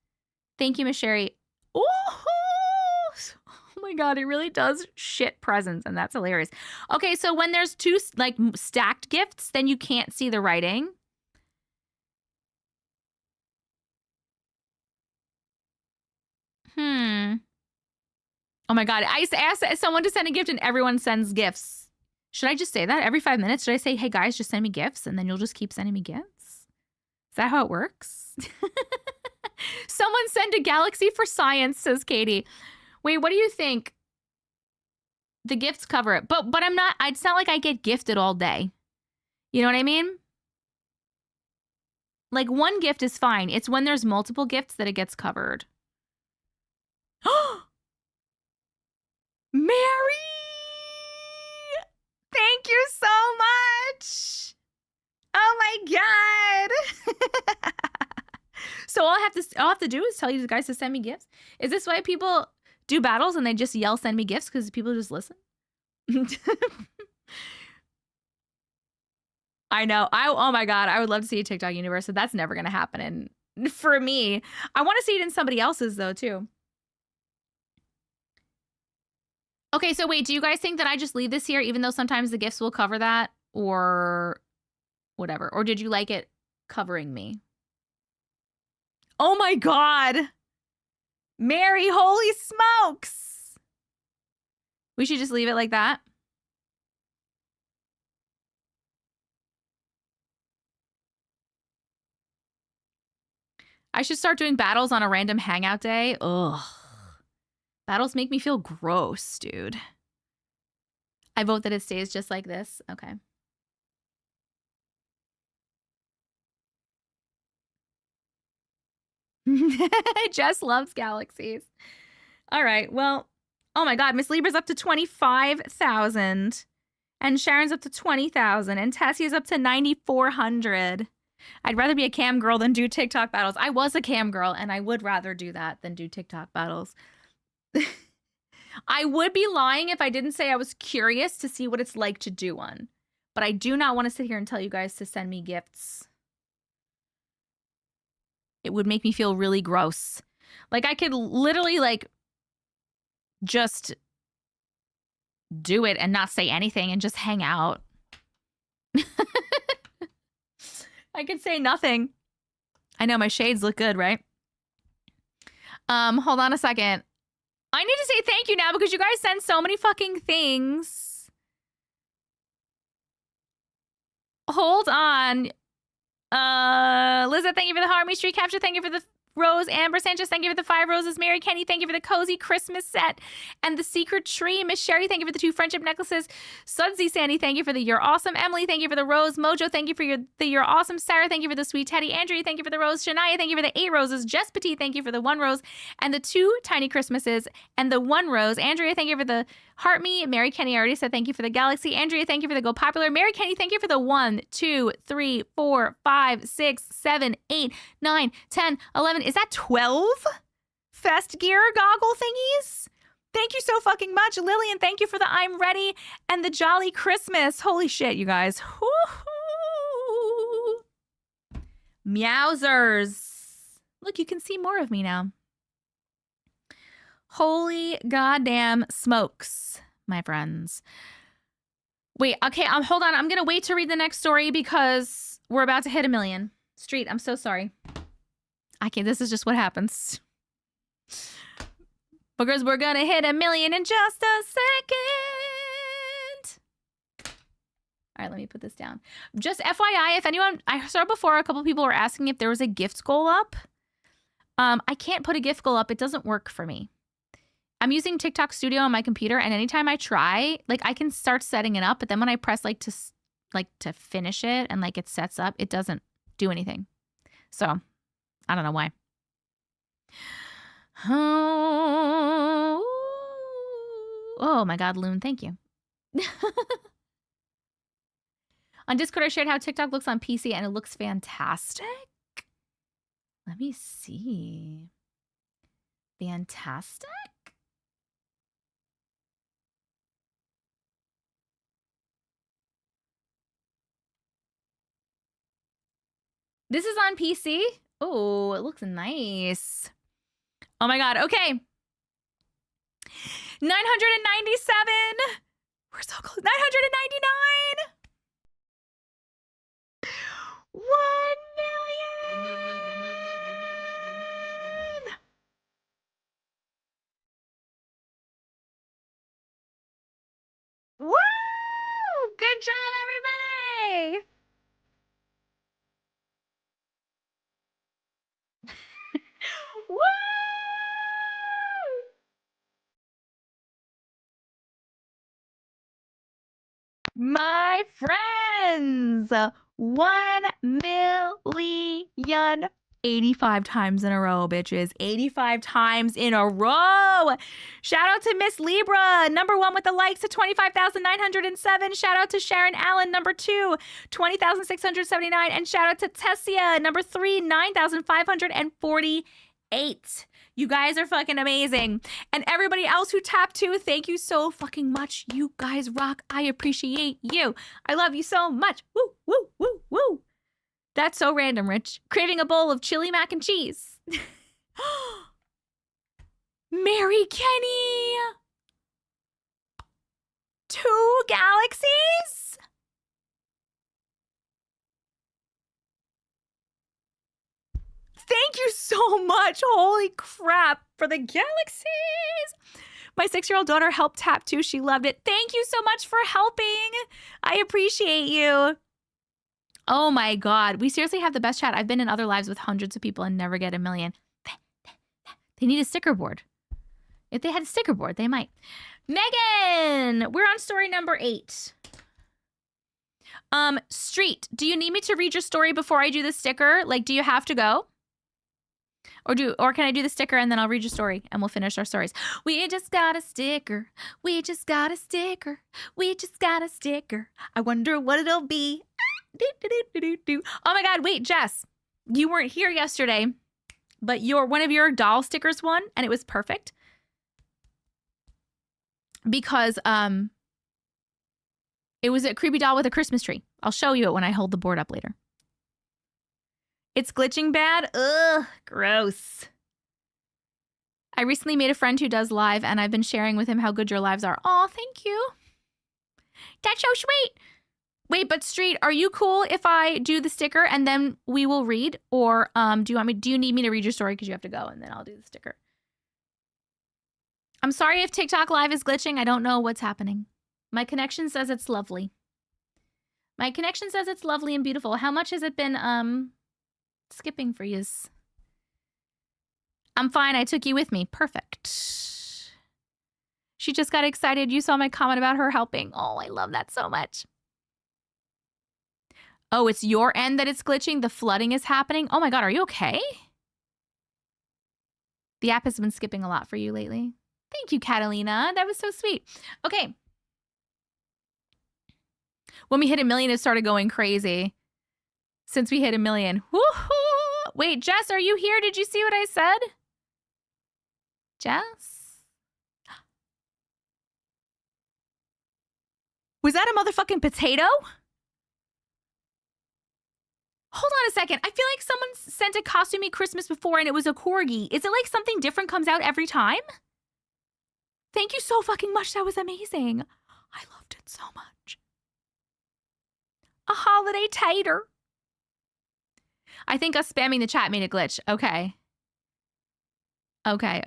Thank you, Miss Sherry. Oh my god, it really does shit presents, and that's hilarious. Okay, so when there's two, like, stacked gifts, then you can't see the writing. Oh my god, I asked someone to send a gift and everyone sends gifts. Should I just say that? Every 5 minutes, should I say, hey guys, just send me gifts, and then you'll just keep sending me gifts? Is that how it works? Someone send a galaxy for science, says Katie. Wait, what do you think? The gifts cover it. But I'm not, it's not like I get gifted all day. You know what I mean? Like, one gift is fine. It's when there's multiple gifts that it gets covered. Mary! Thank you so much! Oh my god! So all I have to do is tell you guys to send me gifts? Is this why people do battles and they just yell send me gifts because people just listen? I know. Oh my god, I would love to see a TikTok universe, so that's never gonna happen. And for me, I want to see it in somebody else's though too. Okay, so wait, do you guys think that I just leave this here even though sometimes the gifts will cover that, or whatever? Or did you like it covering me? Oh my god! Mary, holy smokes! We should just leave it like that. I should start doing battles on a random hangout day. Ugh. Battles make me feel gross, dude. I vote that it stays just like this. Okay. Jess loves galaxies. All right. Well, oh my god, Miss Libra's up to 25,000. And Sharon's up to 20,000. And Tessie's up to 9,400. I'd rather be a cam girl than do TikTok battles. I was a cam girl, and I would rather do that than do TikTok battles. I would be lying if I didn't say I was curious to see what it's like to do one. But I do not want to sit here and tell you guys to send me gifts. It would make me feel really gross. Like, I could literally, like, just do it and not say anything and just hang out. I could say nothing. I know my shades look good, right? Hold on a second. I need to say thank you now because you guys send so many fucking things. Hold on. Liza, thank you for the Harmony Street capture. Thank you for the rose. Amber Sanchez, thank you for the 5 roses. Mary Kenny, thank you for the cozy Christmas set and the secret tree. Miss Sherry, thank you for the 2 friendship necklaces. Sudsy Sandy, thank you for the You're Awesome. Emily, thank you for the rose. Mojo, thank you for the You're Awesome. Sarah, thank you for the sweet Teddy. Andrea, thank you for the rose. Shania, thank you for the 8 roses. Jess Petit, thank you for the 1 rose and the 2 tiny Christmases and the 1 rose. Andrea, thank you for the Heart Me. Mary Kenny, I already said thank you for the galaxy. Andrea, thank you for the Go Popular. Mary Kenny, thank you for the 1, 2, 3, 4, 5, 6, 7, 8, 9, 10, 11. Is that 12 Fest Gear goggle thingies? Thank you so fucking much. Lillian, thank you for the I'm Ready and the Jolly Christmas. Holy shit, you guys. Woo-hoo. Meowsers. Look, you can see more of me now. Holy goddamn smokes, my friends. Wait, okay, hold on. I'm going to wait to read the next story because we're about to hit 1 million. Street, I'm so sorry. I can't, this is just what happens. Because we're going to hit 1 million in just a second. All right, let me put this down. Just FYI, if anyone, I saw before a couple people were asking if there was a gift goal up. I can't put a gift goal up. It doesn't work for me. I'm using TikTok Studio on my computer, and anytime I try, like, I can start setting it up, but then when I press to finish it and like it sets up, it doesn't do anything. So I don't know why. Oh, Oh my God, Loon, thank you. On Discord, I shared how TikTok looks on PC, and it looks fantastic. Let me see. Fantastic? This is on PC? Oh, it looks nice. Oh my God, okay. 997. We're so close. 999. 1 million. Woo! Good job, everybody. Woo! My friends, 1 million. 85 times in a row, bitches. 85 times in a row. Shout out to Miss Libra, number 1 with the likes at 25,907. Shout out to Sharon Allen, number 2, 20,679. And shout out to Tessia, number 3, 9,548. You guys are fucking amazing. And everybody else who tapped too, thank you so fucking much. You guys rock. I appreciate you. I love you so much. Woo, woo, woo, woo. That's so random, Rich. Craving a bowl of chili mac and cheese. Mary Kenny. 2 galaxies? Thank you so much. Holy crap. For the galaxies. My 6-year-old daughter helped tap too. She loved it. Thank you so much for helping. I appreciate you. Oh my God. We seriously have the best chat. I've been in other lives with hundreds of people and never get a million. They need a sticker board. If they had a sticker board, they might. Megan, we're on story number 8. Street, do you need me to read your story before I do the sticker? Like, do you have to go? Or can I do the sticker and then I'll read your story and we'll finish our stories. We just got a sticker. We just got a sticker. We just got a sticker. I wonder what it'll be. Oh my God, wait, Jess. You weren't here yesterday, but one of your doll stickers won and it was perfect. Because it was a creepy doll with a Christmas tree. I'll show you it when I hold the board up later. It's glitching bad? Ugh, gross. I recently made a friend who does live, and I've been sharing with him how good your lives are. Aw, thank you. That's so sweet. Wait, but Street, are you cool if I do the sticker and then we will read? Or do you need me to read your story because you have to go and then I'll do the sticker? I'm sorry if TikTok live is glitching. I don't know what's happening. My connection says it's lovely. My connection says it's lovely and beautiful. How much has it been skipping for yous? I'm fine. I took you with me. Perfect. She just got excited. You saw my comment about her helping. Oh, I love that so much. Oh, it's your end that it's glitching? The flooding is happening? Oh my God, are you okay? The app has been skipping a lot for you lately. Thank you, Catalina. That was so sweet. Okay. When we hit 1 million, it started going crazy. Since we hit 1 million. Woohoo! Wait, Jess, are you here? Did you see what I said? Jess? Was that a motherfucking potato? Hold on a second. I feel like someone sent a costumey Christmas before and it was a corgi. Is it like something different comes out every time? Thank you so fucking much. That was amazing. I loved it so much. A holiday tater. I think us spamming the chat made it glitch. Okay. Okay.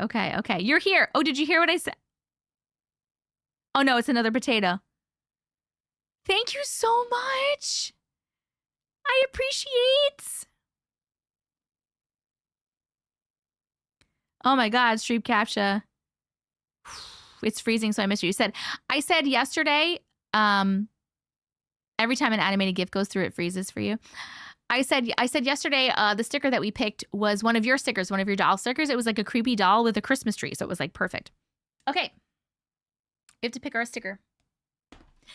You're here. Oh, did you hear what I said? Oh no, it's another potato. Thank you so much. I appreciate. Oh my God, Streep Captcha. It's freezing, so I missed you. I said yesterday, every time an animated GIF goes through, it freezes for you. I said yesterday, the sticker that we picked was one of your stickers, one of your doll stickers. It was like a creepy doll with a Christmas tree, so it was like perfect. Okay. We have to pick our sticker.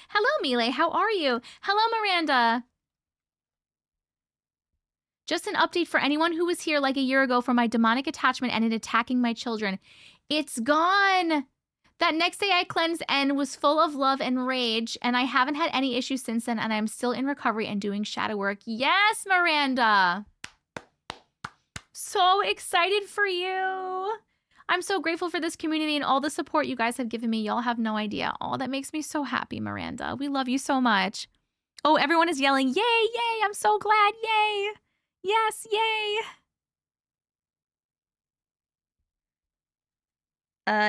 Hello, Mile. How are you? Hello, Miranda. Just an update for anyone who was here like a year ago for my demonic attachment and it attacking my children. It's gone. That next day I cleansed and was full of love and rage, and I haven't had any issues since then, and I'm still in recovery and doing shadow work. Yes, Miranda. So excited for you. I'm so grateful for this community and all the support you guys have given me. Y'all have no idea. Oh, that makes me so happy, Miranda. We love you so much. Oh, everyone is yelling, yay, yay. I'm so glad, yay. Yes, yay.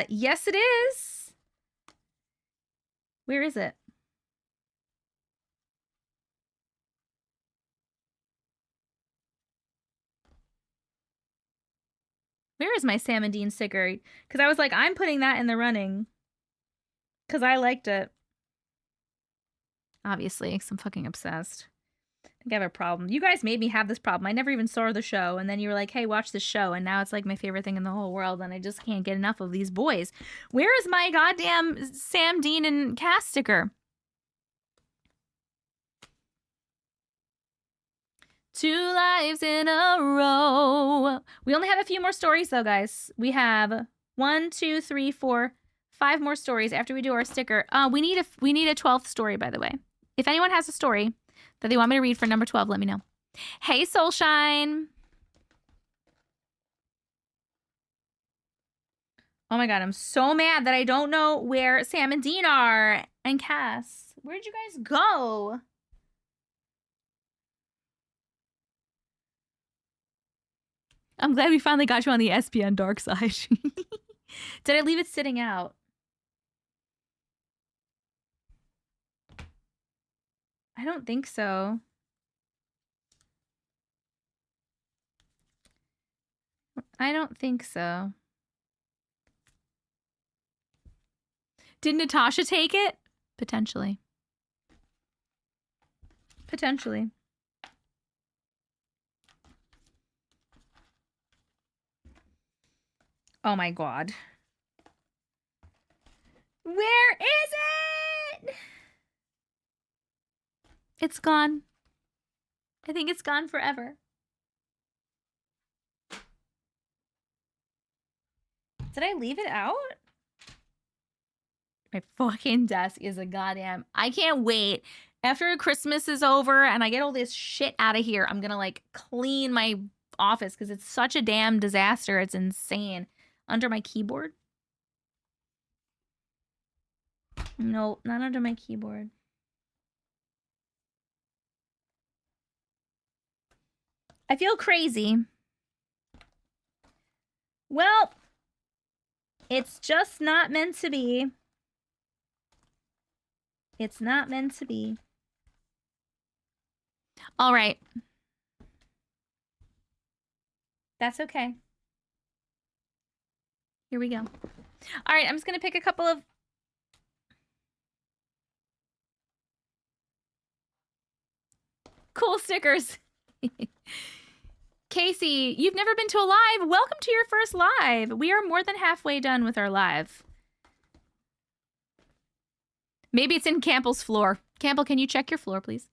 Yes, it is. Where is it? Where is my Sam and Dean sticker? Because I was like, I'm putting that in the running. Because I liked it. Obviously, because I'm fucking obsessed. I think I have a problem. You guys made me have this problem. I never even saw the show. And then you were like, hey, watch this show. And now it's like my favorite thing in the whole world. And I just can't get enough of these boys. Where is my goddamn Sam, Dean, and Cass sticker? 2 lives in a row. We only have a few more stories though, guys. We have 1, 2, 3, 4, 5 more stories after we do our sticker. We need a 12th story, by the way. If anyone has a story that they want me to read for number 12, let me know. Hey, Soulshine. Oh my god, I'm so mad that I don't know where Sam and Dean are. And Cass. Where'd you guys go? I'm glad we finally got you on the SPN dark side. Did I leave it sitting out? I don't think so. I don't think so. Did Natasha take it? Potentially. Potentially. Oh my god. Where is it? It's gone. I think it's gone forever. Did I leave it out? My fucking desk is a goddamn... I can't wait. After Christmas is over and I get all this shit out of here, I'm gonna like clean my office because it's such a damn disaster. It's insane. Under my keyboard? No, not under my keyboard. I feel crazy. Well, it's just not meant to be. It's not meant to be. All right. That's okay. Here we go. All right, I'm just going to pick a couple of... cool stickers. Casey, you've never been to a live. Welcome to your first live. We are more than halfway done with our live. Maybe it's in Campbell's floor. Campbell, can you check your floor, please?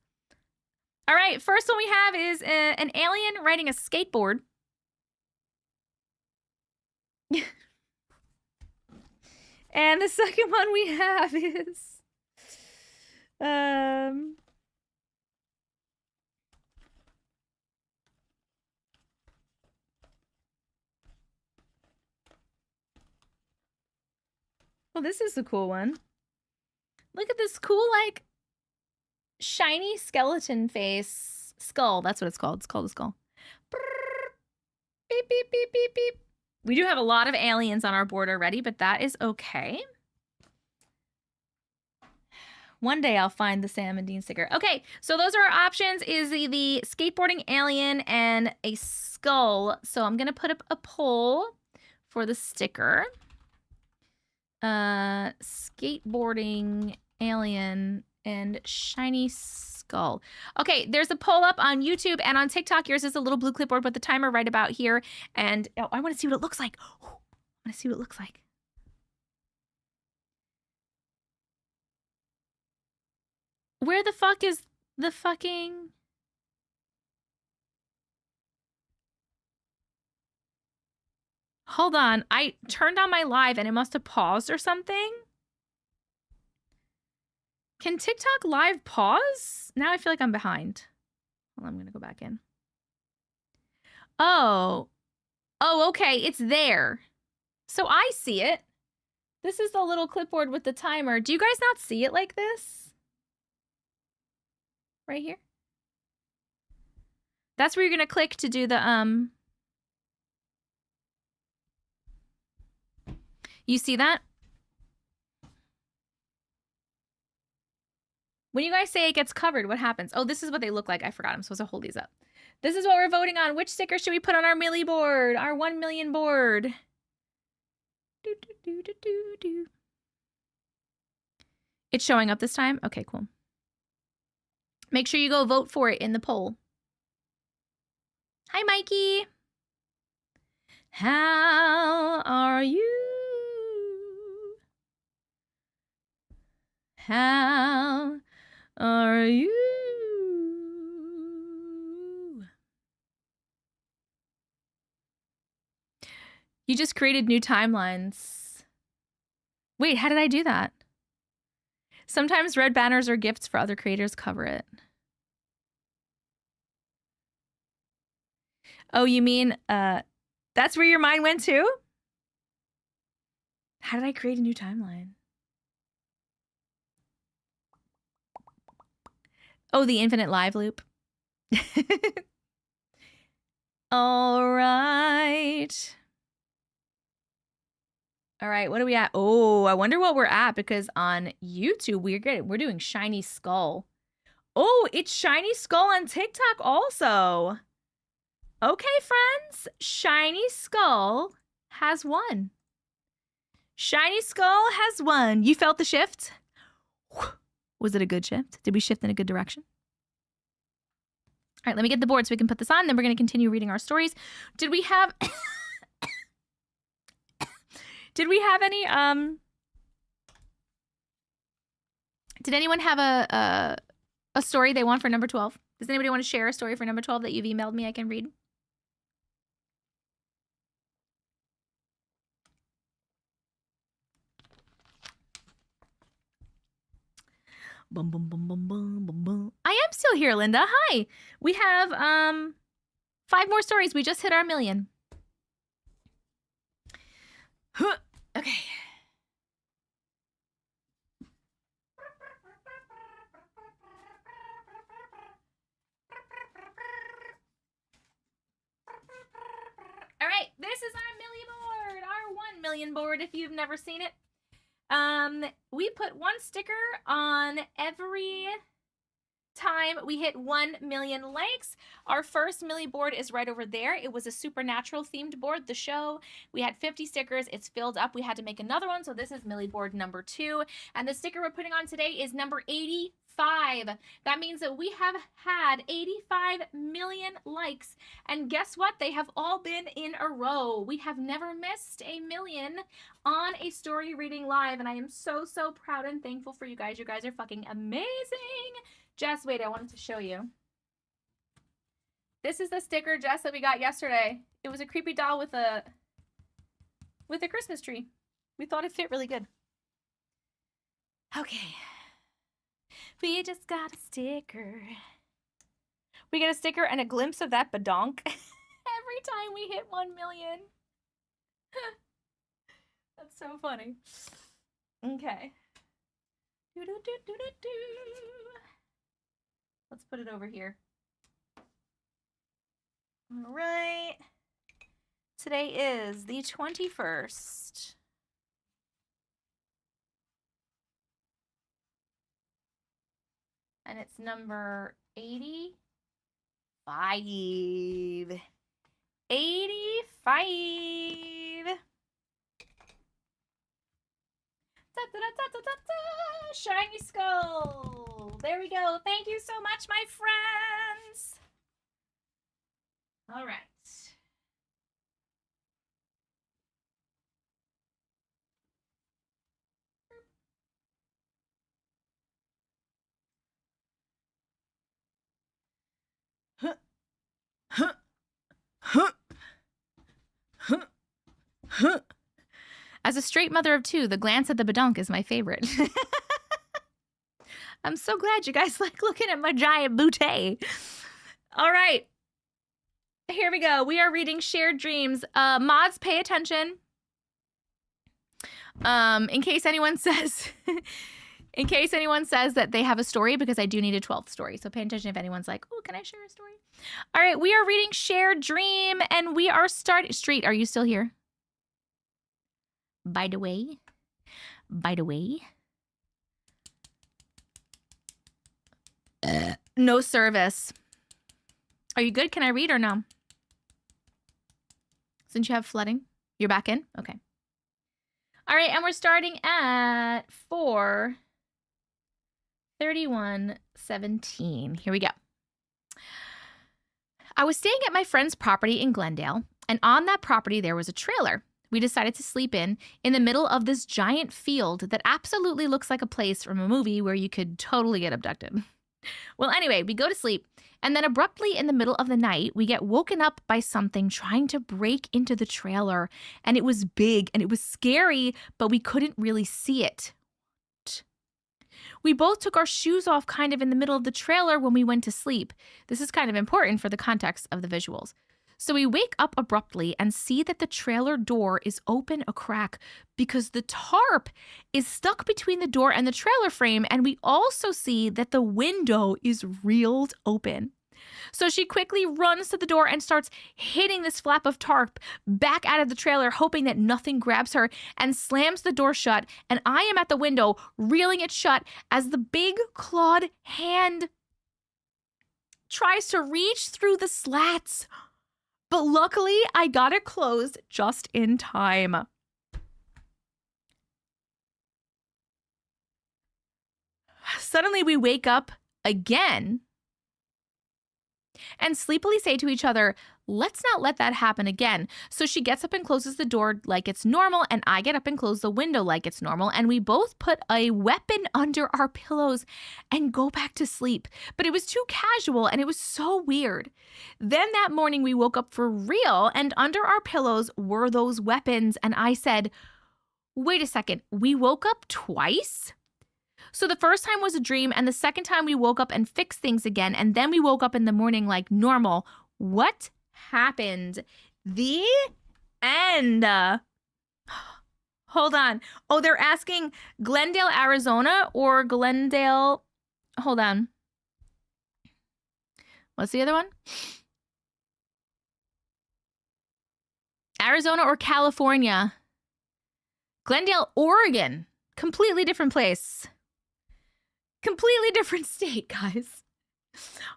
All right, first one we have is an alien riding a skateboard. And the second one we have is... Well, this is a cool one. Look at this cool, like, shiny skeleton face. Skull, that's what it's called. It's called a skull. Beep, beep, beep, beep, beep. We do have a lot of aliens on our board already, but that is okay. One day I'll find the Sam and Dean sticker. Okay, so those are our options, is the skateboarding alien and a skull. So I'm going to put up a poll for the sticker. Skateboarding alien and shiny skull. Okay, there's a poll up on YouTube and on TikTok. Yours is a little blue clipboard with the timer right about here. And oh, I want to see what it looks like. I want to see what it looks like. Where the fuck is the fucking... Hold on. I turned on my live and it must have paused or something. Can TikTok live pause? Now I feel like I'm behind. Well, I'm going to go back in. Oh. Oh, okay. It's there. So I see it. This is the little clipboard with the timer. Do you guys not see it like this? Right here? That's where you're going to click to do the, You see that? When you guys say it gets covered, what happens? Oh, this is what they look like. I forgot. I'm supposed to hold these up. This is what we're voting on. Which sticker should we put on our milli board? Our 1 million board. Do, do, do, do, do, do. It's showing up this time? Okay, cool. Make sure you go vote for it in the poll. Hi, Mikey. How are you? How are you? You just created new timelines. Wait, how did I do that? Sometimes red banners or gifts for other creators cover it. Oh, you mean, that's where your mind went to? How did I create a new timeline? Oh, the infinite live loop. All right. All right, what are we at? Oh, I wonder what we're at because on YouTube, we're doing Shiny Skull. Oh, it's Shiny Skull on TikTok also. Okay, friends, Shiny Skull has won. Shiny Skull has won. You felt the shift? Was it a good shift? Did we shift in a good direction? All right, let me get the board so we can put this on. Then we're going to continue reading our stories. Did we have... Did we have any... Did anyone have a story they want for number 12? Does anybody want to share a story for number 12 that you've emailed me I can read? Bum, bum, bum, bum, bum, bum, bum. I am still here, Linda. Hi. We have 5 more stories. We just hit our 1 million. Huh. Okay. All right, this is our milli board, our 1 million board if you've never seen it. We put 1 sticker on every time we hit 1 million likes. Our first milli board is right over there. It was a supernatural themed board, the show. We had 50 stickers. It's filled up. We had to make another one, so this is milli board number 2. And the sticker we're putting on today is number 85. That means that we have had 85 million likes. And guess what? They have all been in a row. We have never missed a million on a story reading live. And I am so, so proud and thankful for you guys. You guys are fucking amazing. Jess, wait, I wanted to show you. This is the sticker, Jess, that we got yesterday. It was a creepy doll with a Christmas tree. We thought it fit really good. Okay. We just got a sticker. We get a sticker and a glimpse of that badonk every time we hit 1 million. That's so funny. Okay. Do-do-do-do-do-do. Let's put it over here. All right. Today is the 21st. And it's number 85. 85. Da-da-da-da-da-da. Shiny skull. There we go. Thank you so much, my friends. All right. As a straight mother of two, the glance at the badunk is my favorite. I'm so glad you guys like looking at my giant bootay. All right. Here we go. We are reading Shared Dreams. Mods, pay attention. In case anyone says that they have a story, because I do need a 12th story. So pay attention if anyone's like, oh, can I share a story? All right, we are reading Shared Dream, and we are starting. Street, are you still here? By the way. No service. Are you good? Can I read or no? Since you have flooding, you're back in? Okay. All right, and we're starting at 4/31/17. Here we go. I was staying at my friend's property in Glendale, and on that property there was a trailer we decided to sleep in the middle of this giant field that absolutely looks like a place from a movie where you could totally get abducted. Well, anyway, we go to sleep, and then abruptly in the middle of the night, we get woken up by something trying to break into the trailer, and it was big and it was scary, but we couldn't really see it. We both took our shoes off kind of in the middle of the trailer when we went to sleep. This is kind of important for the context of the visuals. So we wake up abruptly and see that the trailer door is open a crack because the tarp is stuck between the door and the trailer frame, and we also see that the window is reeled open. So she quickly runs to the door and starts hitting this flap of tarp back out of the trailer, hoping that nothing grabs her, and slams the door shut, and I am at the window reeling it shut as the big clawed hand tries to reach through the slats. But luckily, I got it closed just in time. Suddenly, we wake up again and sleepily say to each other, let's not let that happen again. So she gets up and closes the door like it's normal, and I get up and close the window like it's normal, and we both put a weapon under our pillows and go back to sleep. But it was too casual, and it was so weird. Then that morning we woke up for real, and under our pillows were those weapons, and I said, wait a second, we woke up twice? So the first time was a dream, and the second time we woke up and fixed things again, and then we woke up in the morning like normal. What happened? The end. Hold on. Oh, they're asking Glendale, Arizona or Glendale. Hold on. What's the other one? Arizona or California? Glendale, Oregon. Completely different place. Completely different state, guys.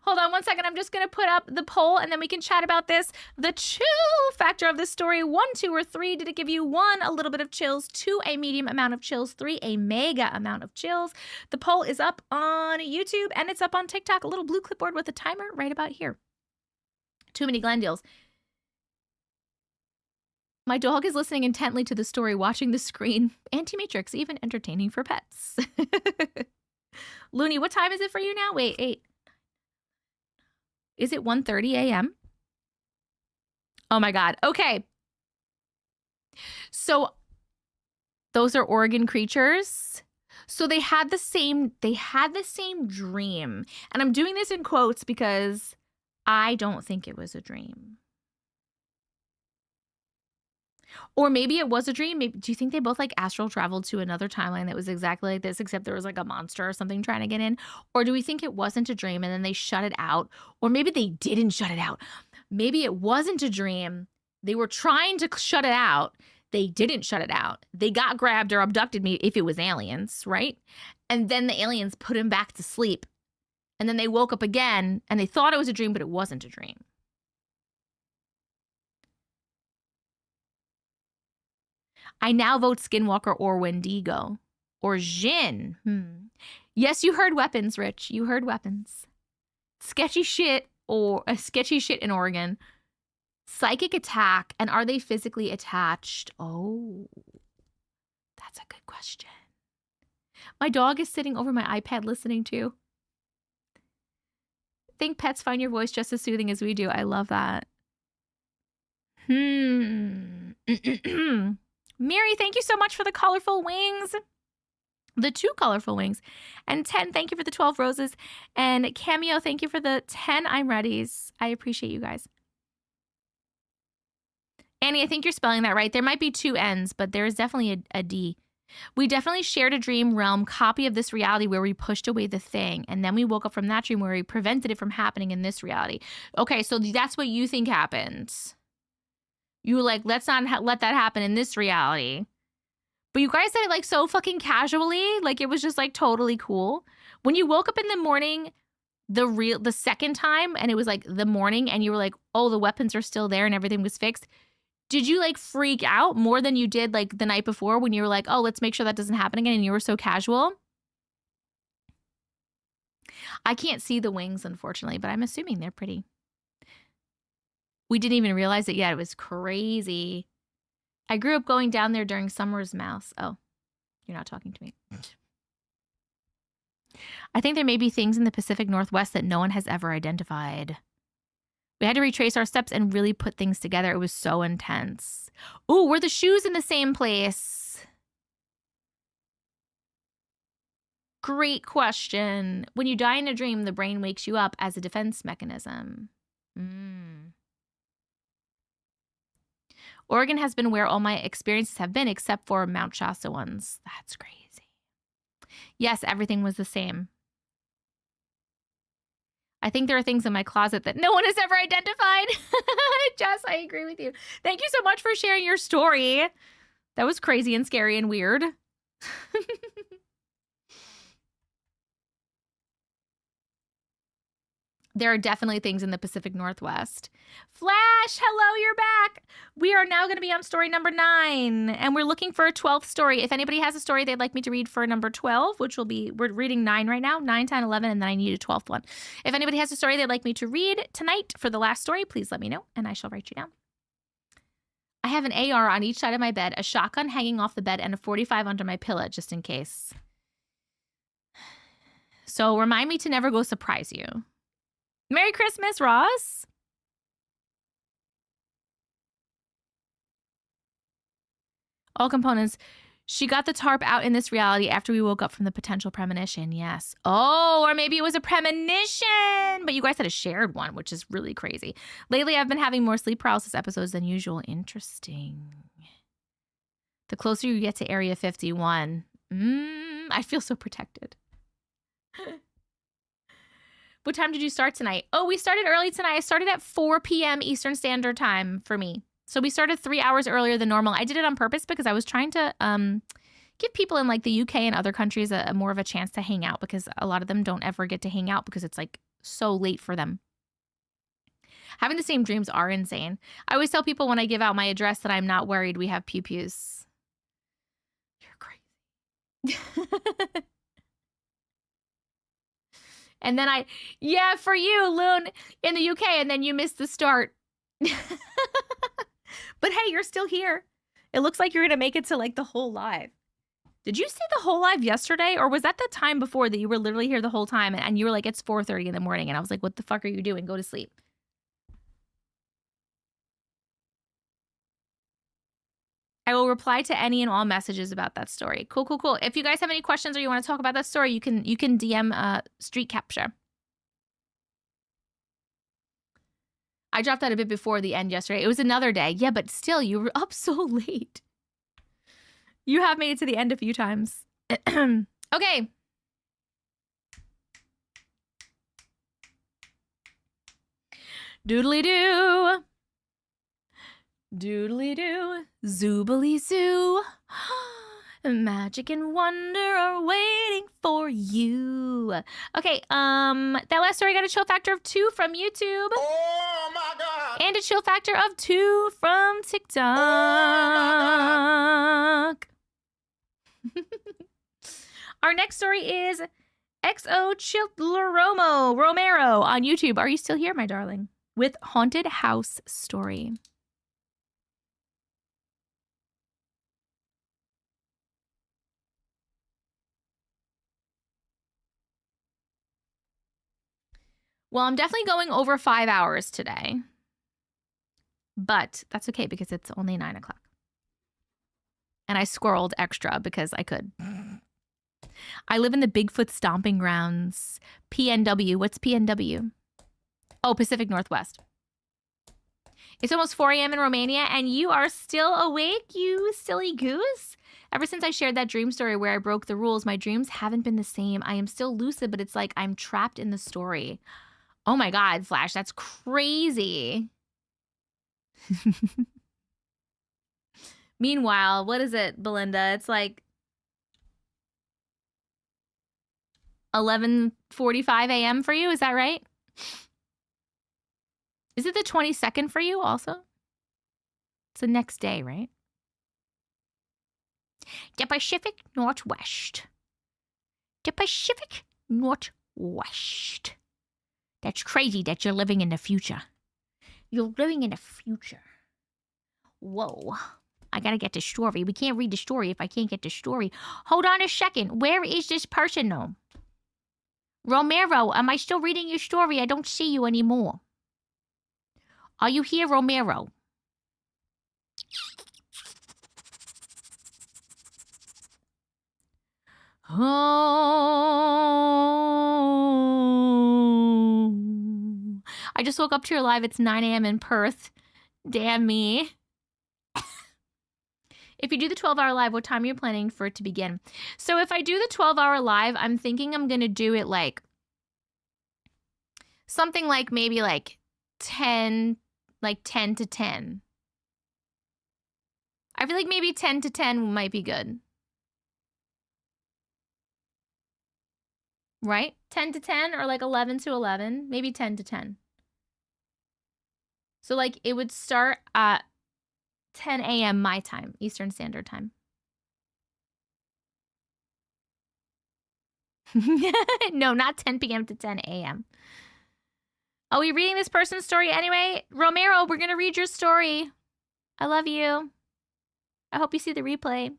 Hold on one second. I'm just going to put up the poll and then we can chat about this. The chill factor of this story, 1, 2, or 3. Did it give you 1, a little bit of chills, 2, a medium amount of chills, 3, a mega amount of chills? The poll is up on YouTube and it's up on TikTok, a little blue clipboard with a timer right about here. Too many Glendales. My dog is listening intently to the story, watching the screen. Auntie Matrix, even entertaining for pets. Looney, what time is it for you now? Wait, 8. Is it 1:30 a.m.? Oh my God. Okay. So those are Oregon creatures. So they had the same dream. And I'm doing this in quotes because I don't think it was a dream. Or maybe it was a dream. Maybe, do you think they both like astral traveled to another timeline that was exactly like this, except there was like a monster or something trying to get in? Or do we think it wasn't a dream and then they shut it out? Or maybe they didn't shut it out. Maybe it wasn't a dream. They were trying to shut it out. They didn't shut it out. They got grabbed or abducted me if it was aliens, right? And then the aliens put him back to sleep. And then they woke up again and they thought it was a dream, but it wasn't a dream. I now vote Skinwalker or Wendigo. Or Jinn. Yes, you heard weapons, Rich. You heard weapons. Sketchy shit or a sketchy shit in Oregon. Psychic attack. And are they physically attached? Oh, that's a good question. My dog is sitting over my iPad listening to. think pets find your voice just as soothing as we do. I love that. Mary, thank you so much for the colorful wings. The 2 colorful wings. And 10, thank you for the 12 roses. And Cameo, thank you for the 10 I'm readies. I appreciate you guys. Annie, I think you're spelling that right. There might be 2 N's, but there is definitely a D. We definitely shared a dream realm copy of this reality where we pushed away the thing. And then we woke up from that dream where we prevented it from happening in this reality. Okay, so that's what you think happened. You were like, let's not let that happen in this reality. But you guys said it like so fucking casually. Like it was just like totally cool. When you woke up in the morning, the second time, and it was like the morning, and you were like, oh, the weapons are still there and everything was fixed. Did you like freak out more than you did like the night before when you were like, oh, let's make sure that doesn't happen again, and you were so casual? I can't see the wings, unfortunately, but I'm assuming they're pretty. We didn't even realize it yet. It was crazy. I grew up going down there during Summer's Mouse. Oh, you're not talking to me. I think there may be things in the Pacific Northwest that no one has ever identified. We had to retrace our steps and really put things together. It was so intense. Ooh, were the shoes in the same place? Great question. When you die in a dream, the brain wakes you up as a defense mechanism. Oregon has been where all my experiences have been, except for Mount Shasta ones. That's crazy. Yes, everything was the same. I think there are things in my closet that no one has ever identified. Jess, I agree with you. Thank you so much for sharing your story. That was crazy and scary and weird. There are definitely things in the Pacific Northwest. Flash, hello, you're back. We are now going to be on story number 9, and we're looking for a 12th story. If anybody has a story they'd like me to read for number 12, which will be, we're reading 9 right now, 9, 10, 11, and then I need a 12th one. If anybody has a story they'd like me to read tonight for the last story, please let me know, and I shall write you down. I have an AR on each side of my bed, a shotgun hanging off the bed, and a 45 under my pillow, just in case. So remind me to never go surprise you. Merry Christmas, Ross. All components. She got the tarp out in this reality after we woke up from the potential premonition. Yes. Oh, or maybe it was a premonition. But you guys had a shared one, which is really crazy. Lately, I've been having more sleep paralysis episodes than usual. Interesting. The closer you get to Area 51, I feel so protected. What time did you start tonight? Oh, we started early tonight. I started at 4 p.m. Eastern Standard Time for me. So we started 3 hours earlier than normal. I did it on purpose because I was trying to give people in like the UK and other countries a more of a chance to hang out, because a lot of them don't ever get to hang out because it's like so late for them. Having the same dreams are insane. I always tell people when I give out my address that I'm not worried we have pew-pews. You're crazy. And then yeah, for you, Loon, in the UK, and then you missed the start. But hey, you're still here. It looks like you're going to make it to like the whole live. Did you see the whole live yesterday? Or was that the time before that you were literally here the whole time and you were like, it's 4:30 in the morning. And I was like, what the fuck are you doing? Go to sleep. I will reply to any and all messages about that story. Cool, cool, cool. If you guys have any questions or you want to talk about that story, you can DM Street Capture. I dropped out a bit before the end yesterday. It was another day. Yeah, but still, you were up so late. You have made it to the end a few times. Okay. Doodly-doo. Doodly-doo. Zoobly-zoo. Magic and wonder are waiting for you. Okay, that last story got a chill factor of 2 from YouTube. Oh my God! And a chill factor of 2 from TikTok. Our next story is XO Chiltleromo Romero on YouTube. Are you still here, my darling? With Haunted House Story. Well, I'm definitely going over 5 hours today. But that's okay because it's only 9 o'clock. And I squirreled extra because I could. I live in the Bigfoot stomping grounds. PNW. What's PNW? Oh, Pacific Northwest. It's almost 4 a.m. in Romania and you are still awake, you silly goose? Ever since I shared that dream story where I broke the rules, my dreams haven't been the same. I am still lucid, but it's like I'm trapped in the story. Oh my God, Flash, that's crazy. Meanwhile, what is it, Belinda? It's like 11:45 a.m. for you, is that right? Is it the 22nd for you also? It's the next day, right? The Pacific Northwest. The Pacific Northwest. That's crazy that you're living in the future. You're living in the future. Whoa. I gotta get the story. We can't read the story if I can't get the story. Hold on a second. Where is this person though? Romero, am I still reading your story? I don't see you anymore. Are you here, Romero? Oh. I just woke up to your live. It's 9 a.m. in Perth. Damn me. If you do the 12-hour live, what time are you planning for it to begin? So if I do the 12-hour live, I'm thinking I'm going to do it like something like maybe like 10 to 10. I feel like maybe 10 to 10 might be good. Right? 10 to 10 or like 11 to 11, maybe 10 to 10. So like it would start at 10 a.m. my time, Eastern Standard Time. No, not 10 p.m. to 10 a.m. Are we reading this person's story anyway? Romero, we're going to read your story. I love you. I hope you see the replay.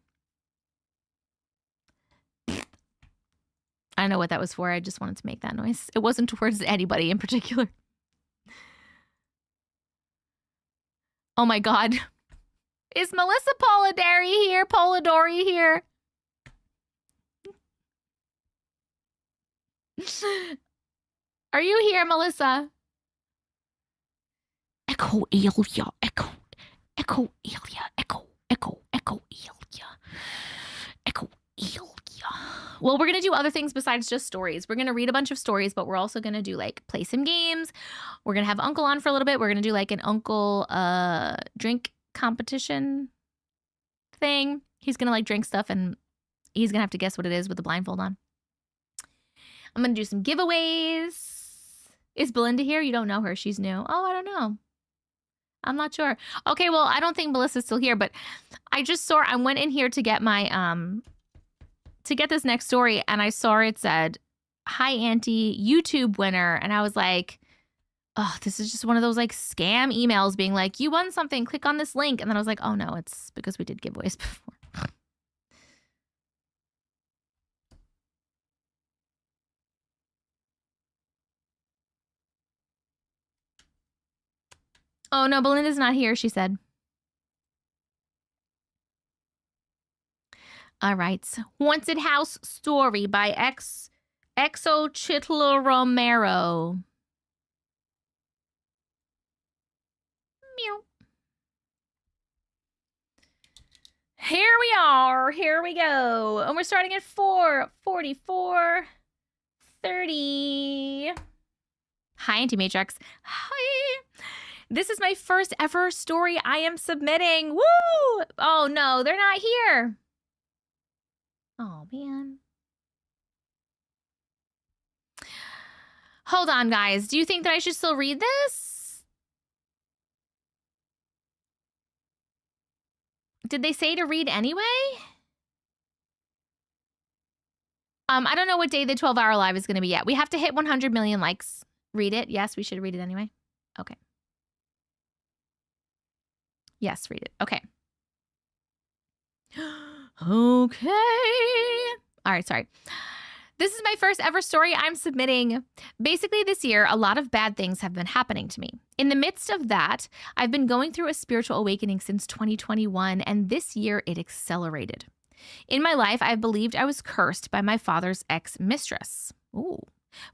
I don't know what that was for. I just wanted to make that noise. It wasn't towards anybody in particular. Oh my God. Is Melissa Polidori here? Polidori here? Are you here, Melissa? Echo Elia. Echo. Echo Elia. Echo. Echo. Echo Elia. Echo Elia. Well, we're going to do other things besides just stories. We're going to read a bunch of stories, but we're also going to do like play some games. We're going to have Uncle on for a little bit. We're going to do like an Uncle drink competition thing. He's going to like drink stuff and he's going to have to guess what it is with the blindfold on. I'm going to do some giveaways. Is Belinda here? You don't know her. She's new. Oh, I don't know. I'm not sure. Okay, well, I don't think Melissa's still here, but I went in here to get my, to get this next story, and I saw it said, "Hi, Auntie, YouTube winner." And I was like, oh, this is just one of those like scam emails being like, you won something, click on this link. And then I was like, oh no, it's because we did giveaways before. Oh no, Belinda's not here, she said. All right. Haunted House Story by Exo Chitler Romero. Meow. Here we are. Here we go. And we're starting at 4:44:30. Hi, Auntie Matrix. Hi. This is my first ever story I am submitting. Woo! Oh no, they're not here. Oh, man. Hold on, guys. Do you think that I should still read this? Did they say to read anyway? I don't know what day the 12-hour live is going to be yet. We have to hit 100 million likes. Read it. Yes, we should read it anyway. Okay. Yes, read it. Okay. Okay. All right, sorry. This is my first ever story I'm submitting. Basically, this year, a lot of bad things have been happening to me. In the midst of that, I've been going through a spiritual awakening since 2021, and this year it accelerated. In my life, I've believed I was cursed by my father's ex-mistress. Ooh.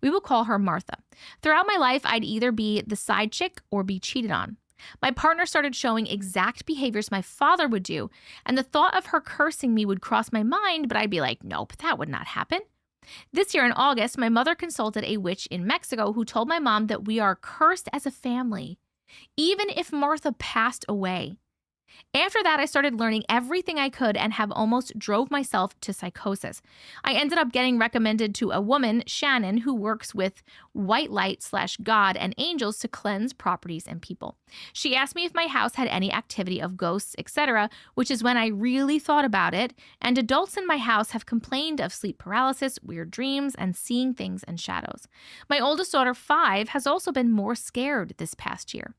We will call her Martha. Throughout my life, I'd either be the side chick or be cheated on. My partner started showing exact behaviors my father would do, and the thought of her cursing me would cross my mind, but I'd be like, nope, that would not happen. This year in August, my mother consulted a witch in Mexico who told my mom that we are cursed as a family, even if Martha passed away. After that, I started learning everything I could and have almost drove myself to psychosis. I ended up getting recommended to a woman, Shannon, who works with white light / God and angels to cleanse properties and people. She asked me if my house had any activity of ghosts, etc., which is when I really thought about it, and adults in my house have complained of sleep paralysis, weird dreams, and seeing things and shadows. My oldest daughter, 5, has also been more scared this past year.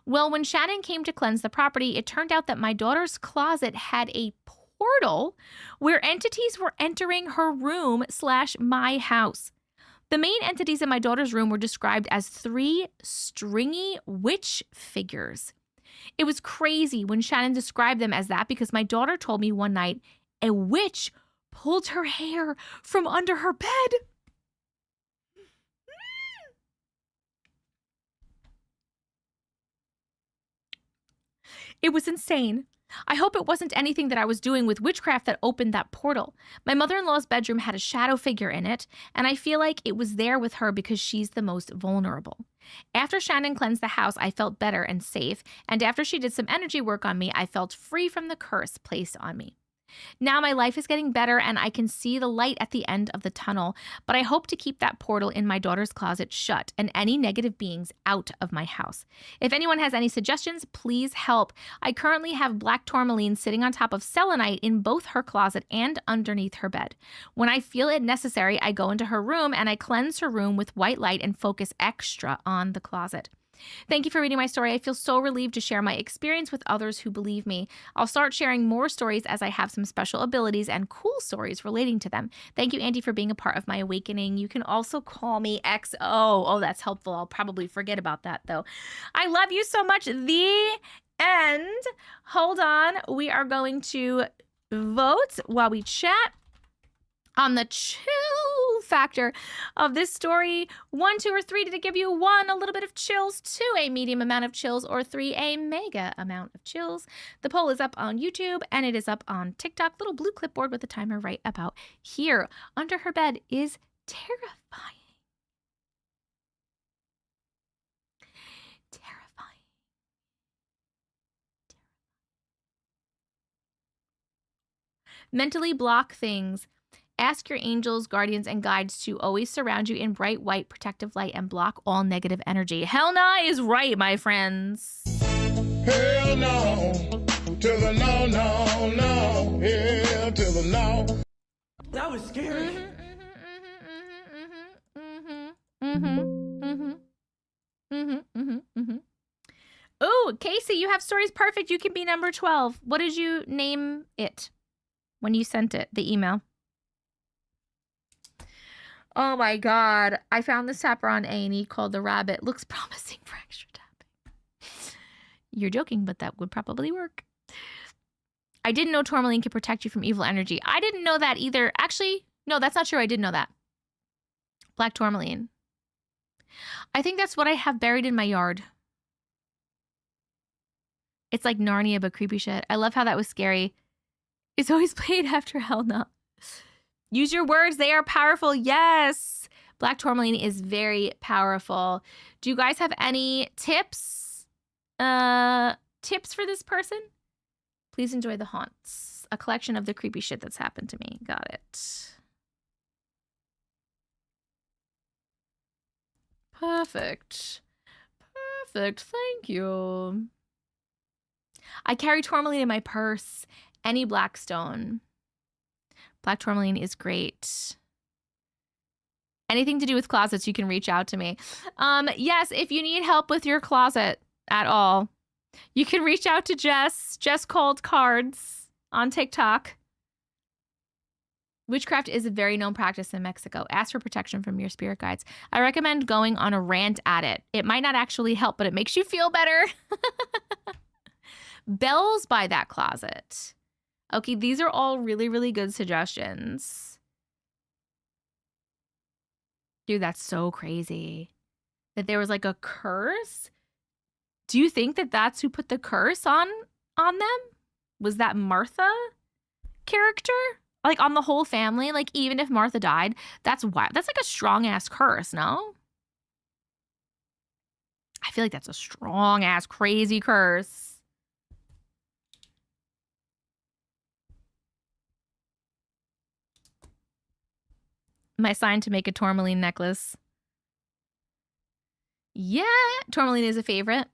Well, when Shannon came to cleanse the property, it turned out that my daughter's closet had a portal where entities were entering her room / my house. The main entities in my daughter's room were described as 3 stringy witch figures. It was crazy when Shannon described them as that because my daughter told me one night a witch pulled her hair from under her bed. It was insane. I hope it wasn't anything that I was doing with witchcraft that opened that portal. My mother-in-law's bedroom had a shadow figure in it, and I feel like it was there with her because she's the most vulnerable. After Shannon cleansed the house, I felt better and safe, and after she did some energy work on me, I felt free from the curse placed on me. Now my life is getting better and I can see the light at the end of the tunnel, but I hope to keep that portal in my daughter's closet shut and any negative beings out of my house. If anyone has any suggestions, please help. I currently have black tourmaline sitting on top of selenite in both her closet and underneath her bed. When I feel it necessary, I go into her room and I cleanse her room with white light and focus extra on the closet. Thank you for reading my story. I feel so relieved to share my experience with others who believe me. I'll start sharing more stories as I have some special abilities and cool stories relating to them. Thank you, Auntie, for being a part of my awakening. You can also call me XO. Oh, that's helpful. I'll probably forget about that, though. I love you so much. The end. Hold on. We are going to vote while we chat on the chill factor of this story. 1, 2, or 3. Did it give you 1, a little bit of chills, 2, a medium amount of chills, or 3, a mega amount of chills? The poll is up on YouTube and it is up on TikTok. Little blue clipboard with a timer right about here. Under her bed is terrifying. Terrifying. Mentally block things. Ask your angels, guardians, and guides to always surround you in bright white protective light and block all negative energy. Hell nah is right, my friends. Hell no, to the no, no, no. Hell to the no. That was scary. Ooh, Casey, you have stories perfect. You can be number 12. What did you name it when you sent it, the email? Oh my God. I found this tapper on A&E called The Rabbit. Looks promising for extra tapping. You're joking, but that would probably work. I didn't know tourmaline could protect you from evil energy. I didn't know that either. Actually, no, that's not true. I did know that. Black tourmaline. I think that's what I have buried in my yard. It's like Narnia, but creepy shit. I love how that was scary. It's always played after Hell No. Use your words. They are powerful. Yes. Black tourmaline is very powerful. Do you guys have any tips? Tips for this person? Please enjoy the haunts. A collection of the creepy shit that's happened to me. Got it. Perfect. Perfect. Thank you. I carry tourmaline in my purse. Any black stone. Black tourmaline is great. Anything to do with closets, you can reach out to me. Yes, if you need help with your closet at all, you can reach out to Jess. Jess Cold Cards on TikTok. Witchcraft is a very known practice in Mexico. Ask for protection from your spirit guides. I recommend going on a rant at it. It might not actually help, but it makes you feel better. Bells by that closet. Okay, these are all really, really good suggestions. Dude, that's so crazy. That there was like a curse? Do you think that that's who put the curse on them? Was that Martha character? Like on the whole family? Like even if Martha died, that's wild. That's like a strong ass curse, no? I feel like that's a strong ass crazy curse. My sign to make a tourmaline necklace. Yeah, tourmaline is a favorite.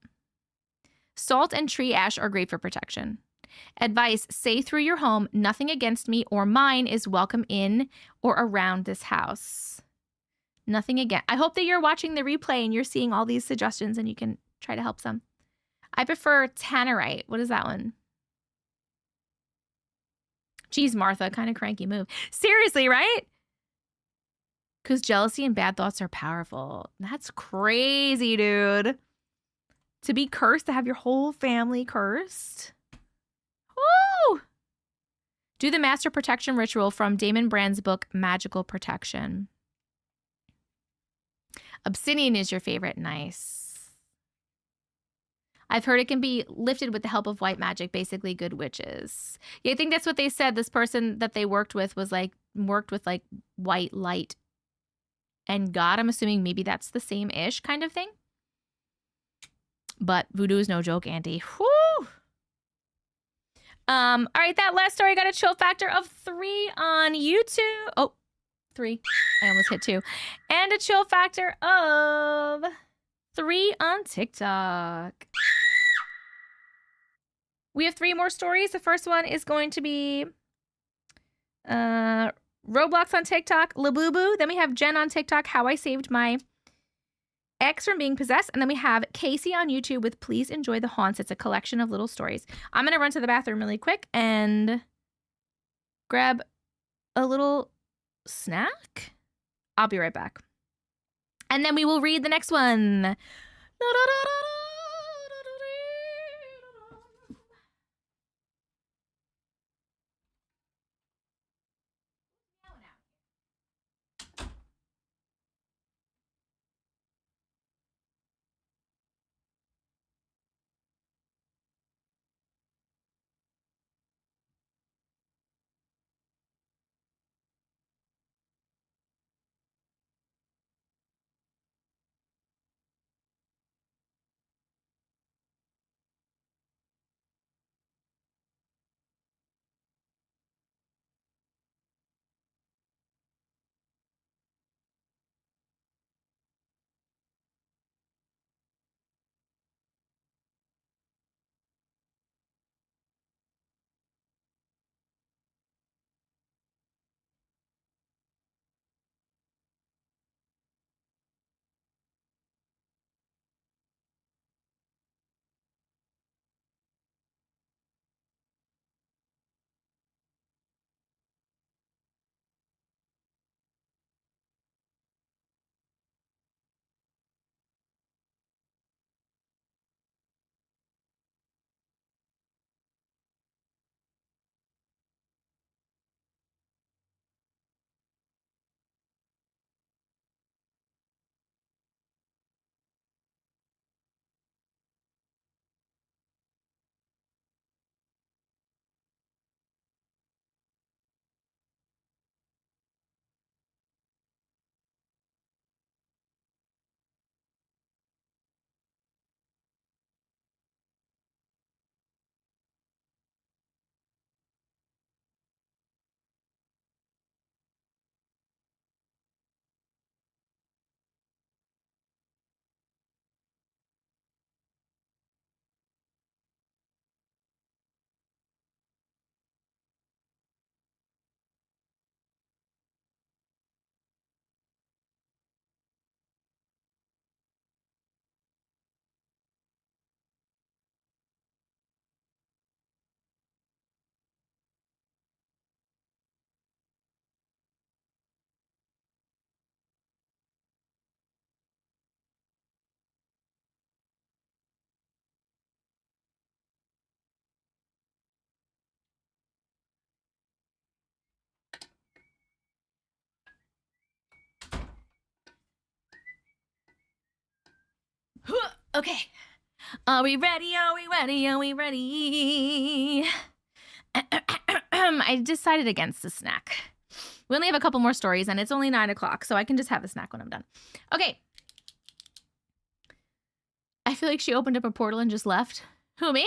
Salt and tree ash are great for protection. Advice, say through your home, nothing against me or mine is welcome in or around this house. Nothing again. I hope that you're watching the replay and you're seeing all these suggestions and you can try to help some. I prefer tannerite. What is that one? Geez, Martha, kind of cranky move. Seriously, right? Because jealousy and bad thoughts are powerful. That's crazy, dude. To be cursed, to have your whole family cursed. Woo! Do the master protection ritual from Damon Brand's book, Magical Protection. Obsidian is your favorite. Nice. I've heard it can be lifted with the help of white magic, basically good witches. Yeah, I think that's what they said. This person that they worked with was like, worked with like white light and God. I'm assuming maybe that's the same-ish kind of thing. But voodoo is no joke, Andy. Whew! All right, that last story got a chill factor of 3 on YouTube. Oh, 3. I almost hit 2. And a chill factor of 3 on TikTok. We have 3 more stories. The first one is going to be Roblox on TikTok, Labubu. Then we have Jen on TikTok, How I Saved My Ex from Being Possessed. And then we have Casey on YouTube with Please Enjoy the Haunts. It's a collection of little stories. I'm going to run to the bathroom really quick and grab a little snack. I'll be right back. And then we will read the next one. Okay. Are we ready? Are we ready? Are we ready? I decided against the snack. We only have a couple more stories, and it's only 9 o'clock, so I can just have a snack when I'm done. Okay. I feel like she opened up a portal and just left. Who, me?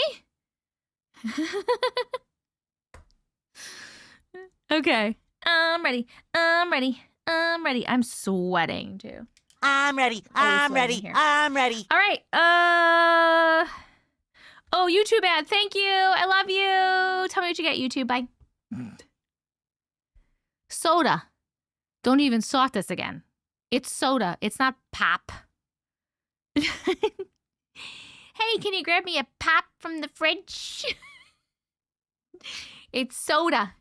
Okay. I'm ready. I'm ready. I'm ready. I'm sweating, too. I'm ready. I'm ready. here. I'm ready. All right. Oh, YouTube ad. Thank you. I love you. Tell me what you get, YouTube. Bye. Soda. Don't even sort this again. It's soda. It's not pop. Hey, can you grab me a pop from the fridge? It's soda.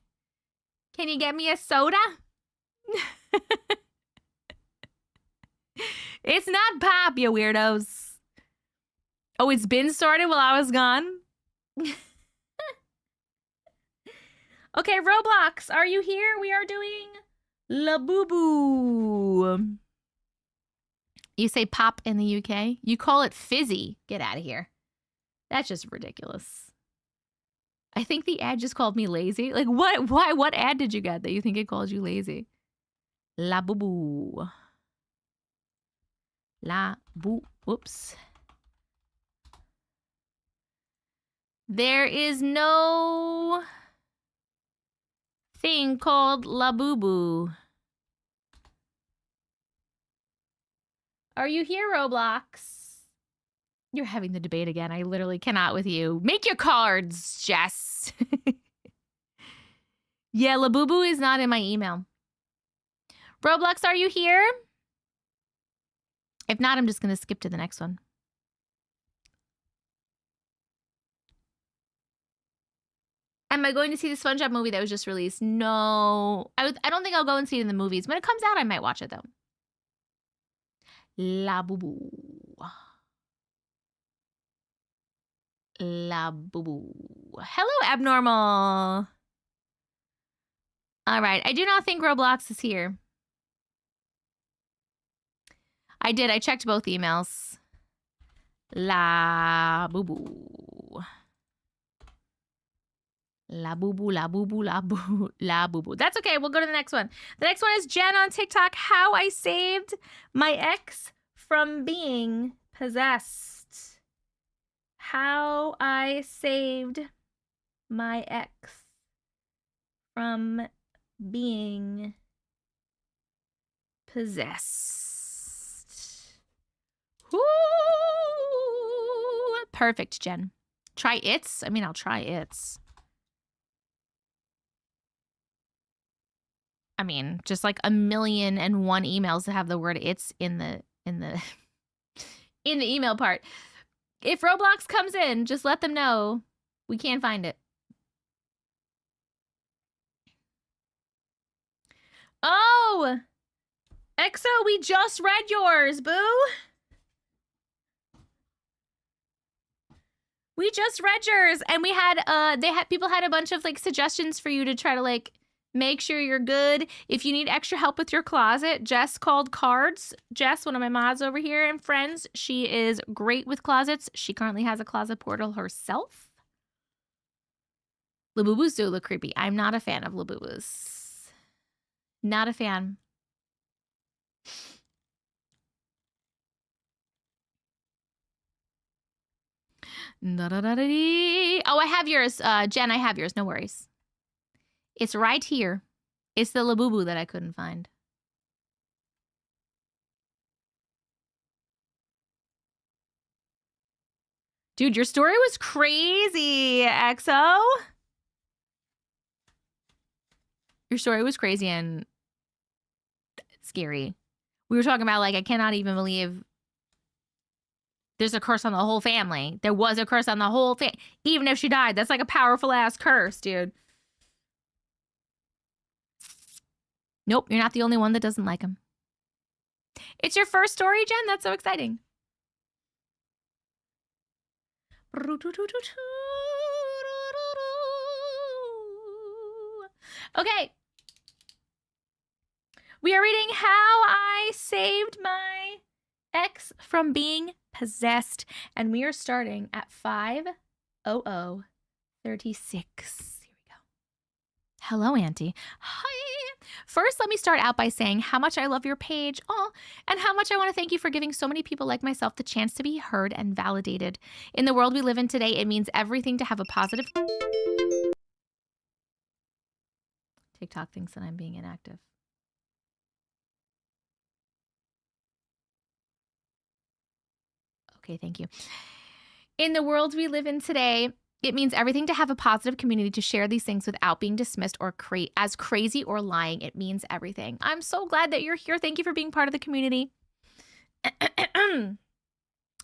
Can you get me a soda? It's not pop, you weirdos. Oh, it's been sorted while I was gone? Okay, Roblox, are you here? We are doing La Boo Boo. You say pop in the UK? You call it fizzy. Get out of here. That's just ridiculous. I think the ad just called me lazy. Like, what? Why? What ad did you get that you think it called you lazy? La Boo Boo. La Boo. Whoops. There is no thing called La Boo Boo. Are you here, Roblox? You're having the debate again. I literally cannot with you. Make your cards, Jess. Yeah, La Boo Boo is not in my email. Roblox, are you here? If not, I'm just going to skip to the next one. Am I going to see the SpongeBob movie that was just released? No. I don't think I'll go and see it in the movies. When it comes out, I might watch it, though. La Boo Boo. La Boo Boo. Hello, Abnormal. All right. I do not think Roblox is here. I did. I checked both emails. La Boo Boo. La Boo Boo, La Boo Boo, La Boo, La Boo Boo. That's okay. We'll go to the next one. The next one is Jen on TikTok. How I saved my ex from being possessed. How I saved my ex from being possessed. Woo! Perfect, Jen. Try its? I mean, I'll try its. I mean, just like 1,000,001 emails that have the word "it's" in the email part. If Roblox comes in, just let them know we can't find it. Oh, EXO, we just read yours, boo. We just read yours, and we had people had a bunch of like suggestions for you to try to like make sure you're good. If you need extra help with your closet, Jess called cards. Jess, one of my mods over here and friends, she is great with closets. She currently has a closet portal herself. Labubu's do look creepy. I'm not a fan of Labubu's. Not a fan. Oh, I have yours. Jen, I have yours. No worries. It's right here. It's the Labubu that I couldn't find. Dude, your story was crazy, EXO. Your story was crazy and scary. We were talking about, like, I cannot even believe there's a curse on the whole family. There was a curse on the whole family. Even if she died, that's like a powerful-ass curse, dude. Nope, you're not the only one that doesn't like him. It's your first story, Jen? That's so exciting. Okay. We are reading How I Saved My Ex from Being Possessed. And we are starting at 5:00:36. Here we go. Hello, Auntie. Hi. First, let me start out by saying how much I love your page. Oh, and how much I want to thank you for giving so many people like myself the chance to be heard and validated. In the world we live in today, it means everything to have a positive... TikTok thinks that I'm being inactive. Okay, thank you. In the world we live in today, it means everything to have a positive community to share these things without being dismissed or as crazy or lying. It means everything. I'm so glad that you're here. Thank you for being part of the community.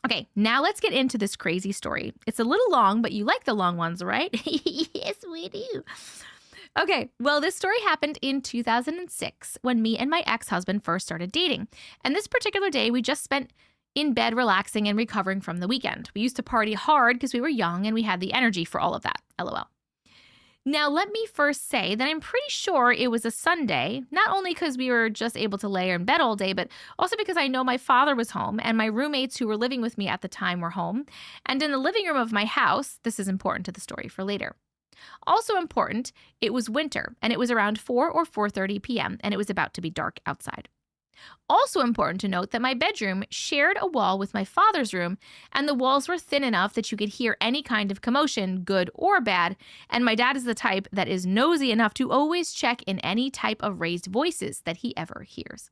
Okay, now let's get into this crazy story. It's a little long, but you like the long ones, right? Yes, we do. Okay, well, this story happened in 2006 when me and my ex-husband first started dating. And this particular day, we just spent in bed relaxing and recovering from the weekend. We used to party hard because we were young and we had the energy for all of that. LOL. Now, let me first say that I'm pretty sure it was a Sunday, not only because we were just able to lay in bed all day, but also because I know my father was home and my roommates who were living with me at the time were home. And in the living room of my house, this is important to the story for later. Also important, it was winter and it was around 4 or 4:30 p.m. and it was about to be dark outside. Also important to note that my bedroom shared a wall with my father's room, and the walls were thin enough that you could hear any kind of commotion, good or bad, and my dad is the type that is nosy enough to always check in any type of raised voices that he ever hears.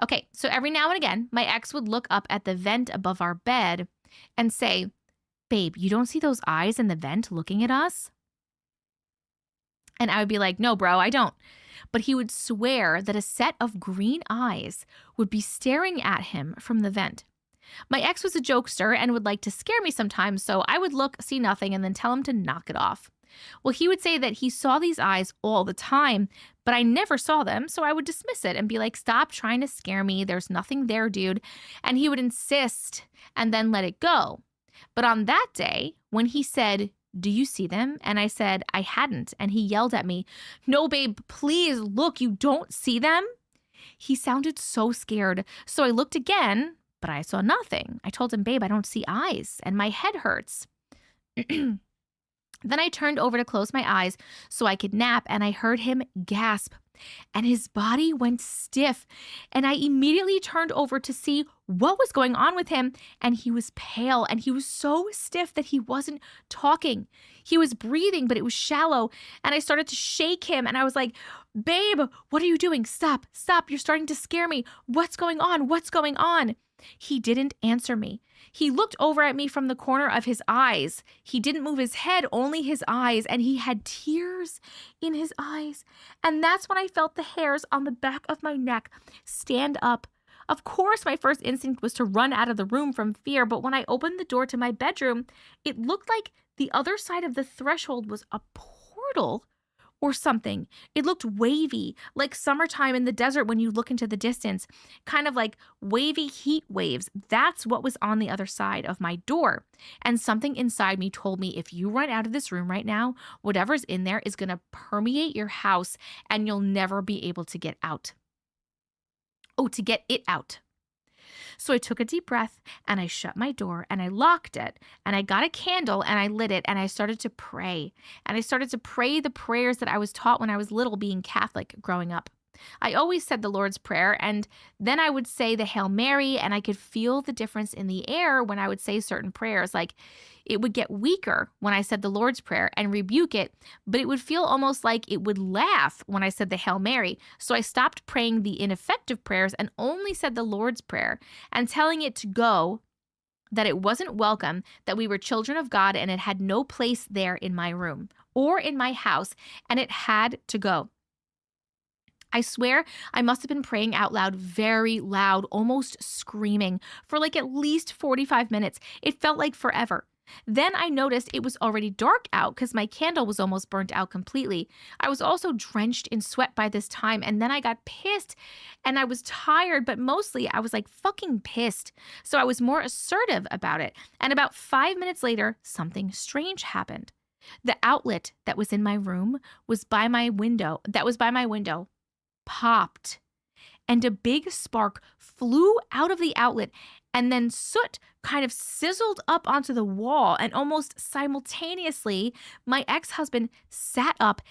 Okay, so every now and again, my ex would look up at the vent above our bed and say, "Babe, you don't see those eyes in the vent looking at us?" And I would be like, "No, bro, I don't." But he would swear that a set of green eyes would be staring at him from the vent. My ex was a jokester and would like to scare me sometimes, so I would look, see nothing, and then tell him to knock it off. Well, he would say that he saw these eyes all the time, but I never saw them, so I would dismiss it and be like, "Stop trying to scare me. There's nothing there, dude." And he would insist and then let it go. But on that day, when he said, "Do you see them?" and I said I hadn't, and he yelled at me, "No, babe, please look, you don't see them?" He sounded so scared, so I looked again, but I saw nothing. I told him, "Babe, I don't see eyes, and my head hurts." Then I turned over to close my eyes so I could nap, and I heard him gasp, and his body went stiff, and I immediately turned over to see what was going on with him, and he was pale, and he was so stiff that he wasn't talking. He was breathing, but it was shallow, and I started to shake him, and I was like, "Babe, what are you doing? Stop, stop, you're starting to scare me. What's going on? What's going on?" He didn't answer me. He looked over at me from the corner of his eyes. He didn't move his head, only his eyes, and he had tears in his eyes. And that's when I felt the hairs on the back of my neck stand up. Of course, my first instinct was to run out of the room from fear, but when I opened the door to my bedroom, it looked like the other side of the threshold was a portal or something. It looked wavy, like summertime in the desert when you look into the distance, kind of like wavy heat waves. That's what was on the other side of my door. And something inside me told me, if you run out of this room right now, whatever's in there is going to permeate your house and you'll never be able to get out. Oh, to get it out. So I took a deep breath and I shut my door and I locked it and I got a candle and I lit it and I started to pray. And I started to pray the prayers that I was taught when I was little, being Catholic growing up. I always said the Lord's Prayer, and then I would say the Hail Mary, and I could feel the difference in the air when I would say certain prayers. Like, it would get weaker when I said the Lord's Prayer and rebuke it, but it would feel almost like it would laugh when I said the Hail Mary. So I stopped praying the ineffective prayers and only said the Lord's Prayer, and telling it to go, that it wasn't welcome, that we were children of God and it had no place there in my room or in my house, and it had to go. I swear I must have been praying out loud, very loud, almost screaming, for like at least 45 minutes. It felt like forever. Then I noticed it was already dark out because my candle was almost burnt out completely. I was also drenched in sweat by this time, and then I got pissed and I was tired, but mostly I was like fucking pissed. So I was more assertive about it. And about 5 minutes later, something strange happened. The outlet that was in my room was by my window, popped, and a big spark flew out of the outlet, and then soot kind of sizzled up onto the wall, and almost simultaneously, my ex-husband sat up,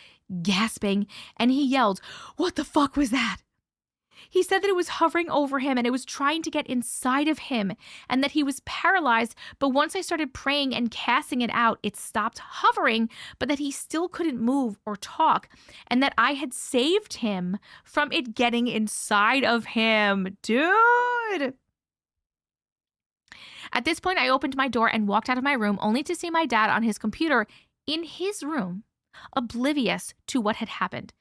gasping, and he yelled, "What the fuck was that?" He said that it was hovering over him and it was trying to get inside of him and that he was paralyzed, but once I started praying and casting it out, it stopped hovering, but that he still couldn't move or talk, and that I had saved him from it getting inside of him. Dude! At this point, I opened my door and walked out of my room only to see my dad on his computer in his room, oblivious to what had happened.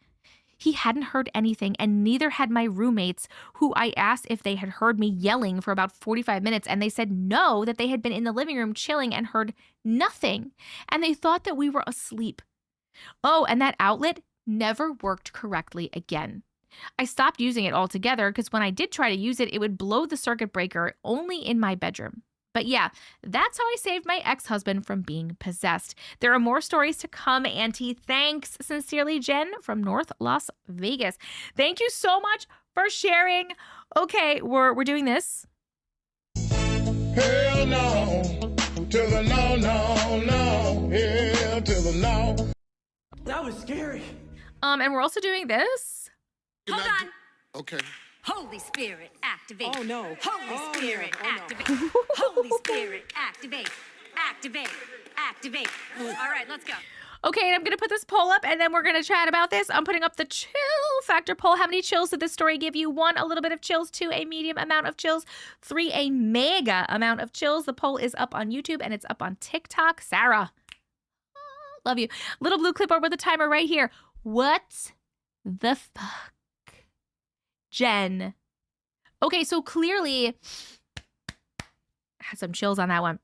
He hadn't heard anything, and neither had my roommates, who I asked if they had heard me yelling for about 45 minutes, and they said no, that they had been in the living room chilling and heard nothing, and they thought that we were asleep. Oh, and that outlet never worked correctly again. I stopped using it altogether because when I did try to use it, it would blow the circuit breaker only in my bedroom. But yeah, that's how I saved my ex-husband from being possessed. There are more stories to come, Auntie. Thanks. Sincerely, Jen from North Las Vegas. Thank you so much for sharing. Okay, we're doing this. Hell no, to the no, no, no, hell to the no. That was scary. And we're also doing this. Hold on. Okay. Holy Spirit, activate. Oh, no. Holy Spirit, no. Oh, no. activate. Holy Spirit, activate. Activate. Activate. All right, let's go. Okay, and I'm going to put this poll up, and then we're going to chat about this. I'm putting up the chill factor poll. How many chills did this story give you? 1, a little bit of chills. 2, a medium amount of chills. 3, a mega amount of chills. The poll is up on YouTube, and it's up on TikTok. Sarah, love you. Little blue clipboard with a timer right here. What the fuck? Jen. Okay, so clearly, I had some chills on that one.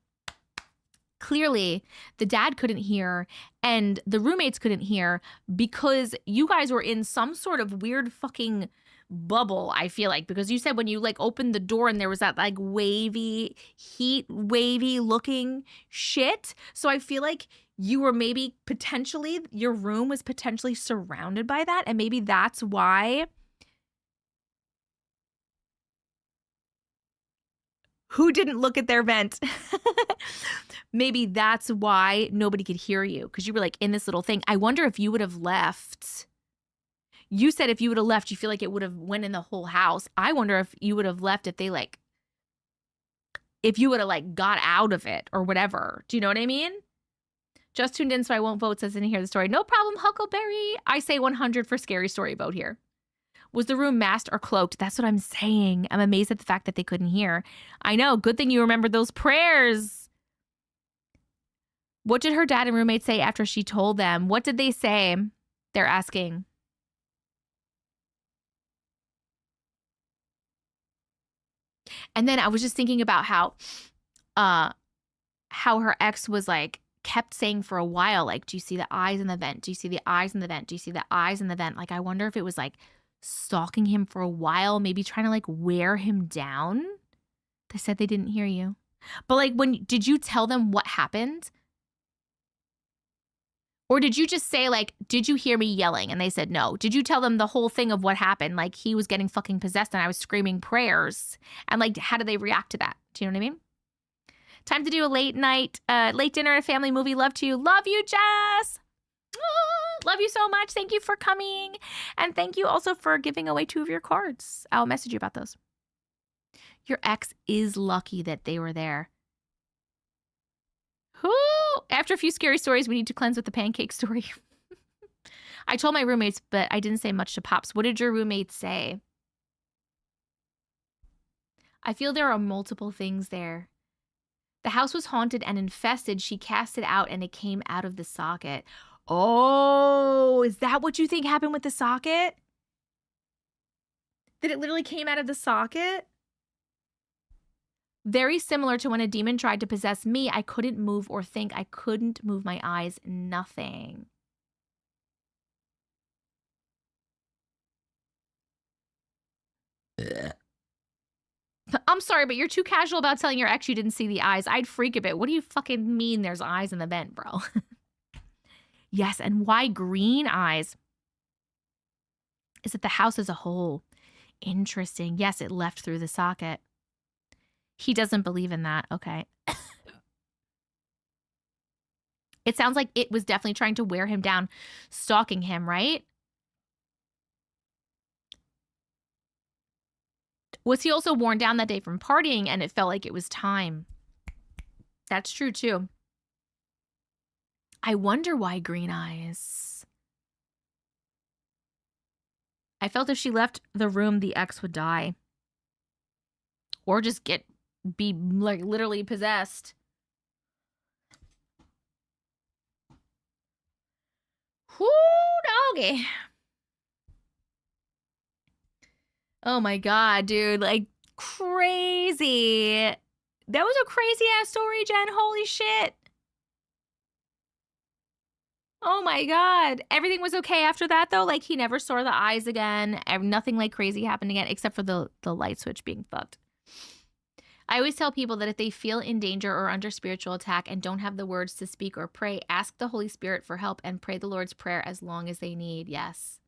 Clearly, the dad couldn't hear and the roommates couldn't hear because you guys were in some sort of weird fucking bubble, I feel like, because you said when you like opened the door and there was that like wavy, heat wavy looking shit. So I feel like you were maybe potentially, your room was potentially surrounded by that, and maybe that's why. Who didn't look at their vent? Maybe that's why nobody could hear you, because you were like in this little thing. I wonder if you would have left. You said if you would have left, you feel like it would have went in the whole house. I wonder if you would have left if they like, if you would have like got out of it or whatever. Do you know what I mean? Just tuned in so I won't vote, says didn't hear the story. No problem, Huckleberry. I say 100 for scary story vote here. Was the room masked or cloaked? That's what I'm saying. I'm amazed at the fact that they couldn't hear. I know. Good thing you remembered those prayers. What did her dad and roommate say after she told them? What did they say? They're asking. And then I was just thinking about how her ex was like, kept saying for a while, like, do you see the eyes in the vent? Do you see the eyes in the vent? Do you see the eyes in the vent? Like, I wonder if it was like stalking him for a while, maybe trying to like wear him down. They said they didn't hear you. But like, did you tell them what happened? Or did you just say like, did you hear me yelling? And they said no. Did you tell them the whole thing of what happened? Like he was getting fucking possessed and I was screaming prayers. And like, how did they react to that? Do you know what I mean? Time to do a late night, late dinner at a family movie. Love to you. Love you, Jess. Love you so much. Thank you for coming. And thank you also for giving away 2 of your cards. I'll message you about those. Your ex is lucky that they were there. Whoo! After a few scary stories, we need to cleanse with the pancake story. I told my roommates, but I didn't say much to Pops. What did your roommates say? I feel there are multiple things there. The house was haunted and infested. She cast it out and it came out of the socket. Oh, is that what you think happened with the socket? That it literally came out of the socket? Very similar to when a demon tried to possess me. I couldn't move or think. I couldn't move my eyes. Nothing. I'm sorry, but you're too casual about telling your ex you didn't see the eyes. I'd freak a bit. What do you fucking mean there's eyes in the vent, bro? Yes, and why green eyes? Is it the house as a whole? Interesting. Yes, it left through the socket. He doesn't believe in that. Okay. It sounds like it was definitely trying to wear him down, stalking him, right? Was he also worn down that day from partying and it felt like it was time? That's true too. I wonder why green eyes. I felt if she left the room, the ex would die. Or just be like literally possessed. Whoo, doggy. Oh my God, dude. Like, crazy. That was a crazy ass story, Jen. Holy shit. Oh my God. Everything was okay after that, though? Like, he never saw the eyes again. Nothing like crazy happened again, except for the light switch being fucked. I always tell people that if they feel in danger or under spiritual attack and don't have the words to speak or pray, ask the Holy Spirit for help and pray the Lord's Prayer as long as they need. Yes.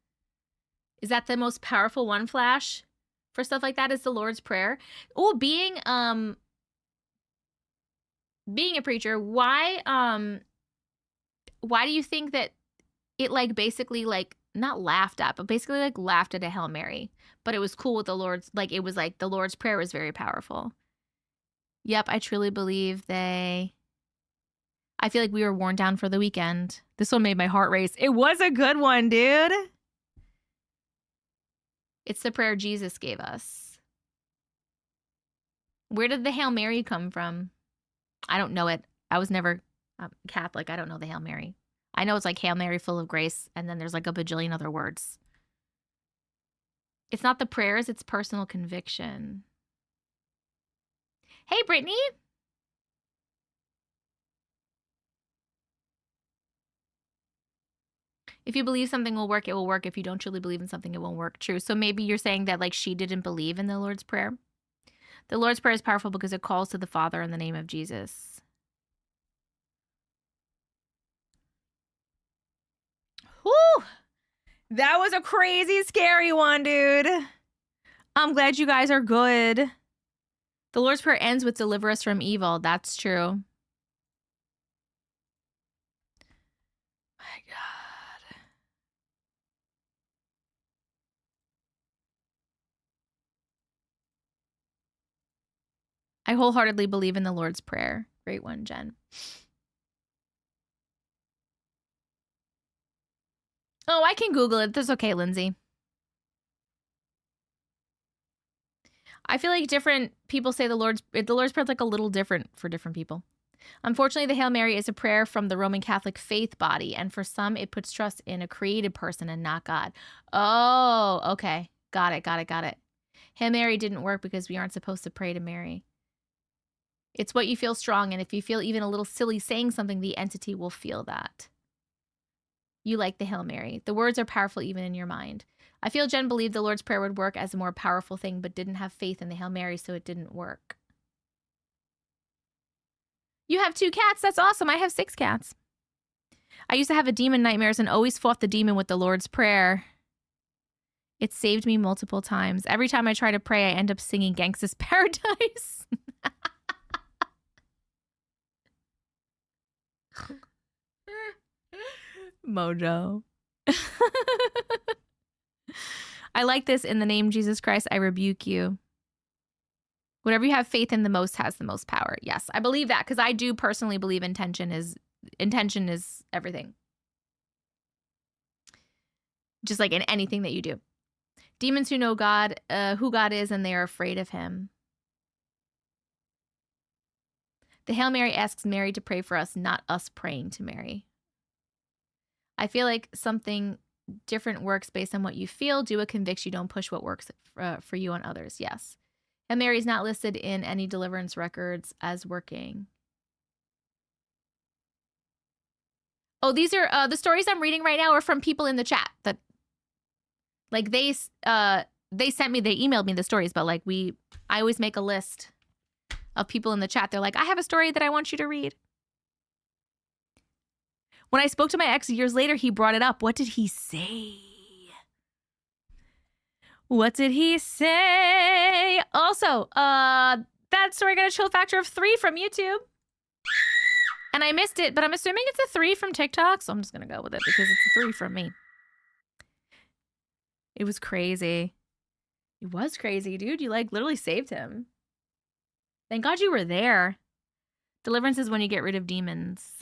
Is that the most powerful one, Flash? For stuff like that is the Lord's Prayer. Oh, being a preacher, why do you think that it like basically like not laughed at, but basically like laughed at a Hail Mary, but it was cool with the Lord's, like it was like the Lord's Prayer was very powerful. Yep, I truly believe I feel like we were worn down for the weekend. This one made my heart race. It was a good one, dude. It's the prayer Jesus gave us. Where did the Hail Mary come from? I don't know it. I was never Catholic. I don't know the Hail Mary. I know it's like Hail Mary full of grace, and then there's like a bajillion other words. It's not the prayers, it's personal conviction. Hey, Brittany. If you believe something will work, it will work. If you don't truly believe in something, it won't work. True. So maybe you're saying that like she didn't believe in the Lord's Prayer. The Lord's Prayer is powerful because it calls to the Father in the name of Jesus. Whew. That was a crazy, scary one, dude. I'm glad you guys are good. The Lord's Prayer ends with deliver us from evil. That's true. My God. I wholeheartedly believe in the Lord's Prayer. Great one, Jen. Oh, I can Google it. That's okay, Lindsay. I feel like different people say the Lord's Prayer is like a little different for different people. Unfortunately, the Hail Mary is a prayer from the Roman Catholic faith body, and for some, it puts trust in a created person and not God. Oh, okay. Got it. Hail Mary didn't work because we aren't supposed to pray to Mary. It's what you feel strong, and if you feel even a little silly saying something, the entity will feel that. You like the Hail Mary. The words are powerful even in your mind. I feel Jen believed the Lord's Prayer would work as a more powerful thing, but didn't have faith in the Hail Mary, so it didn't work. You have 2 cats? That's awesome. I have 6 cats. I used to have a demon nightmares and always fought the demon with the Lord's Prayer. It saved me multiple times. Every time I try to pray, I end up singing Gangsta's Paradise. Mojo. I like this. In the name of Jesus Christ, I rebuke you. Whatever you have faith in the most has the most power. Yes, I believe that because I do personally believe intention is everything. Just like in anything that you do. Demons who know God, who God is, and they are afraid of him. The Hail Mary asks Mary to pray for us, not us praying to Mary. I feel like something different works based on what you feel. Do what convicts you. Don't push what works for you on others. Yes. And Mary is not listed in any deliverance records as working. Oh, these are the stories I'm reading right now are from people in the chat that like they sent me, they emailed me the stories, but like I always make a list of people in the chat. They're like, I have a story that I want you to read. When I spoke to my ex years later, he brought it up. What did he say? What did he say? Also, that story got a chill factor of 3 from YouTube. And I missed it, but I'm assuming it's a 3 from TikTok, so I'm just going to go with it because it's a 3 from me. It was crazy. It was crazy, dude. You, like, literally saved him. Thank God you were there. Deliverance is when you get rid of demons.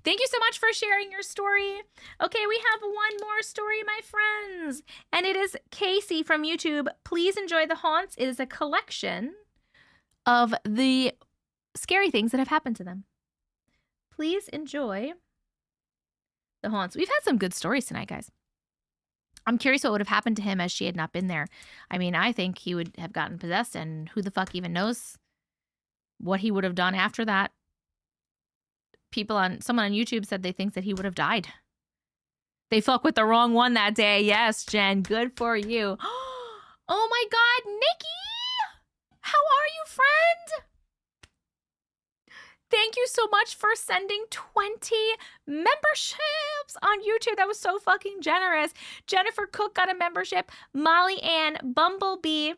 Thank you so much for sharing your story. Okay, we have one more story, my friends. And it is Casey from YouTube. Please enjoy the haunts. It is a collection of the scary things that have happened to them. Please enjoy the haunts. We've had some good stories tonight, guys. I'm curious what would have happened to him as she had not been there. I mean, I think he would have gotten possessed, and who the fuck even knows what he would have done after that. Someone on YouTube said they think that he would have died. They fuck with the wrong one that day. Yes, Jen, good for you. Oh my God, Nikki! How are you, friend? Thank you so much for sending 20 memberships on YouTube. That was so fucking generous. Jennifer Cook got a membership. Molly Ann, Bumblebee,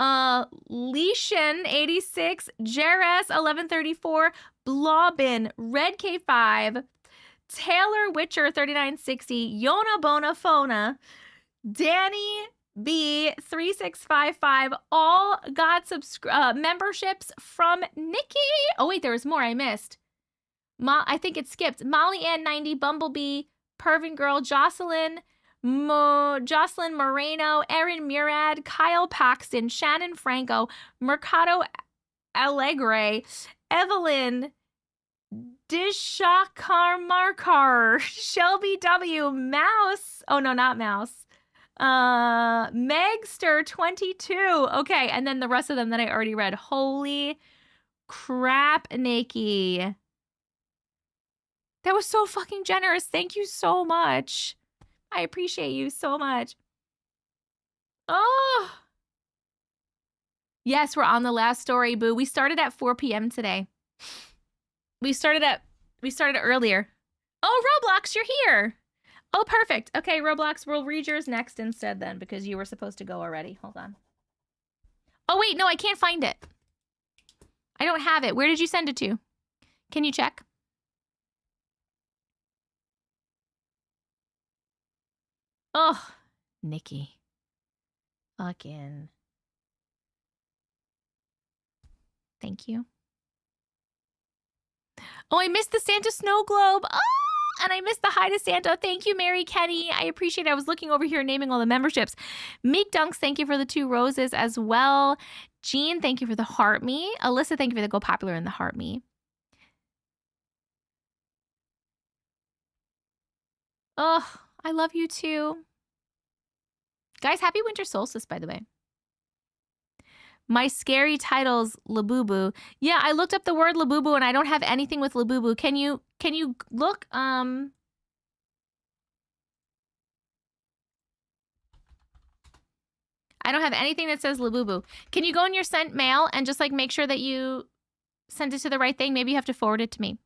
Leishan 86, Jerez 1134, Blobbin, Red K5, Taylor Witcher 3960, Yona Bonafona, Danny B 3655, all got memberships from Nikki. Oh wait, there was more I missed. I think it skipped. Molly Ann 90, Bumblebee, Pervin Girl, Jocelyn Moreno, Erin Murad, Kyle Paxton, Shannon Franco, Mercado Alegre, Evelyn Dishakar Markar, Shelby W, Mouse. Oh no, not Mouse. Megster 22. Okay, and then the rest of them that I already read. Holy crap, Nikki. That was so fucking generous. Thank you so much. I appreciate you so much. Oh. Yes, we're on the last story, boo. We started at 4 p.m. today. We started earlier. Oh, Roblox, you're here. Oh, perfect. Okay, Roblox, we'll read yours next instead then because you were supposed to go already. Hold on. Oh, wait, no, I can't find it. I don't have it. Where did you send it to? Can you check? Oh, Nikki. Fucking. Thank you. Oh, I missed the Santa snow globe. Oh, and I missed the hi to Santa. Thank you, Mary Kenny. I appreciate it. I was looking over here naming all the memberships. Meek Dunks, thank you for the 2 roses as well. Jean, thank you for the heart me. Alyssa, thank you for the go popular in the heart me. Oh, I love you too. Guys, happy winter solstice, by the way. My scary title's Labubu. Yeah, I looked up the word Labubu and I don't have anything with Labubu. Can you look? I don't have anything that says Labubu. Can you go in your sent mail and just like make sure that you send it to the right thing? Maybe you have to forward it to me.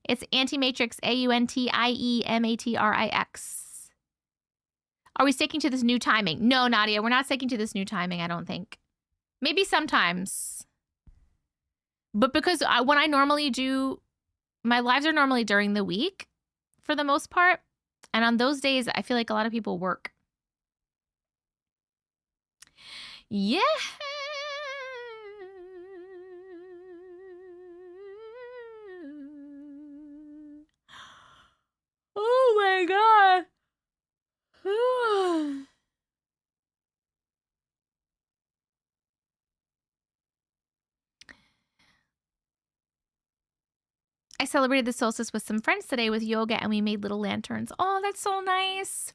It's Auntie Matrix, AUNTIEMATRIX. Are we sticking to this new timing? No, Nadia, we're not sticking to this new timing, I don't think. Maybe sometimes. But because when I normally do, my lives are normally during the week for the most part. And on those days, I feel like a lot of people work. Yeah. Oh my God. I celebrated the solstice with some friends today with yoga and we made little lanterns. Oh, that's so nice.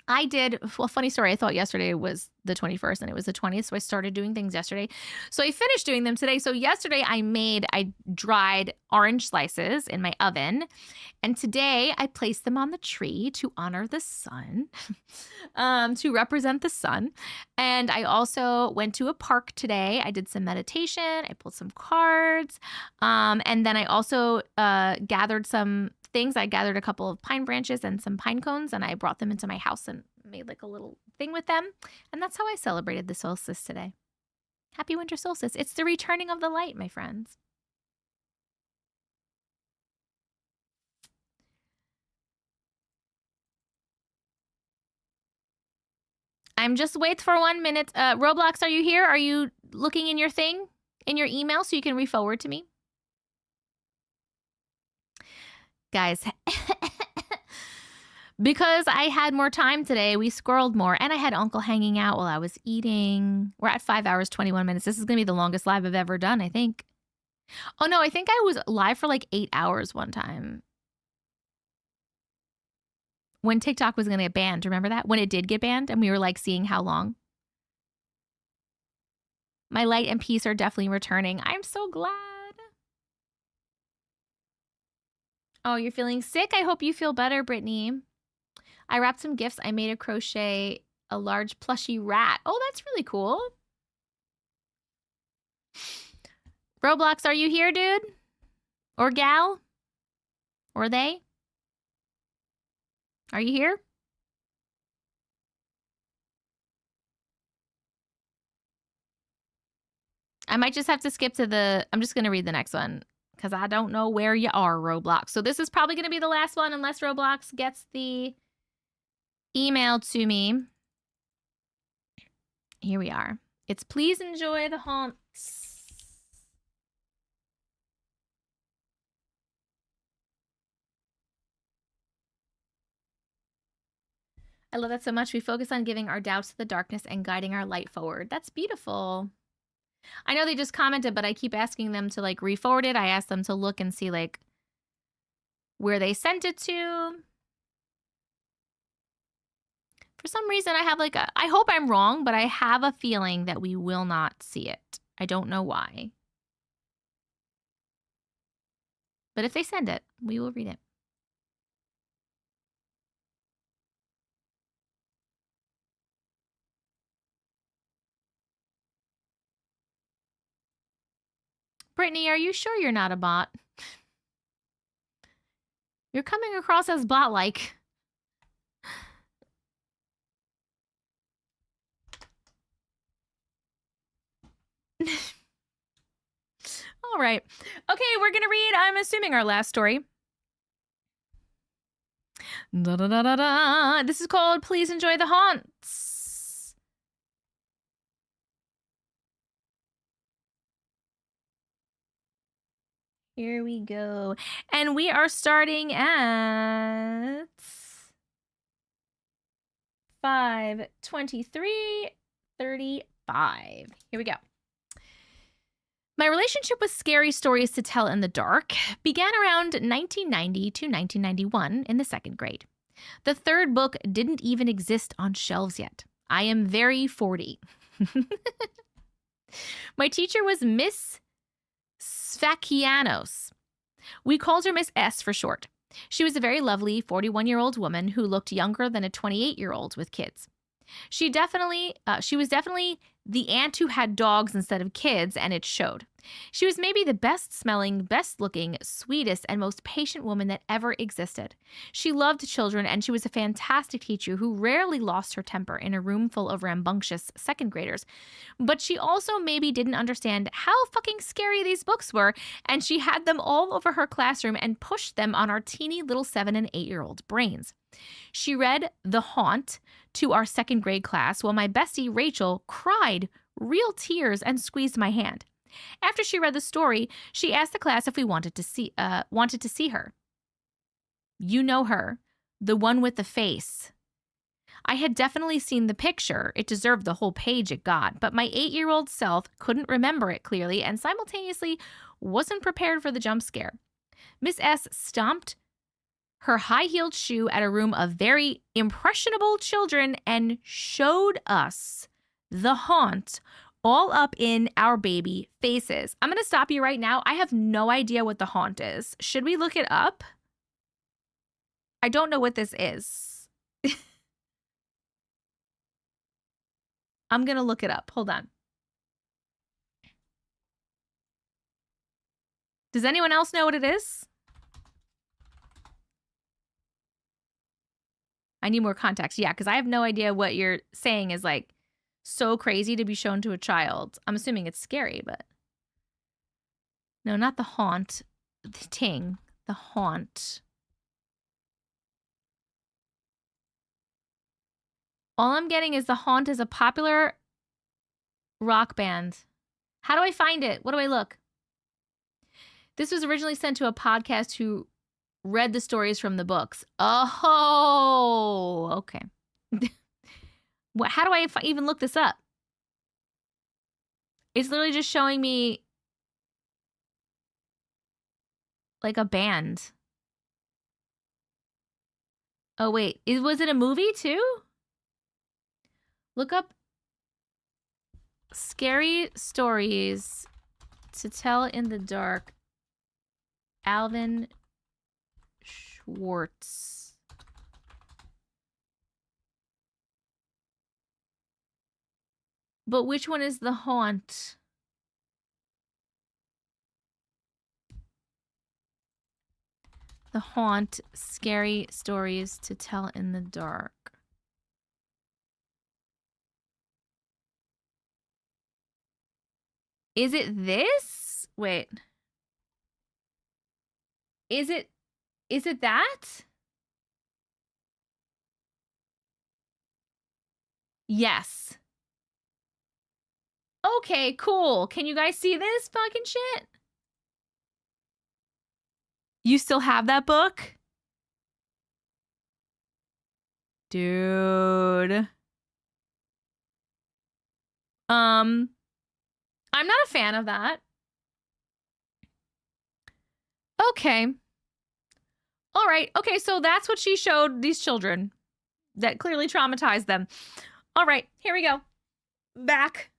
I did, well, funny story. I thought yesterday was the 21st and it was the 20th. So I started doing things yesterday. So I finished doing them today. So yesterday I dried orange slices in my oven. And today I placed them on the tree to honor the sun, to represent the sun. And I also went to a park today. I did some meditation. I pulled some cards. And then I also gathered some things. I gathered a couple of pine branches and some pine cones, and I brought them into my house and made like a little thing with them. And that's how I celebrated the solstice today. Happy winter solstice. It's the returning of the light, my friends. I'm just wait for 1 minute. Roblox, are you here? Are you looking in your thing, in your email, so you can re-forward to me? Guys, because I had more time today, we squirreled more, and I had Uncle hanging out while I was eating. We're at 5 hours, 21 minutes. This is going to be the longest live I've ever done, I think. Oh, no, I think I was live for like 8 hours one time. When TikTok was going to get banned, remember that? When it did get banned, and we were like seeing how long. My light and peace are definitely returning. I'm so glad. Oh, you're feeling sick? I hope you feel better, Brittany. I wrapped some gifts. I made a large plushy rat. Oh, that's really cool. Roblox, are you here, dude? Or gal? Or they? Are you here? I might just have to skip to I'm just going to read the next one because I don't know where you are, Roblox. So this is probably going to be the last one unless Roblox gets the email to me. Here we are. It's please enjoy the haunts. I love that so much. We focus on giving our doubts to the darkness and guiding our light forward. That's beautiful. I know they just commented, but I keep asking them to like re-forward it. I asked them to look and see like where they sent it to. For some reason, I have like I hope I'm wrong, but I have a feeling that we will not see it. I don't know why. But if they send it, we will read it. Brittany, are you sure you're not a bot? You're coming across as bot-like. All right. Okay, we're going to read, I'm assuming, our last story. Da, da, da, da, da. This is called Please Enjoy the Haunts. Here we go. And we are starting at 5:23:35. Here we go. My relationship with scary stories to tell in the dark began around 1990 to 1991 in the second grade. The third book didn't even exist on shelves yet. I am very 40. My teacher was Miss Svakianos. We called her Miss S for short. She was a very lovely 41-year-old woman who looked younger than a 28-year-old with kids. She was definitely the aunt who had dogs instead of kids, and it showed. She was maybe the best-smelling, best-looking, sweetest, and most patient woman that ever existed. She loved children, and she was a fantastic teacher who rarely lost her temper in a room full of rambunctious second graders. But she also maybe didn't understand how fucking scary these books were, and she had them all over her classroom and pushed them on our teeny little 7- and 8-year-old brains. She read The Haunt to our second grade class while my bestie Rachel cried real tears and squeezed my hand. After she read the story, she asked the class if we wanted to see her. You know her, the one with the face. I had definitely seen the picture. It deserved the whole page it got, but my 8-year-old self couldn't remember it clearly and simultaneously wasn't prepared for the jump scare. Miss S stomped her high-heeled shoe at a room of very impressionable children and showed us the haunt all up in our baby faces. I'm going to stop you right now. I have no idea what the haunt is. Should we look it up? I don't know what this is. I'm going to look it up. Hold on. Does anyone else know what it is? I need more context. Yeah, because I have no idea what you're saying is like so crazy to be shown to a child. I'm assuming it's scary, but no, not the haunt. The ting. The haunt. All I'm getting is the haunt is a popular rock band. How do I find it? What do I look? This was originally sent to a podcast who read the stories from the books. Oh, okay. How do I even look this up? It's literally just showing me like a band. Oh, wait. Was it a movie too? Look up scary stories to tell in the dark. Alvin Schwartz. But which one is the haunt? The haunt, scary stories to tell in the dark. Is it this? Wait. Is it that? Yes. Okay, cool. Can you guys see this fucking shit? You still have that book? Dude. I'm not a fan of that. Okay. All right. Okay, so that's what she showed these children that clearly traumatized them. All right, here we go. Back.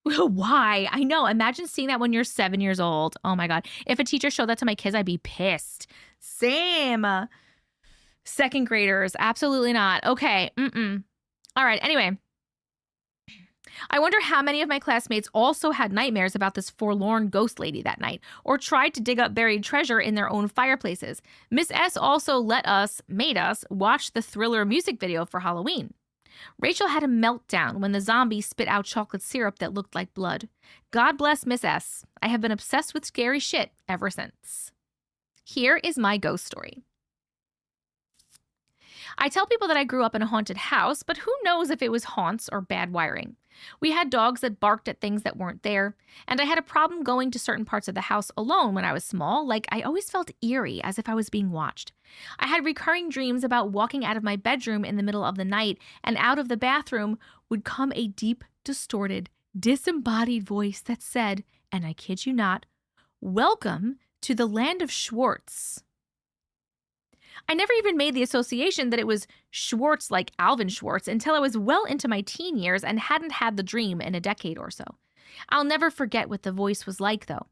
Why? I know. Imagine seeing that when you're 7 years old. Oh my God. If a teacher showed that to my kids, I'd be pissed. Same. Second graders. Absolutely not. Okay. All right. Anyway. I wonder how many of my classmates also had nightmares about this forlorn ghost lady that night, or tried to dig up buried treasure in their own fireplaces. Miss S also made us watch the Thriller music video for Halloween. Rachel had a meltdown when the zombie spit out chocolate syrup that looked like blood. God bless Miss S. I have been obsessed with scary shit ever since. Here is my ghost story. I tell people that I grew up in a haunted house, but who knows if it was haunts or bad wiring. We had dogs that barked at things that weren't there, and I had a problem going to certain parts of the house alone when I was small, like I always felt eerie, as if I was being watched. I had recurring dreams about walking out of my bedroom in the middle of the night, and out of the bathroom would come a deep, distorted, disembodied voice that said, and I kid you not, "Welcome to the land of Schwartz." I never even made the association that it was Schwartz like Alvin Schwartz until I was well into my teen years and hadn't had the dream in a decade or so. I'll never forget what the voice was like, though.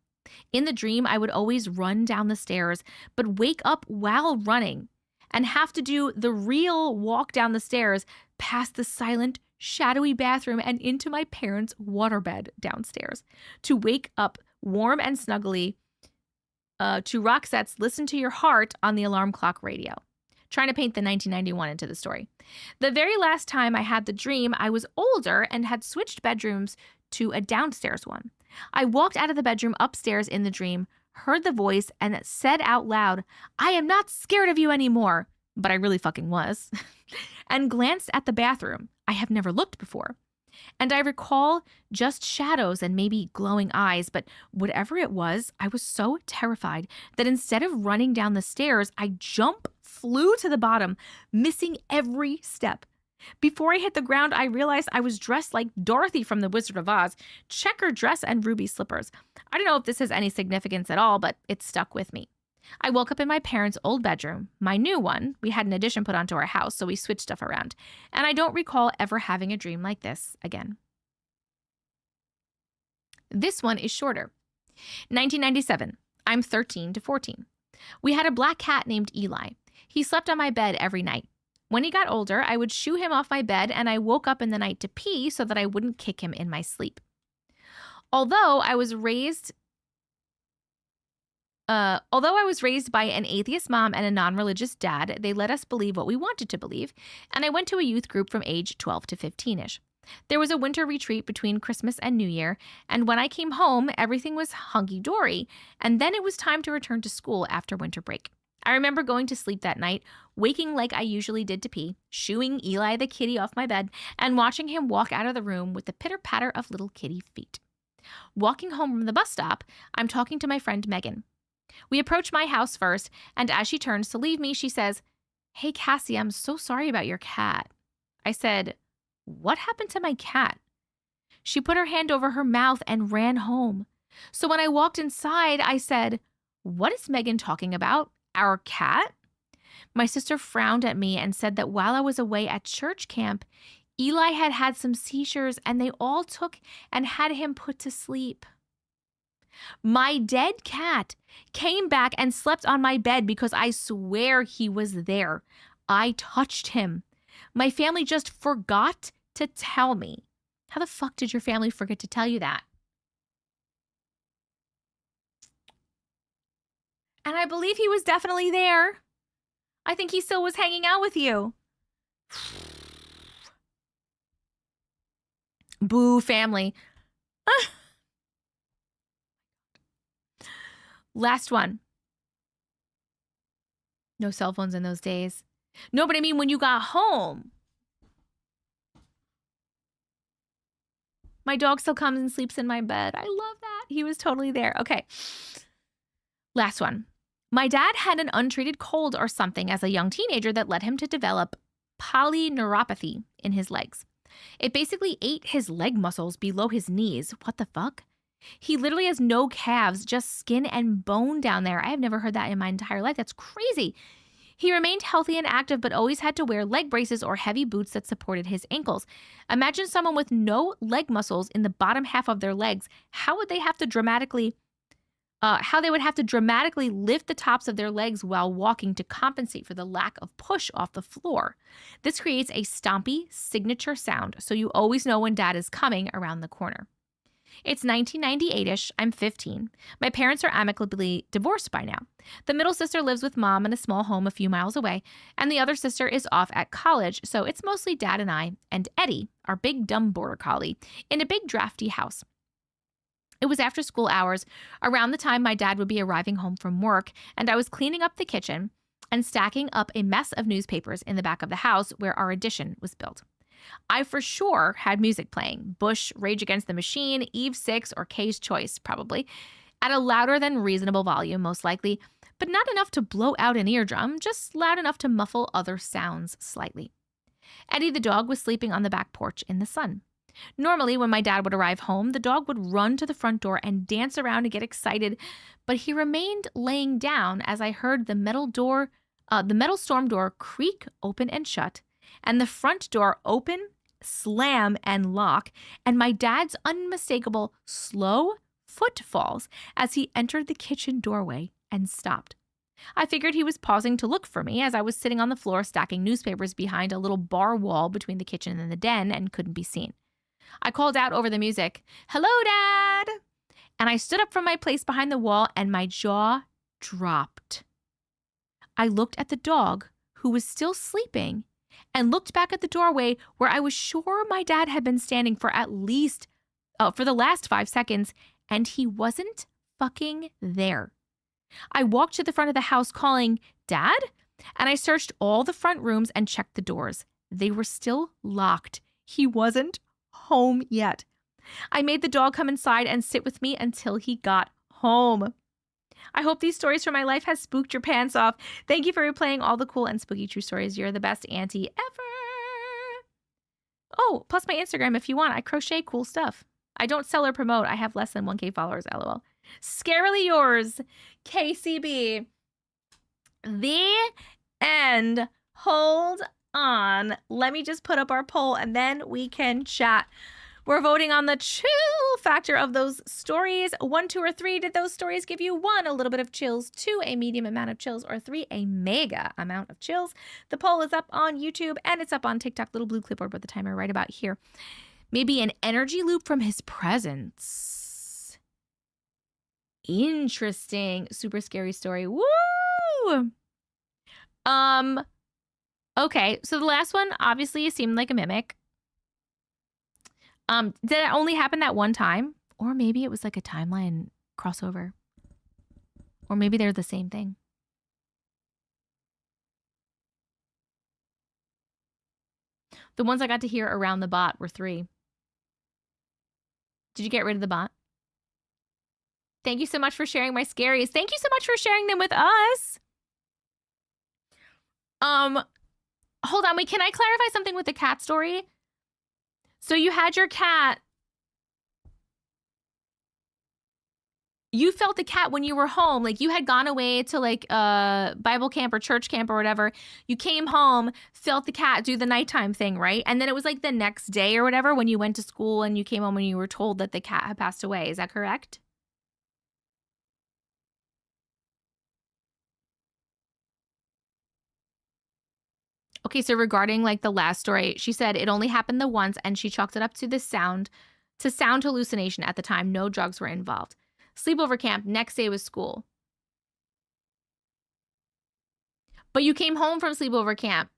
In the dream, I would always run down the stairs, but wake up while running and have to do the real walk down the stairs past the silent, shadowy bathroom and into my parents' waterbed downstairs to wake up warm and snuggly to Roxette's Listen to Your Heart on the alarm clock radio. Trying to paint the 1991 into the story. The very last time I had the dream, I was older and had switched bedrooms to a downstairs one. I walked out of the bedroom upstairs in the dream, heard the voice, and said out loud, "I am not scared of you anymore," but I really fucking was, and glanced at the bathroom. I have never looked before. And I recall just shadows and maybe glowing eyes, but whatever it was, I was so terrified that instead of running down the stairs, I flew to the bottom, missing every step. Before I hit the ground, I realized I was dressed like Dorothy from The Wizard of Oz, checker dress and ruby slippers. I don't know if this has any significance at all, but it stuck with me. I woke up in my parents' old bedroom, my new one. We had an addition put onto our house, so we switched stuff around. And I don't recall ever having a dream like this again. This one is shorter. 1997. I'm 13 to 14. We had a black cat named Eli. He slept on my bed every night. When he got older, I would shoo him off my bed and I woke up in the night to pee so that I wouldn't kick him in my sleep. Although I was raised by an atheist mom and a non-religious dad, they let us believe what we wanted to believe, and I went to a youth group from age 12 to 15-ish. There was a winter retreat between Christmas and New Year, and when I came home, everything was hunky-dory, and then it was time to return to school after winter break. I remember going to sleep that night, waking like I usually did to pee, shooing Eli the kitty off my bed, and watching him walk out of the room with the pitter-patter of little kitty feet. Walking home from the bus stop, I'm talking to my friend Megan. We approach my house first, and as she turns to leave me, she says, "Hey, Cassie, I'm so sorry about your cat." I said, "What happened to my cat?" She put her hand over her mouth and ran home. So when I walked inside, I said, "What is Megan talking about? Our cat?" My sister frowned at me and said that while I was away at church camp, Eli had had some seizures and they all took and had him put to sleep. My dead cat came back and slept on my bed because I swear he was there. I touched him. My family just forgot to tell me. How the fuck did your family forget to tell you that? And I believe he was definitely there. I think he still was hanging out with you. Boo, family. Last one. No cell phones in those days. No, but I mean when you got home. My dog still comes and sleeps in my bed. I love that. He was totally there. Okay. Last one. My dad had an untreated cold or something as a young teenager that led him to develop polyneuropathy in his legs. It basically ate his leg muscles below his knees. What the fuck? He literally has no calves, just skin and bone down there. I have never heard that in my entire life. That's crazy. He remained healthy and active, but always had to wear leg braces or heavy boots that supported his ankles. Imagine someone with no leg muscles in the bottom half of their legs. How would they have to dramatically lift the tops of their legs while walking to compensate for the lack of push off the floor. This creates a stompy signature sound, so you always know when dad is coming around the corner. It's 1998-ish. I'm 15. My parents are amicably divorced by now. The middle sister lives with mom in a small home a few miles away, and the other sister is off at college, so it's mostly dad and I, and Eddie, our big dumb border collie, in a big drafty house. It was after school hours, around the time my dad would be arriving home from work, and I was cleaning up the kitchen and stacking up a mess of newspapers in the back of the house where our addition was built. I for sure had music playing, Bush, Rage Against the Machine, Eve 6, or Kay's Choice, probably, at a louder than reasonable volume, most likely, but not enough to blow out an eardrum, just loud enough to muffle other sounds slightly. Eddie the dog was sleeping on the back porch in the sun. Normally, when my dad would arrive home, the dog would run to the front door and dance around and get excited, but he remained laying down as I heard the metal storm door creak open and shut, and the front door open, slam, and lock, and my dad's unmistakable slow footfalls as he entered the kitchen doorway and stopped. I figured he was pausing to look for me as I was sitting on the floor stacking newspapers behind a little bar wall between the kitchen and the den and couldn't be seen. I called out over the music, "Hello, Dad!" And I stood up from my place behind the wall and my jaw dropped. I looked at the dog, who was still sleeping, and looked back at the doorway where I was sure my dad had been standing for the last 5 seconds, and he wasn't fucking there. I walked to the front of the house calling, "Dad?" And I searched all the front rooms and checked the doors. They were still locked. He wasn't home yet. I made the dog come inside and sit with me until he got home. I hope these stories from my life has spooked your pants off. Thank you for replaying all the cool and spooky true stories. You're the best auntie ever. Oh, plus my Instagram if you want. I crochet cool stuff. I don't sell or promote. I have less than 1K followers, lol. Scarily yours, KCB. The end. Hold on. Let me just put up our poll and then we can chat. We're voting on the chill factor of those stories. 1, 2, or 3. Did those stories give you 1, a little bit of chills, 2, a medium amount of chills, or 3, a mega amount of chills? The poll is up on YouTube and it's up on TikTok. Little blue clipboard with the timer right about here. Maybe an energy loop from his presence. Interesting. Super scary story. Woo! Okay, so the last one obviously seemed like a mimic. Did it only happen that one time? Or maybe it was like a timeline crossover. Or maybe they're the same thing. The ones I got to hear around the bot were 3. Did you get rid of the bot? Thank you so much for sharing my scaries. Thank you so much for sharing them with us. Hold on, wait, can I clarify something with the cat story? So you had your cat. You felt the cat when you were home. Like you had gone away to like Bible camp or church camp or whatever. You came home, felt the cat do the nighttime thing, right? And then it was like the next day or whatever when you went to school and you came home and you were told that the cat had passed away. Is that correct? Okay, so regarding like the last story, she said it only happened the once and she chalked it up to the sound hallucination at the time. No drugs were involved. Sleepover camp, next day was school. But you came home from sleepover camp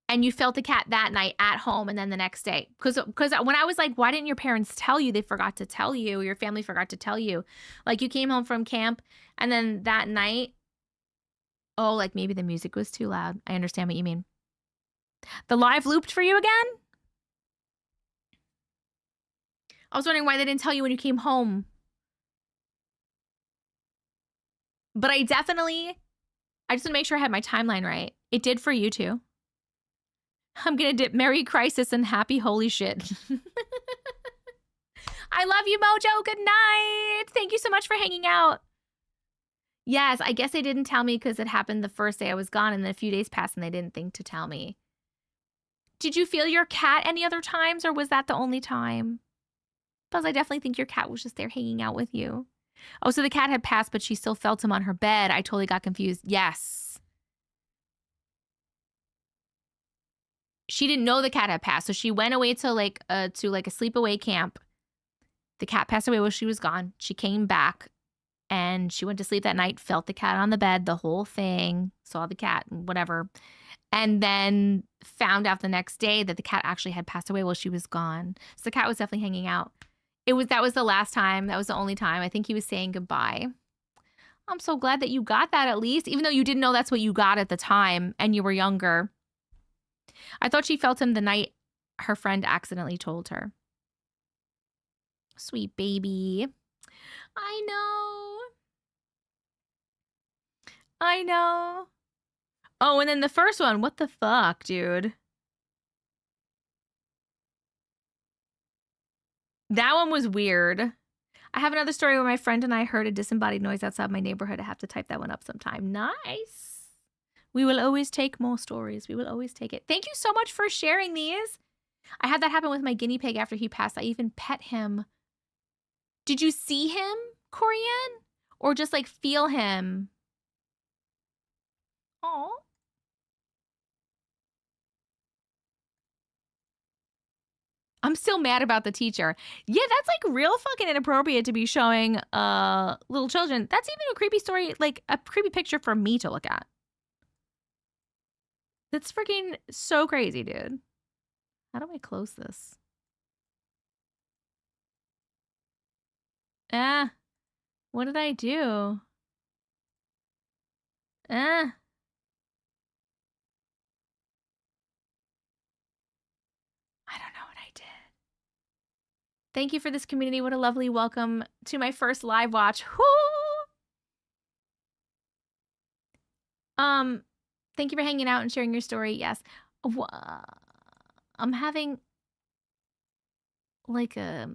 and you felt the cat that night at home and then the next day. Because when I was like, why didn't your parents tell you? They forgot to tell you. Your family forgot to tell you. Like you came home from camp and then that night, oh, like maybe the music was too loud. I understand what you mean. The live looped for you again? I was wondering why they didn't tell you when you came home. But I just want to make sure I had my timeline right. It did for you too. I'm going to dip Merry Crisis and Happy Holy Shit. I love you, Mojo. Good night. Thank you so much for hanging out. Yes, I guess they didn't tell me because it happened the first day I was gone and then a few days passed and they didn't think to tell me. Did you feel your cat any other times or was that the only time? Because I definitely think your cat was just there hanging out with you. Oh, so the cat had passed, but she still felt him on her bed. I totally got confused. Yes. She didn't know the cat had passed, so she went away to like a sleepaway camp. The cat passed away while she was gone. She came back and she went to sleep that night, felt the cat on the bed, the whole thing, saw the cat, whatever. And then found out the next day that the cat actually had passed away while she was gone. So the cat was definitely hanging out. That was the last time. That was the only time. I think he was saying goodbye. I'm so glad that you got that at least, even though you didn't know that's what you got at the time and you were younger. I thought she felt him the night her friend accidentally told her. Sweet baby. I know. Oh, and then the first one. What the fuck, dude? That one was weird. I have another story where my friend and I heard a disembodied noise outside my neighborhood. I have to type that one up sometime. Nice. We will always take more stories. We will always take it. Thank you so much for sharing these. I had that happen with my guinea pig after he passed. I even pet him. Did you see him, Corianne? Or just like feel him? Oh. I'm still mad about the teacher. Yeah, that's like real fucking inappropriate to be showing little children. That's even a creepy story, like a creepy picture for me to look at. That's freaking so crazy, dude. How do I close this? What did I do? I don't know what I did. Thank you for this community. What a lovely welcome to my first live watch. Woo! Thank you for hanging out and sharing your story. Yes. I'm having like a...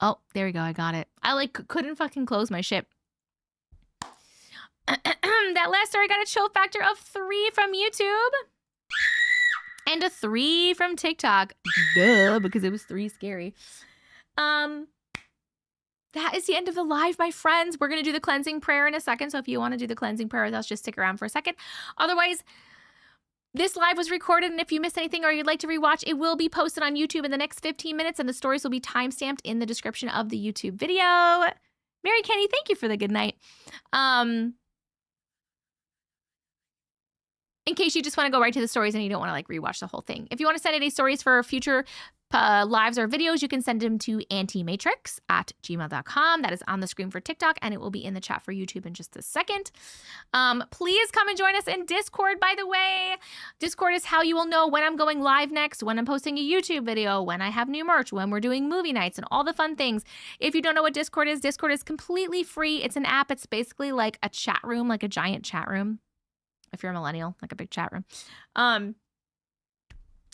Oh, there we go. I got it. I like couldn't fucking close my ship. That last story got a chill factor of 3 from YouTube. And a 3 from TikTok. Duh, because it was 3 scary. That is the end of the live, my friends. We're going to do the cleansing prayer in a second. So if you want to do the cleansing prayer with us, just stick around for a second. Otherwise, this live was recorded, and if you missed anything or you'd like to rewatch, it will be posted on YouTube in the next 15 minutes, and the stories will be timestamped in the description of the YouTube video. Mary Kenny, thank you for the good night. In case you just want to go right to the stories and you don't want to like rewatch the whole thing. If you want to send any stories for future lives or videos, you can send them to auntiematrix@gmail.com. That is on the screen for TikTok, and it will be in the chat for YouTube in just a second. Please come and join us in Discord, by the way. Discord is how you will know when I'm going live next, when I'm posting a YouTube video, when I have new merch, when we're doing movie nights, and all the fun things. If you don't know what Discord is completely free. It's an app. It's basically like a chat room, like a giant chat room. If you're a millennial, like a big chat room.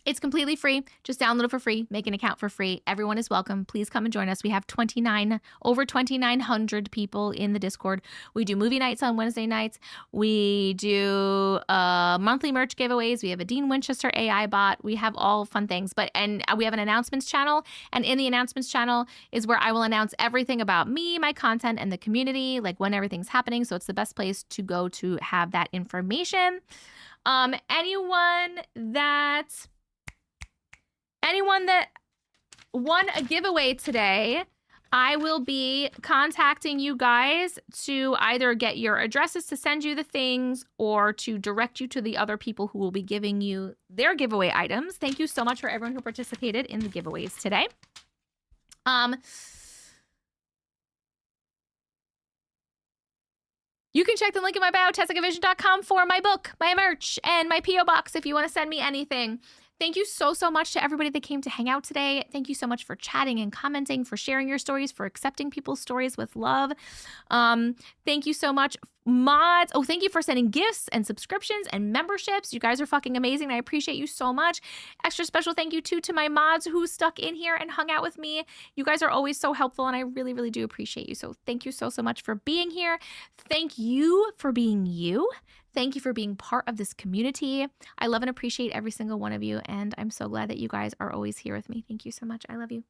It's completely free. Just download it for free. Make an account for free. Everyone is welcome. Please come and join us. We have over 2,900 people in the Discord. We do movie nights on Wednesday nights. We do monthly merch giveaways. We have a Dean Winchester AI bot. We have all fun things. And we have an announcements channel. And in the announcements channel is where I will announce everything about me, my content, and the community, like when everything's happening. So it's the best place to go to have that information. Anyone that won a giveaway today, I will be contacting you guys to either get your addresses to send you the things or to direct you to the other people who will be giving you their giveaway items. Thank you so much for everyone who participated in the giveaways today. You can check the link in my bio, tessacavision.com, for my book, my merch, and my P.O. box if you want to send me anything. Thank you so much to everybody that came to hang out today. Thank you so much for chatting and commenting, for sharing your stories, for accepting people's stories with love. Thank you so much, mods. Oh, thank you for sending gifts and subscriptions and memberships. You guys are fucking amazing. I appreciate you so much. Extra special thank you too to my mods who stuck in here and hung out with me. You guys are always so helpful, and I really, really do appreciate you. So thank you so much for being here. Thank you for being you. Thank you for being part of this community. I love and appreciate every single one of you, and I'm so glad that you guys are always here with me. Thank you so much. I love you.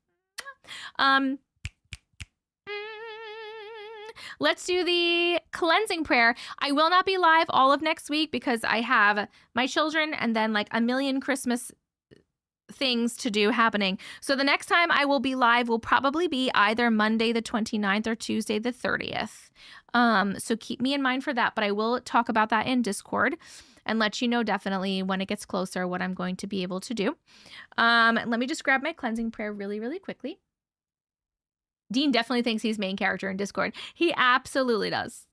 Let's do the cleansing prayer. I will not be live all of next week because I have my children and then like a million Christmas things to do happening. So the next time I will be live will probably be either Monday the 29th or Tuesday the 30th. So keep me in mind for that, but I will talk about that in Discord and let you know definitely when it gets closer what I'm going to be able to do. Let me just grab my cleansing prayer really, really quickly. Dean definitely thinks he's main character in Discord. He absolutely does.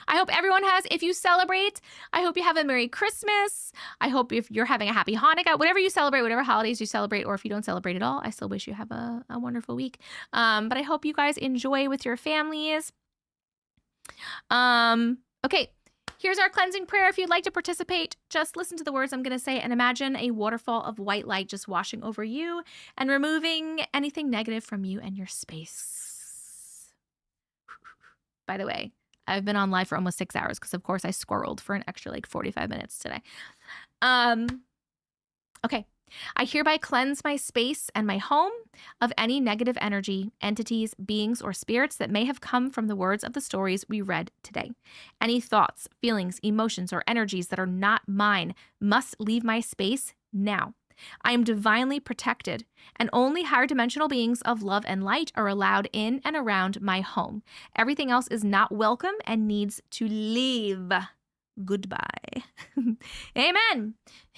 I hope everyone has, if you celebrate, I hope you have a Merry Christmas. I hope if you're having a Happy Hanukkah, whatever you celebrate, whatever holidays you celebrate, or if you don't celebrate at all, I still wish you have a wonderful week. But I hope you guys enjoy with your families. Okay, here's our cleansing prayer. If you'd like to participate, just listen to the words I'm going to say and imagine a waterfall of white light just washing over you and removing anything negative from you and your space. By the way, I've been on live for almost 6 hours because, of course, I squirreled for an extra, like, 45 minutes today. Okay. I hereby cleanse my space and my home of any negative energy, entities, beings, or spirits that may have come from the words of the stories we read today. Any thoughts, feelings, emotions, or energies that are not mine must leave my space now. I am divinely protected, and only higher dimensional beings of love and light are allowed in and around my home. Everything else is not welcome and needs to leave. Goodbye. Amen.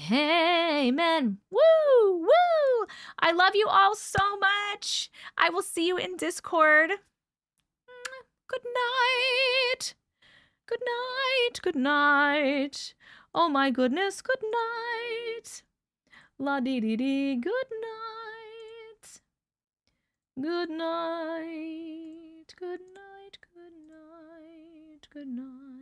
Amen. Woo, woo. I love you all so much. I will see you in Discord. Good night. Good night. Good night. Oh my goodness. Good night. La dee dee dee, good night. Good night. Good night. Good night. Good night.